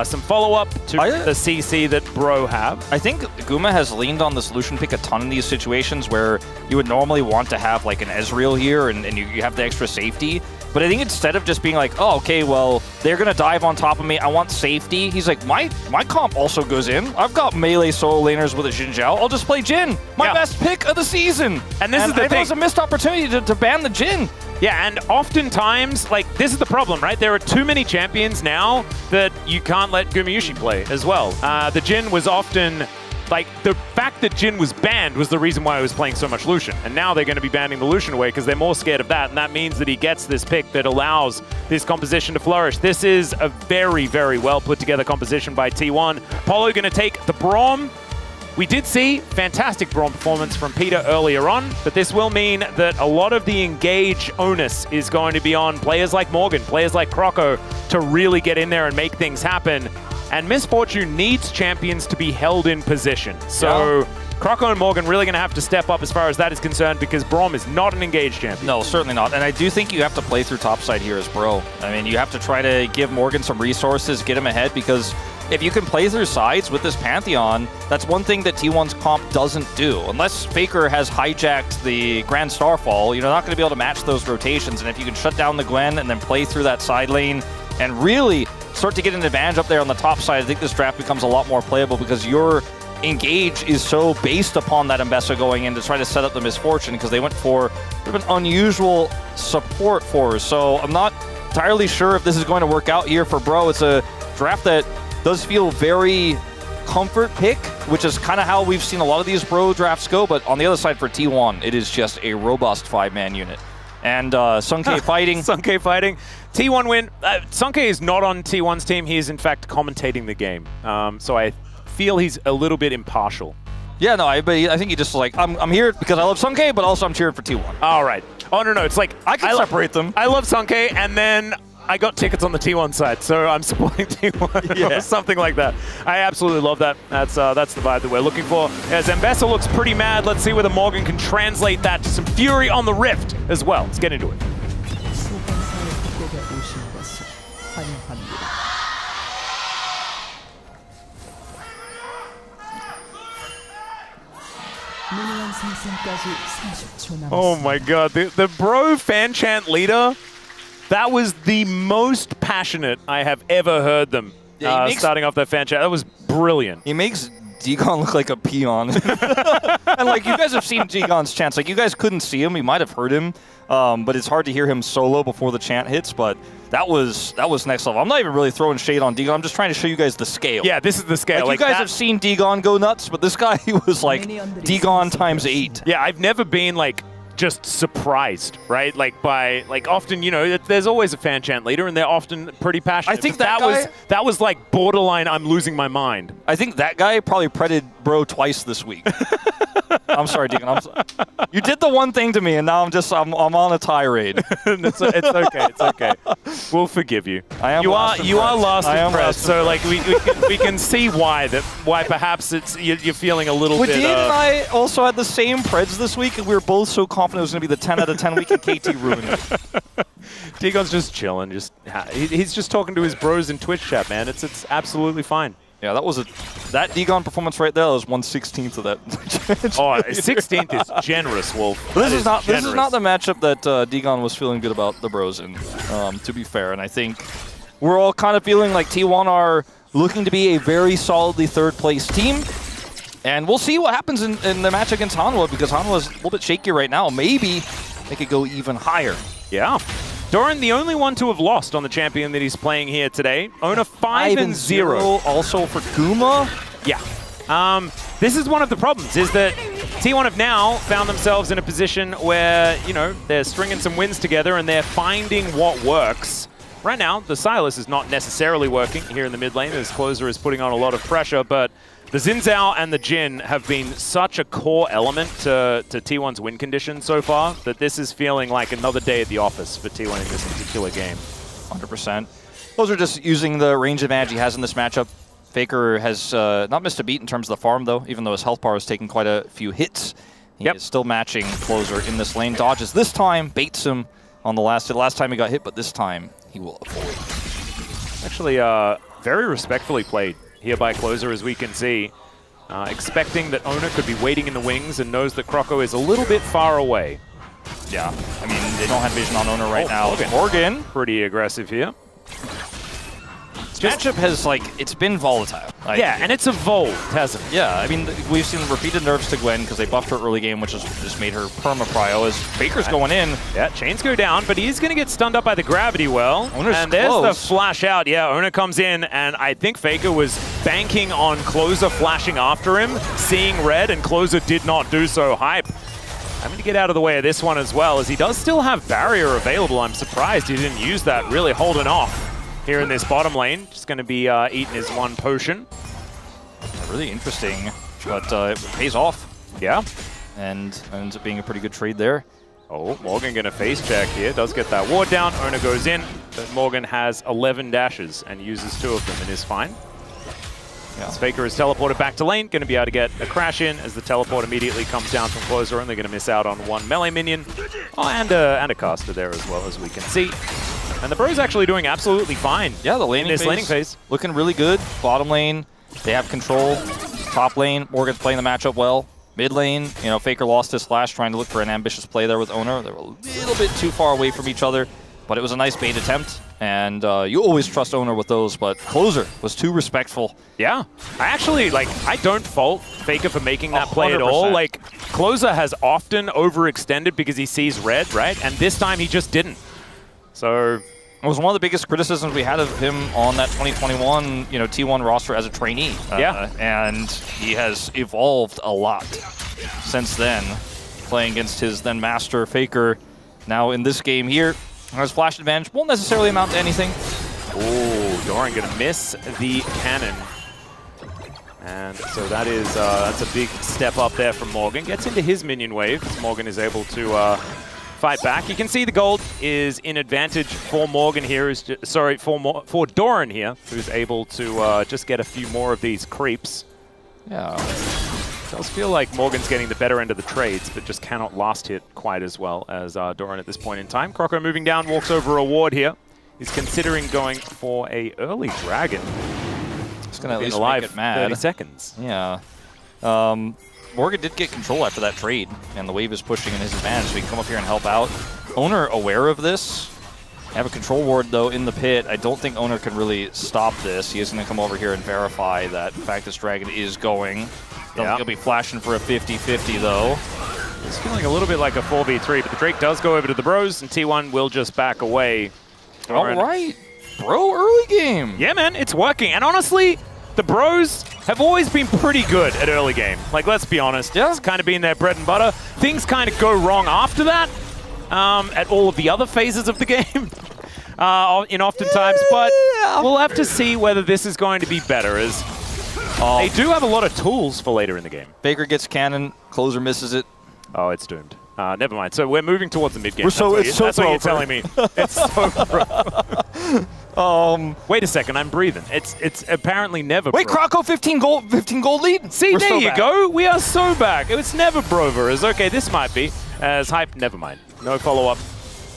some follow-up to the CC that Bro have. I think Guma has leaned on this Lucian pick a ton in these situations where you would normally want to have an Ezreal here and you have the extra safety. But I think instead of just being like, oh, okay, well, they're going to dive on top of me, I want safety, he's like, my comp also goes in. I've got melee solo laners with a Xin Zhao. I'll just play Jhin, my best pick of the season. And this is the thing. It was a missed opportunity to ban the Jhin. Yeah, and oftentimes, this is the problem, right? There are too many champions now that you can't let Gumayushi play as well. The Jhin was often, the fact that Jhin was banned was the reason why I was playing so much Lucian. And now they're going to be banning the Lucian away because they're more scared of that, and that means that he gets this pick that allows this composition to flourish. This is a very, very well put together composition by T1. Polo going to take the Braum. We did see fantastic Braum performance from Peter earlier on, but this will mean that a lot of the engage onus is going to be on players like Morgan, players like Croco, to really get in there and make things happen. And Misfortune needs champions to be held in position. So Croco and Morgan really going to have to step up as far as that is concerned, because Braum is not an engaged champion. No, certainly not. And I do think you have to play through topside here as Bro. I mean, you have to try to give Morgan some resources, get him ahead, because if you can play through sides with this Pantheon, that's one thing that T1's comp doesn't do. Unless Faker has hijacked the Grand Starfall, you're not going to be able to match those rotations. And if you can shut down the Gwen and then play through that side lane and really start to get an advantage up there on the top side, I think this draft becomes a lot more playable, because your engage is so based upon that Ambessa going in to try to set up the Misfortune, because they went for an unusual support for her. So I'm not entirely sure if this is going to work out here for Bro. It's a draft that does feel very comfort pick, which is kind of how we've seen a lot of these Bro drafts go, but on the other side for T1, it is just a robust 5-man unit. And Sunke fighting. Sunke fighting. T1 win. Sunke is not on T1's team. He is, in fact, commentating the game. So I feel he's a little bit impartial. Yeah, no, I think he just I'm here because I love Sunke, but also I'm cheering for T1. All right. Oh, no, it's I can separate them. I love Sunke, and then I got tickets on the T1 side, so I'm supporting T1 or something like that. I absolutely love that. That's the vibe that we're looking for. As Ambessa looks pretty mad, let's see whether Morgan can translate that to some fury on the Rift as well. Let's get into it. 미니언 생성까지 30초 남았습니다. Oh my god, the bro fan chant leader, that was the most passionate I have ever heard them starting off their fan chant. That was brilliant. He makes Degon look like a peon. And like, you guys have seen Degon's chants. Like, you guys couldn't see him. You might have heard him, but it's hard to hear him solo before the chant hits. But that was next level. I'm not even really throwing shade on Degon. I'm just trying to show you guys the scale. Yeah, this is the scale. Like, you guys have seen Degon go nuts, but this guy, he was like Degon times 8. Yeah, I've never been like just surprised, right? Like by often, you know, there's always a fan chant leader, and they're often pretty passionate. I think that was like borderline. I'm losing my mind. I think that guy probably pretted bro twice this week. I'm sorry, Deacon. You did the one thing to me, and now I'm on a tirade. It's okay. It's okay. We'll forgive you. You are last impressed. So like we can see why perhaps you're feeling a little bit. Dean and I also had the same preds this week, and we were both so confident it was going to be the 10 out of 10 week, and KT ruined it. Degon's just chilling. He's just talking to his bros in Twitch chat, man. It's absolutely fine. Yeah, that Degon performance right there was 1/16 of that. 16th is generous, Wolf. This is not the matchup that Degon was feeling good about the bros in, to be fair. And I think we're all kind of feeling like T1 are looking to be a very solidly third-place team. And we'll see what happens in the match against Hanwha, because Hanwha is a little bit shaky right now. Maybe they could go even higher. Yeah. Doran, the only one to have lost on the champion that he's playing here today. Ona 5-0. Also for Guma. Yeah. This is one of the problems, is that T1 have now found themselves in a position where, you know, they're stringing some wins together and they're finding what works. Right now, the Sylas is not necessarily working here in the mid lane, as Closer is putting on a lot of pressure, but the Xin Zhao and the Jhin have been such a core element to T1's win condition so far that this is feeling like another day at the office for T1 in this particular game. 100%. Those are just using the range advantage he has in this matchup. Faker has not missed a beat in terms of the farm, though, even though his health bar has taken quite a few hits. He is still matching Closer in this lane. Dodges this time, baits him on the last time he got hit, but this time he will avoid. Actually, very respectfully played here by Closer, as we can see. Expecting that Ona could be waiting in the wings and knows that Croco is a little bit far away. Yeah, I mean, they don't have vision on Ona right now. Morgan, pretty aggressive here. This matchup has, like, it's been volatile. Yeah, and it's evolved, hasn't it? Yeah, I mean, we've seen repeated nerfs to Gwen because they buffed her early game, which has just made her perma-prio as Faker's going in. Yeah, chains go down, but he's going to get stunned up by the gravity well. Ona's and there's close. the flash out. Yeah, Ona comes in, and I think Faker was banking on Closer flashing after him, seeing red, and Closer did not do so. Hype having to get out of the way of this one as well, as he does still have barrier available. I'm surprised he didn't use that, really holding off here in this bottom lane. Just going to be eating his one potion. Really interesting, but it pays off. Yeah. And ends up being a pretty good trade there. Oh, Morgan going to face check here. Does get that ward down. Ona goes in, but Morgan has 11 dashes and uses 2 of them and is fine. Yeah. As Faker is teleported back to lane, going to be able to get a crash in as the teleport immediately comes down from Closer. Only going to miss out on 1 melee minion. Oh, and a caster there as well, as we can see. And the Bro's actually doing absolutely fine. Yeah, the laning phase looking really good. Bottom lane, they have control. Top lane, Morgan's playing the matchup well. Mid lane, you know, Faker lost his flash trying to look for an ambitious play there with Ona. They were a little bit too far away from each other, but it was a nice bait attempt. And you always trust Ona with those, but Closer was too respectful. Yeah. I don't fault Faker for making that play at all. Like, Closer has often overextended because he sees red, right? And this time he just didn't. So it was one of the biggest criticisms we had of him on that 2021, you know, T1 roster as a trainee. Yeah. And he has evolved a lot since then, playing against his then master Faker. Now in this game here, his flash advantage won't necessarily amount to anything. Oh, Doran gonna miss the cannon. And so that is that's a big step up there from Morgan. Gets into his minion wave as Morgan is able to fight back. You can see the gold is in advantage for Morgan here. For Doran here, who's able to just get a few more of these creeps. Yeah. It does feel like Morgan's getting the better end of the trades, but just cannot last hit quite as well as Doran at this point in time. Croco moving down, walks over a ward here. He's considering going for a early dragon. It's going to at least make it mad. 30 seconds. Yeah. Morgan did get control after that trade, and the wave is pushing in his advantage, so he can come up here and help out. Owner aware of this. Have a control ward, though, in the pit. I don't think Owner can really stop this. He is going to come over here and verify that, in fact, this Dragon is going. Don't think he'll be flashing for a 50-50, though. It's feeling a little bit like a 4v3, but the Drake does go over to the Bros, and T1 will just back away. All right. Bro, early game. Yeah, man, it's working. And honestly, the Bros have always been pretty good at early game. Like, let's be honest. Yeah. It's kind of been their bread and butter. Things kind of go wrong after that at all of the other phases of the game in oftentimes. But we'll have to see whether this is going to be better, as they do have a lot of tools for later in the game. Faker gets cannon. Closer misses it. Oh, it's doomed. Never mind. So we're moving towards the mid game. That's what you're telling me. It's so wait a second, I'm breathing. It's apparently never. Wait, Croco 15 gold lead. See, there you go. We are so back. It was never Brover. As okay, this might be as hype. Never mind. No follow up,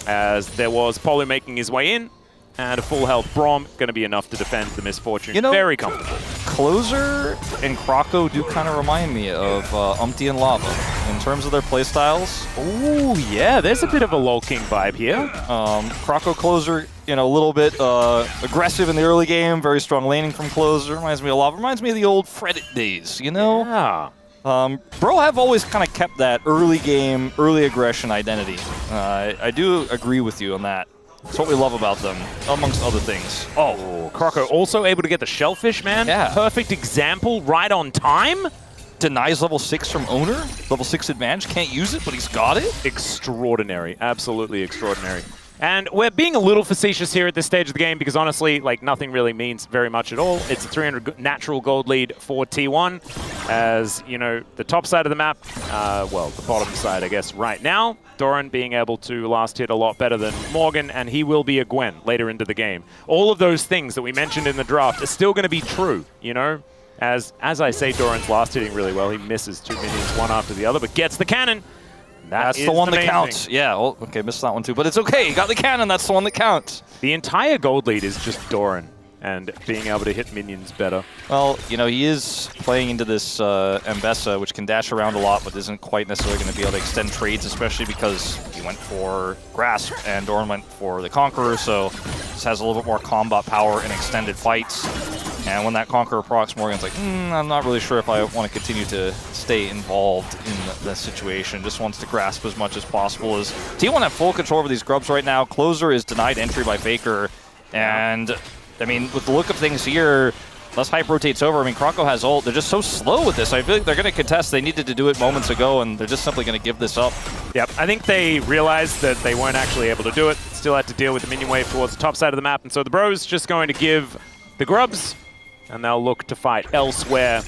as there was Polo making his way in, and a full health Braum going to be enough to defend the misfortune. You know, very comfortable. Closer and Croco do kind of remind me of Umpty and Lava in terms of their playstyles. Oh yeah, there's a bit of a LoL King vibe here. Croco Closer, you know, a little bit aggressive in the early game, very strong laning from Closer. Reminds me of Lava. Reminds me of the old Fredit days, you know? Yeah. Bro have always kind of kept that early game, early aggression identity. I do agree with you on that. That's what we love about them, amongst other things. Oh, Croco also able to get the Shellfish, man. Yeah. Perfect example, right on time. Denies level 6 from Owner. Level 6 advantage, can't use it, but he's got it. Extraordinary, absolutely extraordinary. And we're being a little facetious here at this stage of the game because honestly, like, nothing really means very much at all. It's a 300 natural gold lead for T1. As, you know, the top side of the map, well, the bottom side, I guess, right now, Doran being able to last hit a lot better than Morgan, and he will be a Gwen later into the game. All of those things that we mentioned in the draft are still going to be true, you know? As I say, Doran's last hitting really well. He misses 2 minions, one after the other, but gets the cannon. That's the one that counts. Yeah, oh, okay, missed that one too, but it's okay. You got the cannon, that's the one that counts. The entire gold lead is just Doran and being able to hit minions better. Well, you know, he is playing into this Mbessa, which can dash around a lot, but isn't quite necessarily going to be able to extend trades, especially because he went for Grasp and Doran went for the Conqueror, so this has a little bit more combat power in extended fights. And when that Conqueror procs, Morgan's like, I'm not really sure if I want to continue to stay involved in the situation. Just wants to grasp as much as possible. As T1 have full control over these grubs right now. Closer is denied entry by Faker. And, I mean, with the look of things here, unless hype rotates over, I mean, Croco has ult. They're just so slow with this. I feel like they're going to contest. They needed to do it moments ago, and they're just simply going to give this up. Yep, I think they realized that they weren't actually able to do it. Still had to deal with the minion wave towards the top side of the map. And so the Bros just going to give the grubs, and they'll look to fight elsewhere.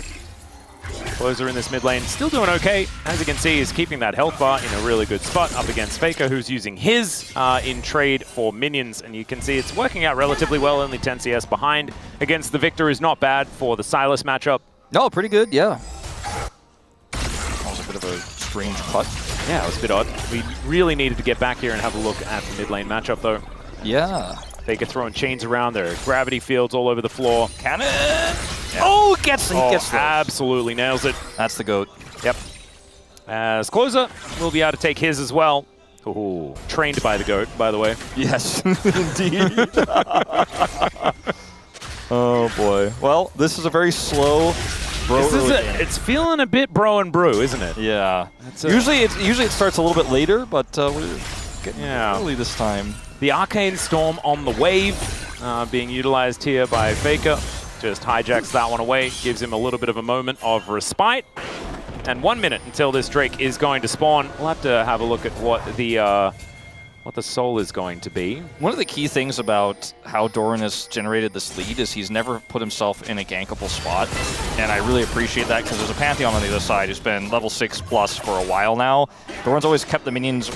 Closer in this mid lane, still doing okay. As you can see, he's keeping that health bar in a really good spot up against Faker, who's using his in trade for minions. And you can see it's working out relatively well, only 10 CS behind. Against the Victor is not bad for the Sylas matchup. No, pretty good, yeah. That was a bit of a strange cut. Yeah, it was a bit odd. We really needed to get back here and have a look at the mid lane matchup, though. Yeah. Faker throwing chains around. There are gravity fields all over the floor. Cannon! Yeah. Oh, he gets absolutely nails it. That's the GOAT. Yep. As Closer will be able to take his as well. Ooh, trained by the GOAT, by the way. Yes, indeed. Oh, boy. Well, this is a very slow bro it's feeling a bit bro and brew, isn't it? Yeah. Usually it starts a little bit later, but we're getting early this time. The Arcane Storm on the wave, being utilized here by Faker. Just hijacks that one away, gives him a little bit of a moment of respite. And 1 minute until this Drake is going to spawn. We'll have to have a look at what the soul is going to be. One of the key things about how Doran has generated this lead is he's never put himself in a gankable spot. And I really appreciate that because there's a Pantheon on the other side who's been level 6+ for a while now. Doran's always kept the minions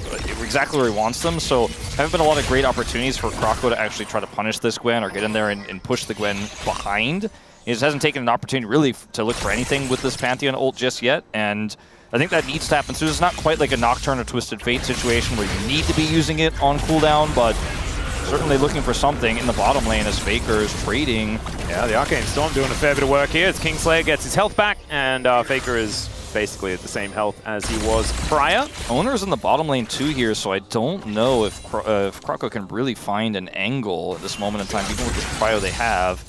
exactly where he wants them, so there haven't been a lot of great opportunities for Croco to actually try to punish this Gwen or get in there and push the Gwen behind. He just hasn't taken an opportunity really to look for anything with this Pantheon ult just yet, and I think that needs to happen. So it's not quite like a Nocturne or Twisted Fate situation where you need to be using it on cooldown, but certainly looking for something in the bottom lane as Faker is trading. Yeah, the Arcane Storm doing a fair bit of work here as Kingslayer gets his health back, and Faker is basically at the same health as he was prior. Owner's in the bottom lane too here, so I don't know if Kroko can really find an angle at this moment in time, even with this prio they have.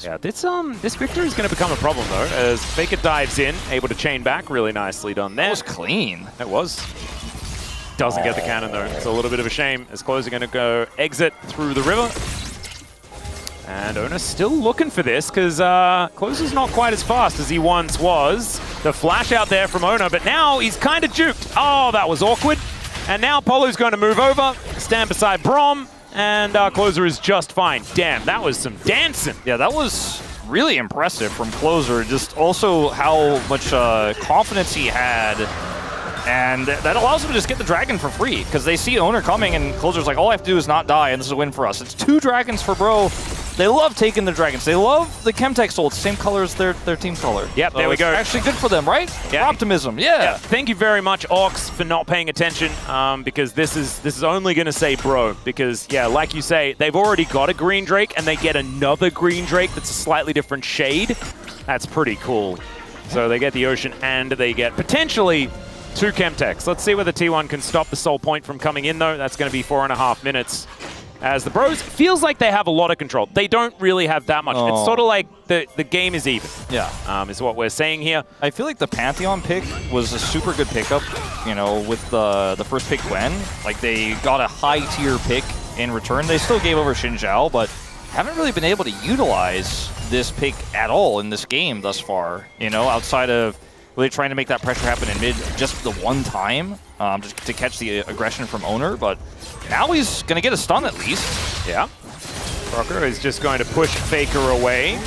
Yeah, this victory is going to become a problem though, as Faker dives in, able to chain back, really nicely done there. That was clean. It was. Doesn't get the cannon though. It's a little bit of a shame, as Closer going to go exit through the river. And Ona's still looking for this, because Closer's not quite as fast as he once was. The flash out there from Ona, but now he's kind of juked. Oh, that was awkward. And now Polo's going to move over, stand beside Brom, and Closer is just fine. Damn, that was some dancing. Yeah, that was really impressive from Closer. Just also how much confidence he had. And that allows him to just get the dragon for free, because they see Owner coming, and Closer's like, all I have to do is not die, and this is a win for us. It's 2 dragons for Bro. They love taking the dragons. They love the Chemtech Soul. It's the same color as their team color. Yep, so there we go. Actually good for them, right? Yeah. Optimism, yeah. Thank you very much, Orcs, for not paying attention, because this is only going to say Bro, because, yeah, like you say, they've already got a green Drake, and they get another green Drake that's a slightly different shade. That's pretty cool. So they get the Ocean, and they get potentially 2 Chemtechs. Let's see whether T1 can stop the Soul Point from coming in, though. That's going to be 4.5 minutes. As the Bros, feels like they have a lot of control. They don't really have that much. Oh. It's sort of like the game is even. Yeah. Is what we're saying here. I feel like the Pantheon pick was a super good pickup, you know, with the first pick Gwen. Like, they got a high-tier pick in return. They still gave over Xin Zhao, but haven't really been able to utilize this pick at all in this game thus far, you know, outside of really trying to make that pressure happen in mid just the one time, just to catch the aggression from Owner, but now he's going to get a stun at least. Yeah. Crocker is just going to push Faker away.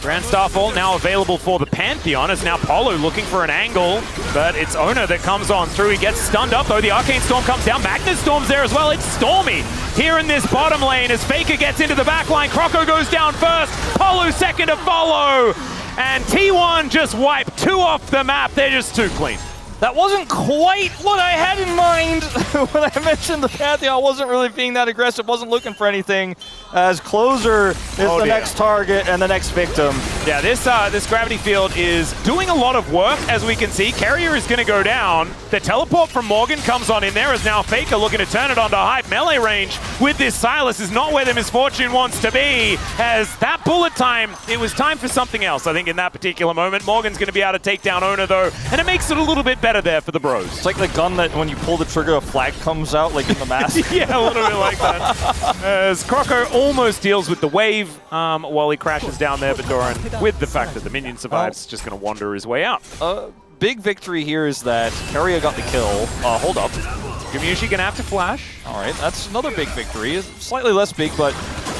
Grand Starfall now available for the Pantheon, as now Polo looking for an angle, but it's Owner that comes on through. He gets stunned up though. The Arcane Storm comes down. Magnus Storm's there as well. It's Stormy here in this bottom lane as Faker gets into the back line. Croco goes down first. Polo second to follow. And T1 just wiped 2 off the map. They're just too clean. That wasn't quite what I had in mind when I mentioned the Pantheon. Wasn't really being that aggressive, wasn't looking for anything, as Closer is the next target and the next victim. Yeah, this gravity field is doing a lot of work, as we can see. Carrier is going to go down. The teleport from Morgan comes on in there, as now Faker looking to turn it onto Hype. Melee range with this Silas is not where the Misfortune wants to be, as that bullet time, it was time for something else, I think, in that particular moment. Morgan's going to be able to take down Owner, though, and it makes it a little bit better there for the Bros. It's like the gun that when you pull the trigger, a flag comes out, like in the mask. Yeah, a little bit like that. As Croco almost deals with the wave while he crashes down there, but Doran, with the fact that the minion survives, just going to wander his way out. Big victory here is that Keria got the kill. Hold up. Gamushi going to have to flash. All right, that's another big victory. Slightly less big, but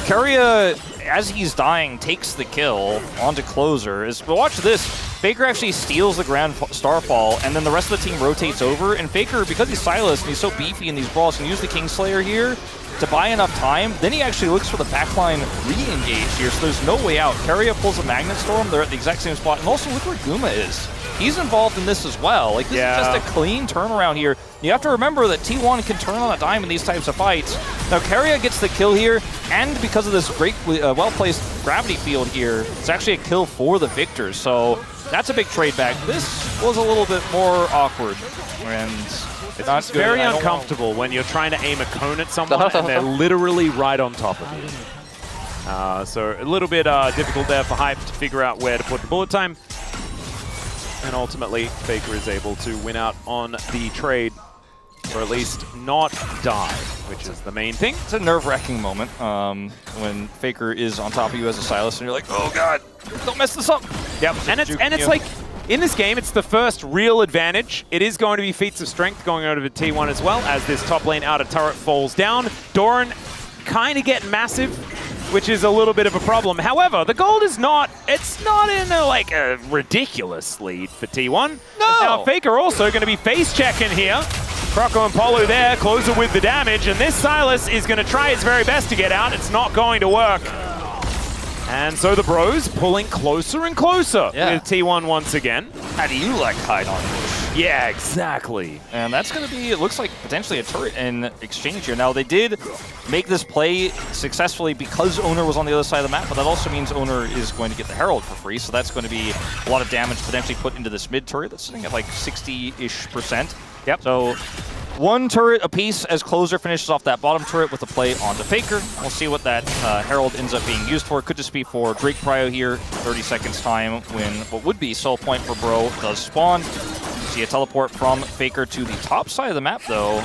Keria, as he's dying, takes the kill onto Closer. But watch this. Faker actually steals the Grand Starfall, and then the rest of the team rotates over. And Faker, because he's Silas and he's so beefy in these brawls, can use the Kingslayer here to buy enough time. Then he actually looks for the backline re-engage here, so there's no way out. Keria pulls a Magnet Storm. They're at the exact same spot. And also look where Guma is. He's involved in this as well. Like, this is just a clean turnaround here. You have to remember that T1 can turn on a dime in these types of fights. Now, Keria gets the kill here, and because of this great, well-placed gravity field here, it's actually a kill for the victors. So that's a big trade back. This was a little bit more awkward, and it's very uncomfortable when you're trying to aim a cone at someone and they're literally right on top of you. So a little bit difficult there for Hype to figure out where to put the bullet time. And ultimately, Faker is able to win out on the trade, or at least not die, which is the main thing. It's a nerve-wracking moment when Faker is on top of you as a Silas, and you're like, oh god, don't mess this up. Yep, and it's like, in this game, it's the first real advantage. It is going to be feats of strength going over to T1 as well, as this top lane outer turret falls down. Doran kind of getting massive, which is a little bit of a problem. However, the gold is not, it's not in a ridiculous lead for T1. No! Now, Faker also going to be face-checking here. Croco and Polo there, Closer with the damage, and this Silas is going to try his very best to get out. It's not going to work. And so the Bros pulling closer and closer with T1 once again. How do you like hide on bush? Yeah, exactly. And that's going to be, it looks like, potentially a turret in exchange here. Now, they did make this play successfully because Owner was on the other side of the map, but that also means Owner is going to get the Herald for free, so that's going to be a lot of damage potentially put into this mid turret. That's sitting at like 60-ish%. Yep. So one turret apiece as Closer finishes off that bottom turret with a play onto Faker. We'll see what that Herald ends up being used for. Could just be for Drake Prio here, 30 seconds time when what would be soul point for Bro does spawn. See a teleport from Faker to the top side of the map, though.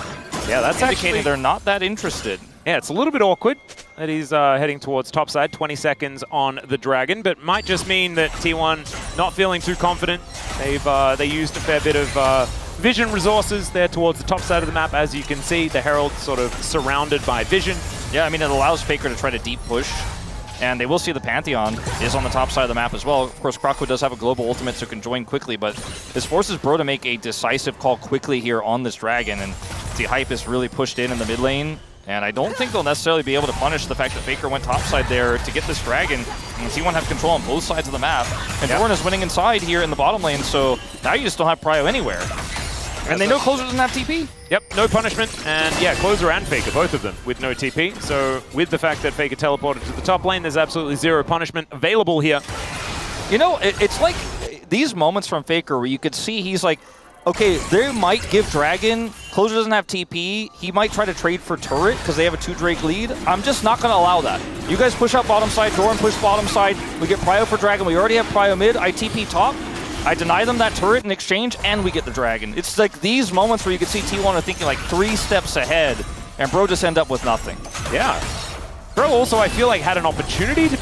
Yeah, that's indicating actually, they're not that interested. Yeah, it's a little bit awkward that he's heading towards top side. 20 seconds on the Dragon, but might just mean that T1 not feeling too confident. They used a fair bit of vision resources there towards the top side of the map. As you can see, the Herald sort of surrounded by vision. Yeah, I mean, it allows Faker to try to deep push. And they will see the Pantheon is on the top side of the map as well. Of course, Krako does have a global ultimate, so can join quickly, but this forces Bro to make a decisive call quickly here on this Dragon, and the hype is really pushed in the mid lane. And I don't think they'll necessarily be able to punish the fact that Faker went topside there to get this Dragon. And T1 have control on both sides of the map. And Doran is winning inside here in the bottom lane, so now you just don't have Prio anywhere. And they know Closer doesn't have TP. Yep, no punishment. And yeah, Closer and Faker, both of them, with no TP. So with the fact that Faker teleported to the top lane, there's absolutely zero punishment available here. You know, it's like these moments from Faker where you could see he's like, okay, they might give Dragon, Closer doesn't have TP, he might try to trade for turret because they have a 2 Drake lead. I'm just not going to allow that. You guys push up bottom side, Doran push bottom side, we get Prio for Dragon, we already have Prio mid, I TP top, I deny them that turret in exchange, and we get the Dragon. It's like these moments where you can see T1 are thinking like 3 steps ahead, and Bro just end up with nothing. Yeah. Bro also, I feel like, had an opportunity to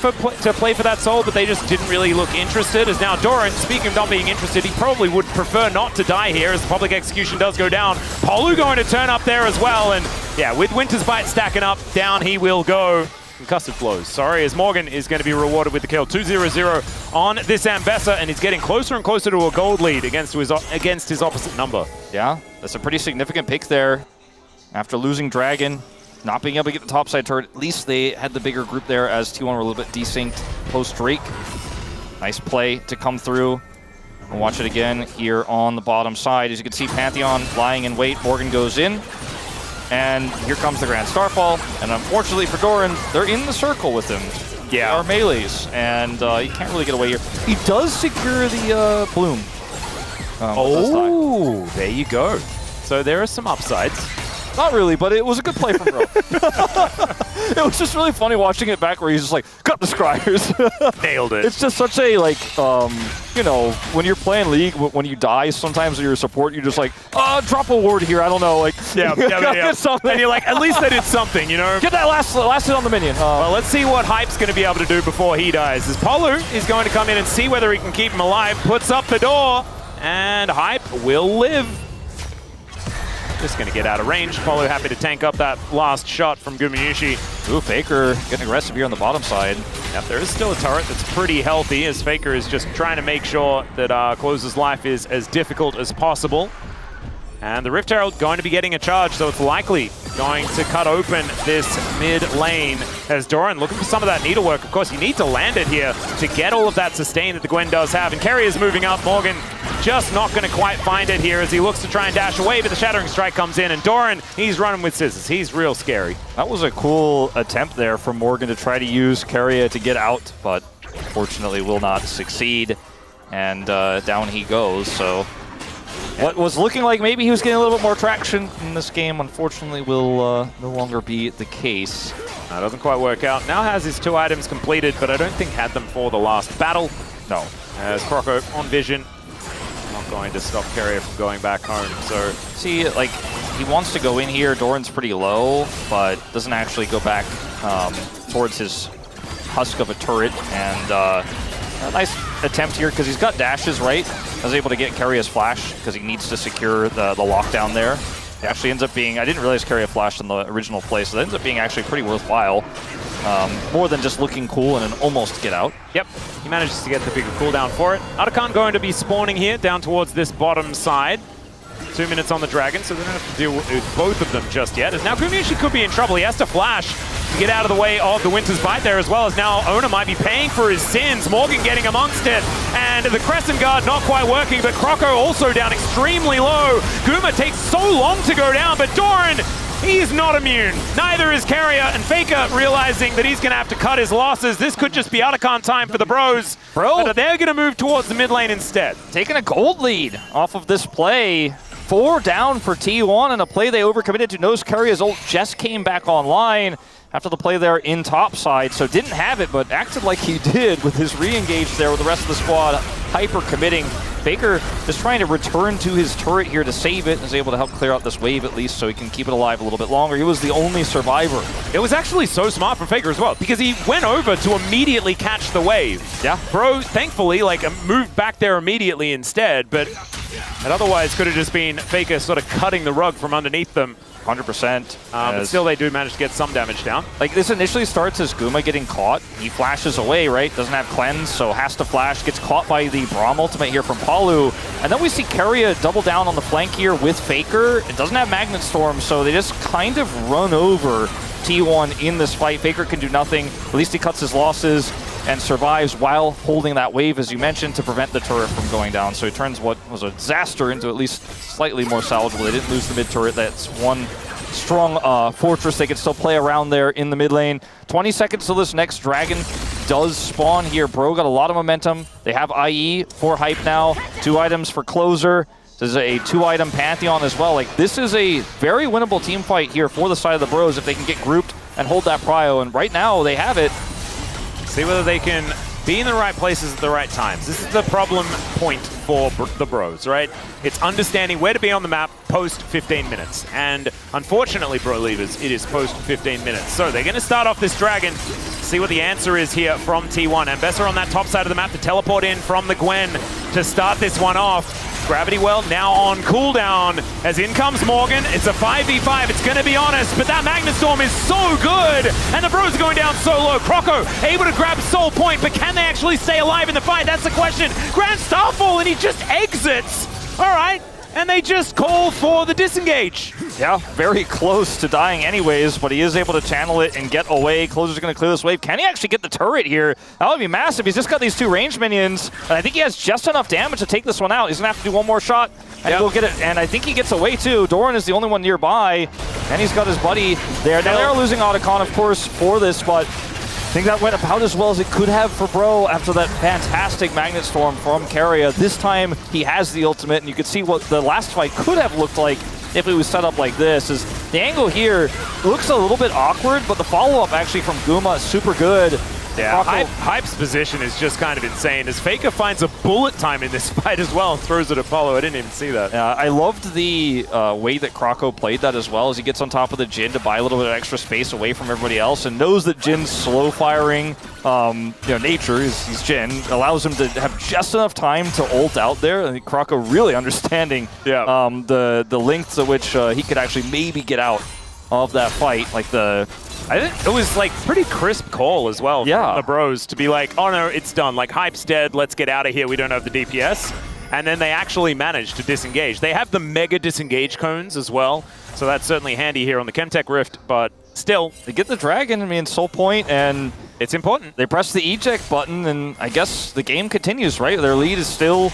play for that soul, but they just didn't really look interested. As now Doran, speaking of not being interested, he probably would prefer not to die here as the public execution does go down. Polu going to turn up there as well, and yeah, with Winter's Bite stacking up, down he will go. Concussive blows, sorry, as Morgan is going to be rewarded with the kill. 2-0-0 on this Ambessa, and he's getting closer and closer to a gold lead against his opposite number. Yeah, that's a pretty significant pick there. After losing Dragon, not being able to get the topside turret, at least they had the bigger group there as T1 were a little bit desynced post-Drake. Nice play to come through. We'll watch it again here on the bottom side. As you can see, Pantheon lying in wait. Morgan goes in. And here comes the Grand Starfall. And unfortunately for Doran, they're in the circle with him. Yeah. They are melees. And he can't really get away here. He does secure the Bloom. Oh, there you go. So there are some upsides. Not really, but it was a good play from Bro. It was just really funny watching it back where he's just like, cut the scryers. Nailed it. It's just such a, like, you know, when you're playing League, when you die, sometimes when you're a support, you're just like, drop a ward here, I don't know, like, yeah. get something. And you're like, at least they did something, you know? Get that last hit on the minion. Well, let's see what Hype's going to be able to do before he dies. As Polu is going to come in and see whether he can keep him alive, puts up the door, and Hype will live. Just going to get out of range. Polu happy to tank up that last shot from Gumayushi. Ooh, Faker getting aggressive here on the bottom side. Yep, there is still a turret that's pretty healthy, as Faker is just trying to make sure that Closer's life is as difficult as possible. And the Rift Herald going to be getting a charge, so it's likely going to cut open this mid lane as Doran looking for some of that needlework. Of course, you need to land it here to get all of that sustain that the Gwen does have. And Kerry is moving up. Morgan just not going to quite find it here as he looks to try and dash away, but the Shattering Strike comes in, and Doran, he's running with scissors. He's real scary. That was a cool attempt there from Morgan to try to use Keria to get out, but fortunately will not succeed. And down he goes, so what was looking like maybe he was getting a little bit more traction in this game, unfortunately will no longer be the case. That doesn't quite work out. Now has his 2 items completed, but I don't think had them for the last battle. No. As Kroko on vision, not going to stop Keria from going back home. So see, like, he wants to go in here. Doran's pretty low, but doesn't actually go back towards his husk of a turret. And a nice attempt here because he's got dashes, right? I was able to get Keria's flash because he needs to secure the lockdown there. It actually ends up being, I didn't realize Keria flashed in the original play, so that ends up being actually pretty worthwhile. More than just looking cool and an almost get out. Yep, he manages to get the bigger cooldown for it. Atakan going to be spawning here down towards this bottom side to 2 minutes on the Dragon, so they don't have to deal with both of them just yet. As now Gumiushi could be in trouble. He has to flash to get out of the way of the Winter's Bite there, as well as now Ona might be paying for his sins. Morgan getting amongst it, and the Crescent Guard not quite working, but Croco also down extremely low. Guma takes so long to go down, but Doran, he's not immune. Neither is Carrier, and Faker realizing that he's going to have to cut his losses. This could just be Otacon time for the Bros. But they're going to move towards the mid lane instead. Taking a gold lead off of this play. 4 down for T1, and a play they overcommitted to. Knows Carrier's ult just came back online after the play there in topside, so didn't have it, but acted like he did with his re-engage there with the rest of the squad hyper-committing. Faker just trying to return to his turret here to save it, and is able to help clear out this wave at least so he can keep it alive a little bit longer. He was the only survivor. It was actually so smart from Faker as well, because he went over to immediately catch the wave. Yeah. Bro, thankfully, like, moved back there immediately instead, but it otherwise could have just been Faker sort of cutting the rug from underneath them. 100%. But still, they do manage to get some damage down. Like, this initially starts as Guma getting caught. He flashes away, right? Doesn't have cleanse, so has to flash. Gets caught by the Braum ultimate here from Palu. And then we see Carrier double down on the flank here with Faker. It doesn't have Magnet Storm, so they just kind of run over T1 in this fight. Faker can do nothing. At least he cuts his losses and survives while holding that wave, as you mentioned, to prevent the turret from going down. So he turns what was a disaster into at least slightly more salvageable. They didn't lose the mid turret. That's one strong fortress they can still play around there in the mid lane. 20 seconds till this next Dragon does spawn here. Bro got a lot of momentum. They have IE for hype now. 2 items for closer. There's a 2-item Pantheon as well. Like, this is a very winnable team fight here for the side of the Bros if they can get grouped and hold that prio. And right now they have it. See whether they can be in the right places at the right times. This is the problem point for the Bros, right? It's understanding where to be on the map post 15 minutes. And unfortunately, Bro Leavers, it is post 15 minutes. So they're going to start off this Dragon, see what the answer is here from T1. Ambessa on that top side of the map to teleport in from the Gwen to start this one off. Gravity Well now on cooldown as in comes Morgan. It's a 5v5, it's going to be honest, but that Magnet Storm is so good, and the Bros are going down so low. Croco able to grab Soul Point, but can they actually stay alive in the fight? That's the question. Grand Starfall, and he just exits. All right, and they just call for the disengage. Yeah, very close to dying anyways, but he is able to channel it and get away. Closer's going to clear this wave. Can he actually get the turret here? That would be massive. He's just got these 2 range minions, and I think he has just enough damage to take this one out. He's going to have to do one more shot, and he'll get it. And I think he gets away too. Doran is the only one nearby, and he's got his buddy there. Now they're losing Otacon, of course, for this, but I think that went about as well as it could have for Bro after that fantastic Magnet Storm from Carrier. This time he has the ultimate, and you can see what the last fight could have looked like if it was set up like this. Is the angle here looks a little bit awkward, but the follow-up actually from Guma is super good. Yeah, Hype's position is just kind of insane as Faker finds a bullet time in this fight as well and throws it at Apollo. I didn't even see that. I loved the way that Croco played that as well, as he gets on top of the Jhin to buy a little bit of extra space away from everybody else and knows that Jin's slow firing nature, he's Jhin, allows him to have just enough time to ult out there. I think Croco really understanding the lengths at which he could actually maybe get out of that fight. Like I think it was like pretty crisp call as well from the Bros to be like, oh no, it's done. Like, Hype's dead. Let's get out of here. We don't have the DPS. And then they actually managed to disengage. They have the mega disengage cones as well. So that's certainly handy here on the Chemtech Rift. But still, they get the Dragon, I mean, Soul Point, and it's important. They press the eject button, and I guess the game continues, right? Their lead is still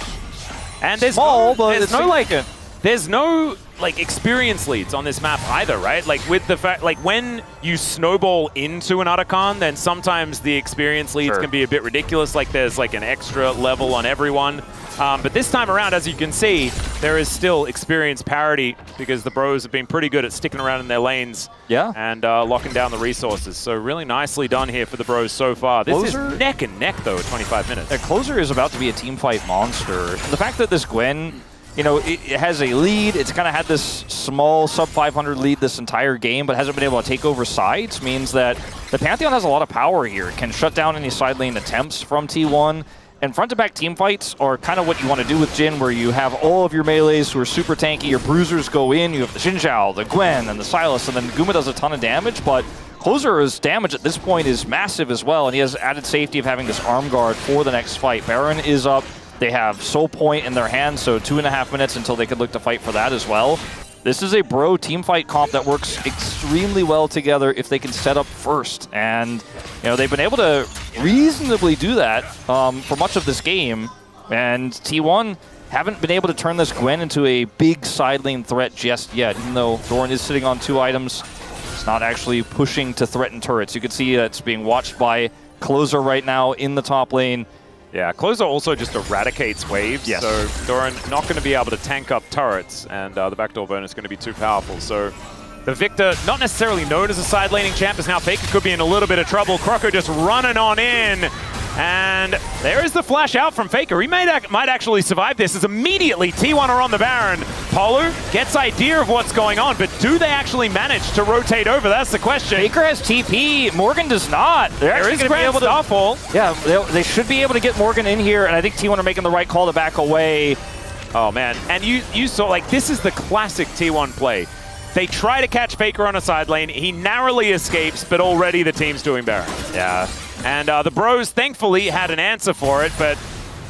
small, but it's significant. There's no experience leads on this map either, right? Like, with the fact, like, when you snowball into an Otacon, then sometimes the experience leads can be a bit ridiculous. Like, there's like an extra level on everyone. But this time around, as you can see, there is still experience parity because the Bros have been pretty good at sticking around in their lanes and locking down the resources. So really nicely done here for the Bros so far. This is neck and neck, though, at 25 minutes. Closer is about to be a teamfight monster. The fact that this Gwen, you know, it has a lead. It's kind of had this small sub-500 lead this entire game, but hasn't been able to take over sides, means that the Pantheon has a lot of power here. It can shut down any side lane attempts from T1. And front-to-back team fights are kind of what you want to do with Jhin, where you have all of your melees who are super tanky, your bruisers go in, you have the Xin Zhao, the Gwen, and the Sylas, and then Guma does a ton of damage, but Closer's damage at this point is massive as well, and he has added safety of having this arm guard for the next fight. Baron is up. They have Soul Point in their hands, so 2.5 minutes until they could look to fight for that as well. This is a bro team fight comp that works extremely well together if they can set up first. And, you know, they've been able to reasonably do that for much of this game. And T1 haven't been able to turn this Gwen into a big side lane threat just yet, even though Doran is sitting on 2 items. It's not actually pushing to threaten turrets. You can see it's being watched by Closer right now in the top lane. Yeah, Closer also just eradicates waves, yes. so Doran not going to be able to tank up turrets, and the backdoor burn is going to be too powerful. So the Victor, not necessarily known as a side laning champ, is now Faker could be in a little bit of trouble. Croco just running on in, and there is the flash out from Faker. He might actually survive this, as immediately T1 are on the Baron. Polu gets idea of what's going on, but do they actually manage to rotate over? That's the question. Faker has TP, Morgan does not. There is Grand Starfall. Yeah, they should be able to get Morgan in here, and I think T1 are making the right call to back away. Oh man, and you saw, like, this is the classic T1 play. They try to catch Faker on a side lane. He narrowly escapes, but already the team's doing Baron. Yeah. And the Bros, thankfully, had an answer for it, but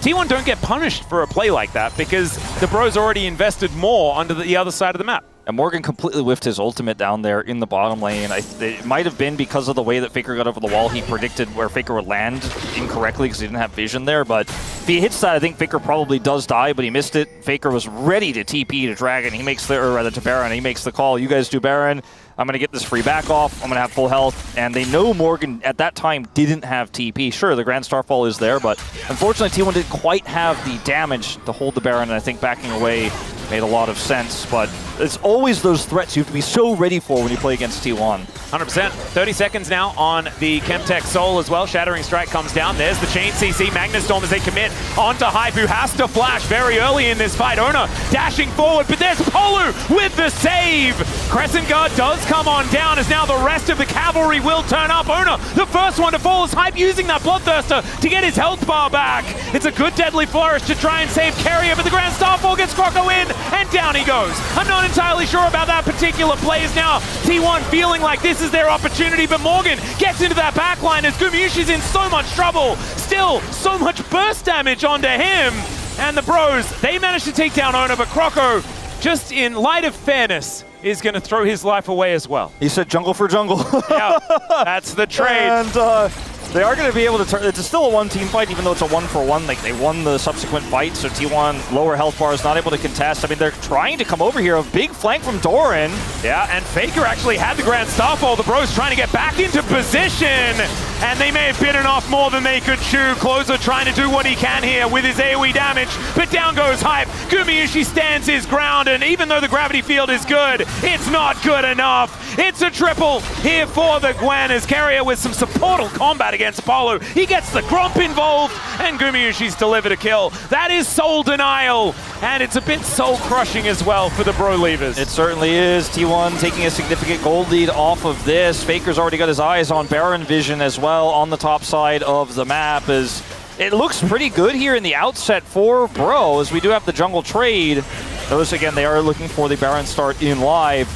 T1 don't get punished for a play like that because the Bros already invested more onto the other side of the map. And Morgan completely whiffed his ultimate down there in the bottom lane. It might have been because of the way that Faker got over the wall. He predicted where Faker would land incorrectly because he didn't have vision there. But if he hits that, I think Faker probably does die, but he missed it. Faker was ready to TP to Dragon. He makes the, or rather to Baron. He makes the call. You guys do Baron. I'm going to get this free back off. I'm going to have full health. And they know Morgan at that time didn't have TP. Sure, the Grand Starfall is there, but unfortunately T1 didn't quite have the damage to hold the Baron. And I think backing away made a lot of sense. But it's always those threats you have to be so ready for when you play against T1. 100%. 30 seconds now on the Chemtech Soul as well. Shattering Strike comes down. There's the chain CC. Magnustorm as they commit onto Hype, who has to flash very early in this fight. Ona dashing forward, but there's Polu with the save. Crescent Guard does come on down as now the rest of the cavalry will turn up. Ona, the first one to fall, is Hype using that Bloodthirster to get his health bar back. It's a good Deadly Flourish to try and save Carrier, but the Grand Starfall gets Croco in, and down he goes. I'm not entirely sure about that particular play as now T1 feeling like this is their opportunity, but Morgan gets into that backline as Gumayusi's in so much trouble. Still, so much burst damage onto him. And the Bros, they managed to take down Ona, but Croco, just in light of fairness, is going to throw his life away as well. He said jungle for jungle. Yeah, that's the trade. And they are going to be able to turn. It's still a one-team fight, even though it's a 1-for-1. Like, they won the subsequent fight, so T1, lower health bar, is not able to contest. I mean, they're trying to come over here. A big flank from Doran. Yeah, and Faker actually had the Grand Starfall. The Bros trying to get back into position, and they may have bitten off more than they could chew. Closer trying to do what he can here with his AoE damage, but down goes Hype. Gumayusi stands his ground, and even though the gravity field is good, it's not good enough. It's a triple here for the Gwen as Carrier with some supportal combat against Polu. He gets the Gromp involved, and Gumayusi's delivered a kill. That is soul denial, and it's a bit soul crushing as well for the Bro Leavers. It certainly is. T1 taking a significant gold lead off of this. Faker's already got his eyes on Baron vision as well on the top side of the map. As it looks pretty good here in the outset for Bro, as we do have the jungle trade. Those, again, they are looking for the Baron start in live.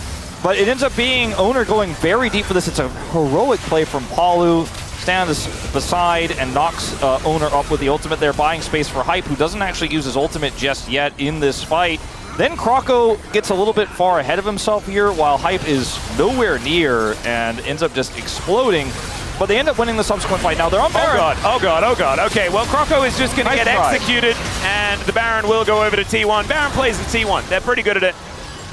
But it ends up being Owner going very deep for this. It's a heroic play from Polu. Stands beside and knocks Owner up with the ultimate there, buying space for Hype, who doesn't actually use his ultimate just yet in this fight. Then Croco gets a little bit far ahead of himself here, while Hype is nowhere near and ends up just exploding. But they end up winning the subsequent fight. Now they're on Baron. Oh god, oh god, oh god. Okay, well, Croco is just going to get executed, and the Baron will go over to T1. Baron plays in T1. They're pretty good at it.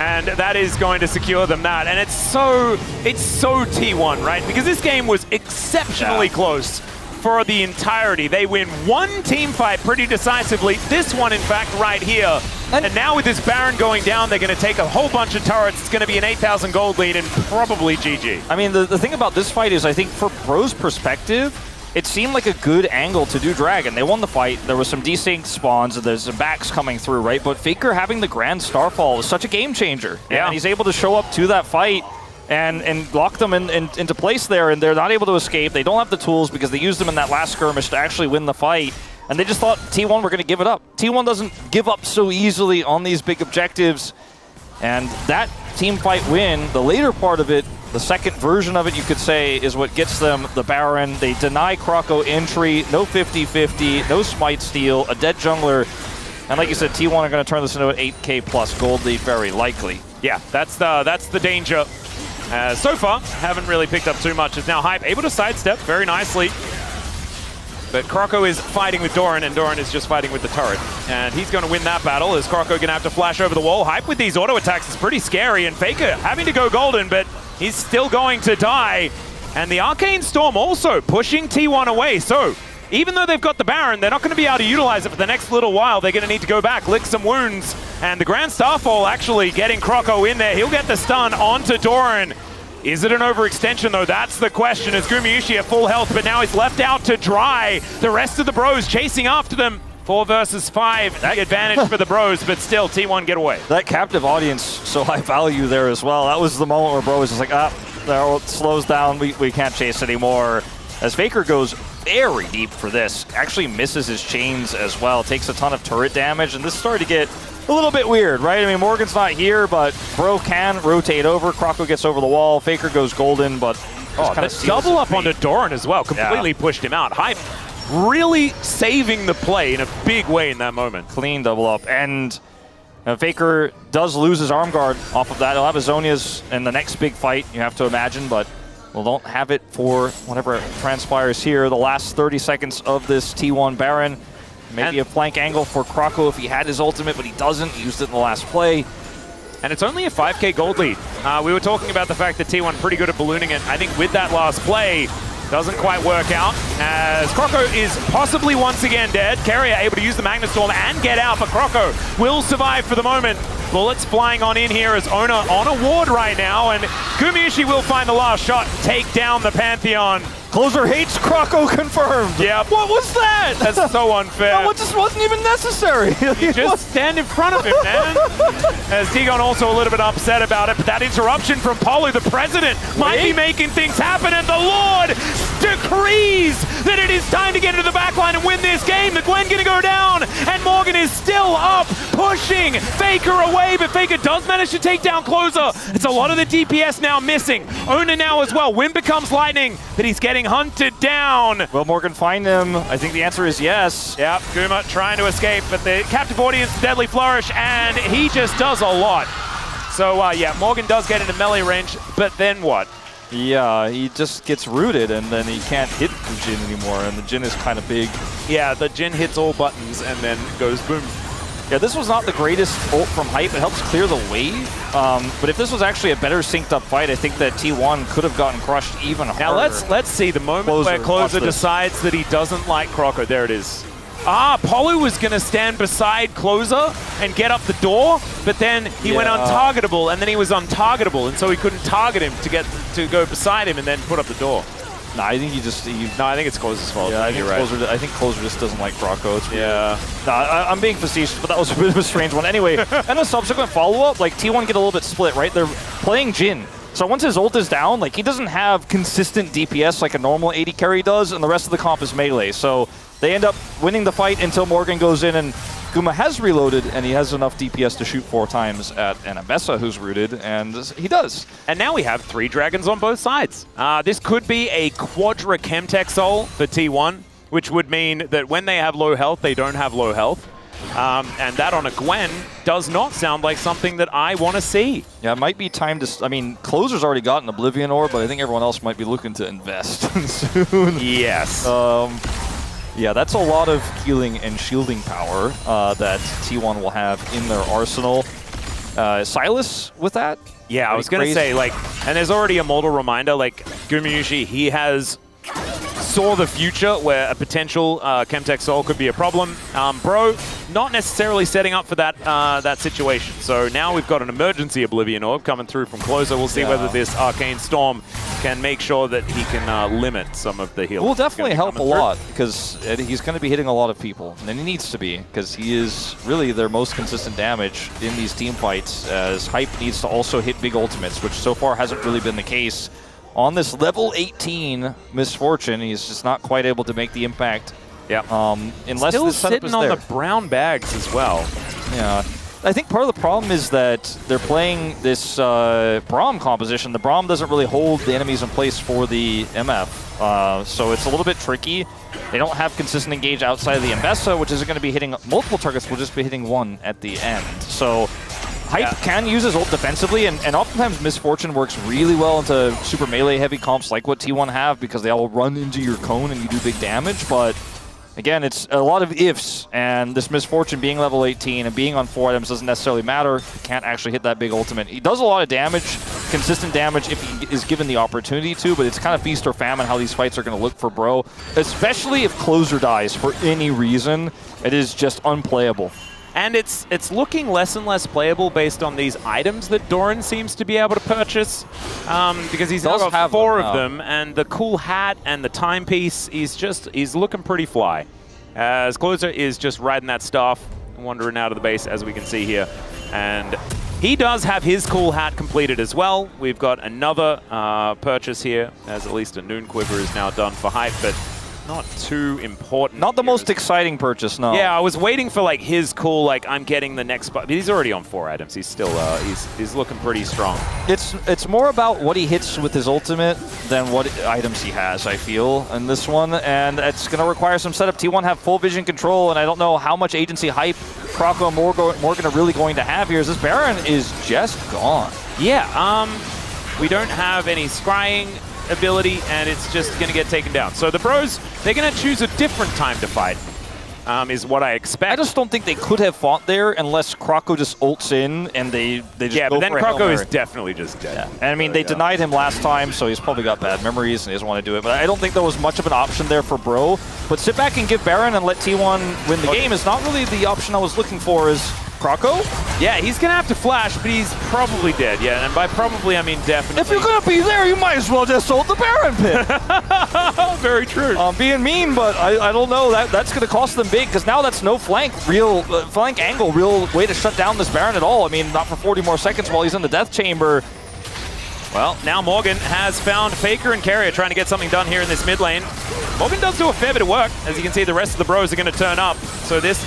And that is going to secure them that. And it's so T1, right? Because this game was exceptionally close for the entirety. They win one team fight pretty decisively. This one, in fact, right here. And now with this Baron going down, they're going to take a whole bunch of turrets. It's going to be an 8,000 gold lead and probably GG. I mean, the thing about this fight is I think for Bro's perspective, it seemed like a good angle to do Dragon. They won the fight. There was some desync spawns, and there's some backs coming through, right? But Faker having the Grand Starfall is such a game changer. Yeah. And he's able to show up to that fight and lock them into place there, and they're not able to escape. They don't have the tools because they used them in that last skirmish to actually win the fight. And they just thought T1 were going to give it up. T1 doesn't give up so easily on these big objectives. And that team fight win, the later part of it, The second version of it, you could say, is what gets them the Baron. They deny Croco entry, no 50-50, no smite steal, a dead jungler. And like you said, T1 are going to turn this into an 8K plus gold lead, very likely. Yeah, that's the danger. So far, haven't really picked up too much. It's now Hype able to sidestep very nicely. But Croco is fighting with Doran, and Doran is just fighting with the turret. And he's going to win that battle, as Croco going to have to flash over the wall. Hype with these auto attacks is pretty scary, and Faker having to go golden, but he's still going to die. And the Arcane Storm also pushing T1 away. So even though they've got the Baron, they're not going to be able to utilize it for the next little while. They're going to need to go back, lick some wounds. And the Grand Starfall actually getting Croco in there. He'll get the stun onto Doran. Is it an overextension, though? That's the question, as Gumayusi at full health, but now he's left out to dry. The rest of the Bros chasing after them. 4 versus 5, the advantage for the Bros, but still, T1 get away. That captive audience, so high value there as well. That was the moment where Bros was like, there, it slows down, we can't chase anymore. As Faker goes very deep for this, actually misses his chains as well, takes a ton of turret damage, and this started to get a little bit weird, right? I mean, Morgan's not here, but Bro can rotate over. Croco gets over the wall. Faker goes golden, but that double up onto Doran as well. Completely pushed him out. Hype really saving the play in a big way in that moment. Clean double up. And Faker does lose his arm guard off of that. He'll have his Zonias in the next big fight, you have to imagine, but we'll don't have it for whatever transpires here. The last 30 seconds of this T1 Baron. Maybe a flank angle for Croco if he had his ultimate, but he doesn't. He used it in the last play. And it's only a 5K gold lead. We were talking about the fact that T1 pretty good at ballooning it. I think with that last play, doesn't quite work out, as Croco is possibly once again dead. Carrier able to use the Magnet Storm and get out, but Croco will survive for the moment. Bullets flying on in here as Ona on a ward right now, and Gumayusi will find the last shot, take down the Pantheon. Closer hates Croco confirmed. Yeah. What was that? That's so unfair. That just wasn't even necessary. You just stand in front of him, man. As Tigon also a little bit upset about it, but that interruption from Polu, the president, might be making things happen, and the Lord decrees that it is time to get into the backline and win this game. The Gwen gonna go down, and Morgan is still up, pushing Faker away, but Faker does manage to take down Closer. It's a lot of the DPS now missing. Ona now as well. Wind becomes lightning, but he's getting hunted down. Will Morgan find him? I think the answer is yes. Yep, Guma trying to escape, but the captive audience, Deadly Flourish, and he just does a lot. So yeah, Morgan does get into melee range, but then what? Yeah, he just gets rooted, and then he can't hit the Jhin anymore, and the Jhin is kind of big. Yeah, the Jhin hits all buttons and then goes boom. Yeah, this was not the greatest ult from Hype. It helps clear the wave. But if this was actually a better synced up fight, I think that T1 could have gotten crushed even harder. Now let's see the moment where Closer decides that he doesn't like Croco. There it is. Polu was going to stand beside Closer and get up the door, but then he went untargetable, and then he was untargetable, and so he couldn't target him to go beside him and then put up the door. No, I think I think it's Closer's fault. Yeah, I think Closer just doesn't like Croco. It's weird. No, I'm being facetious, but that was a bit of a strange one. Anyway, and a subsequent follow-up, like T1 get a little bit split, right? They're playing Jhin. So once his ult is down, like he doesn't have consistent DPS like a normal AD carry does, and the rest of the comp is melee. So they end up winning the fight until Morgan goes in, and Guma has reloaded, and he has enough DPS to shoot 4 times at Anamessa, who's rooted, and he does. And now we have 3 dragons on both sides. This could be a quadra Chemtech Soul for T1, which would mean that when they have low health, they don't have low health. And that on a Gwen does not sound like something that I want to see. Yeah, it might be time to... I mean, Closer's already got an Oblivion Orb, but I think everyone else might be looking to invest soon. Yes. Yeah, that's a lot of healing and shielding power that T1 will have in their arsenal. Silas with that? Yeah, I was going to say, like, and there's already a model reminder, like, Gumayusi, he saw the future where a potential Chemtech Soul could be a problem. Bro, not necessarily setting up for that situation. So now we've got an emergency Oblivion Orb coming through from Closer. We'll see whether this Arcane Storm can make sure that he can limit some of the healing. Will definitely help a lot, because he's going to be hitting a lot of people, and he needs to be, because he is really their most consistent damage in these team fights, as Hype needs to also hit big ultimates, which so far hasn't really been the case. On this level 18 Misfortune, he's just not quite able to make the impact. Yeah. Unless still this setup sitting is on there. the brown bags as well. Yeah. I think part of the problem is that they're playing this Braum composition. The Braum doesn't really hold the enemies in place for the MF, so it's a little bit tricky. They don't have consistent engage outside of the Mbessa, which isn't going to be hitting multiple targets, will just be hitting one at the end. So Hype can use his ult defensively, and oftentimes Misfortune works really well into super melee-heavy comps like what T1 have, because they all run into your cone and you do big damage, but again, it's a lot of ifs, and this Misfortune being level 18 and being on 4 items doesn't necessarily matter. He can't actually hit that big ultimate. He does a lot of damage, consistent damage if he is given the opportunity to, but it's kind of feast or famine how these fights are going to look for Bro, especially if Closer dies for any reason. It is just unplayable. And it's looking less and less playable based on these items that Doran seems to be able to purchase, because he's now got 4 of them, and the cool hat and the timepiece, he's looking pretty fly. As Closer is just riding that staff, wandering out of the base, as we can see here. And he does have his cool hat completed as well. We've got another purchase here, as at least a Noon Quiver is now done for Hype, but not too important. Not the most exciting purchase, no. Yeah, I was waiting for like his cool, like I'm getting the next, but he's already on 4 items. He's still, he's looking pretty strong. It's more about what he hits with his ultimate than what items he has, I feel, in this one, and it's going to require some setup. T1 have full vision control, and I don't know how much agency Hype Croco and Morgan are really going to have here, as this Baron is just gone. Yeah, we don't have any scrying ability, and it's just going to get taken down. So the Bros, they're going to choose a different time to fight, is what I expect. I just don't think they could have fought there unless Croco just ults in and they just yeah, go but then for Croco is definitely just dead. Yeah. And I mean, they denied him last time, so he's probably got bad memories and he doesn't want to do it. But I don't think there was much of an option there for Bro. But sit back and give Baron and let T1 win the game is not really the option I was looking for. Is Croco? Yeah, he's going to have to flash, but he's probably dead. Yeah, and by probably, I mean definitely. If you're going to be there, you might as well just ult the Baron pit. Very true. I'm being mean, but I don't know. That's going to cost them big, because now that's no flank angle, real way to shut down this Baron at all. I mean, not for 40 more seconds while he's in the death chamber. Well, now Morgan has found Faker and Carrier trying to get something done here in this mid lane. Morgan does do a fair bit of work. As you can see, the rest of the Bros are going to turn up. So this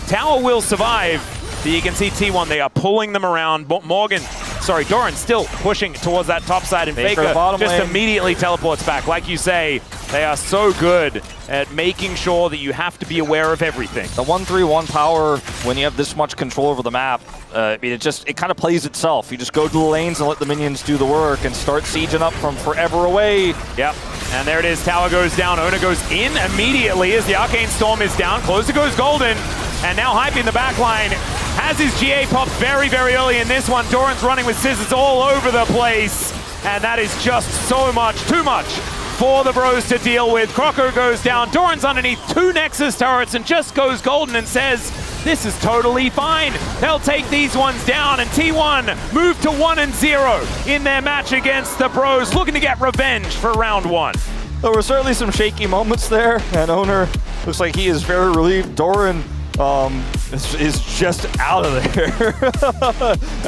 tower will survive. So you can see T1, they are pulling them around. Doran still pushing towards that top side, and Faker just immediately teleports back. Like you say, they are so good at making sure that you have to be aware of everything. The 1-3-1 power, when you have this much control over the map, I mean, it kind of plays itself. You just go to the lanes and let the minions do the work and start sieging up from forever away. Yep, and there it is. Tower goes down. Ona goes in immediately as the Arcane Storm is down. Closer goes Golden, and now Hype in the back line has his GA pop very, very early in this one. Doran's running with scissors all over the place, and that is just so much, too much for the Bros to deal with. Croco goes down. Doran's underneath 2 Nexus turrets and just goes Golden and says, this is totally fine. They'll take these ones down, and T1 move to 1-0 in their match against the Bros, looking to get revenge for round 1. There were certainly some shaky moments there, and Owner looks like he is very relieved. Doran is just out of there.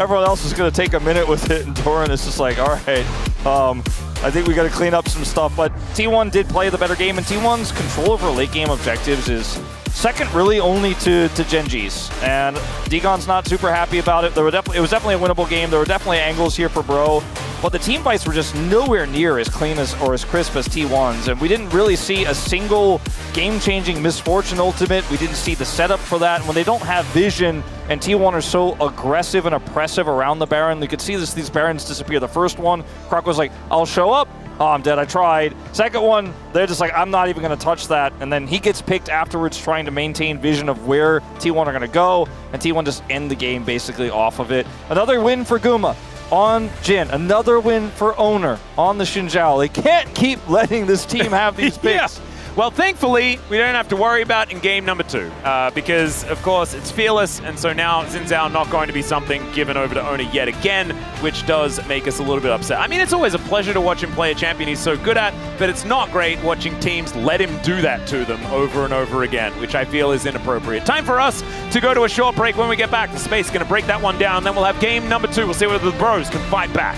Everyone else is going to take a minute with it, and Doran is just like, all right, I think we got to clean up some stuff. But T1 did play the better game, and T1's control over late game objectives is second really only to Genji's. And Degon's not super happy about it. It was definitely a winnable game. There were definitely angles here for Bro, but the team fights were just nowhere near as clean as or as crisp as T1's, and we didn't really see a single game-changing Misfortune ultimate. We didn't see the setup for that. And when they don't have vision and T1 are so aggressive and oppressive around the Baron, you could see these Barons disappear. The first one, Croco's like, I'll show up. Oh, I'm dead, I tried. Second one, they're just like, I'm not even going to touch that. And then he gets picked afterwards trying to maintain vision of where T1 are going to go, and T1 just end the game basically off of it. Another win for Guma on Jin. Another win for Owner on the Xinjiao. They can't keep letting this team have these picks. Yeah. Well, thankfully, we don't have to worry about in game number 2 because, of course, it's Fearless, and so now Xin Zhao not going to be something given over to Owner yet again, which does make us a little bit upset. I mean, it's always a pleasure to watch him play a champion he's so good at, but it's not great watching teams let him do that to them over and over again, which I feel is inappropriate. Time for us to go to a short break. When we get back, the Space is going to break that one down, then we'll have game number 2. We'll see whether the Bros can fight back.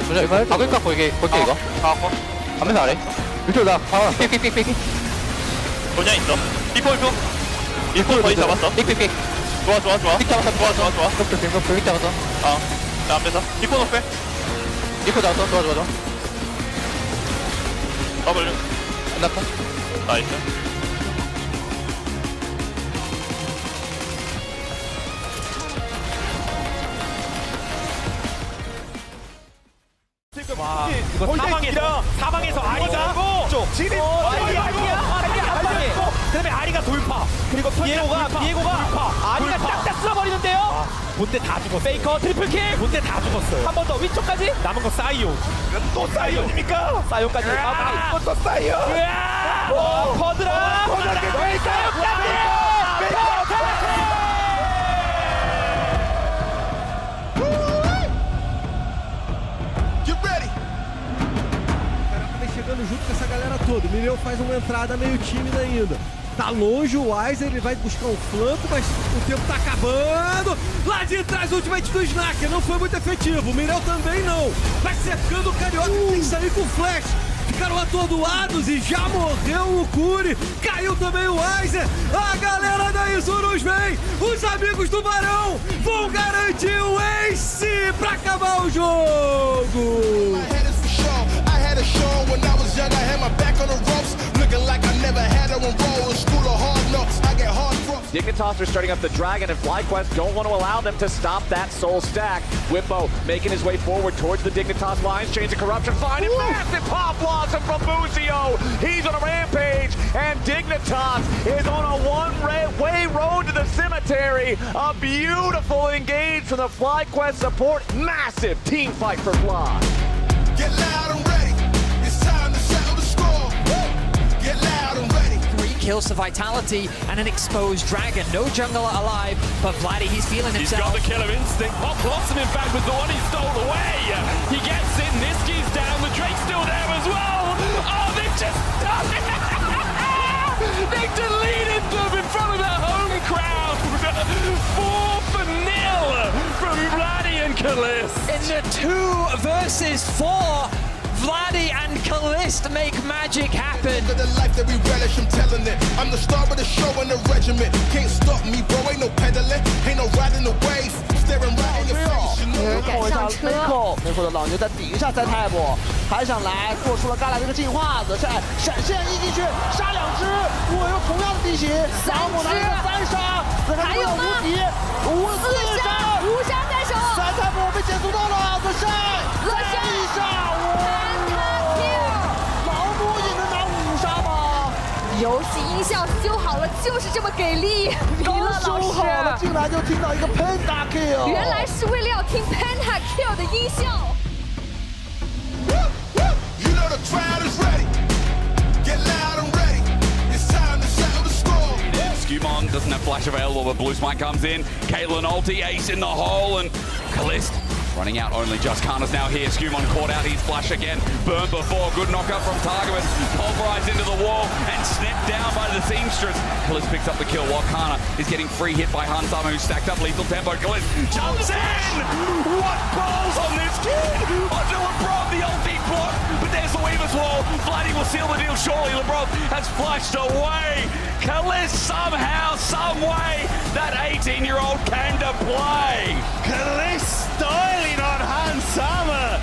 조심. 바꿀까 볼게 이거. 가면서 아래. 이쪽다. 삑. 도냐 있어. 빅포 거의 잡았어. 삑. 좋아. 빅 잡았어. 좋아. 빅 잡았어. 나 앞에서. 빅포 높게. 빅포 잡았어. 좋아. 더블. 끝났다. 나이스. 와, 이거 사방에서 아리가 진입. 아리야. 그다음에 아리가 돌파. 그리고 비에고가 돌파. 아리가 딱딱 쓸어버리는데요. 본대 다 죽었어. 페이커 트리플 킬. 본대 다 죽었어요. 한 번 더 위쪽까지. 남은 거 사이온. 또 사이온입니까? 사이온까지. 또 사이온. 퍼드라. 사이온까지. Chegando junto com essa galera toda. O Milhão faz uma entrada meio tímida ainda. Tá longe o Weiser, ele vai buscar um flanco, mas o tempo tá acabando. Lá de trás o ultimate do Snacker não foi muito efetivo. O Mirel também não. Vai cercando o Carioca, tem que sair com flash. Ficaram atordoados e já morreu o Curi. Caiu também o Weiser. A galera da Isurus vem. Os amigos do Barão vão garantir o ace pra acabar o jogo. When I was young, I had my back on the ropes, looking like I never had a roll. A school of hard knocks, I get hard drops. Dignitas are starting up the Dragon, and FlyQuest don't want to allow them to stop that soul stack. Whippo making his way forward towards the Dignitas lines, Chains of Corruption, finding massive pop blossom from Muzio. He's on a rampage, and Dignitas is on a one-way road to the cemetery. A beautiful engage from the FlyQuest support. Massive team fight for Fly. Get loud and ready. Get loud and ready. 3 kills to Vitality and an exposed Dragon. No jungler alive, but Vladdy, he's feeling himself. He's got the killer instinct. Pop Blossom, in fact, was the one he stole away. He gets it. Niski's down. The Drake's still there as well. Oh, they've just done it. They've deleted them in front of their home crowd. 4-0 from Vladdy and Kalist. In the 2 versus 4, Vladdy and Kalist make magic happen. The life that we relish, I'm telling it. I'm the star of the show and the regiment. Can't stop me, bro. Ain't no pedaling, ain't no riding the wave. Staring right in your face. 扣一下内扣的老牛在底下在泰博，还想来做出了嘎啦这个进化子，闪现一进去杀2只，我有同样的地形，老母拿了3杀，还有无敌4杀5杀在手，三泰博被减速到了，恶晒1杀。游戏音效修好了，就是这么给力。刚修好了，进来就听到一个 Penta Kill， 原来是为了要听 Penta Kill 的音效。You know the crowd is ready. Get loud and ready. It's time to settle the score. Skewmon doesn't have flash available, but Blue Smite comes in. Caitlyn ulti, ace in the hole, and Kalist running out only. Just Kana's now here. Skewmon caught out his flash again. Burned before. Good knockup from Targaman. Pulverized into the wall and snipped down by the Seamstress. Kalist picks up the kill while Kana is getting free hit by Hansama, who's stacked up lethal tempo. Kalist jumps in! What balls on this kid? Onto LeBron, the ulti block. But there's the Weaver's wall. Vladdy will seal the deal surely. LeBron has flushed away. Kalist somehow, some way, that 18-year-old came to play. Kalist styling on Hansama.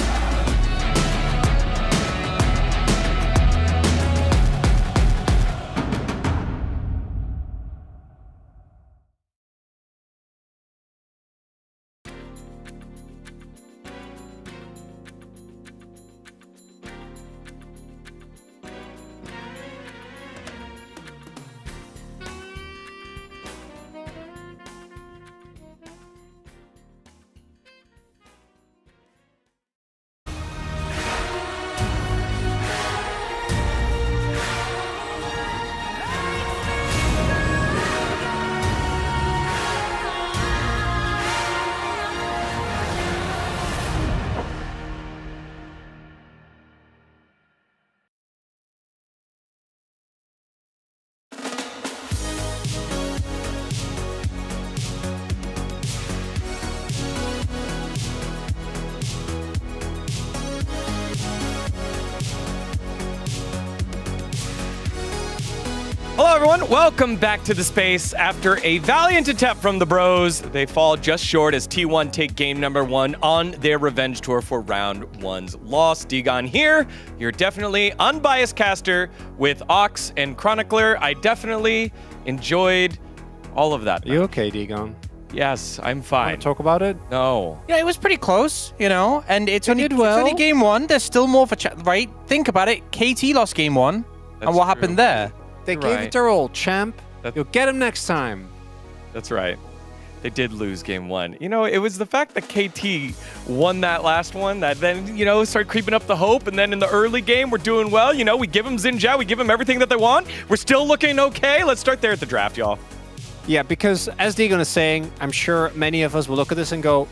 everyone? Welcome back to the space. After a valiant attempt from the bros, they fall just short as T1 take game number 1 on their revenge tour for round 1's loss. Digon here, you're definitely unbiased caster with Ox and Chronicler. I definitely enjoyed all of that. You okay, Digon? Yes, I'm fine. Want to talk about it? No. Yeah, it was pretty close, you know, and it's only game 1. There's still more for right? Think about it. KT lost game 1, and what happened there? They gave it their all, champ. You'll get him next time. That's right. They did lose game 1. You know, it was the fact that KT won that last one that then, you know, started creeping up the hope. And then in the early game, we're doing well. You know, we give them Xin Zhao. We give them everything that they want. We're still looking okay. Let's start there at the draft, y'all. Yeah, because as Digon is saying, I'm sure many of us will look at this and go,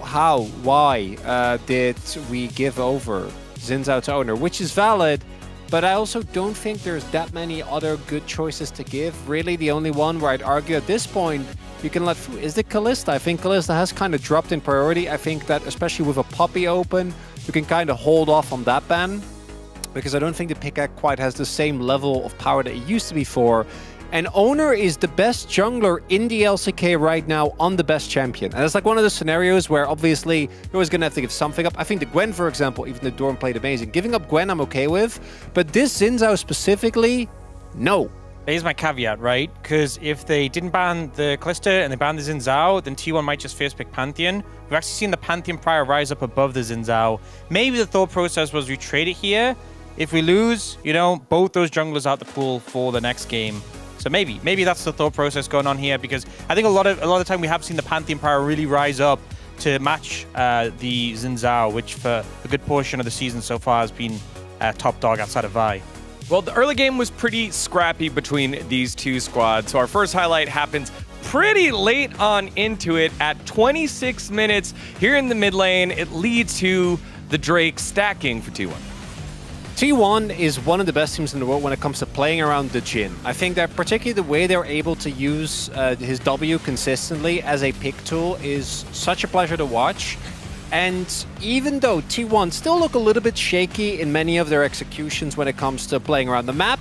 how, why did we give over Xin Zhao to owner? Which is valid. But I also don't think there's that many other good choices to give. Really, the only one where I'd argue at this point you can let through is the Kalista. I think Kalista has kind of dropped in priority. I think that especially with a Poppy open, you can kind of hold off on that ban. Because I don't think the pickaxe quite has the same level of power that it used to be for. And Owner is the best jungler in the LCK right now on the best champion. And it's like one of the scenarios where obviously you're always going to have to give something up. I think the Gwen, for example, even though Dorn played amazing, giving up Gwen I'm okay with. But this Xin Zhao specifically, no. Here's my caveat, right? Because if they didn't ban the Kalista and they banned the Xin Zhao, then T1 might just first pick Pantheon. We've actually seen the Pantheon prior rise up above the Xin Zhao. Maybe the thought process was we trade it here. If we lose, you know, both those junglers out the pool for the next game. So maybe that's the thought process going on here, because I think a lot of the time we have seen the Pantheon power really rise up to match the Xin Zhao, which for a good portion of the season so far has been top dog outside of Vi. Well, the early game was pretty scrappy between these two squads. So our first highlight happens pretty late on into it at 26 minutes here in the mid lane. It leads to the Drake stacking for T1. T1 is one of the best teams in the world when it comes to playing around the Jhin. I think that particularly the way they're able to use his W consistently as a pick tool is such a pleasure to watch. And even though T1 still look a little bit shaky in many of their executions when it comes to playing around the map,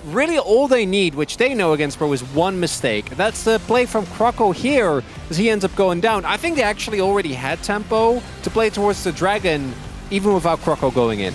really all they need, which they know against Pro, is one mistake. That's the play from Croco here as he ends up going down. I think they actually already had tempo to play towards the Dragon even without Croco going in.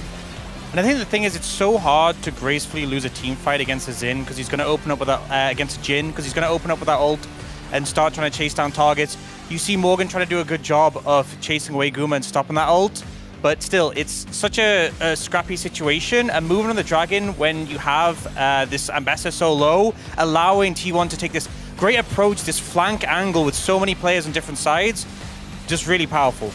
And I think the thing is, it's so hard to gracefully lose a team fight against a Xin, because he's going to open up with against a Jhin, because he's going to open up with that ult and start trying to chase down targets. You see Morgan trying to do a good job of chasing away Guma and stopping that ult, but still, it's such a scrappy situation. And moving on the Dragon when you have this Ambassador so low, allowing T1 to take this great approach, this flank angle with so many players on different sides, just really powerful.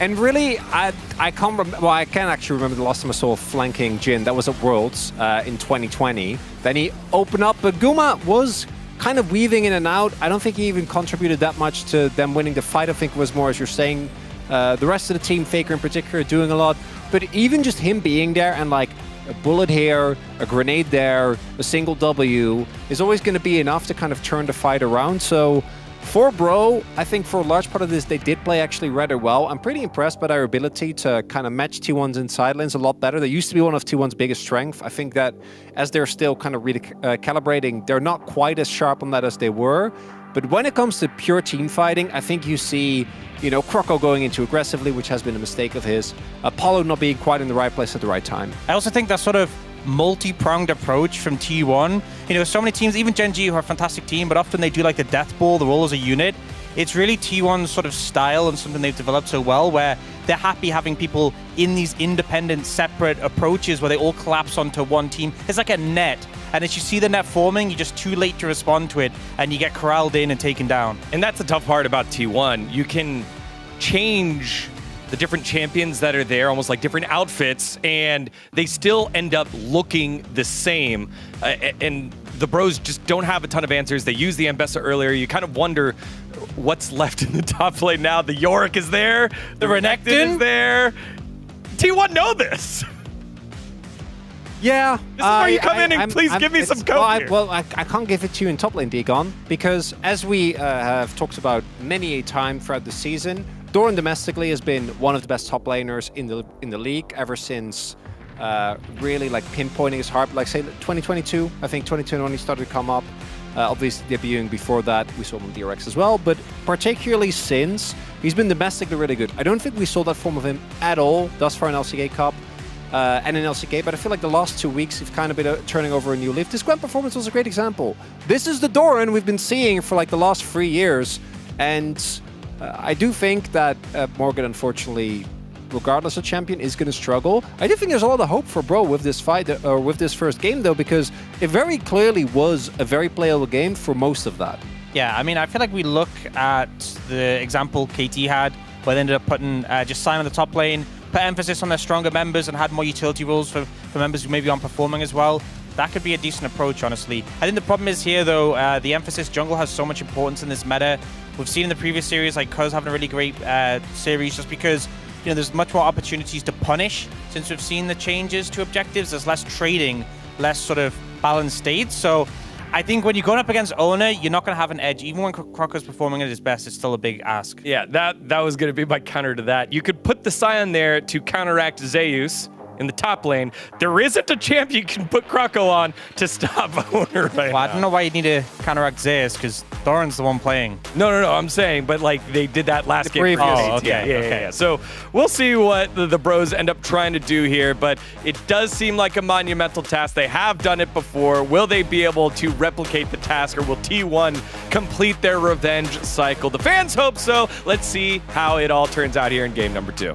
And really, I can't remember. Well, I can actually remember the last time I saw flanking Jhin. That was at Worlds in 2020. Then he opened up, but Guma was kind of weaving in and out. I don't think he even contributed that much to them winning the fight. I think it was more, as you're saying, the rest of the team, Faker in particular, doing a lot. But even just him being there and like a bullet here, a grenade there, a single W is always going to be enough to kind of turn the fight around. So for Bro, I think for a large part of this, they did play actually rather well. I'm pretty impressed by their ability to kind of match T1's inside lanes a lot better. They used to be one of T1's biggest strengths. I think that as they're still kind of recalibrating, they're not quite as sharp on that as they were. But when it comes to pure team fighting, I think you see, you know, Croco going into aggressively, which has been a mistake of his. Apollo not being quite in the right place at the right time. I also think that sort of multi-pronged approach from T1. You know, so many teams, even Gen G, who are a fantastic team, but often they do like the death ball, the roll as a unit. It's really T1's sort of style and something they've developed so well, where they're happy having people in these independent, separate approaches where they all collapse onto one team. It's like a net. And as you see the net forming, you're just too late to respond to it, and you get corralled in and taken down. And that's the tough part about T1. You can change the different champions that are there, almost like different outfits, and they still end up looking the same. And the Bros just don't have a ton of answers. They used the Ambessa earlier. You kind of wonder what's left in the top lane now. The Yorick is there. The Renekton is there. T1 know this. Yeah. This is where you come in and please give me some code. Well, I can't give it to you in top lane, Digon, because as we have talked about many a time throughout the season, Doran domestically has been one of the best top laners in the league ever since really like pinpointing is hard. But like say 2022, I think 2021 he started to come up. Obviously debuting before that, we saw him on DRX as well. But particularly since, he's been domestically really good. I don't think we saw that form of him at all thus far in LCK Cup and in LCK. But I feel like the last 2 weeks he's kind of been turning over a new leaf. This Gwen performance was a great example. This is the Doran we've been seeing for like the last 3 years. And I do think that Morgan, unfortunately, regardless of champion, is going to struggle. I do think there's a lot of hope for Bro with this fight, or with this first game, though, because it very clearly was a very playable game for most of that. Yeah, I mean, I feel like we look at the example KT had, where they ended up putting just Sion on the top lane, put emphasis on their stronger members, and had more utility roles for members who maybe aren't performing as well. That could be a decent approach, honestly. I think the problem is here, though, the emphasis jungle has so much importance in this meta. We've seen in the previous series, like Cuz having a really great series, just because there's much more opportunities to punish since we've seen the changes to objectives. There's less trading, less sort of balanced states. So I think when you're going up against Owner, you're not going to have an edge. Even when Crocker's performing at his best, it's still a big ask. Yeah, that was going to be my counter to that. You could put the Sion there to counteract Zeus in the top lane. There isn't a champion you can put Croco on to stop Owner right now. I don't know why you need to counteract Zeus, because Doran's the one playing. No, I'm saying, but like they did that last game. Oh, okay. Yeah. So we'll see what the Bros end up trying to do here, but it does seem like a monumental task. They have done it before. Will they be able to replicate the task, or will T1 complete their revenge cycle? The fans hope so. Let's see how it all turns out here in game number 2.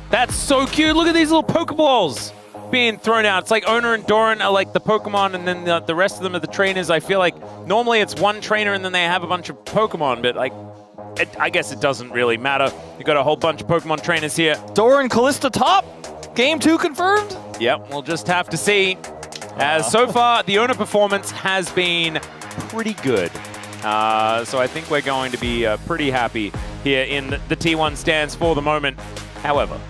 That's so cute. Look at these little Pokeballs being thrown out. It's like Owner and Doran are like the Pokemon, and then the rest of them are the trainers. I feel like normally it's one trainer and then they have a bunch of Pokemon, but like, I guess it doesn't really matter. You got a whole bunch of Pokemon trainers here. Doran Kalista top. Game 2 confirmed? Yep, we'll just have to see. As so far, the Owner performance has been pretty good. So I think we're going to be pretty happy here in the T1 stands for the moment. However,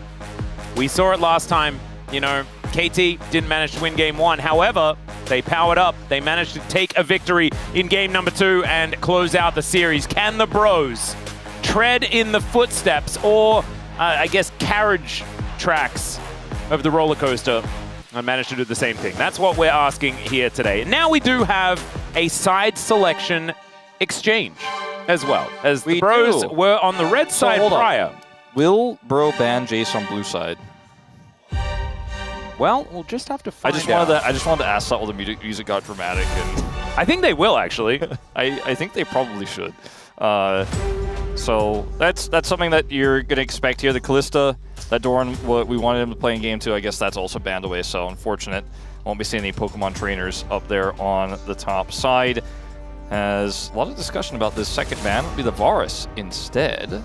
we saw it last time, KT didn't manage to win game 1. However, they powered up. They managed to take a victory in game number 2 and close out the series. Can the Bros tread in the footsteps, or I guess carriage tracks of the roller coaster and manage to do the same thing? That's what we're asking here today. Now we do have a side selection exchange as well, as the Bros were on the red side prior. Will Bro ban Jace on blue side? Well, we'll just have to find out. I just wanted to ask that while the music got dramatic, and I think they will actually. I think they probably should. So that's something that you're gonna expect here. The Kalista that Doran, what we wanted him to play in game 2, I guess that's also banned away. So unfortunate. Won't be seeing any Pokemon trainers up there on the top side. As a lot of discussion about this second ban will be the Varus instead.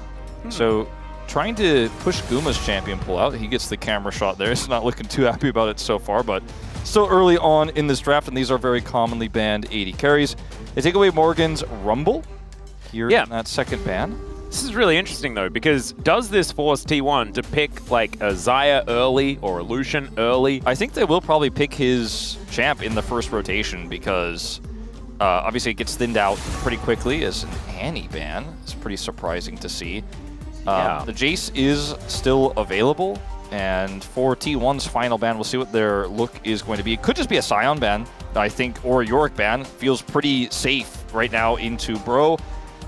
So trying to push Guma's champion pull out. He gets the camera shot there. He's not looking too happy about it so far, but still early on in this draft, and these are very commonly banned 80 carries. They take away Morgan's Rumble here in that second ban. This is really interesting, though, because does this force T1 to pick, like, a Xayah early or a Lucian early? I think they will probably pick his champ in the first rotation because obviously it gets thinned out pretty quickly as an Annie ban. It's pretty surprising to see. The Jace is still available, and for T1's final ban, we'll see what their look is going to be. It could just be a Sion ban, I think, or a Yorick ban. Feels pretty safe right now into Bro.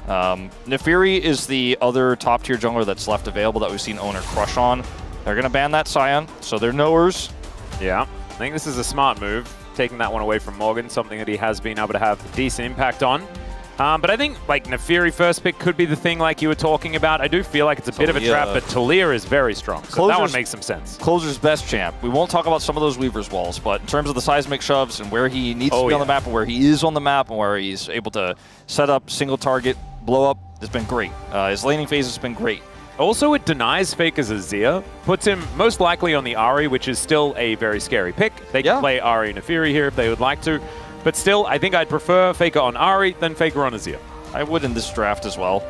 Nefiri is the other top-tier jungler that's left available that we've seen Owner crush on. They're going to ban that Sion, so they're knowers. Yeah, I think this is a smart move, taking that one away from Morgan, something that he has been able to have decent impact on. But I think, like, Nefiri first pick could be the thing like you were talking about. I do feel like it's a bit of a trap, but Talia is very strong, so that one makes some sense. Closer's best champ. We won't talk about some of those Weaver's walls, but in terms of the seismic shoves and where he needs to be on the map and where he is on the map and where he's able to set up single target, blow up, it's been great. His laning phase has been great. Also, it denies Faker's Azir, puts him most likely on the Ahri, which is still a very scary pick. They can play Ahri and Nefiri here if they would like to. But still, I think I'd prefer Faker on Ahri than Faker on Azir. I would in this draft as well.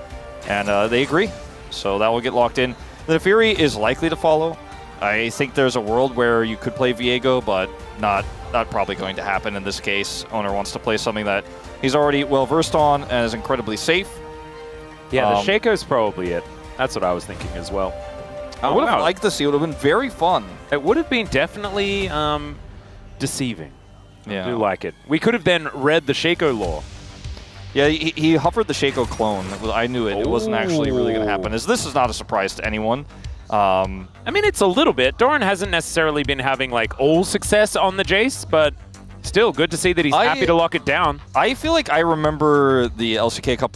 And they agree. So that will get locked in. The Nefiri is likely to follow. I think there's a world where you could play Viego, but not probably going to happen in this case. Owner wants to play something that he's already well-versed on and is incredibly safe. Yeah, the Shaco's probably it. That's what I was thinking as well. I would have liked to see. It would have been very fun. It would have been definitely deceiving. Yeah. I do like it. We could have then read the Shaco lore. Yeah, he hovered the Shaco clone. I knew it. It wasn't actually really going to happen. This is not a surprise to anyone. I mean, it's a little bit. Doran hasn't necessarily been having like all success on the Jace, but still good to see that he's happy to lock it down. I feel like I remember the LCK Cup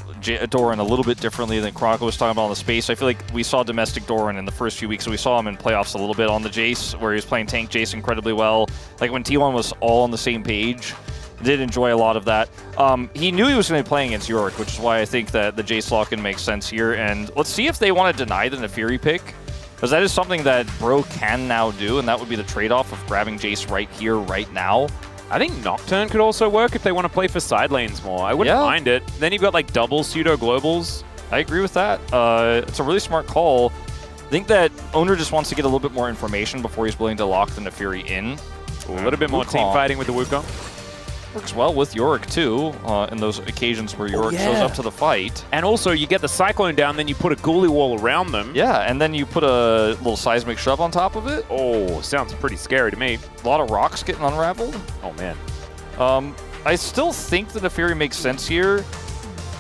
Doran a little bit differently than Chronicle was talking about on the space. I feel like we saw domestic Doran in the first few weeks, so we saw him in playoffs a little bit on the Jace, where he was playing tank Jace incredibly well. Like when T1 was all on the same page. Did enjoy a lot of that. He knew he was going to be playing against Yorick, which is why I think that the Jace lock-in makes sense here. And let's see if they want to deny the Nefiri pick, because that is something that Bro can now do, and that would be the trade-off of grabbing Jace right here, right now. I think Nocturne could also work if they want to play for side lanes more. I wouldn't mind it. Then you've got like double pseudo-globals. I agree with that. It's a really smart call. I think that Owner just wants to get a little bit more information before he's willing to lock the Nefiri in. A little bit more team fighting with the Wukong. Works well with Yorick too, in those occasions where Yorick shows up to the fight. And also, you get the Cyclone down, then you put a Ghoulie wall around them. Yeah, and then you put a little seismic shove on top of it. Oh, sounds pretty scary to me. A lot of rocks getting unraveled. Oh, man. I still think that Nefiri makes sense here.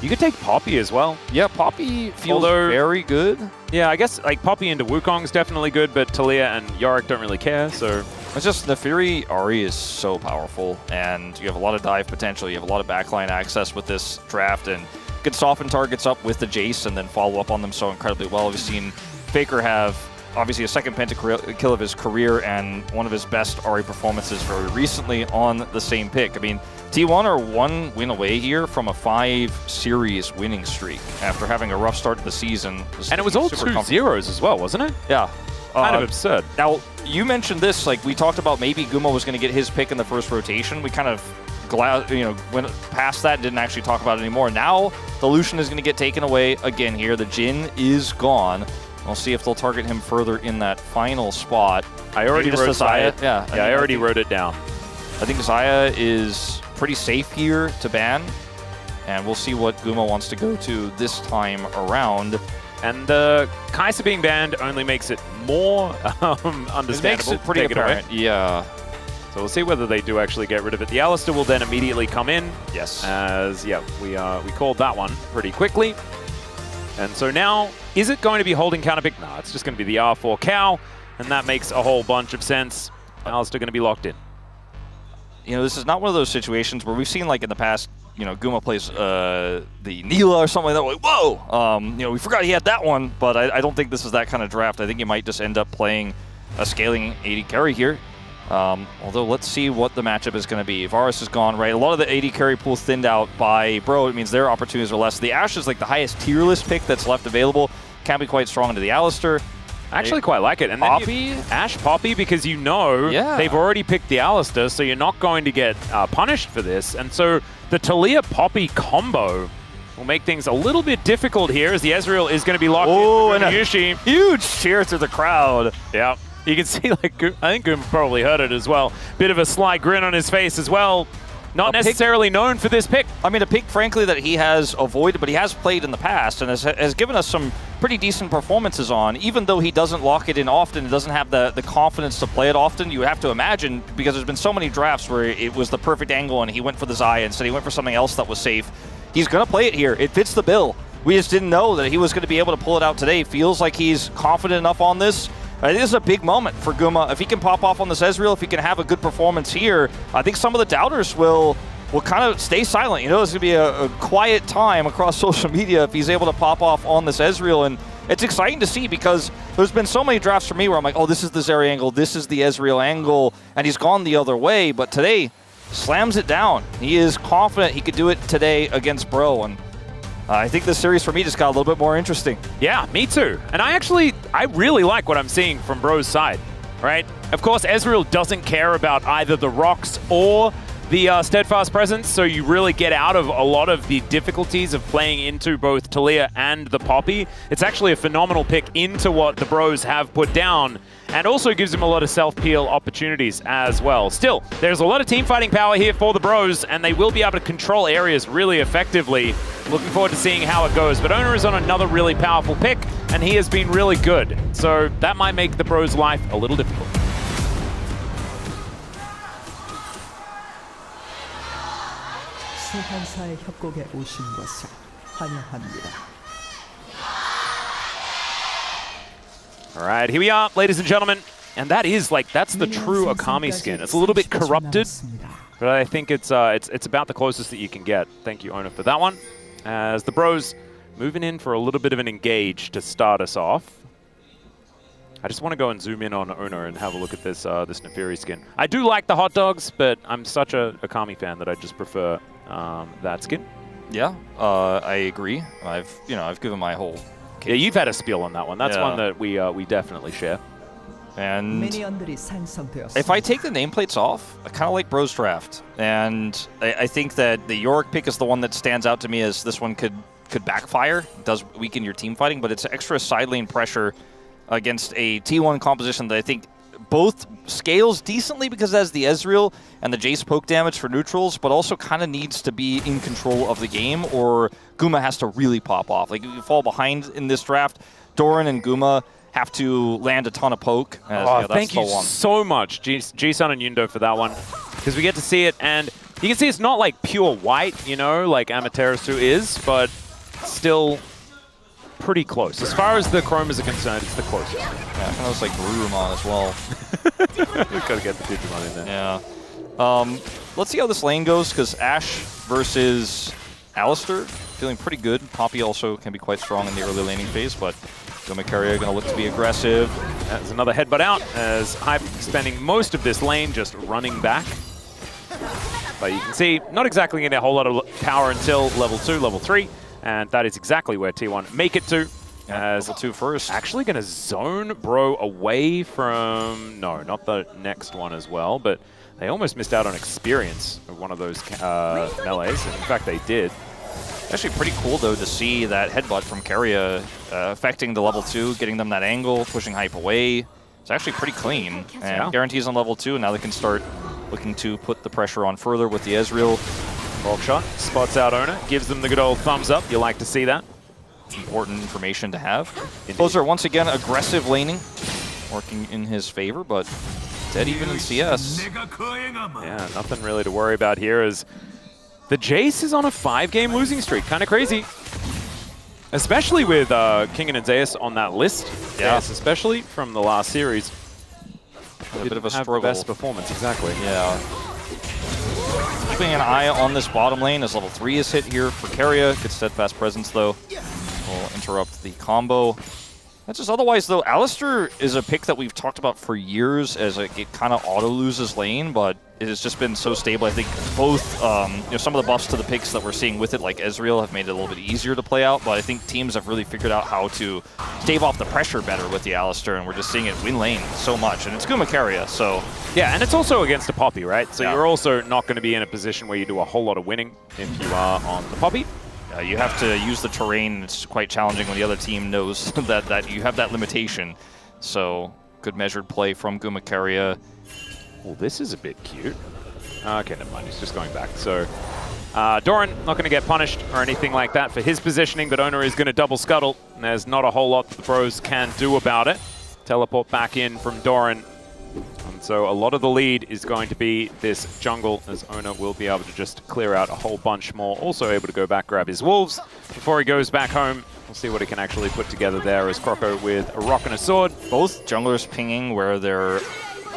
You could take Poppy as well. Yeah, Poppy feels very good. Yeah, I guess like Poppy into Wukong's definitely good, but Talia and Yorick don't really care, so... It's just Nefiri Ahri is so powerful, and you have a lot of dive potential. You have a lot of backline access with this draft, and you can soften targets up with the Jace and then follow up on them so incredibly well. We've seen Faker have obviously a second pentakill of his career and one of his best Ahri performances very recently on the same pick. I mean, T1 are one win away here from a 5-series winning streak after having a rough start to the season. And it was all 2-0s as well, wasn't it? Yeah. Kind of absurd. Now, you mentioned this, like we talked about maybe Gumo was going to get his pick in the first rotation. We kind of went past that and didn't actually talk about it anymore. Now, the Lucian is going to get taken away again here. The Jhin is gone. We'll see if they'll target him further in that final spot. I already wrote Xayah. Yeah, I already wrote it down. I think Xayah is pretty safe here to ban, and we'll see what Gumo wants to go to this time around. And the Kai'Sa being banned only makes it more understandable. It makes it pretty apparent. Yeah. So we'll see whether they do actually get rid of it. The Alistar will then immediately come in. Yes. As, yeah, we called that one pretty quickly. And so now, is it going to be holding counterpick? No, it's just going to be the R4 cow, and that makes a whole bunch of sense. Alistar going to be locked in. You know, this is not one of those situations where we've seen, like, in the past, you know, Guma plays the Neela or something like that. Like, whoa! You know, we forgot he had that one, but I don't think this is that kind of draft. I think you might just end up playing a scaling AD carry here. Although, let's see what the matchup is going to be. Varus is gone, right? A lot of the AD carry pool thinned out by Bro. It means their opportunities are less. The Ashe is like the highest tier list pick that's left available. Can be quite strong into the Alistar. I actually quite like it. And Poppy? Then Ashe Poppy, because you know they've already picked the Alistar, so you're not going to get punished for this. And so the Talia Poppy combo will make things a little bit difficult here, as the Ezreal is going to be locked in. And Yushi. Huge cheer to the crowd. Yeah. You can see, like, I think Goom probably heard it as well. Bit of a sly grin on his face as well. Not necessarily known for this pick. I mean, a pick, frankly, that he has avoided, but he has played in the past and has given us some pretty decent performances on. Even though he doesn't lock it in often and doesn't have the confidence to play it often, you have to imagine, because there's been so many drafts where it was the perfect angle and he went for the Xayah instead he went for something else that was safe. He's going to play it here. It fits the bill. We just didn't know that he was going to be able to pull it out today. Feels like he's confident enough on this. It is a big moment for Guma. If he can pop off on this Ezreal, if he can have a good performance here, I think some of the doubters will kind of stay silent. You know, it's going to be a quiet time across social media if he's able to pop off on this Ezreal. And it's exciting to see, because there's been so many drafts for me where I'm like, oh, this is the Zeri angle, this is the Ezreal angle, and he's gone the other way. But today, slams it down. He is confident he could do it today against Bro. And I think this series for me just got a little bit more interesting. Yeah, me too. And I really like what I'm seeing from Bro's side, right? Of course, Ezreal doesn't care about either the rocks or the Steadfast Presence, so you really get out of a lot of the difficulties of playing into both Talia and the Poppy. It's actually a phenomenal pick into what the Bros have put down, and also gives him a lot of self-peel opportunities as well. Still, there's a lot of team fighting power here for the Bros, and they will be able to control areas really effectively. Looking forward to seeing how it goes. But Owner is on another really powerful pick. and he has been really good. So that might make the bro's life a little difficult. 소환사의 협곡에 오신 것을 환영합니다. All right, here we are, ladies and gentlemen. And that is that's the true Akami skin. It's a little bit corrupted, but I think it's about the closest that you can get. Thank you, Ona, for that one. As the bros moving in for a little bit of an engage to start us off. I just want to go and zoom in on Ona and have a look at this this Neferi skin. I do like the hot dogs, but I'm such a Akami fan that I just prefer that skin. Yeah, I agree. I've given my whole case. Yeah, you've had a spiel on that one. That's one that we definitely share. And if I take the nameplates off, I kind of like Bro's draft. And I think that the Yorick pick is the one that stands out to me as this one could backfire. It does weaken your team fighting, but it's extra side lane pressure against a T1 composition that I think both scales decently because it has the Ezreal and the Jace poke damage for neutrals, but also kind of needs to be in control of the game or Guma has to really pop off. Like, if you fall behind in this draft, Doran and Guma have to land a ton of poke. Thank you so much, G-Sun and Yundo, for that one. Because we get to see it, and you can see it's not like pure white, like Amaterasu is, but still pretty close. As far as the chromas are concerned, it's the closest. Yeah, kind of looks like Garurumon as well. We've got to get the Digimon in there. Yeah. Let's see how this lane goes, because Ashe versus Alistar, feeling pretty good. Poppy also can be quite strong in the early laning phase, but Gumakaria going to look to be aggressive. There's another headbutt out, as Hype spending most of this lane just running back. But you can see, not exactly getting a whole lot of power until level 2, level 3. And that is exactly where T1 make it to. As level 2 first. Actually going to zone Bro away from... No, not the next one as well, but they almost missed out on experience of one of those melees. In fact, they did. Actually pretty cool, though, to see that headbutt from Keria affecting the level 2, getting them that angle, pushing Hype away. It's actually pretty clean. And guarantees on level 2, and now they can start looking to put the pressure on further with the Ezreal. Bulk shot, spots out Ona, gives them the good old thumbs up. You like to see that. Important information to have. Closer, once again, aggressive laning, working in his favor, but dead even in CS. Yeah, nothing really to worry about here as the Jace is on a 5-game losing streak. Kind of crazy. Especially with King and Zeus on that list. Yeah. Zeus especially from the last series. A bit of a have struggle. The best performance, exactly. Yeah. Keeping an eye on this bottom lane as level 3 is hit here for Keria. Good steadfast presence, though. Will interrupt the combo. That's just otherwise, though, Alistar is a pick that we've talked about for years as it kind of auto-loses lane, but it has just been so stable. I think both, some of the buffs to the picks that we're seeing with it, like Ezreal, have made it a little bit easier to play out, but I think teams have really figured out how to stave off the pressure better with the Alistar, and we're just seeing it win lane so much, and it's Gumakaria, so... Yeah, and it's also against a Poppy, right? So you're also not going to be in a position where you do a whole lot of winning if you are on the Poppy. You have to use the terrain. It's quite challenging when the other team knows that you have that limitation. So, good measured play from Gumakaria. Oh, this is a bit cute. Okay, never mind. He's just going back. So, Doran not going to get punished or anything like that for his positioning, but Ona is going to double scuttle. And there's not a whole lot the pros can do about it. Teleport back in from Doran. And so a lot of the lead is going to be this jungle, as Ona will be able to just clear out a whole bunch more. Also able to go back, grab his wolves before he goes back home. We'll see what he can actually put together there as Croco with a rock and a sword. Both junglers pinging where their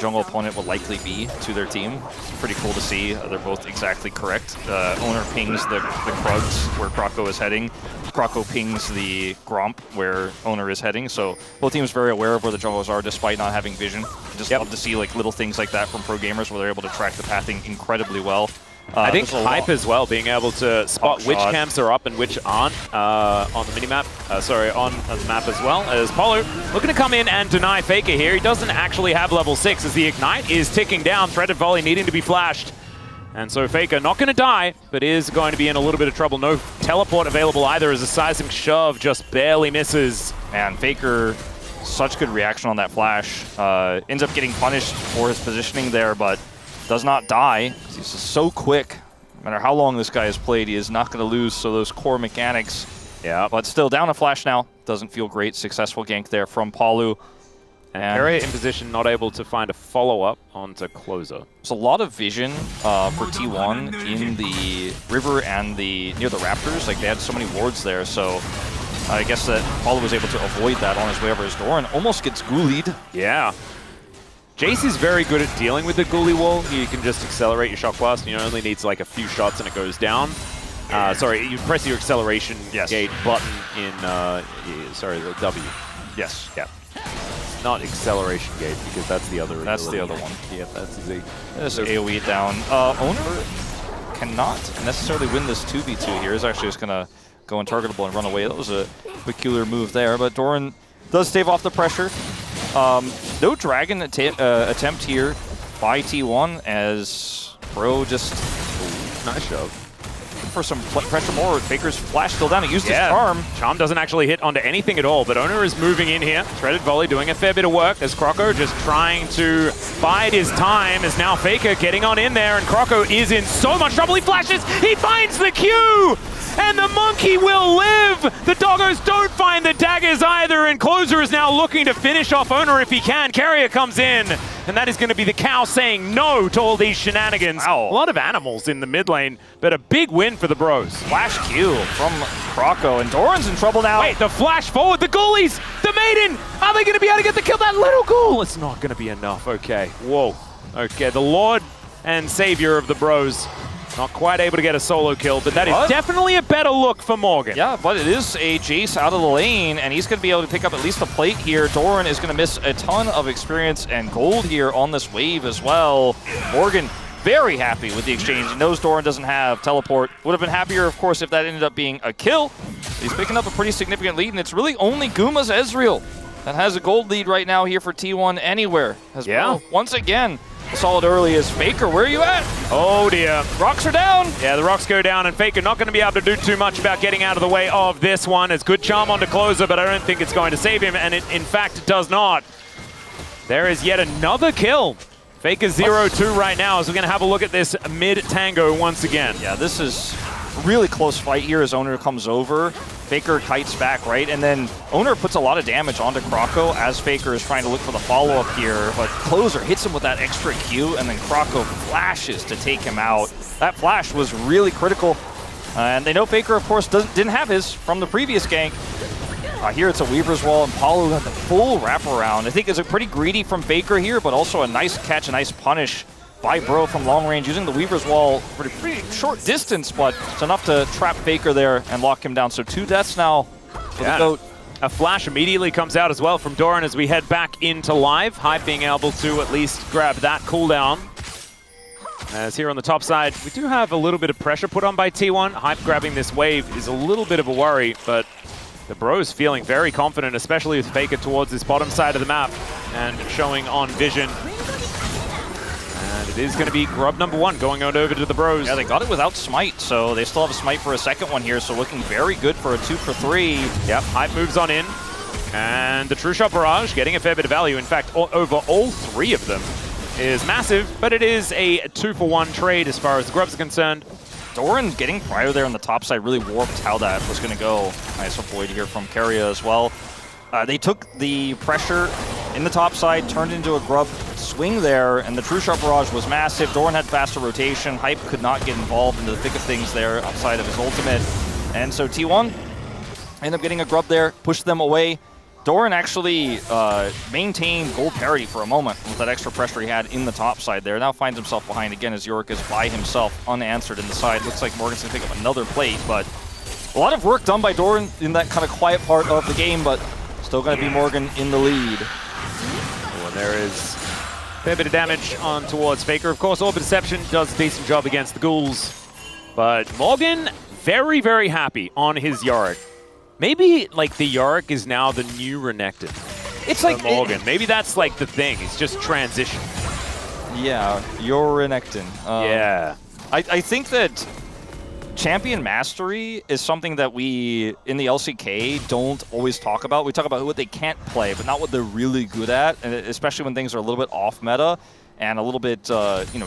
jungle opponent will likely be to their team. It's pretty cool to see. They're both exactly correct. Owner pings the Krugs where Croco is heading. Croco pings the Gromp where Owner is heading. So both teams very aware of where the junglers are despite not having vision. Just love to see little things like that from pro gamers where they're able to track the pathing incredibly well. I think Hype as well, being able to spot which camps are up and which aren't on the minimap. On the map as well. As Polo looking to come in and deny Faker here. He doesn't actually have level 6 as the Ignite is ticking down. Threaded Volley needing to be flashed. And so Faker not going to die, but is going to be in a little bit of trouble. No teleport available either as a seismic shove just barely misses. Man, Faker, such good reaction on that flash. Ends up getting punished for his positioning there, but does not die. He's just so quick. No matter how long this guy has played, he is not going to lose. So those core mechanics Yeah. But still, down a flash now. Doesn't feel great. Successful gank there from Palu. And Carrier in position, not able to find a follow-up onto Closer. There's a lot of vision for T1 in the river and near the Raptors. Like, they had so many wards there, so I guess that Palu was able to avoid that on his way over his door and almost gets ghoulied. Yeah. Jace is very good at dealing with the ghoulie wall. You can just accelerate your shock blast, and you only needs like a few shots and it goes down. Sorry, you press your acceleration gate button in, the W. Yes. Yeah. Not acceleration gate, because that's the other. That's the other one. Yeah, that's Z. There's AoE down. Owner cannot necessarily win this 2v2 here. He's actually just going to go untargetable and run away. That was a peculiar move there, but Doran does stave off the pressure. No dragon attempt here by T1 as Bro just... Nice shove. For some pressure more. Faker's flash still down. He used his charm. Charm doesn't actually hit onto anything at all, but Owner is moving in here. Threaded volley doing a fair bit of work as Croco just trying to bide his time as now Faker getting on in there, and Croco is in so much trouble. He flashes, he finds the Q, and the monkey will live. The doggos don't find the daggers either, and Closer is now looking to finish off Owner if he can. Carrier comes in, and that is going to be the cow saying no to all these shenanigans. Wow. A lot of animals in the mid lane, but a big win for the Bros. Flash Q from Croco, and Doran's in trouble now. Wait, the flash forward, the ghoulies, the maiden, are they going to be able to get the kill? That little ghoul, it's not going to be enough. Okay, whoa. Okay, the Lord and Savior of the Bros. Not quite able to get a solo kill, but that is definitely a better look for Morgan. Yeah, but it is a Jace out of the lane, and he's going to be able to pick up at least a plate here. Doran is going to miss a ton of experience and gold here on this wave as well. Morgan very happy with the exchange. He knows Doran doesn't have teleport. Would have been happier, of course, if that ended up being a kill. He's picking up a pretty significant lead, and it's really only Guma's Ezreal that has a gold lead right now here for T1 anywhere. As well, once again, solid early is Faker. Where are you at? Oh dear. Rocks are down. Yeah, the rocks go down, and Faker not going to be able to do too much about getting out of the way of this one. It's good charm onto Closer, but I don't think it's going to save him, and it in fact does not. There is yet another kill. Faker 0-2 right now, so we're going to have a look at this mid-tango once again. Yeah, this is a really close fight here as Owner comes over. Faker kites back, right? And then Owner puts a lot of damage onto Croco as Faker is trying to look for the follow-up here, but Closer hits him with that extra Q, and then Croco flashes to take him out. That flash was really critical, and they know Faker, of course, didn't have his from the previous gank. Here it's a Weaver's Wall, and Palu got the full wraparound. I think it's a pretty greedy from Faker here, but also a nice catch, a nice punish by Bro from long range, using the Weaver's Wall for a pretty short distance, but it's enough to trap Faker there and lock him down. So 2 deaths now for the GOAT. A flash immediately comes out as well from Doran as we head back into live. Hype being able to at least grab that cooldown. As here on the top side, we do have a little bit of pressure put on by T1. Hype grabbing this wave is a little bit of a worry, but the Bros feeling very confident, especially with Faker towards this bottom side of the map and showing on vision. And it is going to be grub number 1 going on over to the Bros. Yeah, they got it without Smite, so they still have a Smite for a second one here, so looking very good for a 2 for 3. Yep, Hype moves on in. And the True Shot Barrage getting a fair bit of value. In fact, over all 3 of them is massive, but it is a 2-for-1 trade as far as the grubs are concerned. Doran getting prior there on the top side really warped how that was going to go. Nice avoid here from Keria as well. They took the pressure in the top side, turned into a grub swing there, and the True Shot Barrage was massive. Doran had faster rotation. Hype could not get involved into the thick of things there outside of his ultimate. And so T1 ended up getting a grub there, pushed them away. Doran actually maintained gold parity for a moment with that extra pressure he had in the top side there. Now finds himself behind again as Yorick is by himself, unanswered in the side. Looks like Morgan's going to pick up another plate, but a lot of work done by Doran in that kind of quiet part of the game, but still going to be Morgan in the lead. Oh, and there is a fair bit of damage on towards Faker. Of course, Orbit Deception does a decent job against the ghouls, but Morgan very, very happy on his Yorick. Maybe, like, the Yorick is now the new Renekton. It's like Morgan. Maybe that's, like, the thing. It's just transition. Yeah, you're Renekton. Yeah. I think that champion mastery is something that we, in the LCK, don't always talk about. We talk about what they can't play, but not what they're really good at, and especially when things are a little bit off meta and a little bit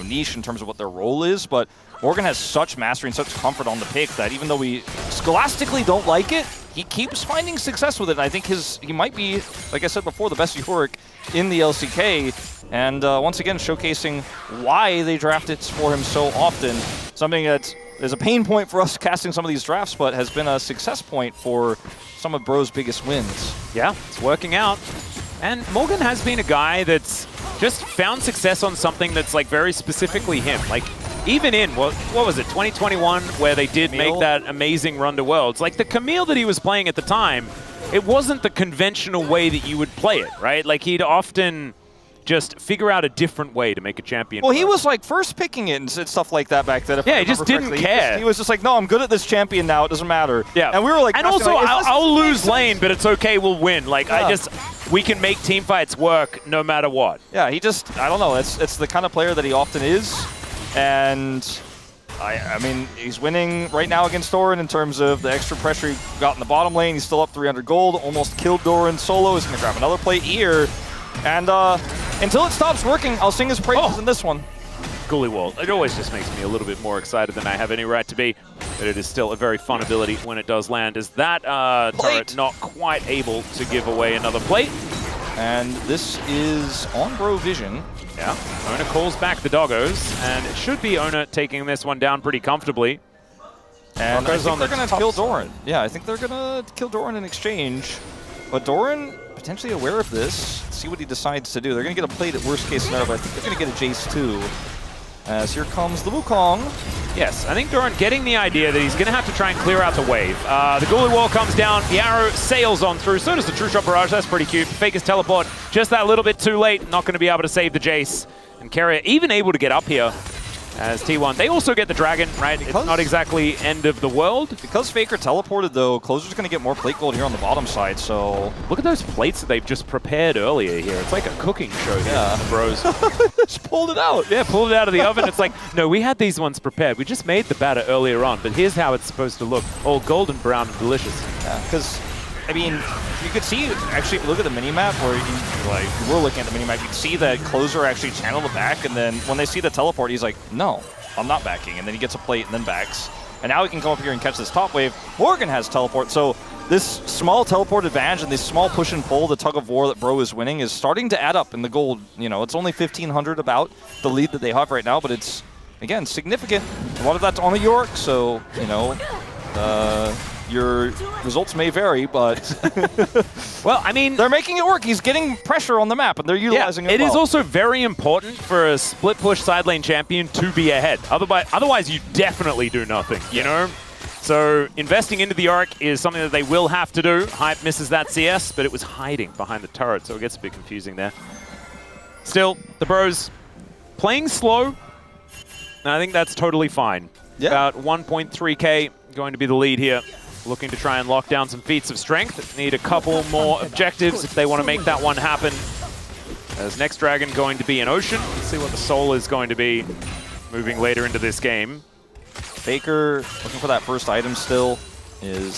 niche in terms of what their role is. But Morgan has such mastery and such comfort on the pick that even though we scholastically don't like it, he keeps finding success with it. And I think he might be, like I said before, the best Yorick in the LCK. And once again, showcasing why they draft it for him so often. Something that is a pain point for us casting some of these drafts, but has been a success point for some of Bro's biggest wins. Yeah, it's working out. And Morgan has been a guy that's just found success on something that's like very specifically him. Like even in, what was it, 2021, where they did make that amazing run to Worlds. Like the Camille that he was playing at the time, it wasn't the conventional way that you would play it, right? Like he'd often just figure out a different way to make a champion. Well, he was like first picking it and stuff like that back then. Yeah, he just didn't care. He was just like, no, I'm good at this champion now. It doesn't matter. Yeah. And we were like, and also, I'll lose lane, but it's okay. We'll win. Like we can make team fights work no matter what. Yeah, he just, I don't know. It's the kind of player that he often is. And I mean, he's winning right now against Doran in terms of the extra pressure he got in the bottom lane. He's still up 300 gold, almost killed Doran solo. He's going to grab another plate here. And until it stops working, I'll sing his praises in this one. Ghoulie Wall. It always just makes me a little bit more excited than I have any right to be, but it is still a very fun ability when it does land. Is that turret not quite able to give away another plate? And this is on Bro Vision. Yeah, Ona calls back the doggos, and it should be Ona taking this one down pretty comfortably. And I think they're going to kill Doran. Yeah, I think they're going to kill Doran in exchange. But Doran, potentially aware of this, see what he decides to do. They're going to get a plate at worst case scenario, but I think they're going to get a Jace too. As here comes the Wukong. Yes, I think Doran getting the idea that he's going to have to try and clear out the wave. The Ghoulie Wall comes down, the arrow sails on through, so does the True Shot Barrage. That's pretty cute. Faker's teleport just that little bit too late, not going to be able to save the Jace. And Carrier even able to get up here as T1. They also get the Dragon, right? It's not exactly end of the world. Because Faker teleported, though, Closer's going to get more plate gold here on the bottom side, so... Look at those plates that they've just prepared earlier here. It's like a cooking show here, Bros. Just pulled it out. Yeah, pulled it out of the oven. It's like, no, we had these ones prepared. We just made the batter earlier on, but here's how it's supposed to look. All golden brown and delicious. Yeah, because... I mean, you could see, actually, if you look at the minimap, where you were looking at the minimap, you could see that Closer actually channeled it back, and then when they see the teleport, he's like, no, I'm not backing, and then he gets a plate and then backs. And now he can come up here and catch this top wave. Morgan has teleport, so this small teleport advantage and this small push and pull, the tug of war that Bro is winning, is starting to add up in the gold. You know, it's only 1,500 about the lead that they have right now, but it's, again, significant. A lot of that's on the York, so, you know, your results may vary, but well, I mean, they're making it work. He's getting pressure on the map, and they're utilizing it well. It is also very important for a split push side lane champion to be ahead. Otherwise, you definitely do nothing. You know. So investing into the Yorick is something that they will have to do. Hype misses that CS, but it was hiding behind the turret, so it gets a bit confusing there. Still, the Bros playing slow, and I think that's totally fine. Yeah. About 1.3k going to be the lead here. Looking to try and lock down some feats of strength. Need a couple more objectives if they want to make that one happen. As next dragon going to be an Ocean. Let's see what the Soul is going to be moving later into this game. Faker, looking for that first item still, is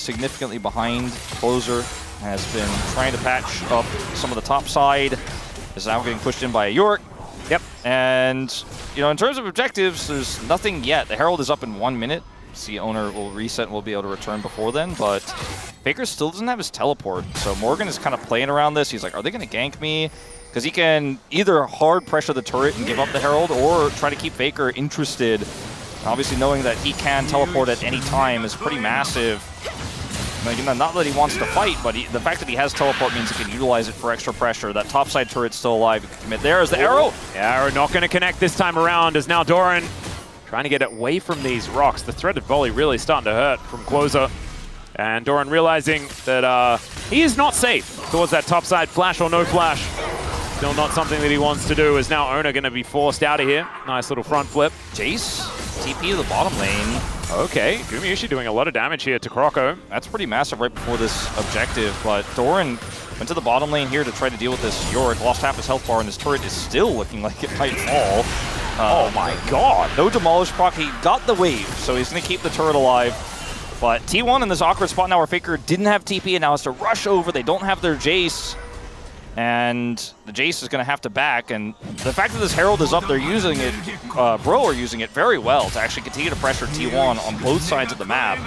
significantly behind. Closer has been trying to patch up some of the top side. Is now getting pushed in by a Yorick. Yep. And, you know, in terms of objectives, there's nothing yet. The Herald is up in 1 minute. The owner will reset and we'll be able to return before then, but Faker still doesn't have his teleport. So Morgan is kind of playing around this. He's like, are they going to gank me? Because he can either hard pressure the turret and give up the Herald or try to keep Faker interested. Obviously knowing that he can teleport at any time is pretty massive. Not that he wants to fight, but the fact that he has teleport means he can utilize it for extra pressure. That topside turret's still alive. He can commit. There is the arrow. Arrow not going to connect this time around as now Doran trying to get away from these rocks. The threaded volley really starting to hurt from Closer. And Doran realizing that he is not safe towards that topside flash or no flash. Still not something that he wants to do, as now Ona going to be forced out of here. Nice little front flip. Jace, TP to the bottom lane. Okay, Gumayushi doing a lot of damage here to Kuroko. That's pretty massive right before this objective, but Doran went to the bottom lane here to try to deal with this Yorick. Lost half his health bar, and his turret is still looking like it might fall. Oh my god. No demolish proc. He got the wave, so he's going to keep the turret alive. But T1 in this awkward spot now where Faker didn't have TP and now has to rush over. They don't have their Jace. And the Jace is going to have to back. And the fact that this Herald is up, they're using it, Bro are using it very well to actually continue to pressure T1 on both sides of the map.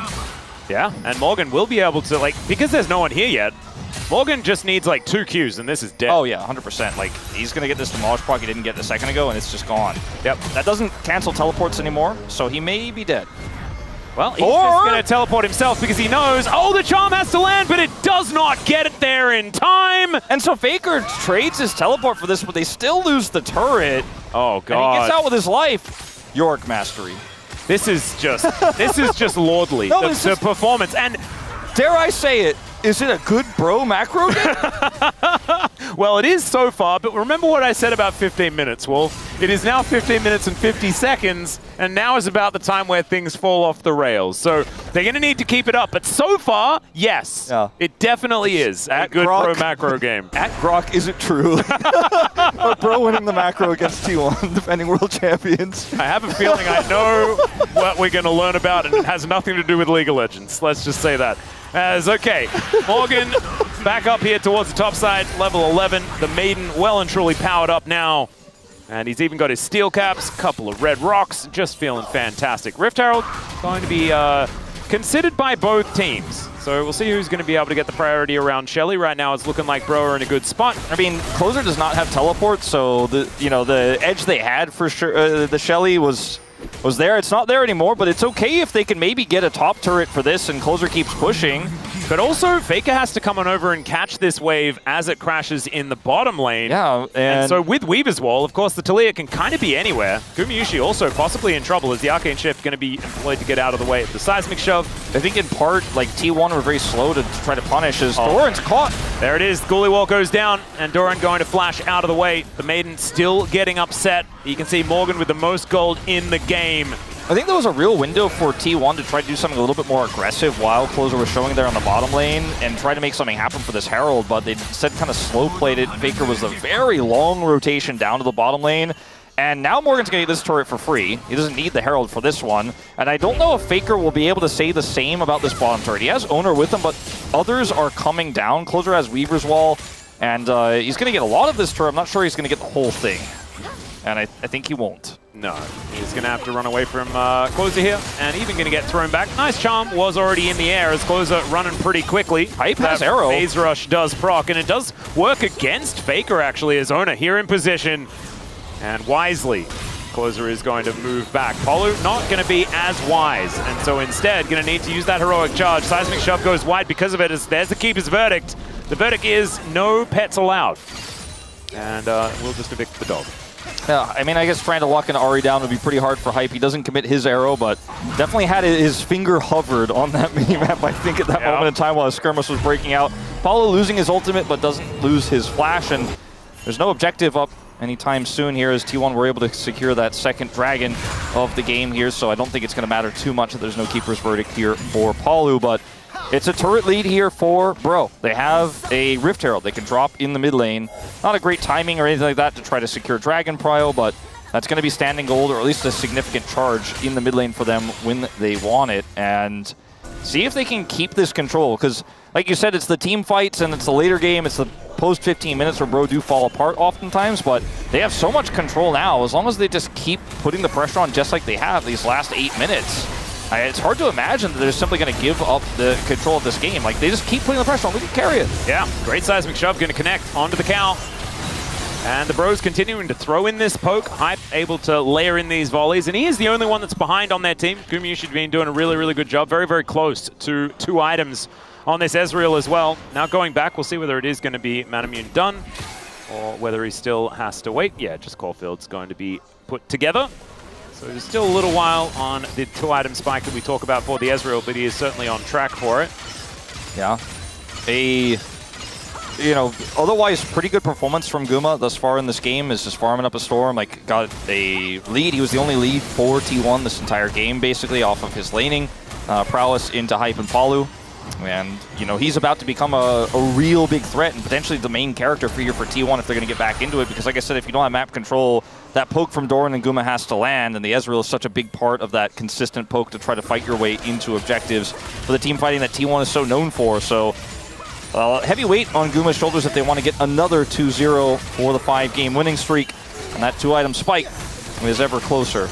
Yeah, and Morgan will be able to, like, because there's no one here yet, Morgan just needs like 2 Qs and this is dead. Oh yeah, 100%. Like, he's going to get this Demolish proc he didn't get a second ago, and it's just gone. Yep, that doesn't cancel teleports anymore, so he may be dead. Well, he's just going to teleport himself because he knows, oh, the charm has to land, but it does not get it there in time. And so Faker trades his teleport for this, but they still lose the turret. Oh, God. And he gets out with his life. York mastery. This is just lordly, No, the performance. And dare I say it, is it a good bro macro game? Well, it is so far, but remember what I said about 15 minutes, Wolf. It is now 15 minutes and 50 seconds, and now is about the time where things fall off the rails. So they're going to need to keep it up. But so far, yes, it definitely is a good bro macro game. At Grok, is it true? Or bro winning the macro against T1, defending world champions. I have a feeling I know what we're going to learn about, and it has nothing to do with League of Legends. Let's just say that. Okay, Morgan back up here towards the top side, level 11. The Maiden well and truly powered up now. And he's even got his steel caps, couple of red rocks, just feeling fantastic. Rift Herald going to be considered by both teams. So we'll see who's going to be able to get the priority around Shelly. Right now it's looking like Bro are in a good spot. I mean, Closer does not have teleport, so the edge they had for sure, the Shelly was there. It's not there anymore, but it's okay if they can maybe get a top turret for this and Closer keeps pushing. But also, Faker has to come on over and catch this wave as it crashes in the bottom lane. Yeah, and so with Weaver's Wall, of course, the Taliyah can kind of be anywhere. Gumayushi also possibly in trouble as the Arcane Shift going to be employed to get out of the way of the Seismic Shove. I think in part, like, T1 were very slow to try to punish as Doran's caught. There it is. Ghoulie Wall goes down, and Doran going to flash out of the way. The Maiden still getting upset. You can see Morgan with the most gold in the game. I think there was a real window for T1 to try to do something a little bit more aggressive while Closer was showing there on the bottom lane and try to make something happen for this Herald, but they instead kind of slow-played it. Faker was a very long rotation down to the bottom lane, and now Morgan's going to get this turret for free. He doesn't need the Herald for this one, and I don't know if Faker will be able to say the same about this bottom turret. He has Owner with him, but others are coming down. Closer has Weaver's Wall, and he's going to get a lot of this turret. I'm not sure he's going to get the whole thing, and I think he won't. No, he's going to have to run away from Closer here, and even going to get thrown back. Nice charm was already in the air as Closer running pretty quickly. Hype has arrow. Maze Rush does proc, and it does work against Faker, actually, as Owner here in position. And wisely, Closer is going to move back. Polu not going to be as wise, and so instead going to need to use that heroic charge. Seismic Shove goes wide because of it, as there's the Keeper's verdict. The verdict is no pets allowed. And we'll just evict the dog. Yeah, I mean, I guess trying to lock an Ahri down would be pretty hard for Hype. He doesn't commit his arrow, but definitely had his finger hovered on that minimap, I think, at that moment in time while his skirmish was breaking out. Paulo losing his ultimate, but doesn't lose his flash, and there's no objective up anytime soon here as T1 were able to secure that second dragon of the game here, so I don't think it's going to matter too much that there's no Keeper's Verdict here for Palu, but it's a turret lead here for Bro. They have a Rift Herald they can drop in the mid lane. Not a great timing or anything like that to try to secure Dragon Prio, but that's going to be standing gold, or at least a significant charge in the mid lane for them when they want it. And see if they can keep this control, because like you said, it's the team fights and it's the later game, it's the post 15 minutes where Bro do fall apart oftentimes, but they have so much control now. As long as they just keep putting the pressure on just like they have these last 8 minutes, it's hard to imagine that they're simply going to give up the control of this game. Like, they just keep putting the pressure on. We can carry it. Yeah, great Seismic Shove going to connect onto the cow. And the Bros continuing to throw in this poke. Hype able to layer in these volleys. And he is the only one that's behind on their team. Gumayushi has been doing a really, really good job. Very, very close to 2 items on this Ezreal as well. Now going back, we'll see whether it is going to be Manamune done or whether he still has to wait. Yeah, just Caulfield's going to be put together. So there's still a little while on the 2-item spike that we talk about for the Ezreal, but he is certainly on track for it. Yeah. Otherwise pretty good performance from Guma thus far in this game. Is just farming up a storm, like got a lead. He was the only lead for T1 this entire game, basically, off of his laning prowess into Hype and Palu. And, he's about to become a real big threat and potentially the main character for T1 if they're going to get back into it. Because, like I said, if you don't have map control, that poke from Doran and Guma has to land, and the Ezreal is such a big part of that consistent poke to try to fight your way into objectives for the team fighting that T1 is so known for. So, heavy weight on Guma's shoulders if they want to get another 2-0 for the 5-game winning streak. And that 2-item spike is ever closer.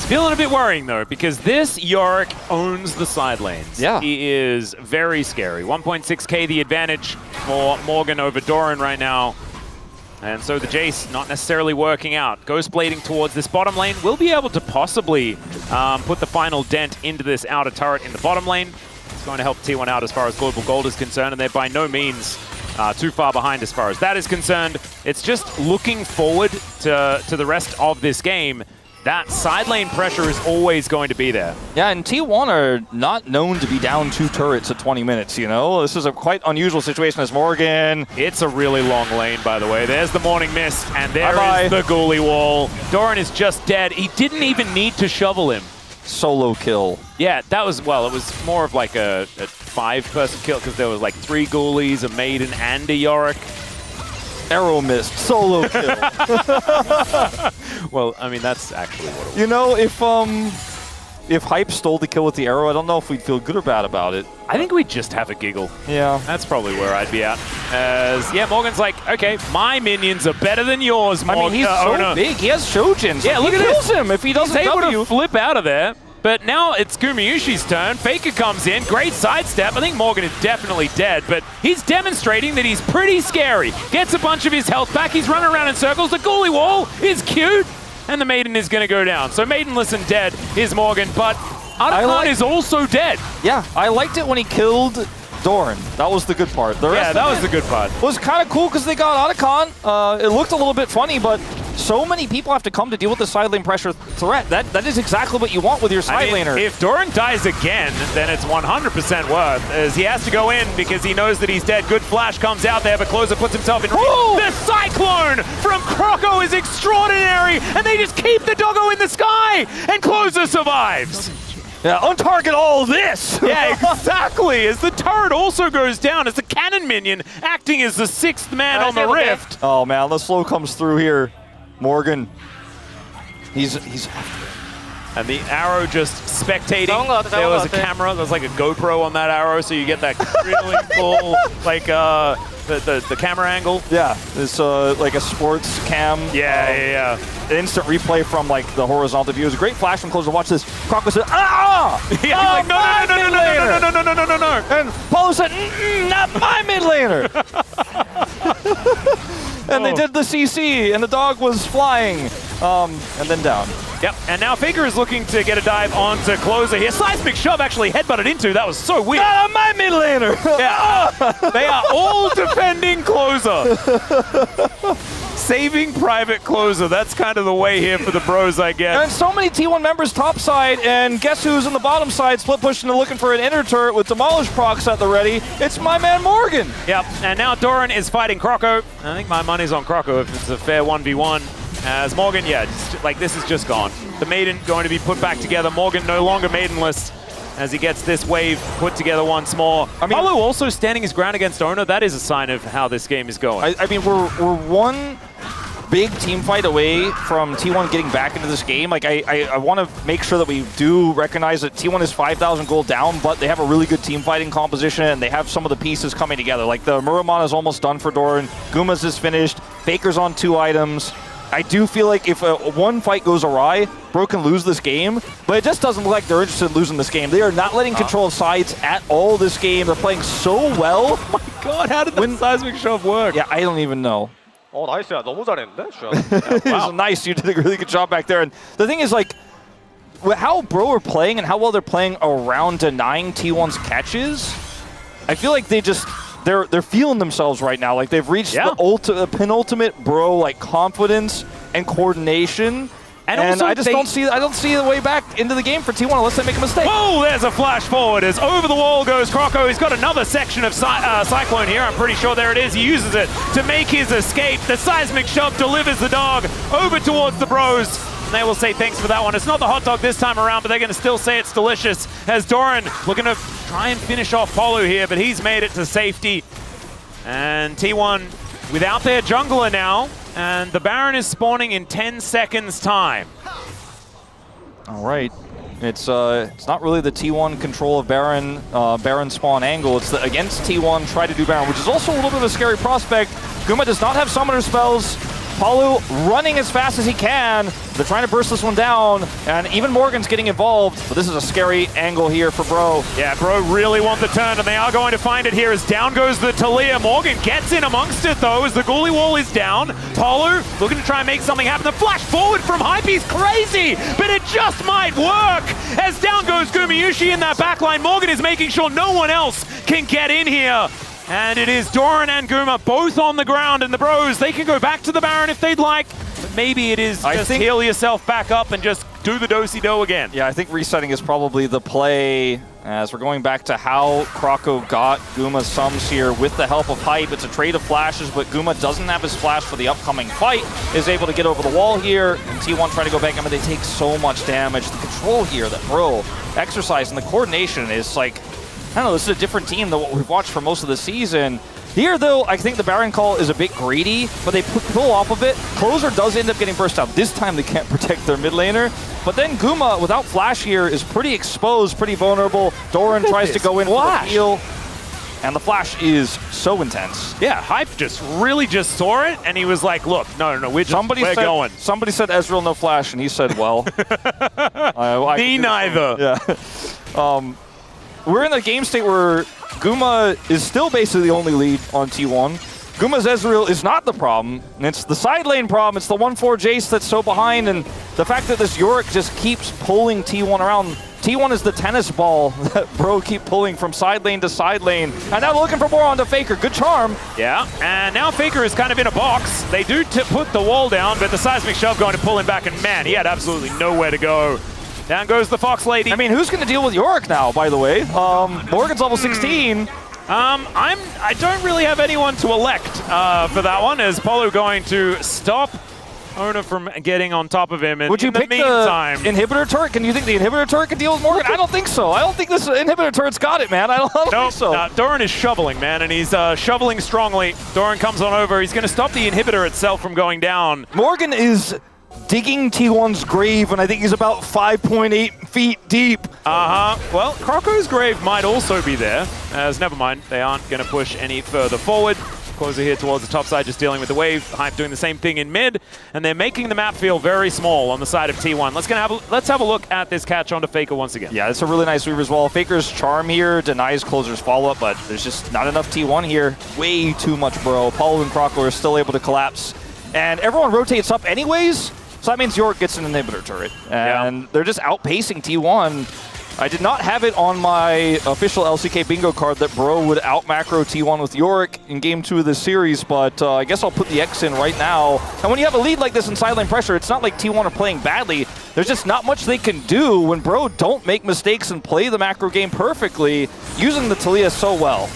It's feeling a bit worrying, though, because this Yorick owns the side lanes. Yeah. He is very scary. 1.6k the advantage for Morgan over Doran right now. And so the Jace not necessarily working out. Ghost blading towards this bottom lane. Will be able to possibly put the final dent into this outer turret in the bottom lane. It's going to help T1 out as far as Global Gold is concerned, and they're by no means too far behind as far as that is concerned. It's just looking forward to the rest of this game. That side lane pressure is always going to be there. Yeah, and T1 are not known to be down 2 turrets at 20 minutes, you know? This is a quite unusual situation as Morgan. It's a really long lane, by the way. There's the Morning Mist, and there Bye-bye. is the Ghoulie Wall. Doran is just dead. He didn't even need to shovel him. Solo kill. Yeah, that was, well, it was more of like a 5-person kill because there was like 3 Ghoulies, a Maiden, and a Yorick. Arrow missed. Solo kill. Well, I mean, that's actually what it was. You know, if Hype stole the kill with the arrow, I don't know if we'd feel good or bad about it. I think we'd just have a giggle. Yeah. That's probably where I'd be at. As, yeah, Morgan's like, okay, my minions are better than yours, Morgan. I mean, he's so big. He has Shojins. Yeah, look at kills this. him if he doesn't He's able W. to flip out of there. But now it's Gumayushi's turn. Faker comes in. Great sidestep. I think Morgan is definitely dead, but he's demonstrating that he's pretty scary. Gets a bunch of his health back. He's running around in circles. The Ghoulie Wall is cute. And the Maiden is going to go down. So Maidenless and dead is Morgan, but Arkan is also dead. Yeah, I liked it when he killed Doran. That was the good part. The rest that was the good part. Was kind of cool because they got Arkan. It looked a little bit funny, but so many people have to come to deal with the side lane pressure threat. That is exactly what you want with your side laner. If Doran dies again, then it's 100% worth, as he has to go in because he knows that he's dead. Good flash comes out there, but Closer puts himself in. The Cyclone from Croco is extraordinary, and they just keep the doggo in the sky, and Closer survives. Yeah, untarget all this! Yeah, exactly, as the turret also goes down, as the cannon minion acting as the 6th man on the rift. Oh man, the slow comes through here. Morgan. He's and the arrow just spectating. There was a camera, there's like a GoPro on that arrow, so you get that really cool, like, the camera angle. Yeah, it's like a sports cam. Yeah. Instant replay from like the horizontal view. It was a great flash from Closer. Watch this. Croco said, ah! Yeah, he's like, no. And Paulo said, not my mid laner. And they did the CC, and the dog was flying, and then down. Yep, and now Faker is looking to get a dive onto Closer here. Seismic Shove actually headbutted into. That was so weird. Not my mid laner. Yeah, they are all defending Closer. Saving Private Closer. That's kind of the way here for the bros, I guess. And so many T1 members top side, and guess who's on the bottom side? Split pushing and looking for an inner turret with Demolish procs at the ready. It's my man Morgan. Yep, and now Doran is fighting Croco. I think my money's on Croco if it's a fair 1v1. As Morgan, like this is just gone. The Maiden going to be put back together. Morgan no longer Maidenless as he gets this wave put together once more. I mean, Paulo also standing his ground against Ona. That is a sign of how this game is going. I mean, we're one big team fight away from T1 getting back into this game. Like, I want to make sure that we do recognize that T1 is 5,000 gold down, but they have a really good team fighting composition, and they have some of the pieces coming together. Like, the Muramon is almost done for Doran. Gumas is finished. Faker's on 2 items. I do feel like if one fight goes awry, Bro can lose this game, but it just doesn't look like they're interested in losing this game. They are not letting control of sides at all this game. They're playing so well. Oh my god, how did the Seismic Shove work? Yeah, I don't even know. Oh, 나이스야. 너무 잘했는데? Wow. Nice, you did a really good job back there. And the thing is, like, how Bro are playing and how well they're playing around denying T1's catches, I feel like they're feeling themselves right now. Like, they've reached the penultimate Bro, like, confidence and coordination. And also I don't see the way back into the game for T1 unless they make a mistake. Oh, there's a flash forward as over the wall goes Croco. He's got another section of Cyclone here. I'm pretty sure there it is. He uses it to make his escape. The Seismic Shove delivers the dog over towards the bros. And they will say thanks for that one. It's not the hot dog this time around, but they're going to still say it's delicious. As Doran looking to try and finish off Polu here, but he's made it to safety. And T1 without their jungler now. And the Baron is spawning in 10 seconds time. All right. It's not really the T1 control of Baron spawn angle. It's against T1 try to do Baron, which is also a little bit of a scary prospect. Guma does not have summoner spells. Palu running as fast as he can. They're trying to burst this one down, and even Morgan's getting involved, but this is a scary angle here for Bro. Yeah, Bro really want the turn, and they are going to find it here as down goes the Talia. Morgan gets in amongst it, though, as the Ghoulie wall is down. Palu looking to try and make something happen. The flash forward from Hype's crazy, but it just might work. As down goes Gumayushi in that backline, Morgan is making sure no one else can get in here. And it is Doran and Guma both on the ground, and the Bros, they can go back to the Baron if they'd like. But maybe it is just heal yourself back up and just do the do-si-do again. Yeah, I think resetting is probably the play, as we're going back to how Croco got Guma's sums here with the help of Hype. It's a trade of flashes, but Guma doesn't have his flash for the upcoming fight, is able to get over the wall here, and T1 trying to go back. I mean, they take so much damage. The control here that Bro exercised and the coordination is like, I don't know, this is a different team than what we've watched for most of the season. Here, though, I think the Baron call is a bit greedy, but they pull off of it. Closer does end up getting burst out. This time they can't protect their mid laner. But then Guma, without flash here, is pretty exposed, pretty vulnerable. Doran tries to go in for the heal. And the flash is so intense. Yeah, Hype really just saw it, and he was like, look, no, we're going. Somebody said Ezreal no flash, and he said, well. Me neither. Yeah. We're in a game state where Guma is still basically the only lead on T1. Guma's Ezreal is not the problem, and it's the side lane problem. It's the 1-4 Jace that's so behind, and the fact that this Yorick just keeps pulling T1 around. T1 is the tennis ball that Bro keep pulling from side lane to side lane. And now looking for more onto Faker. Good charm. Yeah, and now Faker is kind of in a box. They do put the wall down, but the seismic shove going to pull him back, and man, he had absolutely nowhere to go. Down goes the Fox Lady. I mean, who's going to deal with Yorick now, by the way? Morgan's level 16. I don't really have anyone to elect for that one. Is Polo going to stop Ona from getting on top of him? And would you pick meantime, the inhibitor turret? Can you think the inhibitor turret can deal with Morgan? I don't think so. I don't think this inhibitor turret's got it, man. I don't think so. Doran is shoveling, man, and he's shoveling strongly. Doran comes on over. He's going to stop the inhibitor itself from going down. Morgan is digging T1's grave, and I think he's about 5.8 feet deep. Well, Croco's grave might also be there, as never mind, they aren't going to push any further forward. Closer here towards the top side, just dealing with the wave. Hype doing the same thing in mid, and they're making the map feel very small on the side of T1. Let's have a look at this catch onto Faker once again. Yeah, it's a really nice Weaver's Wall. Faker's charm here denies Closer's follow-up, but there's just not enough T1 here. Way too much, Bro. Paulo and Croco are still able to collapse, and everyone rotates up anyways. So that means Yorick gets an inhibitor turret, and they're just outpacing T1. I did not have it on my official LCK bingo card that Bro would out-macro T1 with Yorick in Game 2 of this series, but I guess I'll put the X in right now. And when you have a lead like this in side lane pressure, it's not like T1 are playing badly. There's just not much they can do when Bro don't make mistakes and play the macro game perfectly, using the Talia so well.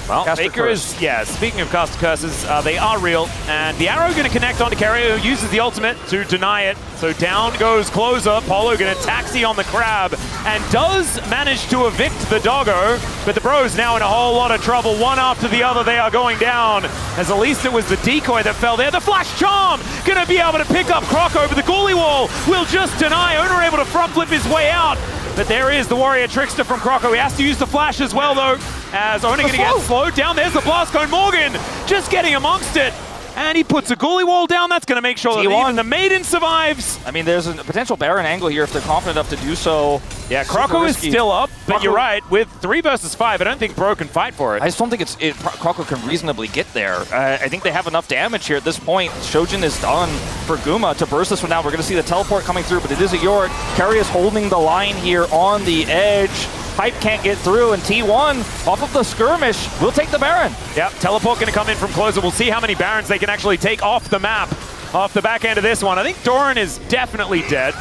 Well, Faker is, speaking of caster curses, they are real. And the arrow going to connect onto Carrier, who uses the ultimate to deny it. So down goes Closer. Polo going to taxi on the crab and does manage to evict the doggo. But the Bros now in a whole lot of trouble. One after the other, they are going down. As at least it was the decoy that fell there. The flash charm going to be able to pick up Croco, but the Ghoulie wall will just deny. Owner able to front flip his way out. But there is the Warrior Trickster from Croco. He has to use the flash as well, though, as Ona going to get slowed down. There's the blast cone. Morgan just getting amongst it. And he puts a Ghoulie wall down. That's going to make sure that even the Maiden survives. I mean, there's a potential Baron angle here if they're confident enough to do so. Yeah, Croco is still up, but you're right. With 3 versus 5, I don't think Bro can fight for it. I just don't think Croco can reasonably get there. I think they have enough damage here at this point. Shojin is done for Guma to burst this one down. We're going to see the teleport coming through, but it is a Yorick. Carry is holding the line here on the edge. Hype can't get through, and T1, off of the skirmish, will take the Baron. Yep, teleport going to come in from Closer. We'll see how many Barons they can actually take off the map, off the back end of this one. I think Doran is definitely dead,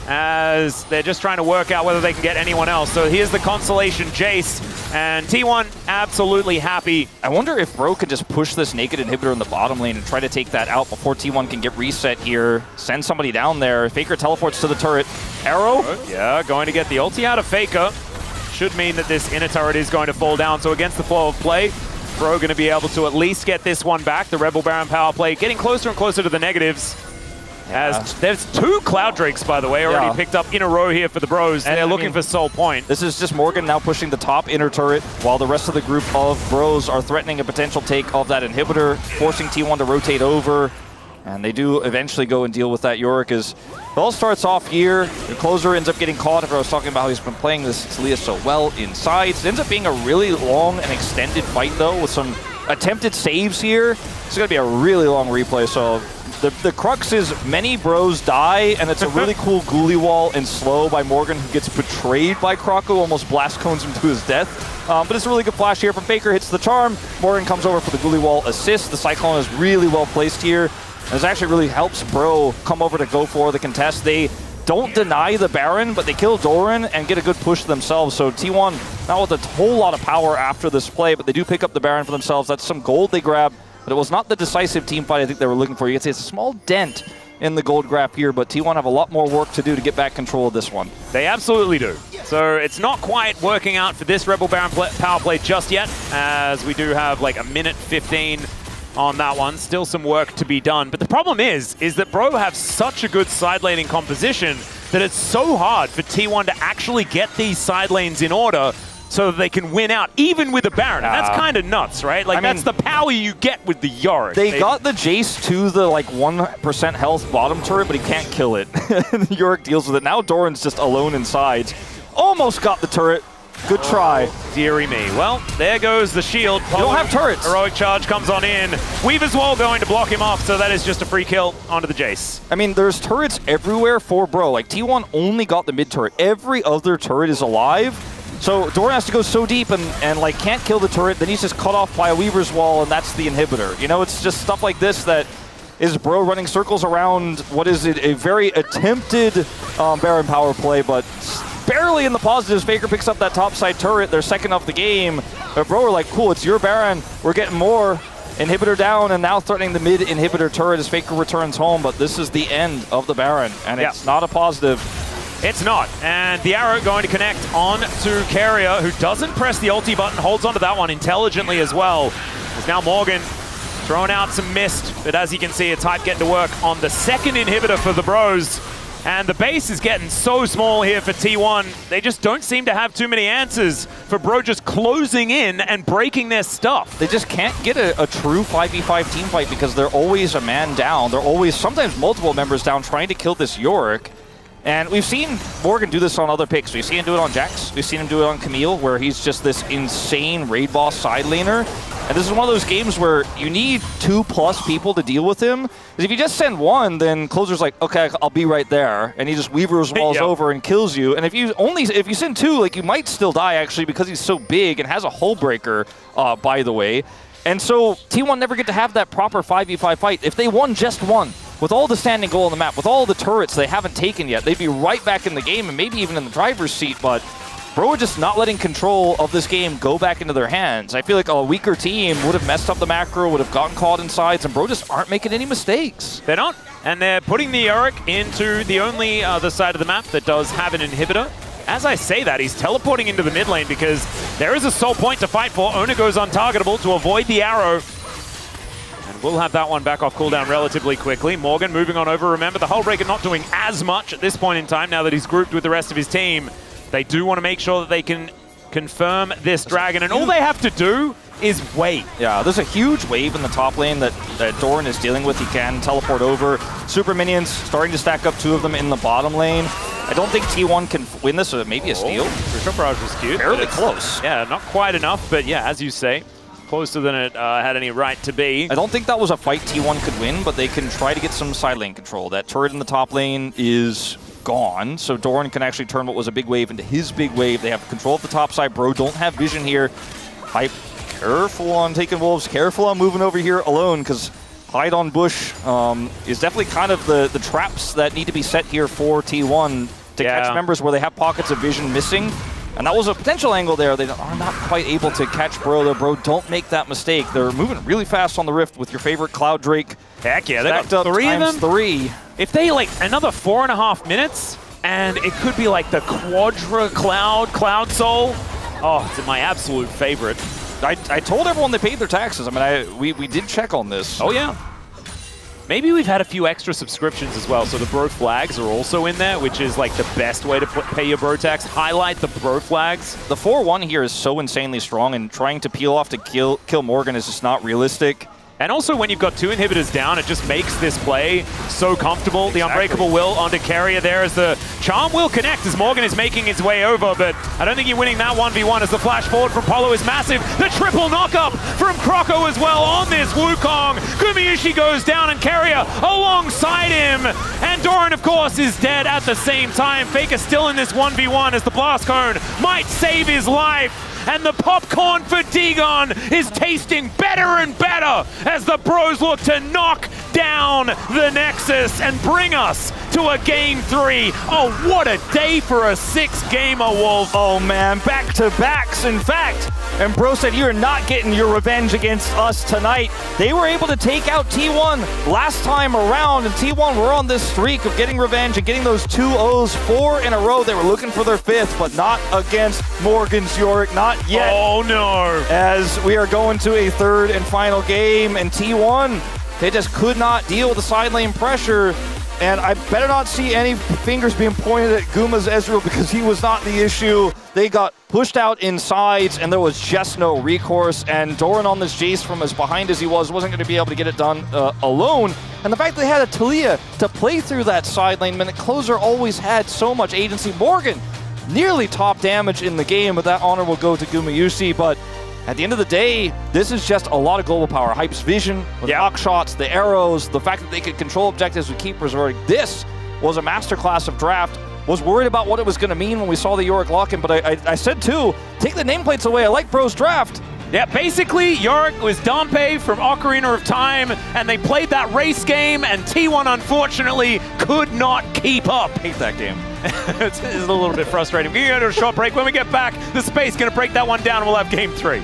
as they're just trying to work out whether they can get anyone else. So here's the consolation Jace, and T1 absolutely happy. I wonder if Bro could just push this naked inhibitor in the bottom lane and try to take that out before T1 can get reset here. Send somebody down there. Faker teleports to the turret. Arrow? Yeah, going to get the ulti out of Faker. Should mean that this inner turret is going to fall down. So against the flow of play, Bro going to be able to at least get this one back. The Rebel Baron power play getting closer and closer to the negatives. As there's 2 Cloud Drakes, by the way, already picked up in a row here for the Bros. And they're looking for Soul Point. This is just Morgan now pushing the top inner turret, while the rest of the group of Bros are threatening a potential take of that inhibitor, forcing T1 to rotate over. And they do eventually go and deal with that Yorick as it all starts off here. The closer ends up getting caught. If I was talking about how he's been playing this Talia so well inside. It ends up being a really long and extended fight though with some attempted saves here. It's going to be a really long replay. So the crux is many bros die, and it's a really cool ghoulie wall and slow by Morgan, who gets betrayed by Kraku, almost blast cones him to his death. But it's a really good flash here from Faker, hits the charm. Morgan comes over for the ghoulie wall assist. The Cyclone is really well placed here. And this actually really helps Bro come over to go for the contest. They don't deny the Baron, but they kill Doran and get a good push themselves. So T1, not with a whole lot of power after this play, but they do pick up the Baron for themselves. That's some gold they grab, but it was not the decisive team fight I think they were looking for. You can see it's a small dent in the gold grab here, but T1 have a lot more work to do to get back control of this one. They absolutely do. So it's not quite working out for this Rebel Baron power play just yet, as we do have like a minute 15 on that one. Still some work to be done. But the problem is that Bro have such a good side laning composition that it's so hard for T1 to actually get these side lanes in order so that they can win out, even with a Baron. And that's kind of nuts, right? Like, that's the power you get with the Yorick. They got the Jace to the, like, 1% health bottom turret, but he can't kill it. Yorick deals with it. Now Doran's just alone inside. Almost got the turret. Good try. Deary me. Well, there goes the shield. You don't have turrets. Heroic charge comes on in. Weaver's Wall going to block him off, so that is just a free kill onto the Jace. I mean, there's turrets everywhere for Bro. Like, T1 only got the mid turret. Every other turret is alive. So Doran has to go so deep and like, can't kill the turret. Then he's just cut off by a Weaver's Wall, and that's the inhibitor. You know, it's just stuff like this that is Bro running circles around what is it, a very attempted Baron power play, but barely in the positives. Faker picks up that top side turret. They're second of the game. But Bro are like, cool, it's your Baron. We're getting more. Inhibitor down, and now threatening the mid inhibitor turret as Faker returns home. But this is the end of the Baron, and it's not a positive. It's not. And the arrow going to connect on to Carrier, who doesn't press the ulti button, holds onto that one intelligently as well. There's now Morgan throwing out some mist, but as you can see, it's Hype getting to work on the second inhibitor for the Bros. And the base is getting so small here for T1. They just don't seem to have too many answers for Bro just closing in and breaking their stuff. They just can't get a true 5v5 team fight because they're always a man down. They're always, sometimes multiple members down trying to kill this Yorick. And we've seen Morgan do this on other picks. We've seen him do it on Jax. We've seen him do it on Camille, where he's just this insane raid boss side laner. And this is one of those games where you need 2+ people to deal with him. Because if you just send one, then Closer's like, okay, I'll be right there. And he just Weaver's Walls over and kills you. And if you send 2, like, you might still die, actually, because he's so big and has a hull breaker, by the way. And so T1 never get to have that proper 5v5 fight. If they won just one, with all the standing goal on the map, with all the turrets they haven't taken yet, they'd be right back in the game and maybe even in the driver's seat. But Bro are just not letting control of this game go back into their hands. I feel like a weaker team would have messed up the macro, would have gotten caught in sides, and Bro just aren't making any mistakes. They don't. And they're putting the Yorick into the only other side of the map that does have an inhibitor. As I say that, he's teleporting into the mid lane because there is a soul point to fight for. Ona goes untargetable to avoid the arrow. And we'll have that one back off cooldown relatively quickly. Morgan moving on over. Remember, the Hull Breaker not doing as much at this point in time now that he's grouped with the rest of his team. They do want to make sure that they can confirm this dragon, and all they have to do is wait. Yeah, there's a huge wave in the top lane that Doran is dealing with. He can teleport over. Super minions starting to stack up 2 of them in the bottom lane. I don't think T1 can win this, or maybe a steal. Crucial Barrage was cute. Fairly close. Yeah, not quite enough, but yeah, as you say, closer than it had any right to be. I don't think that was a fight T1 could win, but they can try to get some side lane control. That turret in the top lane is gone, so Doran can actually turn what was a big wave into his big wave. They have control of the top side. Bro don't have vision here. Hype, careful on taking wolves, careful on moving over here alone, because hide on bush is definitely kind of the traps that need to be set here for T1 to catch members where they have pockets of vision missing. And that was a potential angle there. They are not quite able to catch Bro, though. Bro, don't make that mistake. They're moving really fast on the Rift with your favorite Cloud Drake. Heck yeah, they got 3 of them. 3. If they, like, another 4.5 minutes, and it could be like the Quadra Cloud Soul. Oh, it's my absolute favorite. I told everyone they paid their taxes. I mean, we did check on this. Oh, yeah. Maybe we've had a few extra subscriptions as well, so the Bro Flags are also in there, which is like the best way to pay your Bro tax. Highlight the Bro Flags. The 4-1 here is so insanely strong, and trying to peel off to kill Morgan is just not realistic. And also when you've got 2 inhibitors down, it just makes this play so comfortable. Exactly. The Unbreakable Will onto Carrier there as the Charm will connect as Morgan is making his way over, but I don't think you're winning that 1v1 as the flash forward from Polo is massive. The triple knockup from Croco as well on this Wukong. Gumayusi goes down and Carrier alongside him. And Doran, of course, is dead at the same time. Faker still in this 1v1 as the Blast Cone might save his life. And the popcorn for Dagon is tasting better and better as the bros look to knock down the Nexus and bring us to a Game 3. Oh, what a day for a 6-gamer, Wolf. Oh man, back-to-backs, in fact. And Bro said, you're not getting your revenge against us tonight. They were able to take out T1 last time around, and T1 were on this streak of getting revenge and getting those 2 O's 4 in a row. They were looking for their 5th, but not against Morgan's Yorick, not yet. Oh no. As we are going to a 3rd and final game, and T1, they just could not deal with the side lane pressure. And I better not see any fingers being pointed at Guma's Ezreal because he was not the issue. They got pushed out in sides and there was just no recourse. And Doran on this Jace from as behind as he wasn't going to be able to get it done alone. And the fact that they had a Talia to play through that side lane meant Closer always had so much agency. Morgan, nearly top damage in the game, but that honor will go to Gumayusi. But at the end of the day, this is just a lot of global power. Hype's vision, the knock shots, the arrows, the fact that they could control objectives with keep resorting. This was a masterclass of draft. Was worried about what it was going to mean when we saw the Yorick lock-in, but I said too, take the nameplates away. I like Bro's draft. Yeah, basically, Yorick was Dompe from Ocarina of Time, and they played that race game, and T1 unfortunately could not keep up. Hate that game. It's a little bit frustrating. We're going to go to a short break. When we get back, the Space going to break that one down, and we'll have Game 3.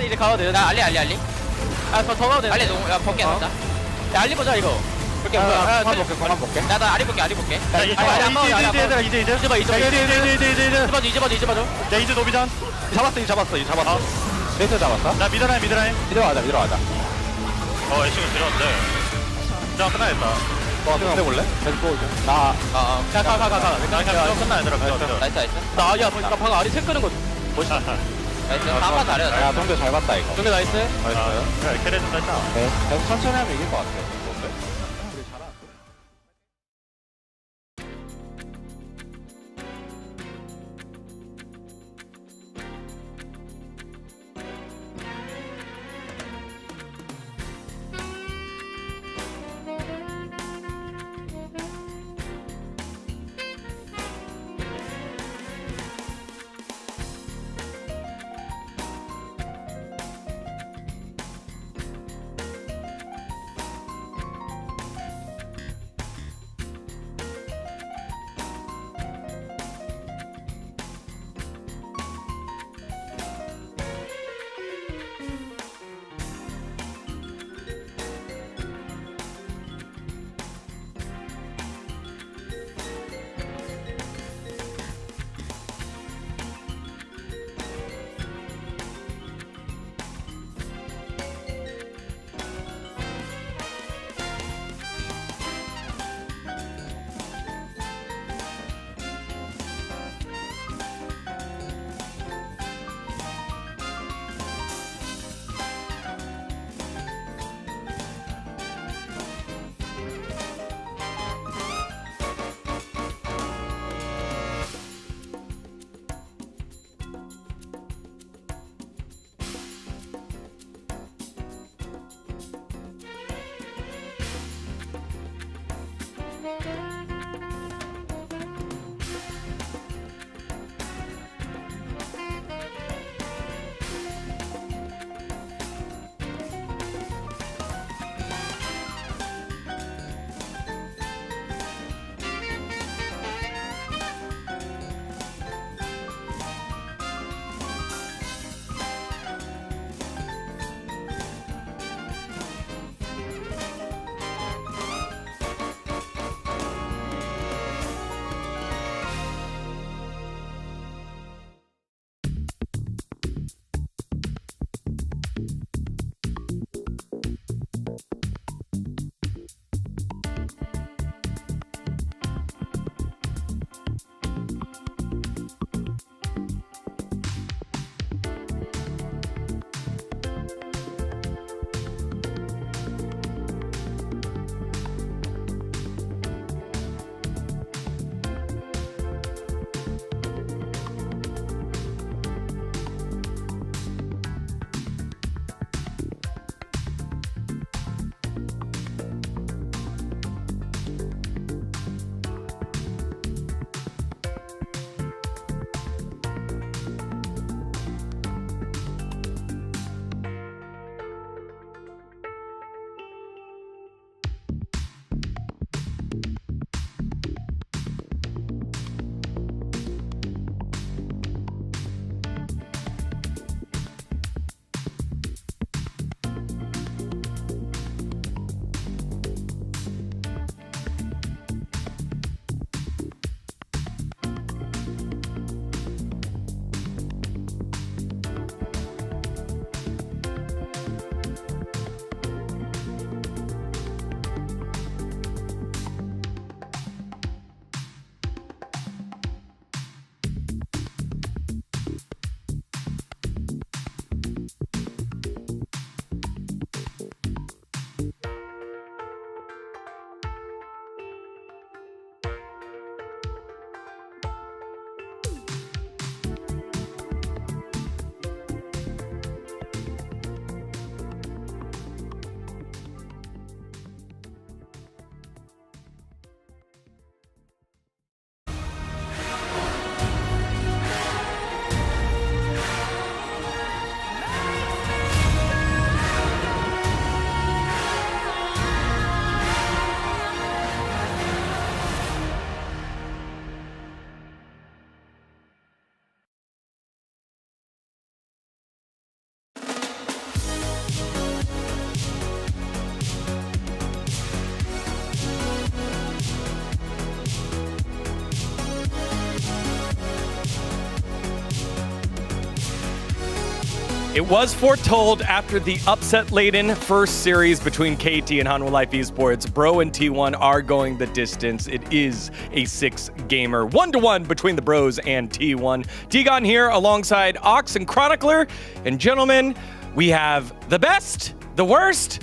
이제 가도 돼요. 나 알리. 더 가도 돼. 알리 너무 야 볼게 진짜. 야 알리 보자 이거. 볼게. 그만 볼게. 나 알리 볼게. 야 이제. 이제 봐. 이제 봐줘. 야 이제 노비전. 잡았어. 레이트 잡았어? 나 미드라인. 미드로 가자. 애쉬가 들어왔는데. 자 끝나겠다. 끝내볼래? 가. 끝나 얘들아. 나이스. 나 방금 아리 책 끄는 거 멋있다. 나이스. 한판 잘해. 야 동대 잘 봤다 이거. 동대 나이스. 야 캐리 좀 됐다. 네. 계속 천천히 하면 이길 것 같아. It was foretold after the upset-laden first series between KT and Hanwha Life Esports. Bro and T1 are going the distance. It is a 6-gamer, 1-to-1 between the Bros and T1. Digon here alongside Ox and Chronicler. And gentlemen, we have the best, the worst,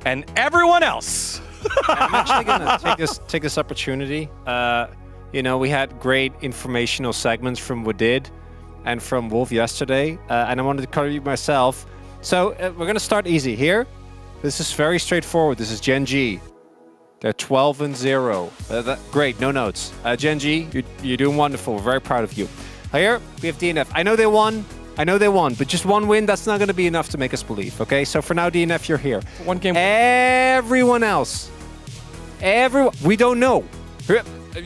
and everyone else. I'm actually going to take this opportunity. We had great informational segments from Wadid and from Wolf yesterday, and I wanted to cover you myself. So we're going to start easy here. This is very straightforward. This is Gen G. They're 12-0. Great, no notes. Gen G, you're doing wonderful. We're very proud of you. Here, we have DNF. I know they won, but just one win, that's not going to be enough to make us believe, okay? So for now, DNF, you're here. One game. Everyone else, we don't know.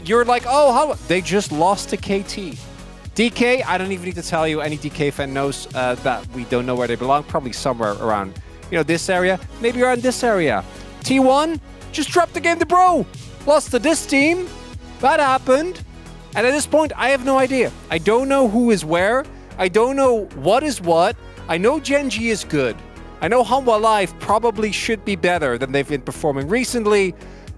You're like, oh, how? They just lost to KT. DK, I don't even need to tell you. Any DK fan knows that we don't know where they belong. Probably somewhere around, this area. Maybe around this area. T1 just dropped the game to Bro. Lost to this team. That happened. And at this point, I have no idea. I don't know who is where. I don't know what is what. I know Gen G is good. I know Hanwha Life probably should be better than they've been performing recently.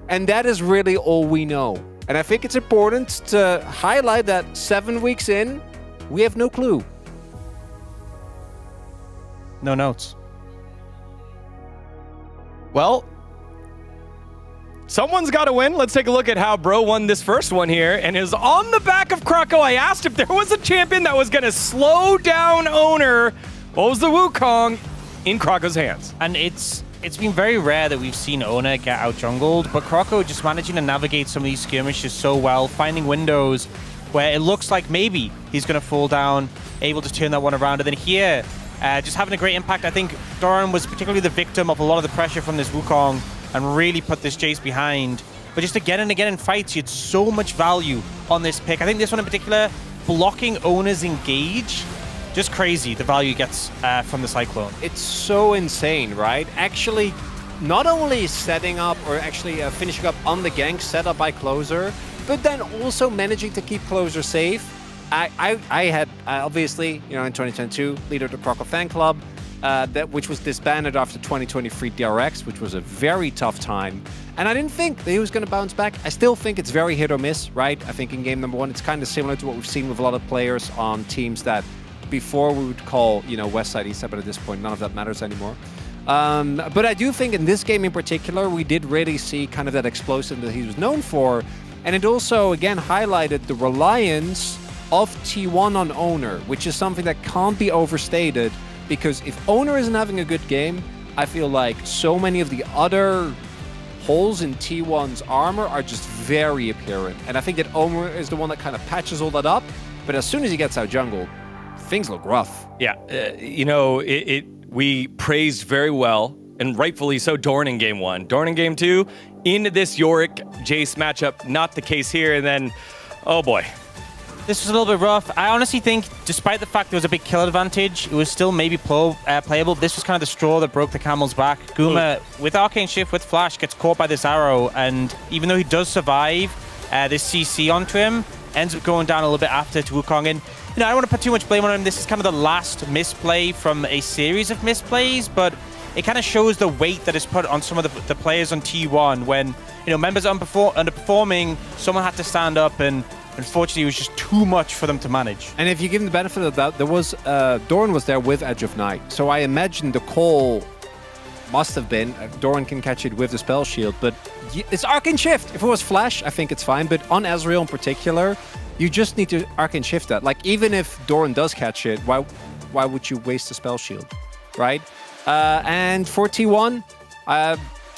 And that is really all we know. And I think it's important to highlight that 7 weeks in, we have no clue. No notes. Well, someone's got to win. Let's take a look at how Bro won this first one here and is on the back of Croco. I asked if there was a champion that was going to slow down Owner. What was the Wukong in Croco's hands? And it's been very rare that we've seen Owner get out jungled, but Croco just managing to navigate some of these skirmishes so well, finding windows where it looks like maybe he's going to fall down, able to turn that one around. And then here, just having a great impact. I think Doran was particularly the victim of a lot of the pressure from this Wukong and really put this Jace behind. But just again and again in fights, you had so much value on this pick. I think this one in particular, blocking Owner's engage, just crazy, the value gets from the Cyclone. It's so insane, right? Actually, not only setting up or actually finishing up on the gank set up by Closer, but then also managing to keep Closer safe. I had, obviously, in 2022, leader of the Croco fan club, which was disbanded after 2023 DRX, which was a very tough time. And I didn't think that he was going to bounce back. I still think it's very hit or miss, right? I think in game number 1, it's kind of similar to what we've seen with a lot of players on teams that before we would call, West Side, East Side, but at this point, none of that matters anymore. But I do think in this game in particular, we did really see kind of that explosive that he was known for. And it also, again, highlighted the reliance of T1 on Owner, which is something that can't be overstated, because if Owner isn't having a good game, I feel like so many of the other holes in T1's armor are just very apparent. And I think that Owner is the one that kind of patches all that up, but as soon as he gets out jungle, things look rough. Yeah, we praised very well, and rightfully so, Dorn in game 1. Dorn in game 2, into this Yorick Jace matchup, not the case here, and then, oh boy. This was a little bit rough. I honestly think, despite the fact there was a big kill advantage, it was still maybe playable. This was kind of the straw that broke the camel's back. Guma, with Arcane Shift, with Flash, gets caught by this arrow, and even though he does survive this CC onto him, ends up going down a little bit after to Wukong. And I don't want to put too much blame on him. This is kind of the last misplay from a series of misplays, but it kind of shows the weight that is put on some of the players on T1 when, members are underperforming, someone had to stand up, and unfortunately it was just too much for them to manage. And if you give him the benefit of the doubt, there was, Doran was there with Edge of Night. So I imagine the call must have been, Doran can catch it with the spell shield, but it's Arcane Shift. If it was Flash, I think it's fine, but on Ezreal in particular, you just need to Arcane Shift that. Like, even if Doran does catch it, why would you waste the spell shield, right? And for T1,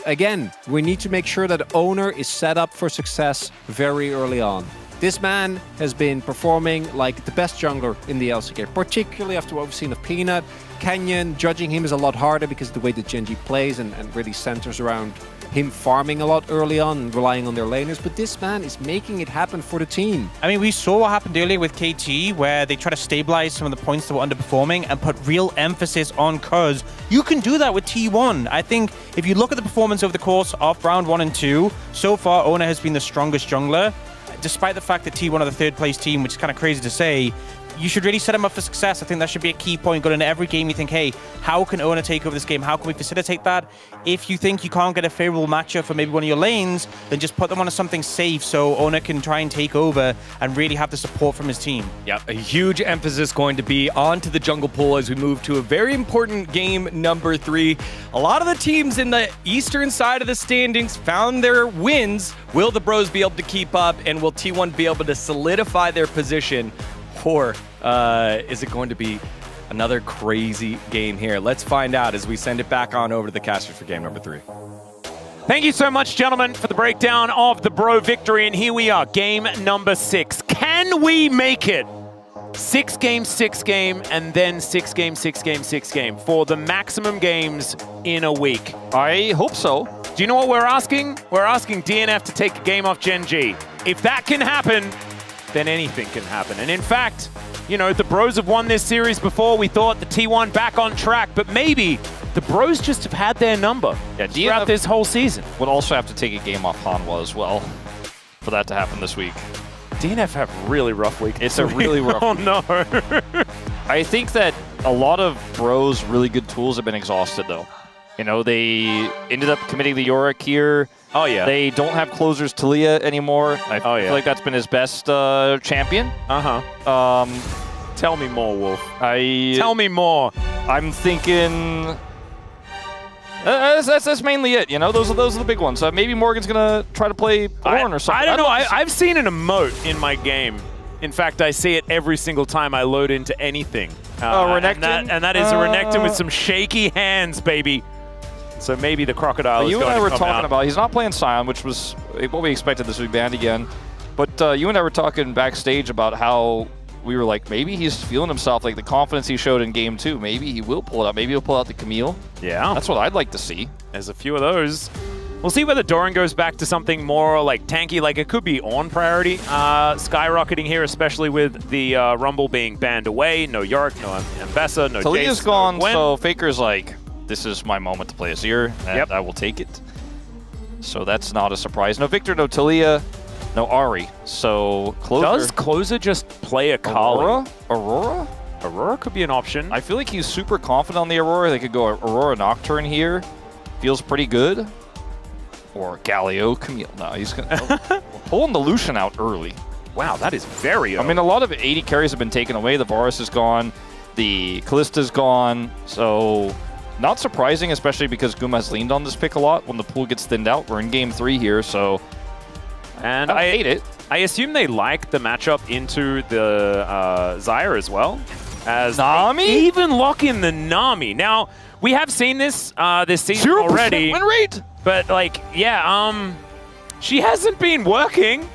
again, we need to make sure that Owner is set up for success very early on. This man has been performing like the best jungler in the LCK, particularly after what we've seen of Peanut. Canyon, judging him is a lot harder because of the way that Gen G plays and really centers around him farming a lot early on and relying on their laners, but this man is making it happen for the team. I mean, we saw what happened earlier with KT, where they try to stabilize some of the points that were underperforming and put real emphasis on Cuz. You can do that with T1. I think if you look at the performance over the course of round 1 and 2, so far Owner has been the strongest jungler. Despite the fact that T1 are the third place team, which is kind of crazy to say, you should really set them up for success. I think that should be a key point going into every game. You think, hey, how can Ona take over this game? How can we facilitate that? If you think you can't get a favorable matchup for maybe one of your lanes, then just put them on something safe so Ona can try and take over and really have the support from his team. Yeah, a huge emphasis going to be onto the jungle pool as we move to a very important game number 3. A lot of the teams in the eastern side of the standings found their wins. Will the Bros be able to keep up, and will T1 be able to solidify their position? Or is it going to be another crazy game here? Let's find out as we send it back on over to the casters for game number 3. Thank you so much, gentlemen, for the breakdown of the Bro victory. And here we are, game number 6. Can we make it? 6 game, 6 game, and then 6 game, 6 game, 6 game for the maximum games in a week. I hope so. Do you know what we're asking? We're asking DNF to take a game off Gen G. If that can happen, then anything can happen. And in fact, you know, the Bros have won this series before. We thought the T1 back on track, but maybe the Bros just have had their number throughout this whole season. Would also have to take a game off Hanwha as well for that to happen this week. DNF have a really rough week. It's a really rough week. Oh, no. I think that a lot of Bros' really good tools have been exhausted, though. You know, they ended up committing the Yorick here. Oh, yeah. They don't have closers Talia anymore. I feel like that's been his best champion. Uh-huh. Tell me more, Wolf. Tell me more. I'm thinking... That's mainly it, you know? Those are the big ones. Maybe Morgan's going to try to play Ornn or something. I don't know. I've seen an emote in my game. In fact, I see it every single time I load into anything. Renekton? And that is a Renekton with some shaky hands, baby. So maybe the Crocodile is going to come out. You and I were talking about, he's not playing Sion, which was what we expected this week banned again. But you and I were talking backstage about how we were like, maybe he's feeling himself, like the confidence he showed in game 2. Maybe he will pull it out. Maybe he'll pull out the Camille. Yeah. That's what I'd like to see. There's a few of those. We'll see whether Doran goes back to something more like tanky, like it could be on priority. Skyrocketing here, especially with the Rumble being banned away. No Yorick, no Ambessa, no Talia's Jace, gone, no Gwen. so Faker's like, this is my moment to play Azir, and I will take it. So that's not a surprise. No Victor, no Talia, no Ahri. So Closer. Does Closer just play a Kali? Aurora? Aurora could be an option. I feel like he's super confident on the Aurora. They could go Aurora Nocturne here. Feels pretty good. Or Galio Camille. No, he's pulling the Lucian out early. Wow, that is very early. I mean, a lot of 80 carries have been taken away. The Varus is gone. The Kallista's gone. So not surprising, especially because Guma has leaned on this pick a lot when the pool gets thinned out. We're in game 3 here, so and I hate it. I assume they like the matchup into the Zyre as well. As Nami? They even lock in the Nami. Now, we have seen this this season 0% already. win rate! But, like, yeah, she hasn't been working.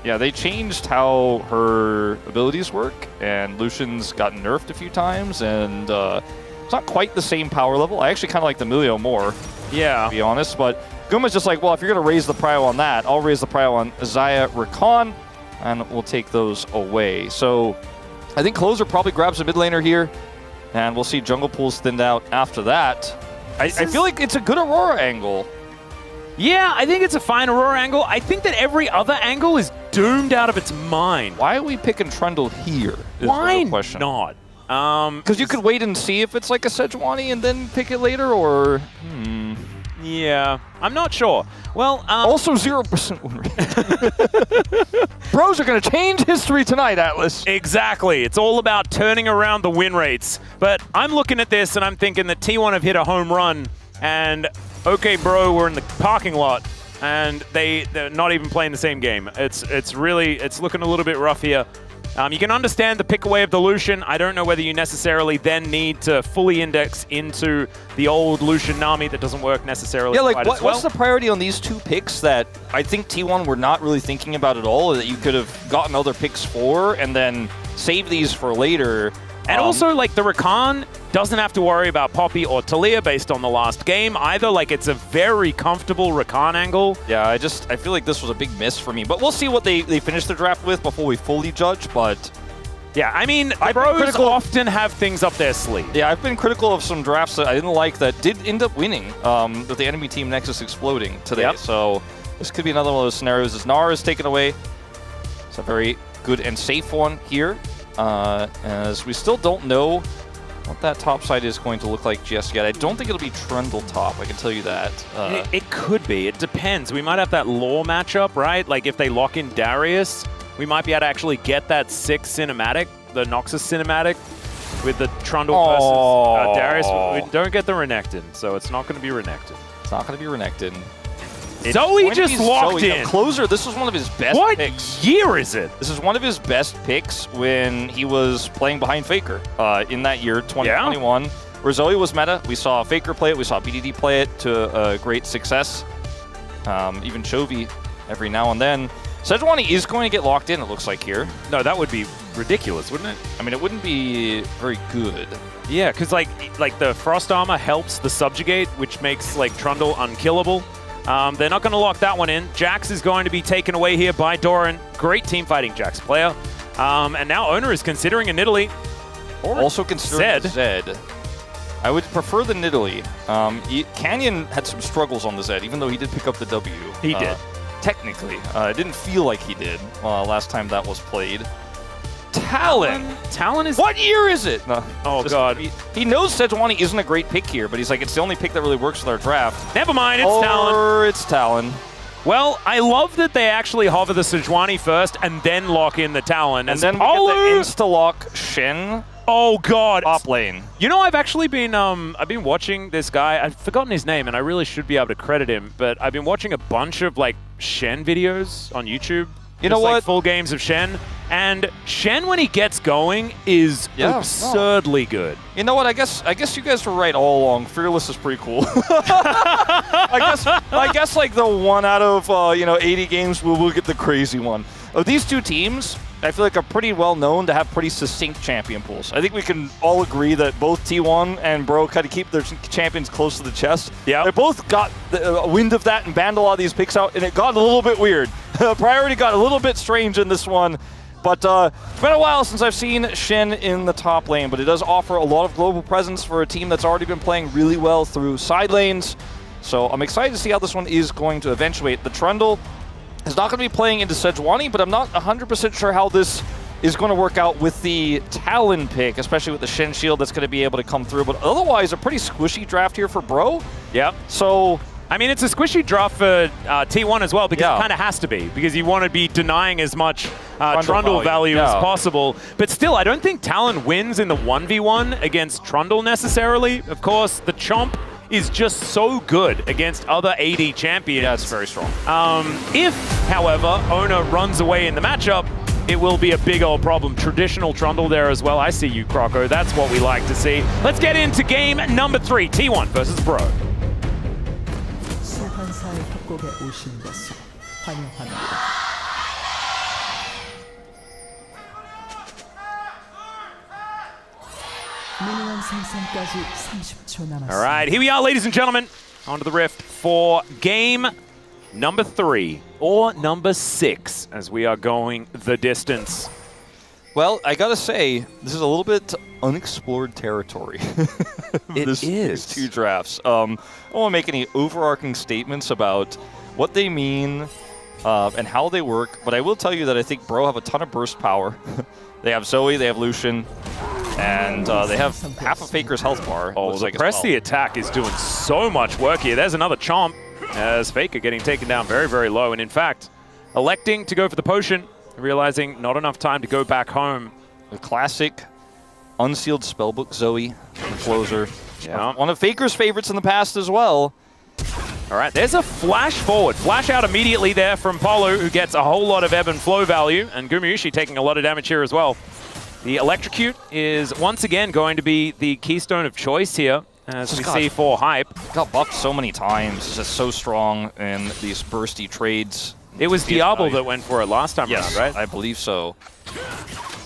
Yeah, they changed how her abilities work, and Lucian's gotten nerfed a few times, and it's not quite the same power level. I actually kind of like the Emilio more, to be honest, but Guma's just like, well, if you're going to raise the prio on that, I'll raise the prio on Xayah, Rakan, and we'll take those away. So I think Closer probably grabs a mid laner here, and we'll see jungle pools thinned out after that. I feel like it's a good Aurora angle. Yeah, I think it's a fine Aurora angle. I think that every other angle is doomed out of its mind. Why are we picking Trundle here? Why question. not? Because you could wait and see if it's like a Sejuani and then pick it later, or... Yeah, I'm not sure. Well, also 0% win rate. Bros are going to change history tonight, Atlas. Exactly. It's all about turning around the win rates. But I'm looking at this and I'm thinking that T1 have hit a home run, and okay, bro, we're in the parking lot, and they're not even playing the same game. It's looking a little bit rough here. You can understand the pick away of the Lucian. I don't know whether you necessarily then need to fully index into the old Lucian Nami that doesn't work necessarily. Yeah, like quite as well. what's the priority on these 2 picks that I think T1 were not really thinking about at all, or that you could have gotten other picks for and then save these for later? And also, like, the Rakan doesn't have to worry about Poppy or Talia based on the last game either. Like, it's a very comfortable Rakan angle. Yeah, I feel like this was a big miss for me. But we'll see what they finish the draft with before we fully judge, but... Yeah, I mean, Bros often have things up their sleeve. Yeah, I've been critical of some drafts that I didn't like that did end up winning, with the enemy team Nexus exploding today. Yep. So this could be another one of those scenarios as Nara is taken away. It's a very good and safe one here. as we still don't know what that top side is going to look like just yet. I don't think it'll be Trundle top, I can tell you that. It could be. It depends. We might have that law matchup, right? Like if they lock in Darius, we might be able to actually get that 6 cinematic, the Noxus cinematic, with the Trundle versus Darius. We don't get the Renekton, so it's not going to be Renekton. It's not going to be Renekton. Zoe just locked Zoe. in. Closer, this was one of his best picks. What year is it? This is one of his best picks when he was playing behind Faker in that year, 2021, where Zoe was meta. We saw Faker play it. We saw BDD play it to great success. Even Chovy every now and then. Sejuani is going to get locked in, it looks like here. No, that would be ridiculous, wouldn't it? I mean, it wouldn't be very good. Yeah, because like the Frost Armor helps the Subjugate, which makes like Trundle unkillable. They're not going to lock that one in. Jax is going to be taken away here by Doran. Great team fighting Jax player. And now Owner is considering a Nidalee. Also considering Zed. I would prefer the Nidalee. Canyon had some struggles on the Zed, even though he did pick up the W. He did. Technically. It didn't feel like he did last time that was played. Talon. Talon is... What year is it? No, oh, God. He knows Sejuani isn't a great pick here, but he's like, it's the only pick that really works with our draft. Never mind, it's Talon. It's Talon. Well, I love that they actually hover the Sejuani first and then lock in the Talon. And then we get the insta-lock Shen. Oh, God. Top lane. You know, I've actually been I've been watching this guy. I've forgotten his name, and I really should be able to credit him, but I've been watching a bunch of, like, Shen videos on YouTube. You know what? Like full games of Shen. And Shen, when he gets going, is absurdly good. You know what? I guess you guys were right all along. Fearless is pretty cool. I guess like the 1 out of 80 games we'll get the crazy one. Of these two teams, I feel like are pretty well known to have pretty succinct champion pools. I think we can all agree that both T1 and Bro kind of keep their champions close to the chest. Yeah, they both got a wind of that and banned a lot of these picks out, and it got a little bit weird. Priority got a little bit strange in this one. But it's been a while since I've seen Shen in the top lane, but it does offer a lot of global presence for a team that's already been playing really well through side lanes. So I'm excited to see how this one is going to eventuate. The Trundle is not going to be playing into Sejuani, but I'm not 100% sure how this is going to work out with the Talon pick, especially with the Shen shield that's going to be able to come through. But otherwise, a pretty squishy draft here for Bro. Yep. So... I mean, it's a squishy draft for T1 as well, because it kind of has to be, because you want to be denying as much Trundle value as possible. But still, I don't think Talon wins in the 1v1 against Trundle necessarily. Of course, the Chomp is just so good against other AD champions. Yeah, it's very strong. If, however, Owner runs away in the matchup, it will be a big old problem. Traditional Trundle there as well. I see you, Croco. That's what we like to see. Let's get into game number 3, T1 versus Bro. 소환사의 협곡에 오신 것을 환영합니다. 미니언 생성까지 30초 남았습니다. All right, here we are, ladies and gentlemen, onto the Rift for game number 3 or number 6 as we are going the distance. Well, I gotta say, this is a little bit unexplored territory. It is. These two drafts. I don't want to make any overarching statements about what they mean and how they work, but I will tell you that I think Bro have a ton of burst power. They have Zoe, they have Lucian, and they have half of Faker's health bar. Oh, the Presti attack is doing so much work here. There's another Chomp as Faker getting taken down very, very low, and in fact, electing to go for the potion, realizing not enough time to go back home. The classic unsealed spellbook Zoe, the closer. Yeah. One of Faker's favorites in the past as well. All right, there's a flash forward. Flash out immediately there from Polu, who gets a whole lot of ebb and flow value, and Gumayusi taking a lot of damage here as well. The Electrocute is once again going to be the keystone of choice here, as we see for Hype. Got buffed so many times. It's just so strong in these bursty trades. It was Diablo that went for it last time around, right? I believe so.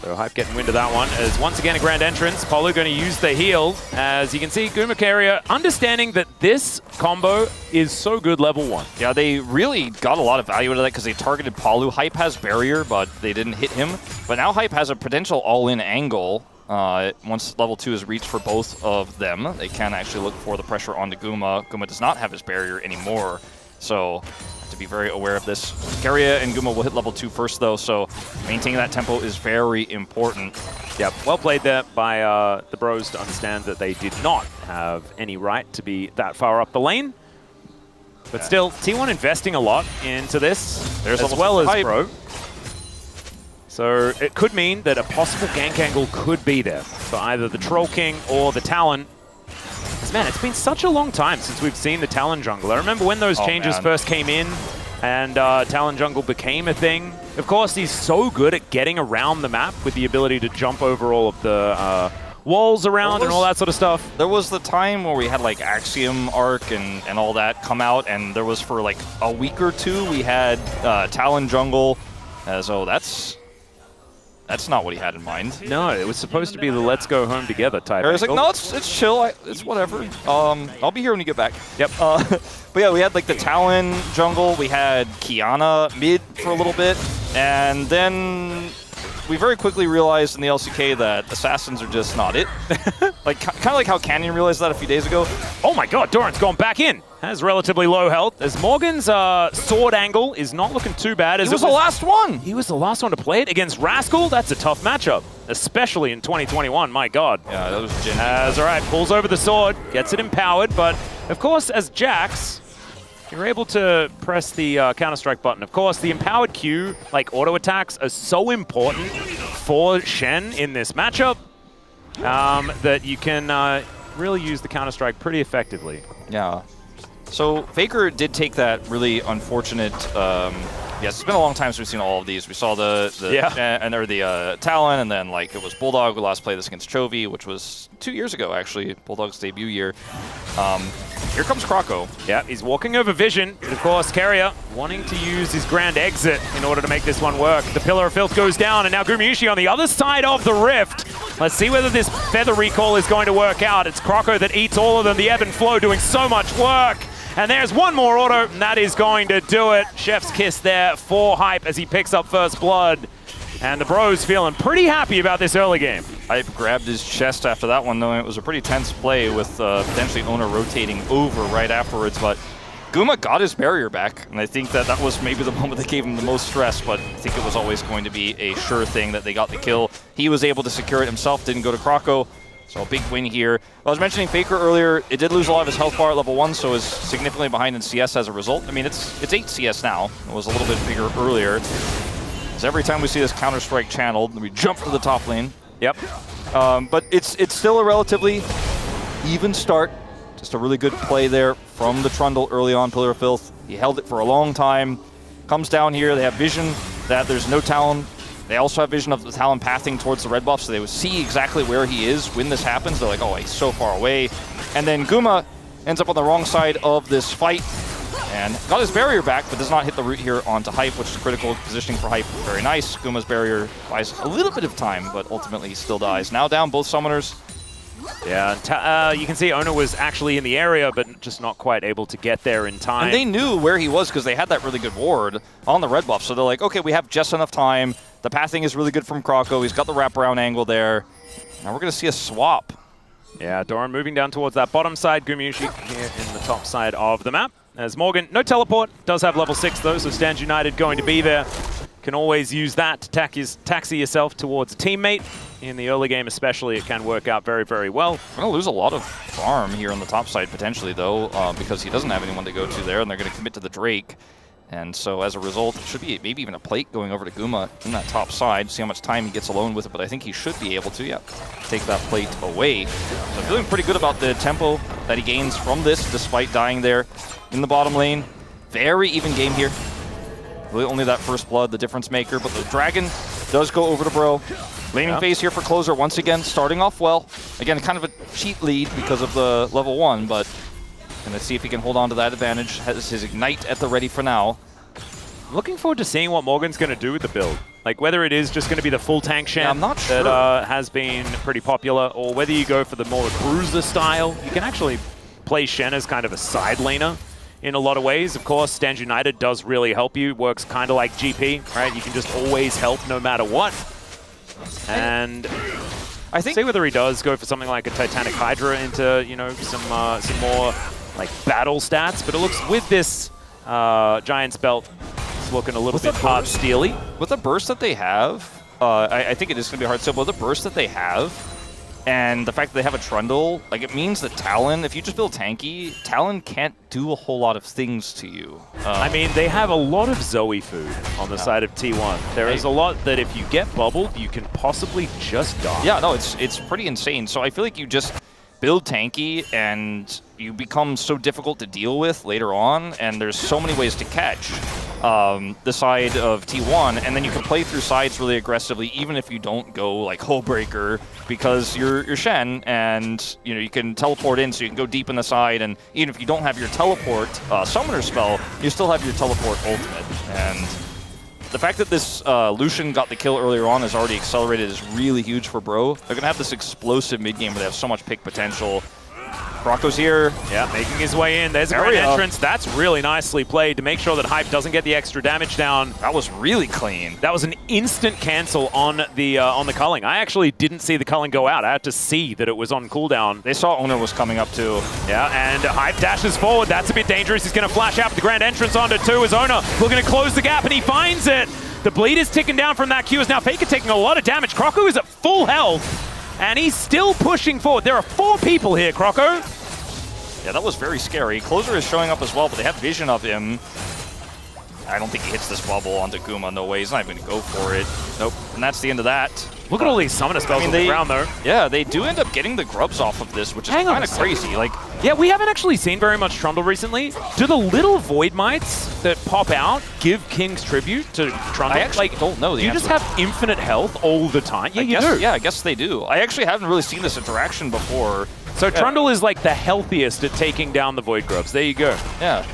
So Hype getting wind of that one. As once again a grand entrance, Polu going to use the heal. As you can see, Gumakaria understanding that this combo is so good level 1. Yeah, they really got a lot of value out of that because they targeted Polu. Hype has barrier, but they didn't hit him. But now Hype has a potential all-in angle. Once level 2 is reached for both of them, they can actually look for the pressure onto Guma. Guma does not have his barrier anymore. So to be very aware of this. Keria and Guma will hit level 2 first, though, so maintaining that tempo is very important. Yep, well played there by the Bros to understand that they did not have any right to be that far up the lane. But still, T1 investing a lot into this, There's as well as Bro. So it could mean that a possible gank angle could be there for either the Troll King or the Talon. Man, it's been such a long time since we've seen the Talon jungle. I remember when those changes first came in and Talon jungle became a thing. Of course, he's so good at getting around the map with the ability to jump over all of the walls around and all that sort of stuff. There was the time where we had like Axiom Arc and all that come out, and there was for like a week or two we had Talon jungle. So that's not what he had in mind. No, it was supposed to be the let's go home together type. I was like, no, it's chill. It's whatever. I'll be here when you get back. Yep. But yeah, we had like the Talon jungle. We had Kiana mid for a little bit. And then we very quickly realized in the LCK that assassins are just not it. Like kind of like how Canyon realized that a few days ago. Oh my god, Doran's gone back in. Has relatively low health, as Morgan's sword angle is not looking too bad. As he was the last one. He was the last one to play it against Rascal. That's a tough matchup, especially in 2021. My god. Yeah, that was genuine. As all right, pulls over the sword, gets it empowered, but of course, as Jax, you're able to press the Counter-Strike button. Of course, the empowered Q, like auto attacks, are so important for Shen in this matchup that you can really use the Counter-Strike pretty effectively. Yeah. So Faker did take that really unfortunate. Yes, it's been a long time since we've seen all of these. We saw the Talon, and then like it was Bulldog who last played this against Chovy, which was 2 years ago actually, Bulldog's debut year. Here comes Croco. Yeah, he's walking over Vision, but of course Keria wanting to use his grand exit in order to make this one work. The Pillar of Filth goes down, and now Gumayusi on the other side of the rift. Let's see whether this Feather recall is going to work out. It's Croco that eats all of them. The ebb and flow doing so much work. And there's one more auto, and that is going to do it. Chef's kiss there for Hype as he picks up first blood. And the Bros feeling pretty happy about this early game. Hype grabbed his chest after that one, knowing it was a pretty tense play with potentially Owner rotating over right afterwards. But Guma got his barrier back, and I think that was maybe the moment that gave him the most stress, but I think it was always going to be a sure thing that they got the kill. He was able to secure it himself, didn't go to Croco. So a big win here. I was mentioning Faker earlier. It did lose a lot of his health bar at level 1, so is significantly behind in CS as a result. I mean, it's 8 CS now. It was a little bit bigger earlier. Because every time we see this Counter-Strike channeled, we jump to the top lane. Yep. But it's still a relatively even start. Just a really good play there from the Trundle early on, Pillar of Filth. He held it for a long time. Comes down here. They have vision that there's no Talon. They also have vision of the Talon pathing towards the red buff, so they would see exactly where he is when this happens. They're like, oh, he's so far away. And then Guma ends up on the wrong side of this fight and got his barrier back, but does not hit the root here onto Hype, which is critical positioning for Hype. Very nice. Guma's barrier buys a little bit of time, but ultimately he still dies. Now down both summoners. Yeah, you can see Owner was actually in the area, but just not quite able to get there in time. And they knew where he was because they had that really good ward on the red buff. So they're like, okay, we have just enough time. The pathing is really good from Croco. He's got the wraparound angle there. Now we're going to see a swap. Yeah, Doran moving down towards that bottom side. Gumayusi here in the top side of the map. As Morgan, no teleport. Does have level 6 though, so Stand United going to be there. Can always use that to taxi yourself towards a teammate. In the early game especially, it can work out very, very well. We're going to lose a lot of farm here on the top side potentially though, because he doesn't have anyone to go to there, and they're going to commit to the Drake. And so as a result, it should be maybe even a plate going over to Guma in that top side, see how much time he gets alone with it, but I think he should be able to, take that plate away. So feeling pretty good about the tempo that he gains from this, despite dying there in the bottom lane. Very even game here. Really only that first blood, the difference maker, but the Dragon does go over to Bro. Laning phase here for Closer once again, starting off well. Again, kind of a cheat lead because of the level 1, but and let's see if he can hold on to that advantage. Has his Ignite at the ready for now. Looking forward to seeing what Morgan's going to do with the build. Like whether it is just going to be the full tank Shen I'm not sure. that has been pretty popular, or whether you go for the more bruiser style. You can actually play Shen as kind of a side laner in a lot of ways. Of course, Stand United does really help you. Works kind of like GP, right? You can just always help no matter what. And I think see whether he does go for something like a Titanic Hydra into, you know, some more like battle stats. But it looks with this Giant's belt is looking a little bit hard steely. With the burst that they have, I think it is going to be hard. So with the burst that they have, and the fact that they have a Trundle, like it means that Talon, if you just build tanky, Talon can't do a whole lot of things to you. I mean, they have a lot of Zoe food on the side of T1. There is a lot that if you get bubbled, you can possibly just die. Yeah, no, it's pretty insane. So I feel like you just build tanky and you become so difficult to deal with later on, and there's so many ways to catch the side of T1, and then you can play through sides really aggressively, even if you don't go like Hull Breaker, because you're Shen, and you can teleport in, so you can go deep in the side, and even if you don't have your teleport summoner spell, you still have your teleport ultimate. And the fact that this Lucian got the kill earlier on is already accelerated is really huge for Bro. They're going to have this explosive mid-game where they have so much pick potential. Rocco's here. Yeah, making his way in. There's a great entrance. That's really nicely played to make sure that Hype doesn't get the extra damage down. That was really clean. That was an instant cancel on the culling. I actually didn't see the culling go out. I had to see that it was on cooldown. They saw Owner was coming up too. Yeah, and Hype dashes forward. That's a bit dangerous. He's going to flash out with the grand entrance onto 2 as Owner looking to close the gap, and he finds it. The bleed is ticking down from that Q. Is now Faker taking a lot of damage. Croco is at full health, and he's still pushing forward. There are 4 people here, Croco. Yeah, that was very scary. Closer is showing up as well, but they have vision of him. I don't think he hits this bubble onto Guma. No way. He's not even going to go for it. Nope. And that's the end of that. Look at all these summoner spells on the ground, though. Yeah, they do end up getting the grubs off of this, which is kind of crazy. Like, yeah, we haven't actually seen very much Trundle recently. Do the little Void Mites that pop out give King's Tribute to Trundle? I actually don't know the You answer. just have infinite health all the time? Yeah, you do. Yeah, I guess they do. I actually haven't really seen this interaction before. So Trundle is like the healthiest at taking down the Void Grubs. There you go. Yeah.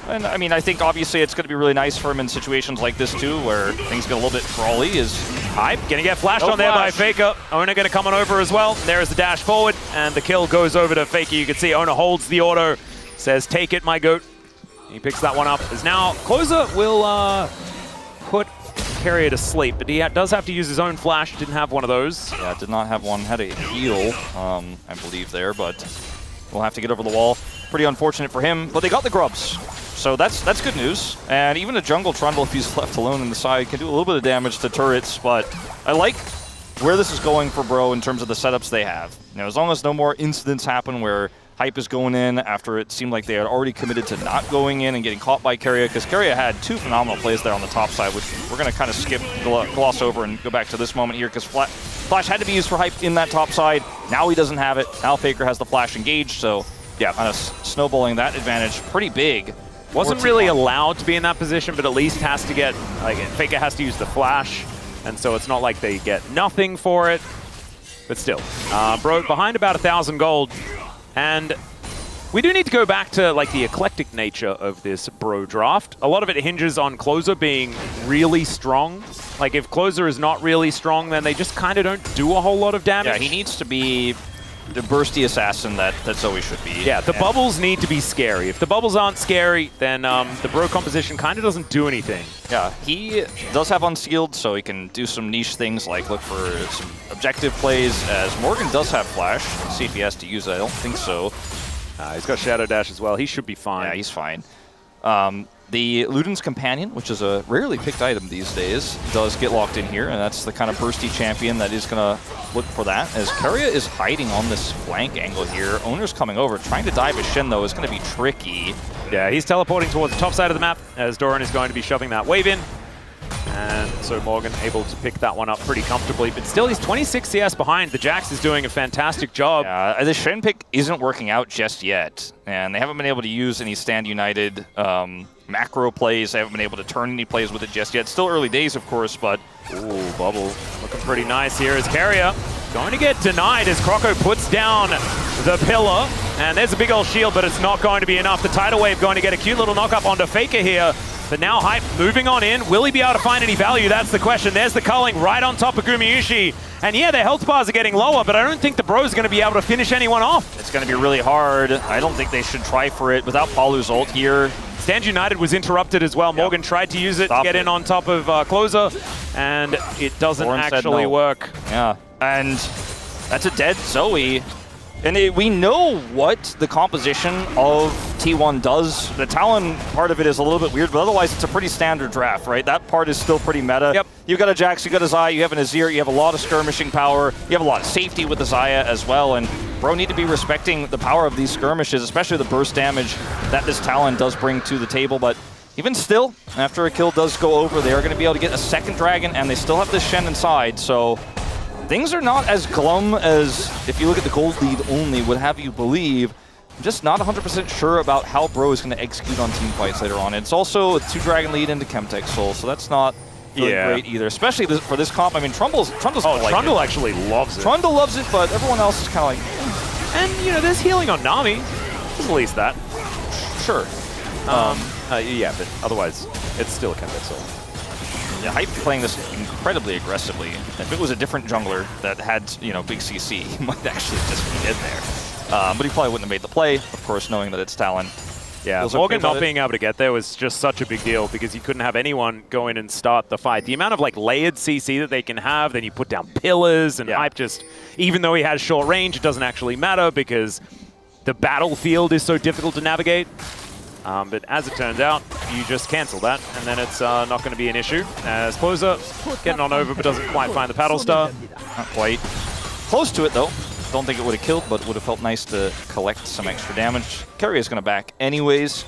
And I mean, I think obviously it's going to be really nice for him in situations like this too, where things get a little bit brawly. Is Hype gonna get flashed on there by Faker. Owner gonna come on over as well. There is the dash forward, and the kill goes over to Faker. You can see Owner holds the auto, says, "Take it, my goat." He picks that one up. As now Closer will put Carrier to sleep, but he does have to use his own flash. Didn't have one of those. Yeah, did not have one. Had a heal, I believe there, but we'll have to get over the wall. Pretty unfortunate for him, but they got the grubs. So that's good news. And even a jungle Trundle, if he's left alone in the side, can do a little bit of damage to turrets, but I like where this is going for Bro in terms of the setups they have. As long as no more incidents happen where Hype is going in after it seemed like they had already committed to not going in and getting caught by Carrier, because Carrier had 2 phenomenal plays there on the top side, which we're going to kind of skip, gloss over, and go back to this moment here, because Flash had to be used for Hype in that top side. Now he doesn't have it. Now Faker has the Flash engaged, so yeah, kind of snowballing that advantage pretty big. Wasn't really allowed to be in that position, but at least has to get, like, Faker has to use the flash, and so it's not like they get nothing for it. But still, Bro behind about 1,000 gold, and we do need to go back to like the eclectic nature of this Bro draft. A lot of it hinges on Closer being really strong. Like if Closer is not really strong, then they just kind of don't do a whole lot of damage. Yeah, he needs to be the bursty assassin that Zoe should be. Yeah, the bubbles need to be scary. If the bubbles aren't scary, then the Bro composition kind of doesn't do anything. Yeah, he does have unsealed, so he can do some niche things like look for some objective plays, as Morgan does have flash. Let's see if he has to use it. I don't think so. He's got Shadow Dash as well. He should be fine. Yeah, he's fine. The Luden's Companion, which is a rarely picked item these days, does get locked in here, and that's the kind of bursty champion that is going to look for that. As Carrier is hiding on this flank angle here, Owner's coming over. Trying to dive a Shen, though, is going to be tricky. Yeah, he's teleporting towards the top side of the map, as Doran is going to be shoving that wave in. And so Morgan able to pick that one up pretty comfortably, but still he's 26 CS behind. The Jax is doing a fantastic job. Yeah, the Shen pick isn't working out just yet, and they haven't been able to use any Stand United macro plays. They haven't been able to turn any plays with it just yet. Still early days, of course, but ooh, bubble looking pretty nice here as Carrier going to get denied as Croco puts down the pillar, and there's a big old shield, but it's not going to be enough. The tidal wave going to get a cute little knock up onto Faker here. But now Hype moving on in. Will he be able to find any value? That's the question. There's the culling right on top of Gumayushi. And yeah, their health bars are getting lower, but I don't think the Bro's going to be able to finish anyone off. It's going to be really hard. I don't think they should try for it without Palu's ult here. Stand United was interrupted as well. Morgan tried to use it to get in on top of Closer, and it doesn't actually work. Yeah, and that's a dead Zoe. And we know what the composition of T1 does. The Talon part of it is a little bit weird, but otherwise it's a pretty standard draft, right? That part is still pretty meta. Yep. You've got a Jax, you've got a Xayah, you have an Azir, you have a lot of skirmishing power, you have a lot of safety with the Xayah as well, and Bro need to be respecting the power of these skirmishes, especially the burst damage that this Talon does bring to the table, but even still, after a kill does go over, they are going to be able to get a second dragon, and they still have this Shen inside, so things are not as glum as, if you look at the gold lead only, would have you believe. I'm just not 100% sure about how Bro is going to execute on team fights later on. It's also a 2-dragon lead into Chemtech Soul, so that's not really great either, especially for this comp. I mean, Trundle's Trundle actually loves it. Trundle loves it, but everyone else is kind of like... And, you know, there's healing on Nami. There's at least that. Sure. Yeah, but otherwise, it's still a Chemtech Soul. Yeah, Hype playing this incredibly aggressively. If it was a different jungler that had, you know, big CC, he might actually just be in there. But he probably wouldn't have made the play, of course, knowing that it's Talon. Yeah, Morgan not being able to get there was just such a big deal because you couldn't have anyone go in and start the fight. The amount of like layered CC that they can have, then you put down pillars, and Hype just, even though he has short range, it doesn't actually matter because the battlefield is so difficult to navigate. But as it turns out, you just cancel that, and then it's not going to be an issue. As Closer getting on over, but doesn't quite find the paddle star. Not quite. Close to it, though. Don't think it would have killed, but would have felt nice to collect some extra damage. Carrier's going to back anyways.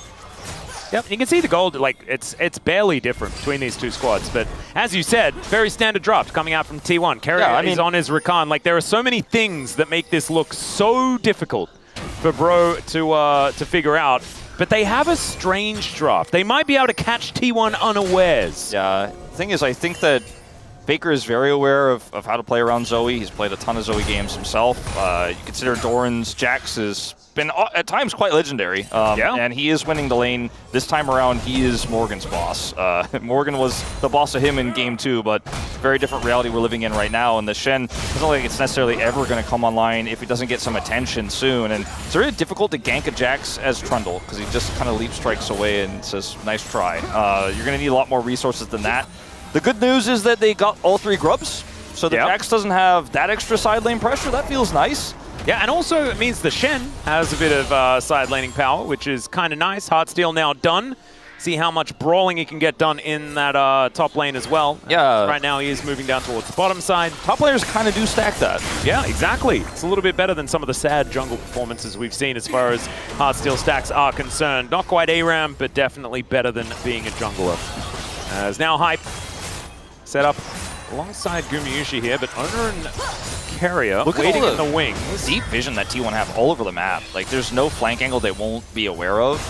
Yep, you can see the gold, like, it's barely different between these two squads. But as you said, very standard draft coming out from T1. Carrier is on his Rakan. Like, there are so many things that make this look so difficult for Bro to figure out. But they have a strange draft. They might be able to catch T1 unawares. Yeah, the thing is, I think that Faker is very aware of how to play around Zoe. He's played a ton of Zoe games himself. You consider Doran's Jax has been at times quite legendary. And he is winning the lane. This time around, he is Morgan's boss. Morgan was the boss of him in game 2, but very different reality we're living in right now. And the Shen doesn't look like it's necessarily ever going to come online if it doesn't get some attention soon. And it's very difficult to gank a Jax as Trundle because he just kind of leap strikes away and says, nice try. You're going to need a lot more resources than that. The good news is that they got all 3 grubs, so the Jax doesn't have that extra side lane pressure. That feels nice. Yeah, and also it means the Shen has a bit of side laning power, which is kind of nice. Heartsteel now done. See how much brawling he can get done in that top lane as well. Yeah. Right now he is moving down towards the bottom side. Top players kind of do stack that. Yeah, exactly. It's a little bit better than some of the sad jungle performances we've seen as far as Heartsteel stacks are concerned. Not quite ARAM, but definitely better than being a jungler. As now Hype set up alongside Gumayusi here, but Owner and Carrier waiting in the wing. Deep vision that T1 have all over the map. Like, there's no flank angle they won't be aware of.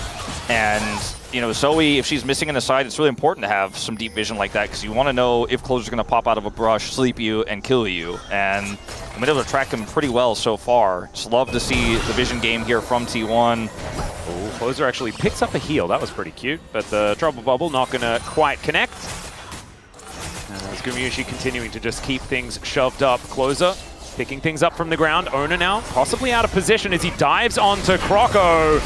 And, you know, Zoe, if she's missing in the side, it's really important to have some deep vision like that because you want to know if Closer's going to pop out of a brush, sleep you, and kill you. And I'm been able to track him pretty well so far. Just love to see the vision game here from T1. Oh, Closer actually picks up a heal. That was pretty cute, but the Trouble Bubble not going to quite connect. As Gumayusi continuing to just keep things shoved up. Closer picking things up from the ground. Owner now possibly out of position as he dives onto Croco.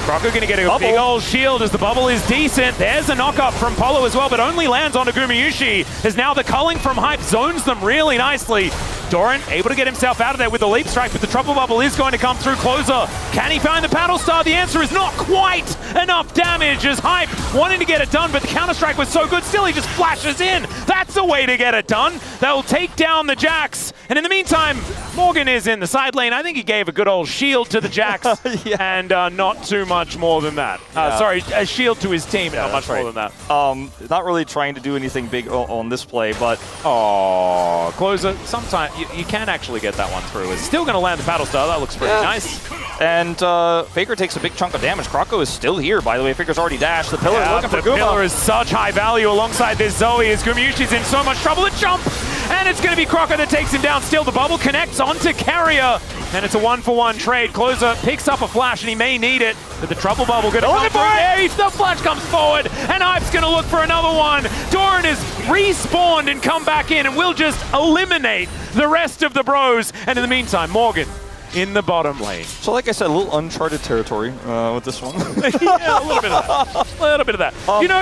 Croco going to get a big old shield as the bubble is decent. There's a knock-up from Polo as well, but only lands onto Gumayusi as now the culling from Hype zones them really nicely. Doran able to get himself out of there with the leap strike, but the Trouble Bubble is going to come through. Closer, can he find the paddle star? The answer is not quite enough damage as Hype wanting to get it done, but the counter-strike was so good, still he just flashes in. That's the way to get it done. They'll take down the Jax, and in the meantime, Morgan is in the side lane. I think he gave a good old shield to the Jax, and not too much more than that. Sorry, a shield to his team, not much more than that. Not really trying to do anything big on this play, but... Closer, sometimes you can actually get that one through. It's still going to land the paddle star. That looks pretty nice. And Faker takes a big chunk of damage. Croco is still here, by the way. Faker's already dashed. The pillar looking for Guma. The pillar is such high value alongside this Zoe as Gumayusi's in so much trouble. A jump! And it's going to be Croco that takes him down. Still, the bubble connects onto Carrier. And it's a 1-for-1 trade. Closer picks up a flash, and he may need it. But the Trouble Bubble going to come through. There, the flash comes forward, and Hype's going to look for another one. Doran is respawned and come back in, and we'll just eliminate the rest of the bros. And in the meantime, Morgan in the bottom lane. So like I said, a little uncharted territory with this one. Yeah, a little bit of that. A little bit of that.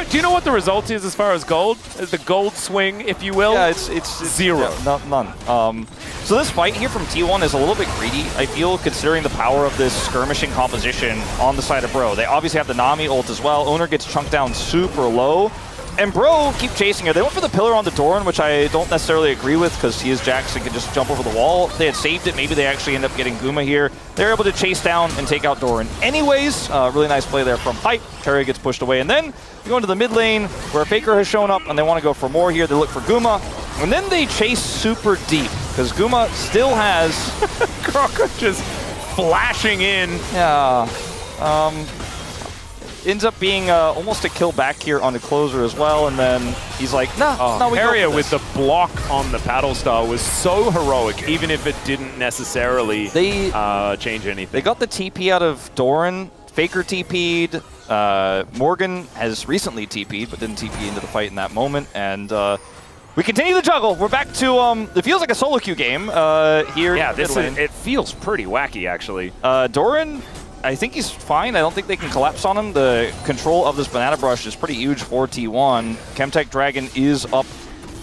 Do you know what the result is as far as gold? The gold swing, if you will? Yeah, it's 0. Yeah, none. So this fight here from T1 is a little bit greedy, I feel, considering the power of this skirmishing composition on the side of Bro. They obviously have the Nami ult as well. Owner gets chunked down super low. And Bro keep chasing her. They went for the pillar on the Doran, which I don't necessarily agree with because he is Jax and can just jump over the wall. If they had saved it, maybe they actually end up getting Guma here. They're able to chase down and take out Doran. Anyways, really nice play there from Hype. Keria gets pushed away. And then we go into the mid lane where Faker has shown up and they want to go for more here. They look for Guma. And then they chase super deep because Guma still has... Crocker just flashing in. Yeah. Ends up being almost a kill back here on the closer as well, and then he's like, nah, we Keria with the block on the Paddle Star was so heroic, even if it didn't necessarily change anything. They got the TP out of Doran, Faker TP'd, Morgan has recently TP'd, but didn't TP into the fight in that moment, and we continue the juggle. We're back to, it feels like a solo queue game here. Yeah, it feels pretty wacky, actually. Doran, I think he's fine. I don't think they can collapse on him. The control of this Banana Brush is pretty huge for T1. Chemtech Dragon is up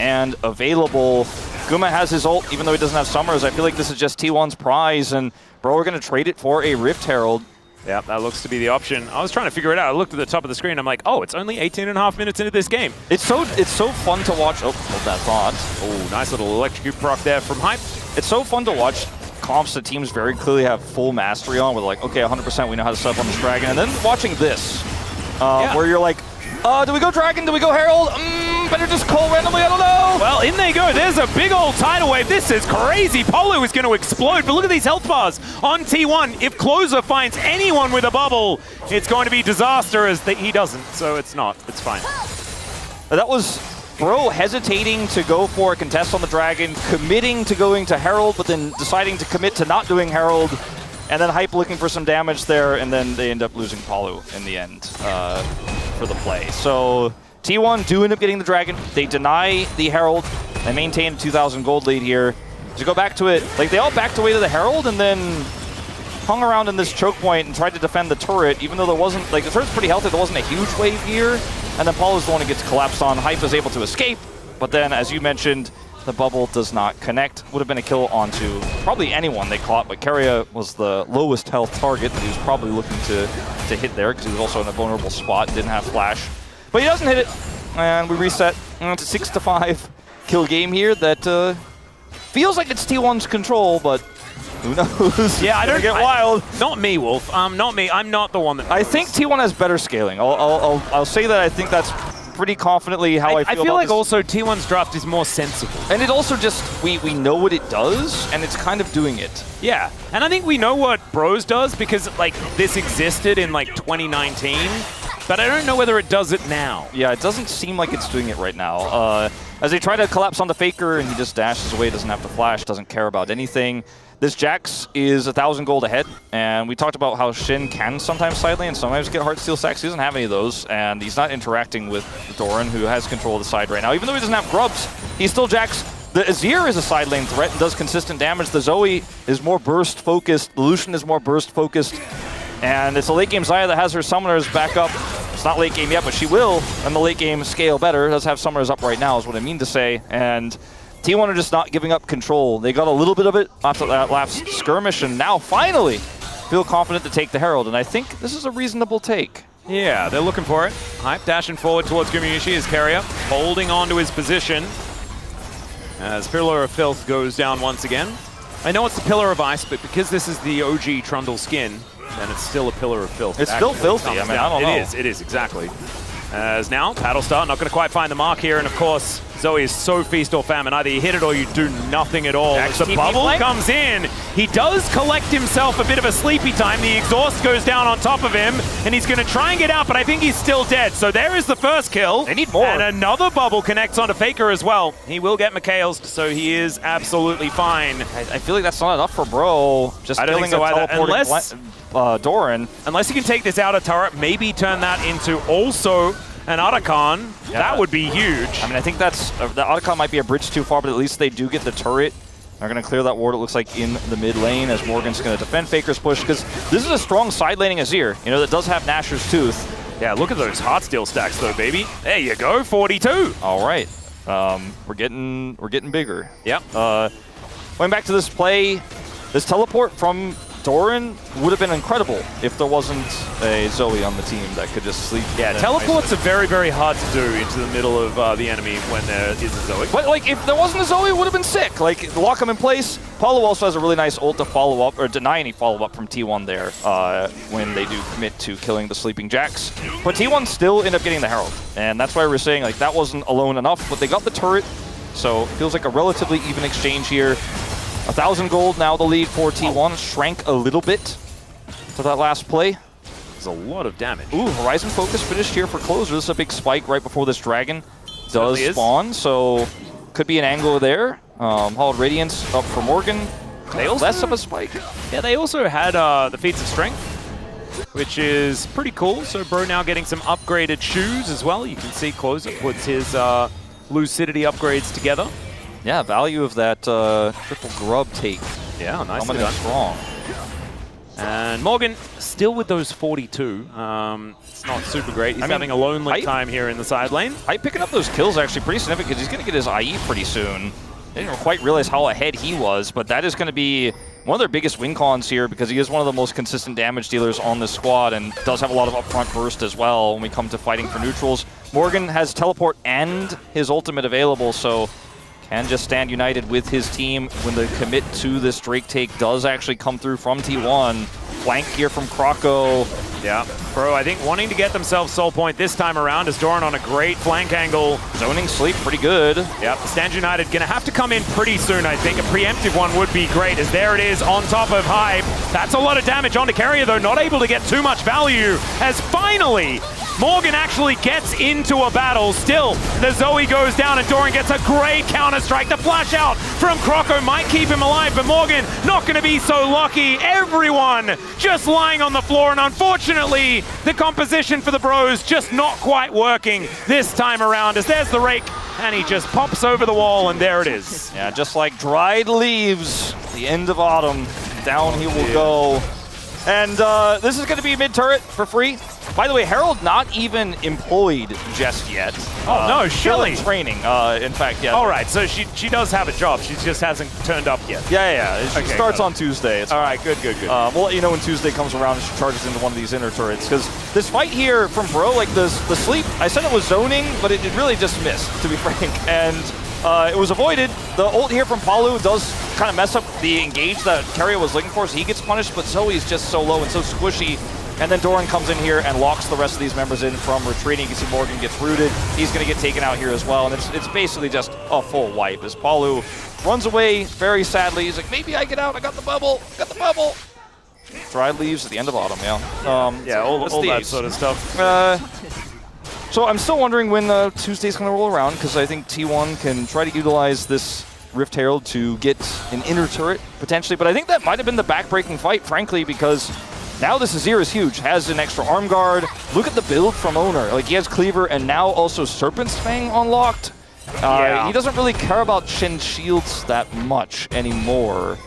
and available. Guma has his ult, even though he doesn't have Summers. I feel like this is just T1's prize, and bro, we're going to trade it for a Rift Herald. Yeah, that looks to be the option. I was trying to figure it out. I looked at the top of the screen. I'm like, oh, it's only 18.5 minutes into this game. It's so fun to watch. Oh, hold that thought. Oh, nice little electrocute proc there from Hype. It's so fun to watch comps that teams very clearly have full mastery on. We're like, okay, 100% we know how to set up on this Dragon. And then watching this, where you're like, do we go Dragon? Do we go Herald? Better just call randomly, I don't know. Well, in they go. There's a big old tidal wave. This is crazy. Polo is going to explode, but look at these health bars on T1. If Closer finds anyone with a bubble, it's going to be disaster, as he doesn't, so it's not. It's fine. That was Bro hesitating to go for a contest on the Dragon, committing to going to Herald, but then deciding to commit to not doing Herald, and then Hype looking for some damage there, and then they end up losing Palu in the end for the play. So T1 do end up getting the Dragon. They deny the Herald. They maintain a 2,000 gold lead here. To go back to it, like they all backed away to the Herald and then hung around in this choke point and tried to defend the turret, even though there wasn't, like the turret's pretty healthy, there wasn't a huge wave here. And then Paul is the one who gets collapsed on. Hype is able to escape, but then, as you mentioned, the bubble does not connect. Would have been a kill onto probably anyone they caught, but Keria was the lowest health target that he was probably looking to hit there, because he was also in a vulnerable spot, didn't have flash. But he doesn't hit it, and we reset. It's a 6-5 kill game here that feels like it's T1's control, but who knows? Yeah, I don't get wild. Not me, Wolf. Not me. I'm not the one that knows. I think T1 has better scaling. I'll say that I think that's pretty confidently how I feel. I feel like also T1's draft is more sensible. And it also just, we know what it does, and it's kind of doing it. Yeah, and I think we know what Bros does because like this existed in like 2019, but I don't know whether it does it now. Yeah, it doesn't seem like it's doing it right now. As they try to collapse on the Faker, and he just dashes away, doesn't have to flash, doesn't care about anything. This Jax is 1,000 gold ahead, and we talked about how Shin can sometimes side lane and sometimes get Heartsteel sacks. He doesn't have any of those, and he's not interacting with Doran, who has control of the side right now. Even though he doesn't have grubs, he's still Jax. The Azir is a side lane threat and does consistent damage. The Zoe is more burst focused. The Lucian is more burst focused. And it's a late game Xayah that has her summoners back up. It's not late game yet, but she will, and the late game scale better. Does have summoners up right now is what I mean to say. And T1 are just not giving up control. They got a little bit of it after that last skirmish, and now finally feel confident to take the Herald. And I think this is a reasonable take. Yeah, they're looking for it. Hype dashing forward towards Gumayushi as Keria holding on to his position as Pillar of Filth goes down once again. I know it's the Pillar of Ice, but because this is the OG Trundle skin, then it's still a Pillar of Filth. It's still filthy. I mean, I don't know. It is, exactly. As now, Battlestar not going to quite find the mark here, and of course, Zoe is so feast or famine. Either you hit it or you do nothing at all. As the bubble comes in, he does collect himself a bit of a sleepy time. The exhaust goes down on top of him, and he's going to try and get out, but I think he's still dead. So there is the first kill. They need more. And another bubble connects onto Faker as well. He will get McHale's, so he is absolutely fine. I feel like that's not enough for Bro. Just I don't think so either. Unless Doran. Unless he can take this outer turret, maybe turn that into also an Otacon. Yeah. That would be huge. I mean, I think that's the Otacon might be a bridge too far, but at least they do get the turret They're going to clear that ward, it looks like, in the mid lane as Morgan's going to defend Faker's push, because this is a strong side laning Azir, you know, that does have Nashor's Tooth. Yeah, look at those Heartsteel stacks though, baby. There you go, 42. All right. We're getting bigger. Yep. Going back to this play, this teleport from Doran would have been incredible if there wasn't a Zoe on the team that could just sleep. Yeah, teleports are very, very hard to do into the middle of the enemy when there is a Zoe. But like, if there wasn't a Zoe, it would have been sick. Like, lock him in place. Paulo also has a really nice ult to follow up, or deny any follow-up from T1 there when they do commit to killing the sleeping Jax. But T1 still end up getting the Herald. And that's why we're saying, like, that wasn't alone enough, but they got the turret. So it feels like a relatively even exchange here. 1,000 gold, now the lead for T1. Shrank a little bit to that last play. There's a lot of damage. Ooh, Horizon Focus finished here for closer. This is a big spike right before this dragon does spawn, so could be an angle there. Hallowed Radiance up for Morgan. They also, less of a spike. Yeah, they also had the Feats of Strength, which is pretty cool. So Bro now getting some upgraded shoes as well. You can see Closer puts his Lucidity upgrades together. Yeah, value of that triple grub take. Yeah, nicely done. Strong. And Morgan still with those 42. It's not super great. He's having a lonely time here in the side lane. Picking up those kills actually pretty significant because he's going to get his IE pretty soon. They didn't quite realize how ahead he was, but that is going to be one of their biggest win cons here because he is one of the most consistent damage dealers on this squad and does have a lot of upfront burst as well when we come to fighting for neutrals. Morgan has teleport and his ultimate available, so can just stand united with his team when the commit to this Drake take does actually come through from T1. Flank here from Croco. Yeah, Bro, I think wanting to get themselves soul point this time around is Doran on a great flank angle. Zoning sleep pretty good. Yep, Stand United gonna have to come in pretty soon, I think. A preemptive one would be great, as there it is on top of Hype. That's a lot of damage onto Carrier though, not able to get too much value, as finally Morgan actually gets into a battle. Still, the Zoe goes down and Doran gets a great counter-strike. The flash out from Croco might keep him alive, but Morgan not going to be so lucky. Everyone just lying on the floor, and unfortunately, the composition for the Bros just not quite working this time around, as there's the rake, and he just pops over the wall, and there it is. Yeah, just like dried leaves, the end of autumn, down he will go. And this is going to be mid-turret for free. By the way, Herald not even employed just yet. Oh, no, Shelly. Training, in fact, yeah. All right, so she does have a job. She just hasn't turned up yet. Yeah. She starts on Tuesday. All right, good. We'll let you know when Tuesday comes around and she charges into one of these inner turrets. Because this fight here from Bro, like the sleep, I said it was zoning, but it really just missed, to be frank. And it was avoided. The ult here from Palu does kind of mess up the engage that Carrier was looking for, so he gets punished, but Zoe's just so low and so squishy. And then Doran comes in here and locks the rest of these members in from retreating. You can see Morgan gets rooted. He's going to get taken out here as well. And it's basically just a full wipe as Palu runs away very sadly. He's like, maybe I get out. I got the bubble. Dry leaves at the end of autumn, yeah. All that sort of stuff. So I'm still wondering when Tuesday's going to roll around, because I think T1 can try to utilize this Rift Herald to get an inner turret, potentially. But I think that might have been the back-breaking fight, frankly, because now this Azir is huge, has an extra arm guard. Look at the build from Owner. Like, he has Cleaver and now also Serpent's Fang unlocked. He doesn't really care about Shen shields that much anymore.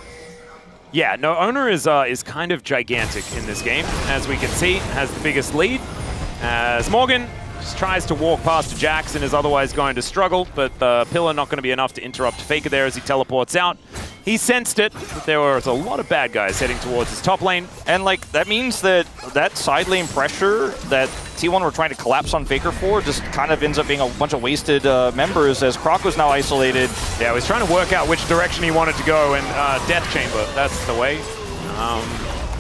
Yeah, no, Owner is kind of gigantic in this game. As we can see, has the biggest lead. As Morgan just tries to walk past Jax and is otherwise going to struggle, but the pillar not going to be enough to interrupt Faker there as he teleports out. He sensed it, but there was a lot of bad guys heading towards his top lane. And like, that means that side lane pressure that T1 were trying to collapse on Faker for just kind of ends up being a bunch of wasted members, as Croco's now isolated. Yeah, he was trying to work out which direction he wanted to go, and Death Chamber, that's the way.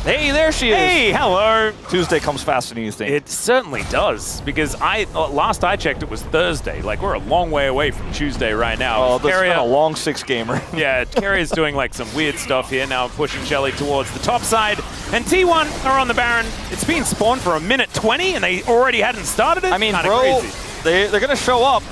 Hey, there she is. Hey, hello. Tuesday comes faster than you think. It certainly does, because last I checked, it was Thursday. Like, we're a long way away from Tuesday right now. Oh, this has been a long 6-gamer. Yeah, Carrier's doing like some weird stuff here now, pushing Shelly towards the top side. And T1 are on the Baron. It's been spawned for a minute 20, and they already hadn't started it. I mean, Kinda bro, crazy. they're going to show up.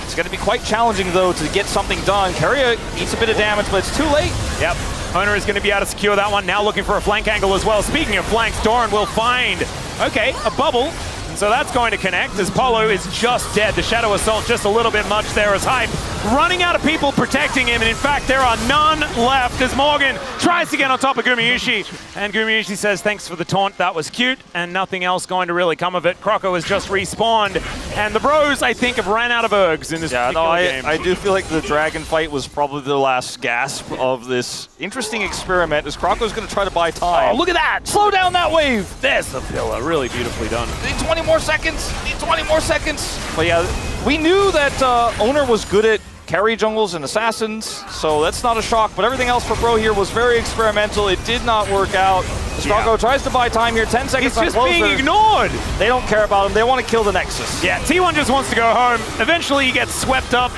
It's going to be quite challenging, though, to get something done. Carrier eats a bit of damage, but it's too late. Yep. Owner is going to be able to secure that one. Now looking for a flank angle as well. Speaking of flanks, Doran will find, a bubble. And so that's going to connect as Polo is just dead. The Shadow Assault just a little bit much there as Hype running out of people protecting him, and in fact, there are none left as Morgan tries to get on top of Gumayusi, and Gumayusi says, thanks for the taunt, that was cute, and nothing else going to really come of it. Croco has just respawned, and the bros, I think, have ran out of ergs in this particular game. I do feel like the Dragon fight was probably the last gasp of this interesting experiment, as Croco's going to try to buy time. Oh, look at that! Slow down that wave! There's the pillar, really beautifully done. Need 20 more seconds! Need 20 more seconds! But yeah, we knew that Owner was good at carry jungles and assassins, so that's not a shock, but everything else for Bro here was very experimental. It did not work out. Croco tries to buy time here, 10 seconds on He's closer. just being ignored! They don't care about him, they want to kill the Nexus. Yeah, T1 just wants to go home. Eventually he gets swept up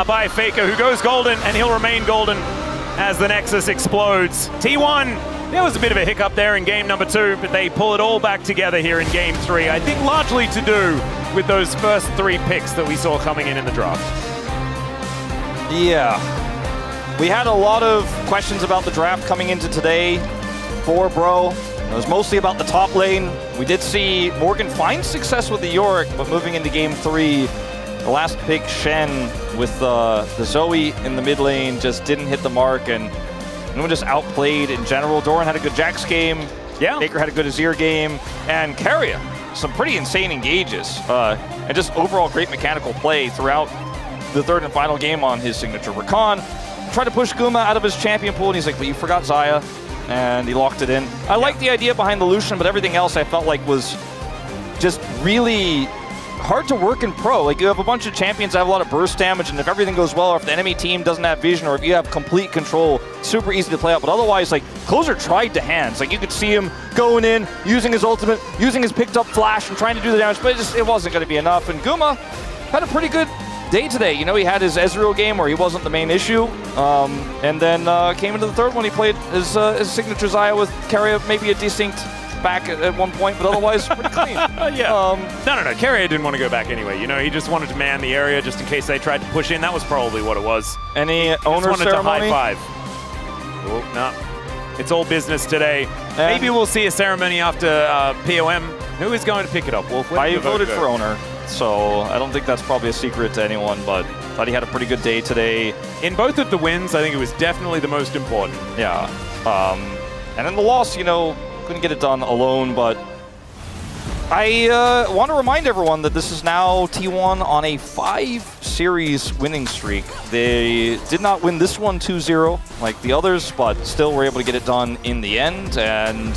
by Faker, who goes golden, and he'll remain golden as the Nexus explodes. T1, there was a bit of a hiccup there in game number 2, but they pull it all back together here in game 3. I think largely to do with those first 3 picks that we saw coming in the draft. Yeah. We had a lot of questions about the draft coming into today for Bro. It was mostly about the top lane. We did see Morgan find success with the Yorick, but moving into game 3, the last pick, Shen, with the Zoe in the mid lane, just didn't hit the mark, and everyone just outplayed in general. Doran had a good Jax game. Yeah. Baker had a good Azir game. And Keria, some pretty insane engages. And just overall great mechanical play throughout the third and final game on his signature. Rakan tried to push Guma out of his champion pool, and he's like, but you forgot Xayah, and he locked it in. I like the idea behind the Lucian, but everything else I felt like was just really hard to work in pro. Like, you have a bunch of champions that have a lot of burst damage, and if everything goes well, or if the enemy team doesn't have vision, or if you have complete control, super easy to play out. But otherwise, like, Closer tried to hands. Like, you could see him going in, using his ultimate, using his picked up flash, and trying to do the damage, but it wasn't going to be enough. And Guma had a pretty good day today. You know, he had his Ezreal game where he wasn't the main issue, and then came into the third one. He played his signature Xayah with Keria, maybe a distinct back at one point, but otherwise pretty clean. No. Keria didn't want to go back anyway. You know, he just wanted to man the area just in case they tried to push in. That was probably what it was. Any owner wanted ceremony? to high five. Oh, no. It's all business today. Maybe we'll see a ceremony after POM. Who is going to pick it up, Wolf? I voted for owner, so I don't think that's probably a secret to anyone, but thought he had a pretty good day today. In both of the wins, I think it was definitely the most important. Yeah. And in the loss, you know, couldn't get it done alone, but I want to remind everyone that this is now T1 on a 5-series winning streak. They did not win this one 2-0 like the others, but still were able to get it done in the end. And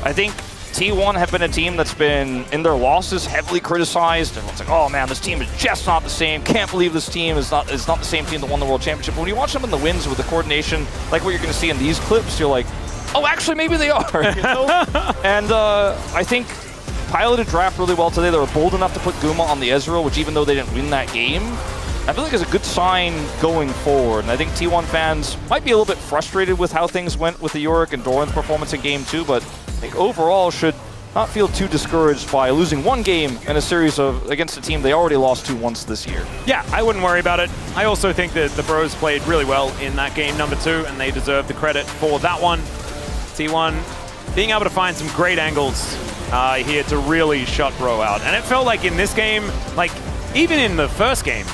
I think T1 have been a team that's been, in their losses, heavily criticized. Everyone's like, oh man, this team is just not the same. Can't believe this team is not the same team that won the World Championship. But when you watch them in the wins with the coordination, like what you're going to see in these clips, you're like, oh, actually, maybe they are. You know? And I think piloted draft really well today. They were bold enough to put Guma on the Ezreal, which even though they didn't win that game, I feel like is a good sign going forward. And I think T1 fans might be a little bit frustrated with how things went with the Yorick and Doran's performance in game 2, but I think overall should not feel too discouraged by losing one game in a series against a team they already lost to once this year. Yeah, I wouldn't worry about it. I also think that the Bros played really well in that game number 2, and they deserve the credit for that one. T1 being able to find some great angles here to really shut Bro out. And it felt like in this game, like even in the first game,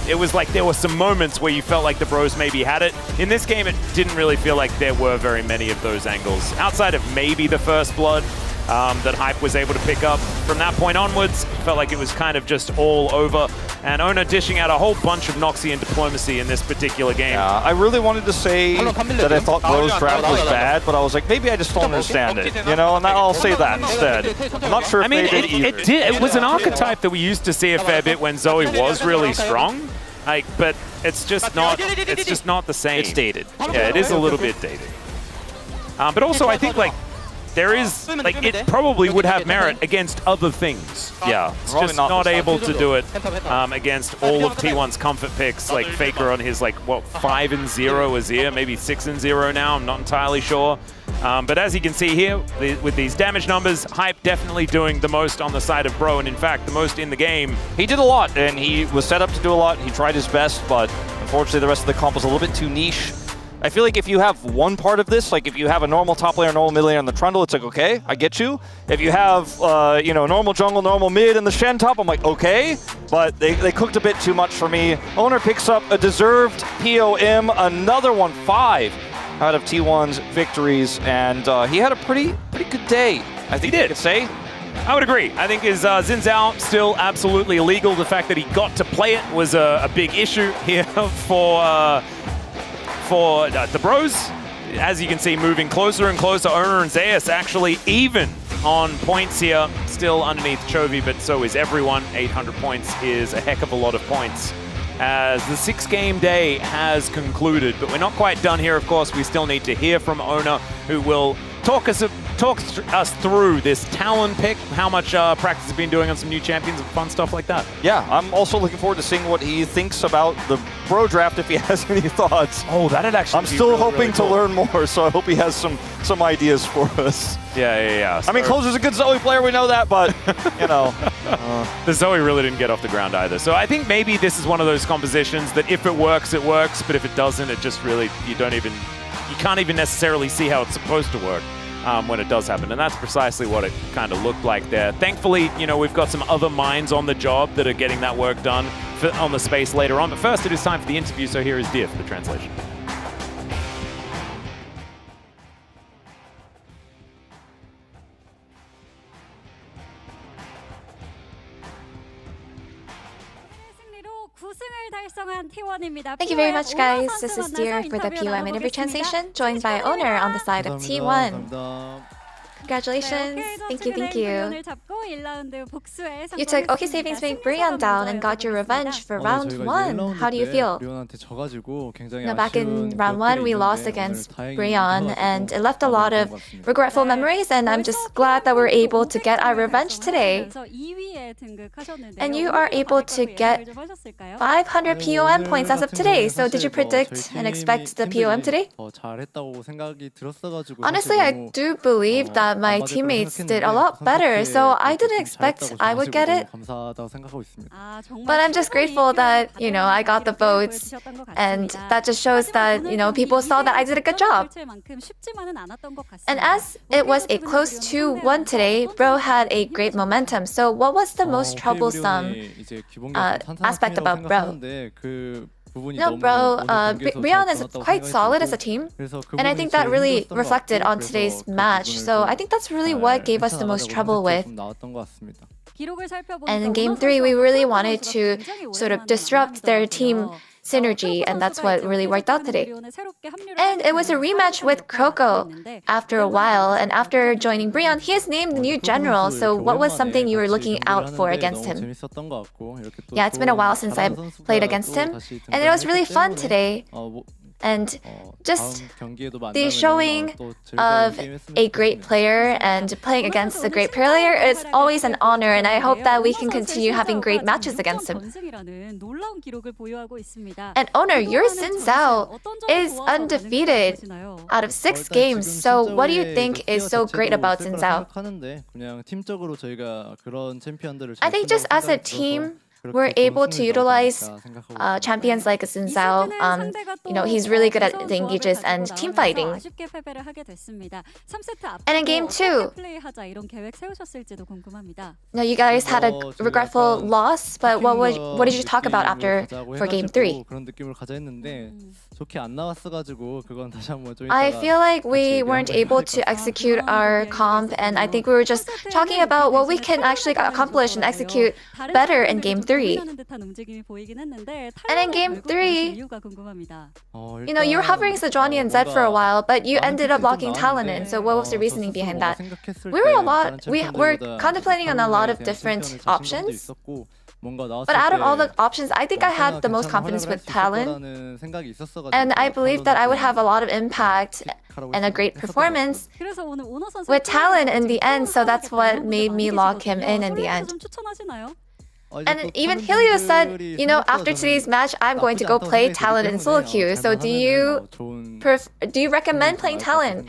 it was like there were some moments where you felt like the Bros maybe had it. In this game, it didn't really feel like there were very many of those angles. Outside of maybe the first blood that Hype was able to pick up. From that point onwards, it felt like it was kind of just all over. And Ona dishing out a whole bunch of Noxian diplomacy in this particular game. Yeah, I really wanted to say that I thought Bro's draft was bad, but I was like, maybe I just don't understand it, you know, and I'll say that instead. I'm not sure if they did either. It was an archetype that we used to see a fair bit when Zoe was really strong, like, but it's just not the same. It's dated. Yeah, it is a little bit dated. But also, I think, like, there is, like, it probably would have merit against other things. Yeah, it's just not able to do it against all of T1's comfort picks, like Faker on his, like, what, 5-0 Azir, maybe 6-0 now, I'm not entirely sure. But as you can see here, with these damage numbers, Hype definitely doing the most on the side of Bro, and in fact, the most in the game. He did a lot, and he was set up to do a lot. He tried his best, but unfortunately the rest of the comp was a little bit too niche. I feel like if you have one part of this, like if you have a normal top laner, normal mid laner on the Trundle, it's like, okay, I get you. If you have, normal jungle, normal mid, and the Shen top, I'm like, okay. But they cooked a bit too much for me. Owner picks up a deserved POM, another one, 5 out of T1's victories, and he had a pretty good day, I think you could say. I would agree. I think his Xin Zhao still absolutely illegal. The fact that he got to play it was a big issue here for the bros. As you can see, moving closer and closer. Owner and Zeus actually even on points here. Still underneath Chovy, but so is everyone. 800 points is a heck of a lot of points as the 6-game day has concluded. But we're not quite done here, of course. We still need to hear from Owner, who will talk us through this Talon pick, how much practice has been doing on some new champions and fun stuff like that. Yeah, I'm also looking forward to seeing what he thinks about the Bro Draft, if he has any thoughts. Oh, that'd actually I'm still hoping to learn more, so I hope he has some ideas for us. Yeah. I mean, Closer's a good Zoe player, we know that, but, The Zoe really didn't get off the ground either. So I think maybe this is one of those compositions that if it works, but if it doesn't, it just really, you can't even necessarily see how it's supposed to work when it does happen. And that's precisely what it kind of looked like there. Thankfully, we've got some other minds on the job that are getting that work done on the space later on. But first, it is time for the interview, so here is Dia for the translation. Thank you very much, guys. This is Dear for the POM interview translation, joined by Owner on the side of T1. Congratulations. Thank you. You took OK Savings Bank Brion down and got your revenge for round 1. How do you feel? Now, back in round 1, we lost against Brion, and it left a lot of regretful memories, and I'm just glad that we're able to get our revenge today. And you are able to get 500 POM points as of today. So did you predict and expect the POM today? Honestly, I do believe that my teammates did a lot better, so I didn't expect I would get it. But I'm just grateful that, I got the votes, and that just shows that, people saw that I did a good job. And as it was a close 2-1 today, Bro had a great momentum. So what was the most troublesome aspect about Bro? Brion is quite solid as a team, and I think that really reflected on today's match. So I think that's really what gave us the most trouble with. And in Game 3, we really wanted to sort of disrupt their team synergy, and that's what really worked out today. And it was a rematch with Croco after a while, and after joining Brion, he is named the new general, so what was something you were looking out for against him? Yeah, it's been a while since I've played against him, and it was really fun today. And just the showing of a great player and playing against a great player is always an honor, and I hope that we can continue having great matches against him. And Owner, your Xin Zhao is undefeated out of 6 games, so what do you think is so great about Xin Zhao? I think just as a team, we're able to utilize champions like Xin Zhao. He's really good at the engages and team fighting. And in Game 2, now you guys had a regretful loss, but what did you talk about after for Game 3? I feel like we weren't able to execute our comp, and I think we were just talking about what we can actually accomplish and execute better in Game 3. And in Game 3, you were hovering Sejuani and Zed for a while, but you ended up locking Talon in, so what was the reasoning behind that? We were contemplating on a lot of different options. But out of all the options, I think I had the most confidence with Talon. And I believed that I would have a lot of impact and a great performance with Talon in the end, so that's what made me lock him in the end. And even Helio said, after today's match, I'm going to go play Talon in solo queue. So do you recommend playing Talon?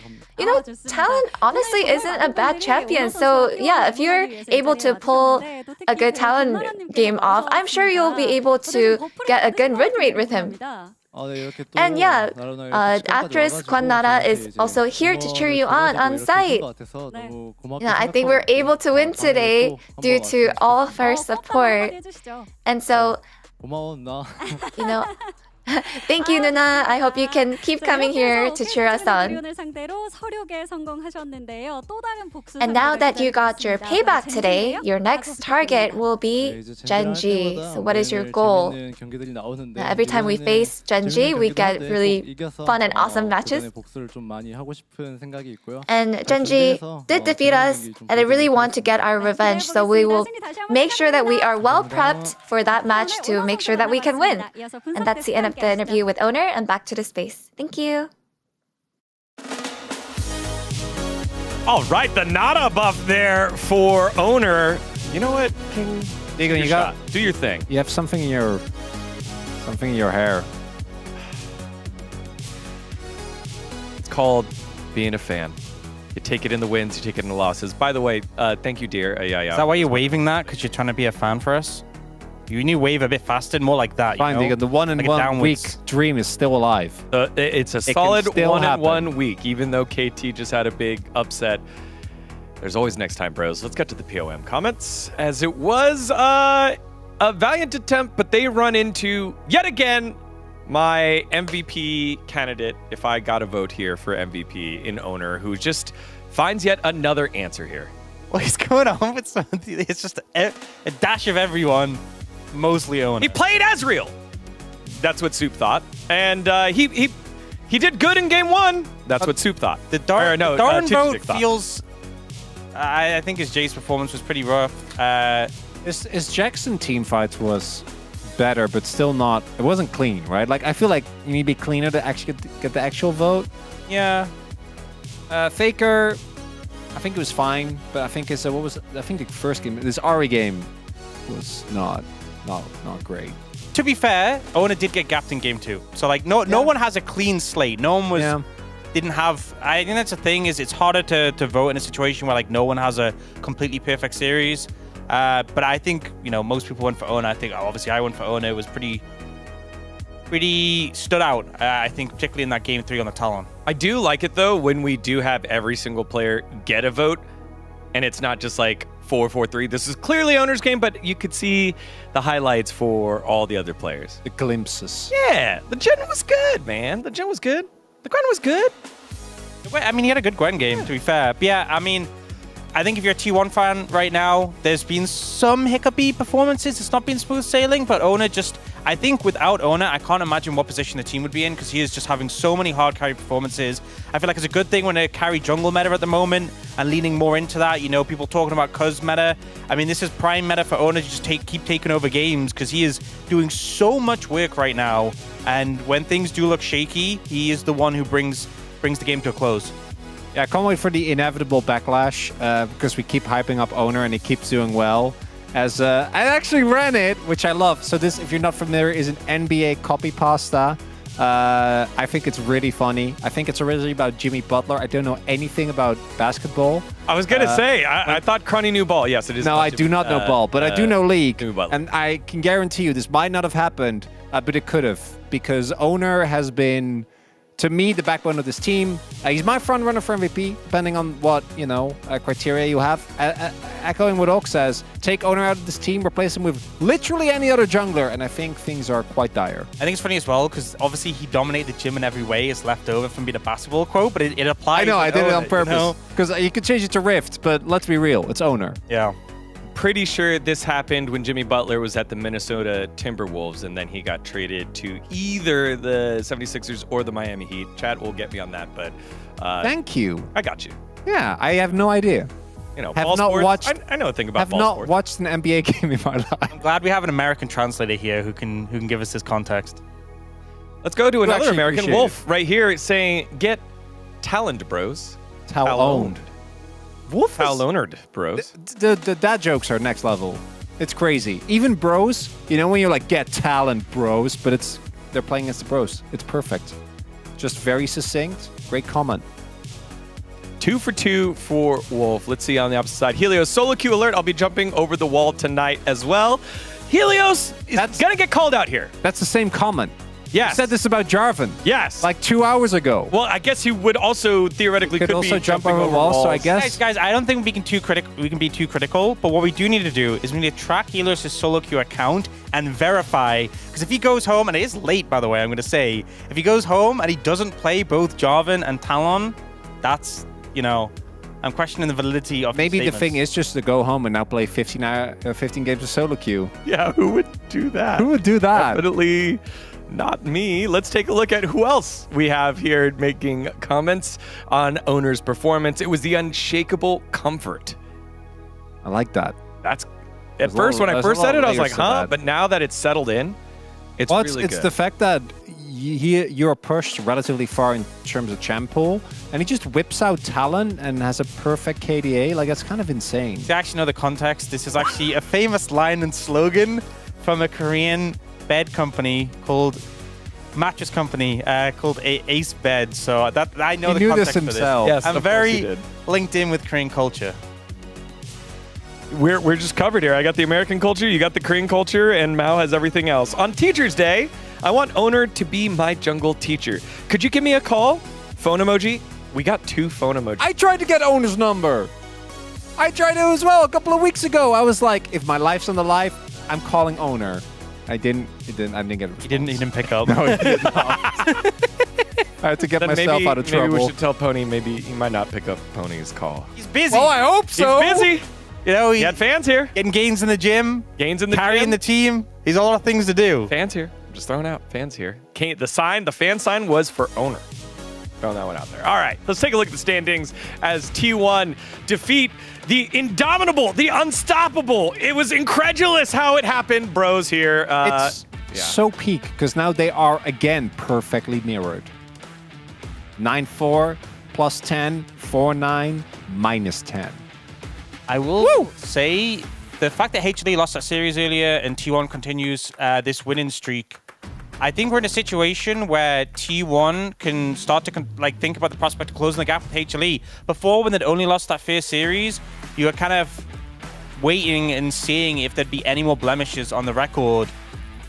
Talon honestly isn't a bad champion. So yeah, if you're able to pull a good Talon game off, I'm sure you'll be able to get a good win rate with him. And yeah, actress Kwan Nara is also here to cheer you on site. I think we're able to win today due to all of our support. And so, thank you, Nuna. I hope you can keep coming here to cheer us on. And now that you got your payback today, your next target will be Genji. So what is your goal? Every time we face Genji, we get really fun and awesome matches. And Genji did defeat us, and I really want to get our revenge. So we will make sure that we are well prepped for that match to make sure that we can win. And that's the end of the interview with Owner, and back to the space. Thank you. All right, the Nada buff there for Owner. You know what, King? Diego, you got do your thing. You have something in your hair. It's called being a fan. You take it in the wins, you take it in the losses. By the way, thank you, dear. Is that why you're waving that? Because you're trying to be a fan for us? You need to wave a bit faster, more like that. Fine, Diego, the 1-in-1 week dream is still alive. It's a solid 1-in-1 week, even though KT just had a big upset. There's always next time, bros. Let's get to the POM comments. As it was a valiant attempt, but they run into, yet again, my MVP candidate, if I got a vote here for MVP in Owner, who just finds yet another answer here. What is going on with something? It's just a dash of everyone. Mostly Owner. He played Ezreal. That's what Soup thought. And he did good in game 1. That's what Soup thought. The Darn vote feels... I think his Jace performance was pretty rough. His Jackson team fights was better, but still not... It wasn't clean, right? Like, I feel like you need to be cleaner to actually get the actual vote. Yeah. Faker, I think it was fine, but I think it's... what was... I think the first game... This Ari game was not great. To be fair, Owner did get gapped in game 2. So like no one has a clean slate. No one was didn't have. I think that's the thing, is it's harder to vote in a situation where like no one has a completely perfect series. But I think most people went for Owner. I think obviously I went for Owner. It was pretty stood out. I think particularly in that game 3 on the Talon. I do like it though when we do have every single player get a vote, and it's not just like 4-4-3. This is clearly Owner's game, but you could see the highlights for all the other players. The glimpses. Yeah, the Gen was good, man. The Gen was good. The Gwen was good. I mean, he had a good Gwen game, to be fair. But yeah, I mean, I think if you're a T1 fan right now, there's been some hiccupy performances. It's not been smooth sailing, but Owner just... I think without Owner, I can't imagine what position the team would be in, because he is just having so many hard carry performances. I feel like it's a good thing when they carry jungle meta at the moment and leaning more into that. People talking about Cuz meta. I mean, this is prime meta for Owner to just keep taking over games, because he is doing so much work right now. And when things do look shaky, he is the one who brings the game to a close. Yeah, I can't wait for the inevitable backlash, because we keep hyping up Owner and he keeps doing well. As I actually ran it, which I love. So this, if you're not familiar, is an NBA copy pasta. I think it's really funny. I think it's originally about Jimmy Butler. I don't know anything about basketball. I was gonna say, I thought Crony knew ball. Yes, it is. No, I do not know ball, but I do know League. Butler. And I can guarantee you this might not have happened, but it could have. Because Owner has been, to me, the backbone of this team. He's my front runner for MVP, depending on what, criteria you have. Echoing what Oak says, take Owner out of this team, replace him with literally any other jungler, and I think things are quite dire. I think it's funny as well, because obviously he dominated the gym in every way. It's left over from being a basketball quote, but it applies. I know, I did it on purpose. Because you could change it to Rift, but let's be real, it's Owner. Yeah. Pretty sure this happened when Jimmy Butler was at the Minnesota Timberwolves, and then he got traded to either the 76ers or the Miami Heat. Chat will get me on that, but... Thank you. I got you. Yeah, I have no idea. Have not sports. watched. I know a thing about have ball not sports. watched an NBA game in my life. I'm glad we have an American translator here who can give us this context. Let's go to another American. Wolf right here saying, get talent, bros. Tal-owned. Wolf Tal-owned, bros. The dad jokes are next level. It's crazy. Even bros, when you're like, get talent, bros, but they're playing against the bros. It's perfect. Just very succinct. Great comment. 2 for 2 for Wolf. Let's see on the opposite side. Helios, solo queue alert. I'll be jumping over the wall tonight as well. Helios is going to get called out here. That's the same comment. Yes. You said this about Jarvan. Yes. Like 2 hours ago. Well, I guess he would also theoretically could also be jump jumping over walls, so I guess. Guys, I don't think we can be too critical. But what we do need to do is we need to track Healer's solo queue account and verify. Because if he goes home, and it is late, by the way, I'm going to say, if he goes home and he doesn't play both Jarvan and Talon, that's, I'm questioning the validity of Maybe the the thing is just to go home and now play 15 games of solo queue. Yeah, who would do that? Who would do that? Definitely not me. Let's take a look at who else we have here making comments on Owner's performance. It was the unshakable comfort. I like that. That's at first when I first said it, I was like, huh? But now that it's settled in, it's really good. It's the fact that you're pushed relatively far in terms of champ pool, and he just whips out Talon and has a perfect KDA. Like, that's kind of insane. To actually know the context, this is actually a famous line and slogan from a Korean bed company called mattress company called Ace Bed. So that I know he the knew context this himself. for this. Yes, I'm very linked in with Korean culture. We're just covered here. I got the American culture, you got the Korean culture, and Mao has everything else. On Teacher's Day, I want Owner to be my jungle teacher. Could you give me a call? Phone emoji? We got 2 phone emojis. I tried to get Owner's number. I tried to as well a couple of weeks ago. I was like, if my life's on the life, I'm calling Owner. I didn't get a response. He didn't pick up. No, he did not. I had to get myself out of trouble. Maybe we should tell Pony maybe he might not pick up Pony's call. He's busy. Well, I hope so. He's busy. He had fans here. Getting gains in the gym. Carrying the team. He's a lot of things to do. Fans here. I'm just throwing out fans here. The fan sign was for Owner. Throwing that one out there. All right, let's take a look at the standings as T1 defeat the indomitable, the unstoppable. It was incredulous how it happened, bros here. It's so peak, because now they are again perfectly mirrored. 9-4, plus 10, 4-9, minus 10. I will say the fact that HLE lost that series earlier and T1 continues this winning streak, I think we're in a situation where T1 can start to think about the prospect of closing the gap with HLE. Before, when they'd only lost that first series, you were kind of waiting and seeing if there'd be any more blemishes on the record.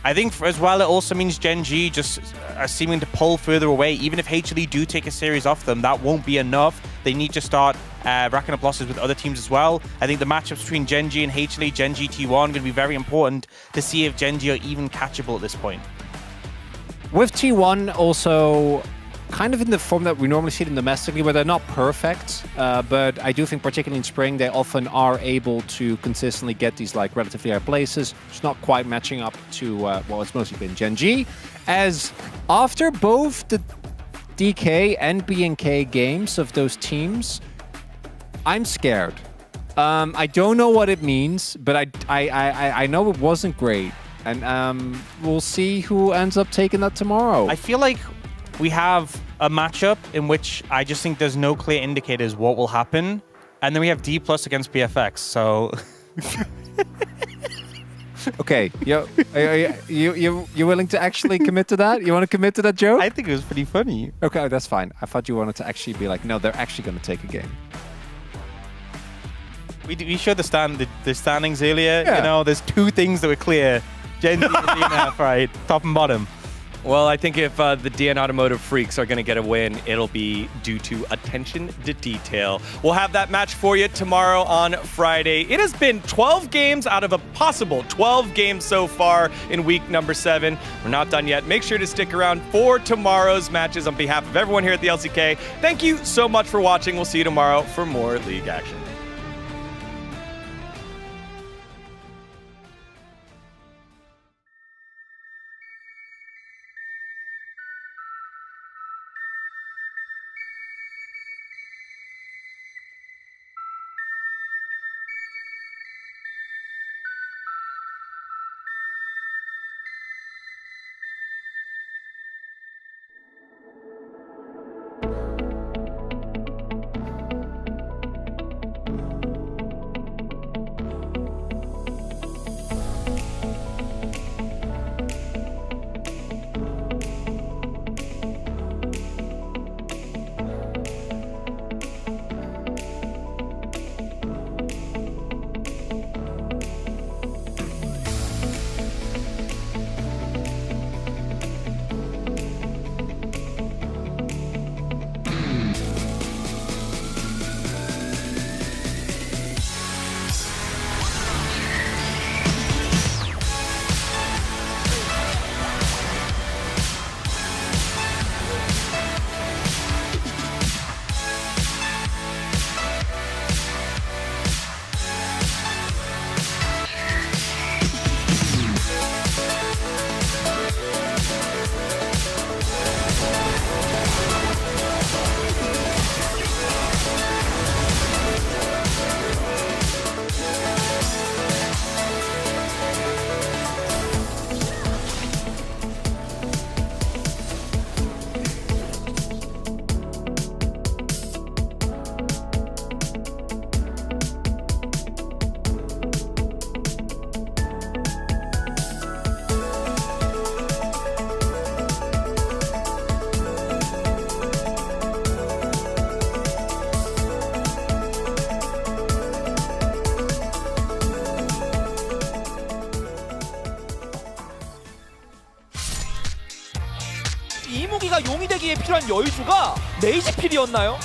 I think as well, it also means Gen G just are seeming to pull further away. Even if HLE do take a series off them, that won't be enough. They need to start racking up losses with other teams as well. I think the matchups between Gen G and HLE, Gen G T1, are going to be very important to see if Gen G are even catchable at this point. With T1 also kind of in the form that we normally see them domestically, where they're not perfect, but I do think particularly in spring, they often are able to consistently get these relatively high places. It's not quite matching up to, well, it's mostly been Gen G. As after both the DK and BNK games of those teams, I'm scared. I don't know what it means, but I know it wasn't great. And we'll see who ends up taking that tomorrow. I feel like we have a matchup in which I just think there's no clear indicators what will happen. And then we have D+ against PFX, so... Okay, you willing to actually commit to that? You want to commit to that joke? I think it was pretty funny. Okay, that's fine. I thought you wanted to actually be like, no, they're actually going to take a game. We showed the standings earlier. Yeah. You know, there's 2 things that were clear. Gen Z and DNF, right? Top and bottom. Well, I think if the DN Automotive Freaks are going to get a win, it'll be due to attention to detail. We'll have that match for you tomorrow on Friday. It has been 12 games out of a possible 12 games so far in week number 7. We're not done yet. Make sure to stick around for tomorrow's matches on behalf of everyone here at the LCK. Thank you so much for watching. We'll see you tomorrow for more league action. 필요한 여유주가 레이지필이었나요?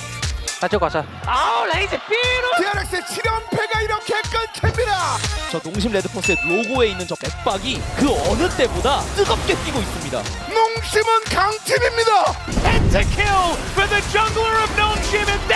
가져가자. 아우 레이지필! DRX의 7연패가 이렇게 끊깁니다. 저 농심 레드포스의 로고에 있는 저 맥박이 그 어느 때보다 뜨겁게 뛰고 있습니다. 농심은 강팀입니다. And to kill for the jungler of 농심, and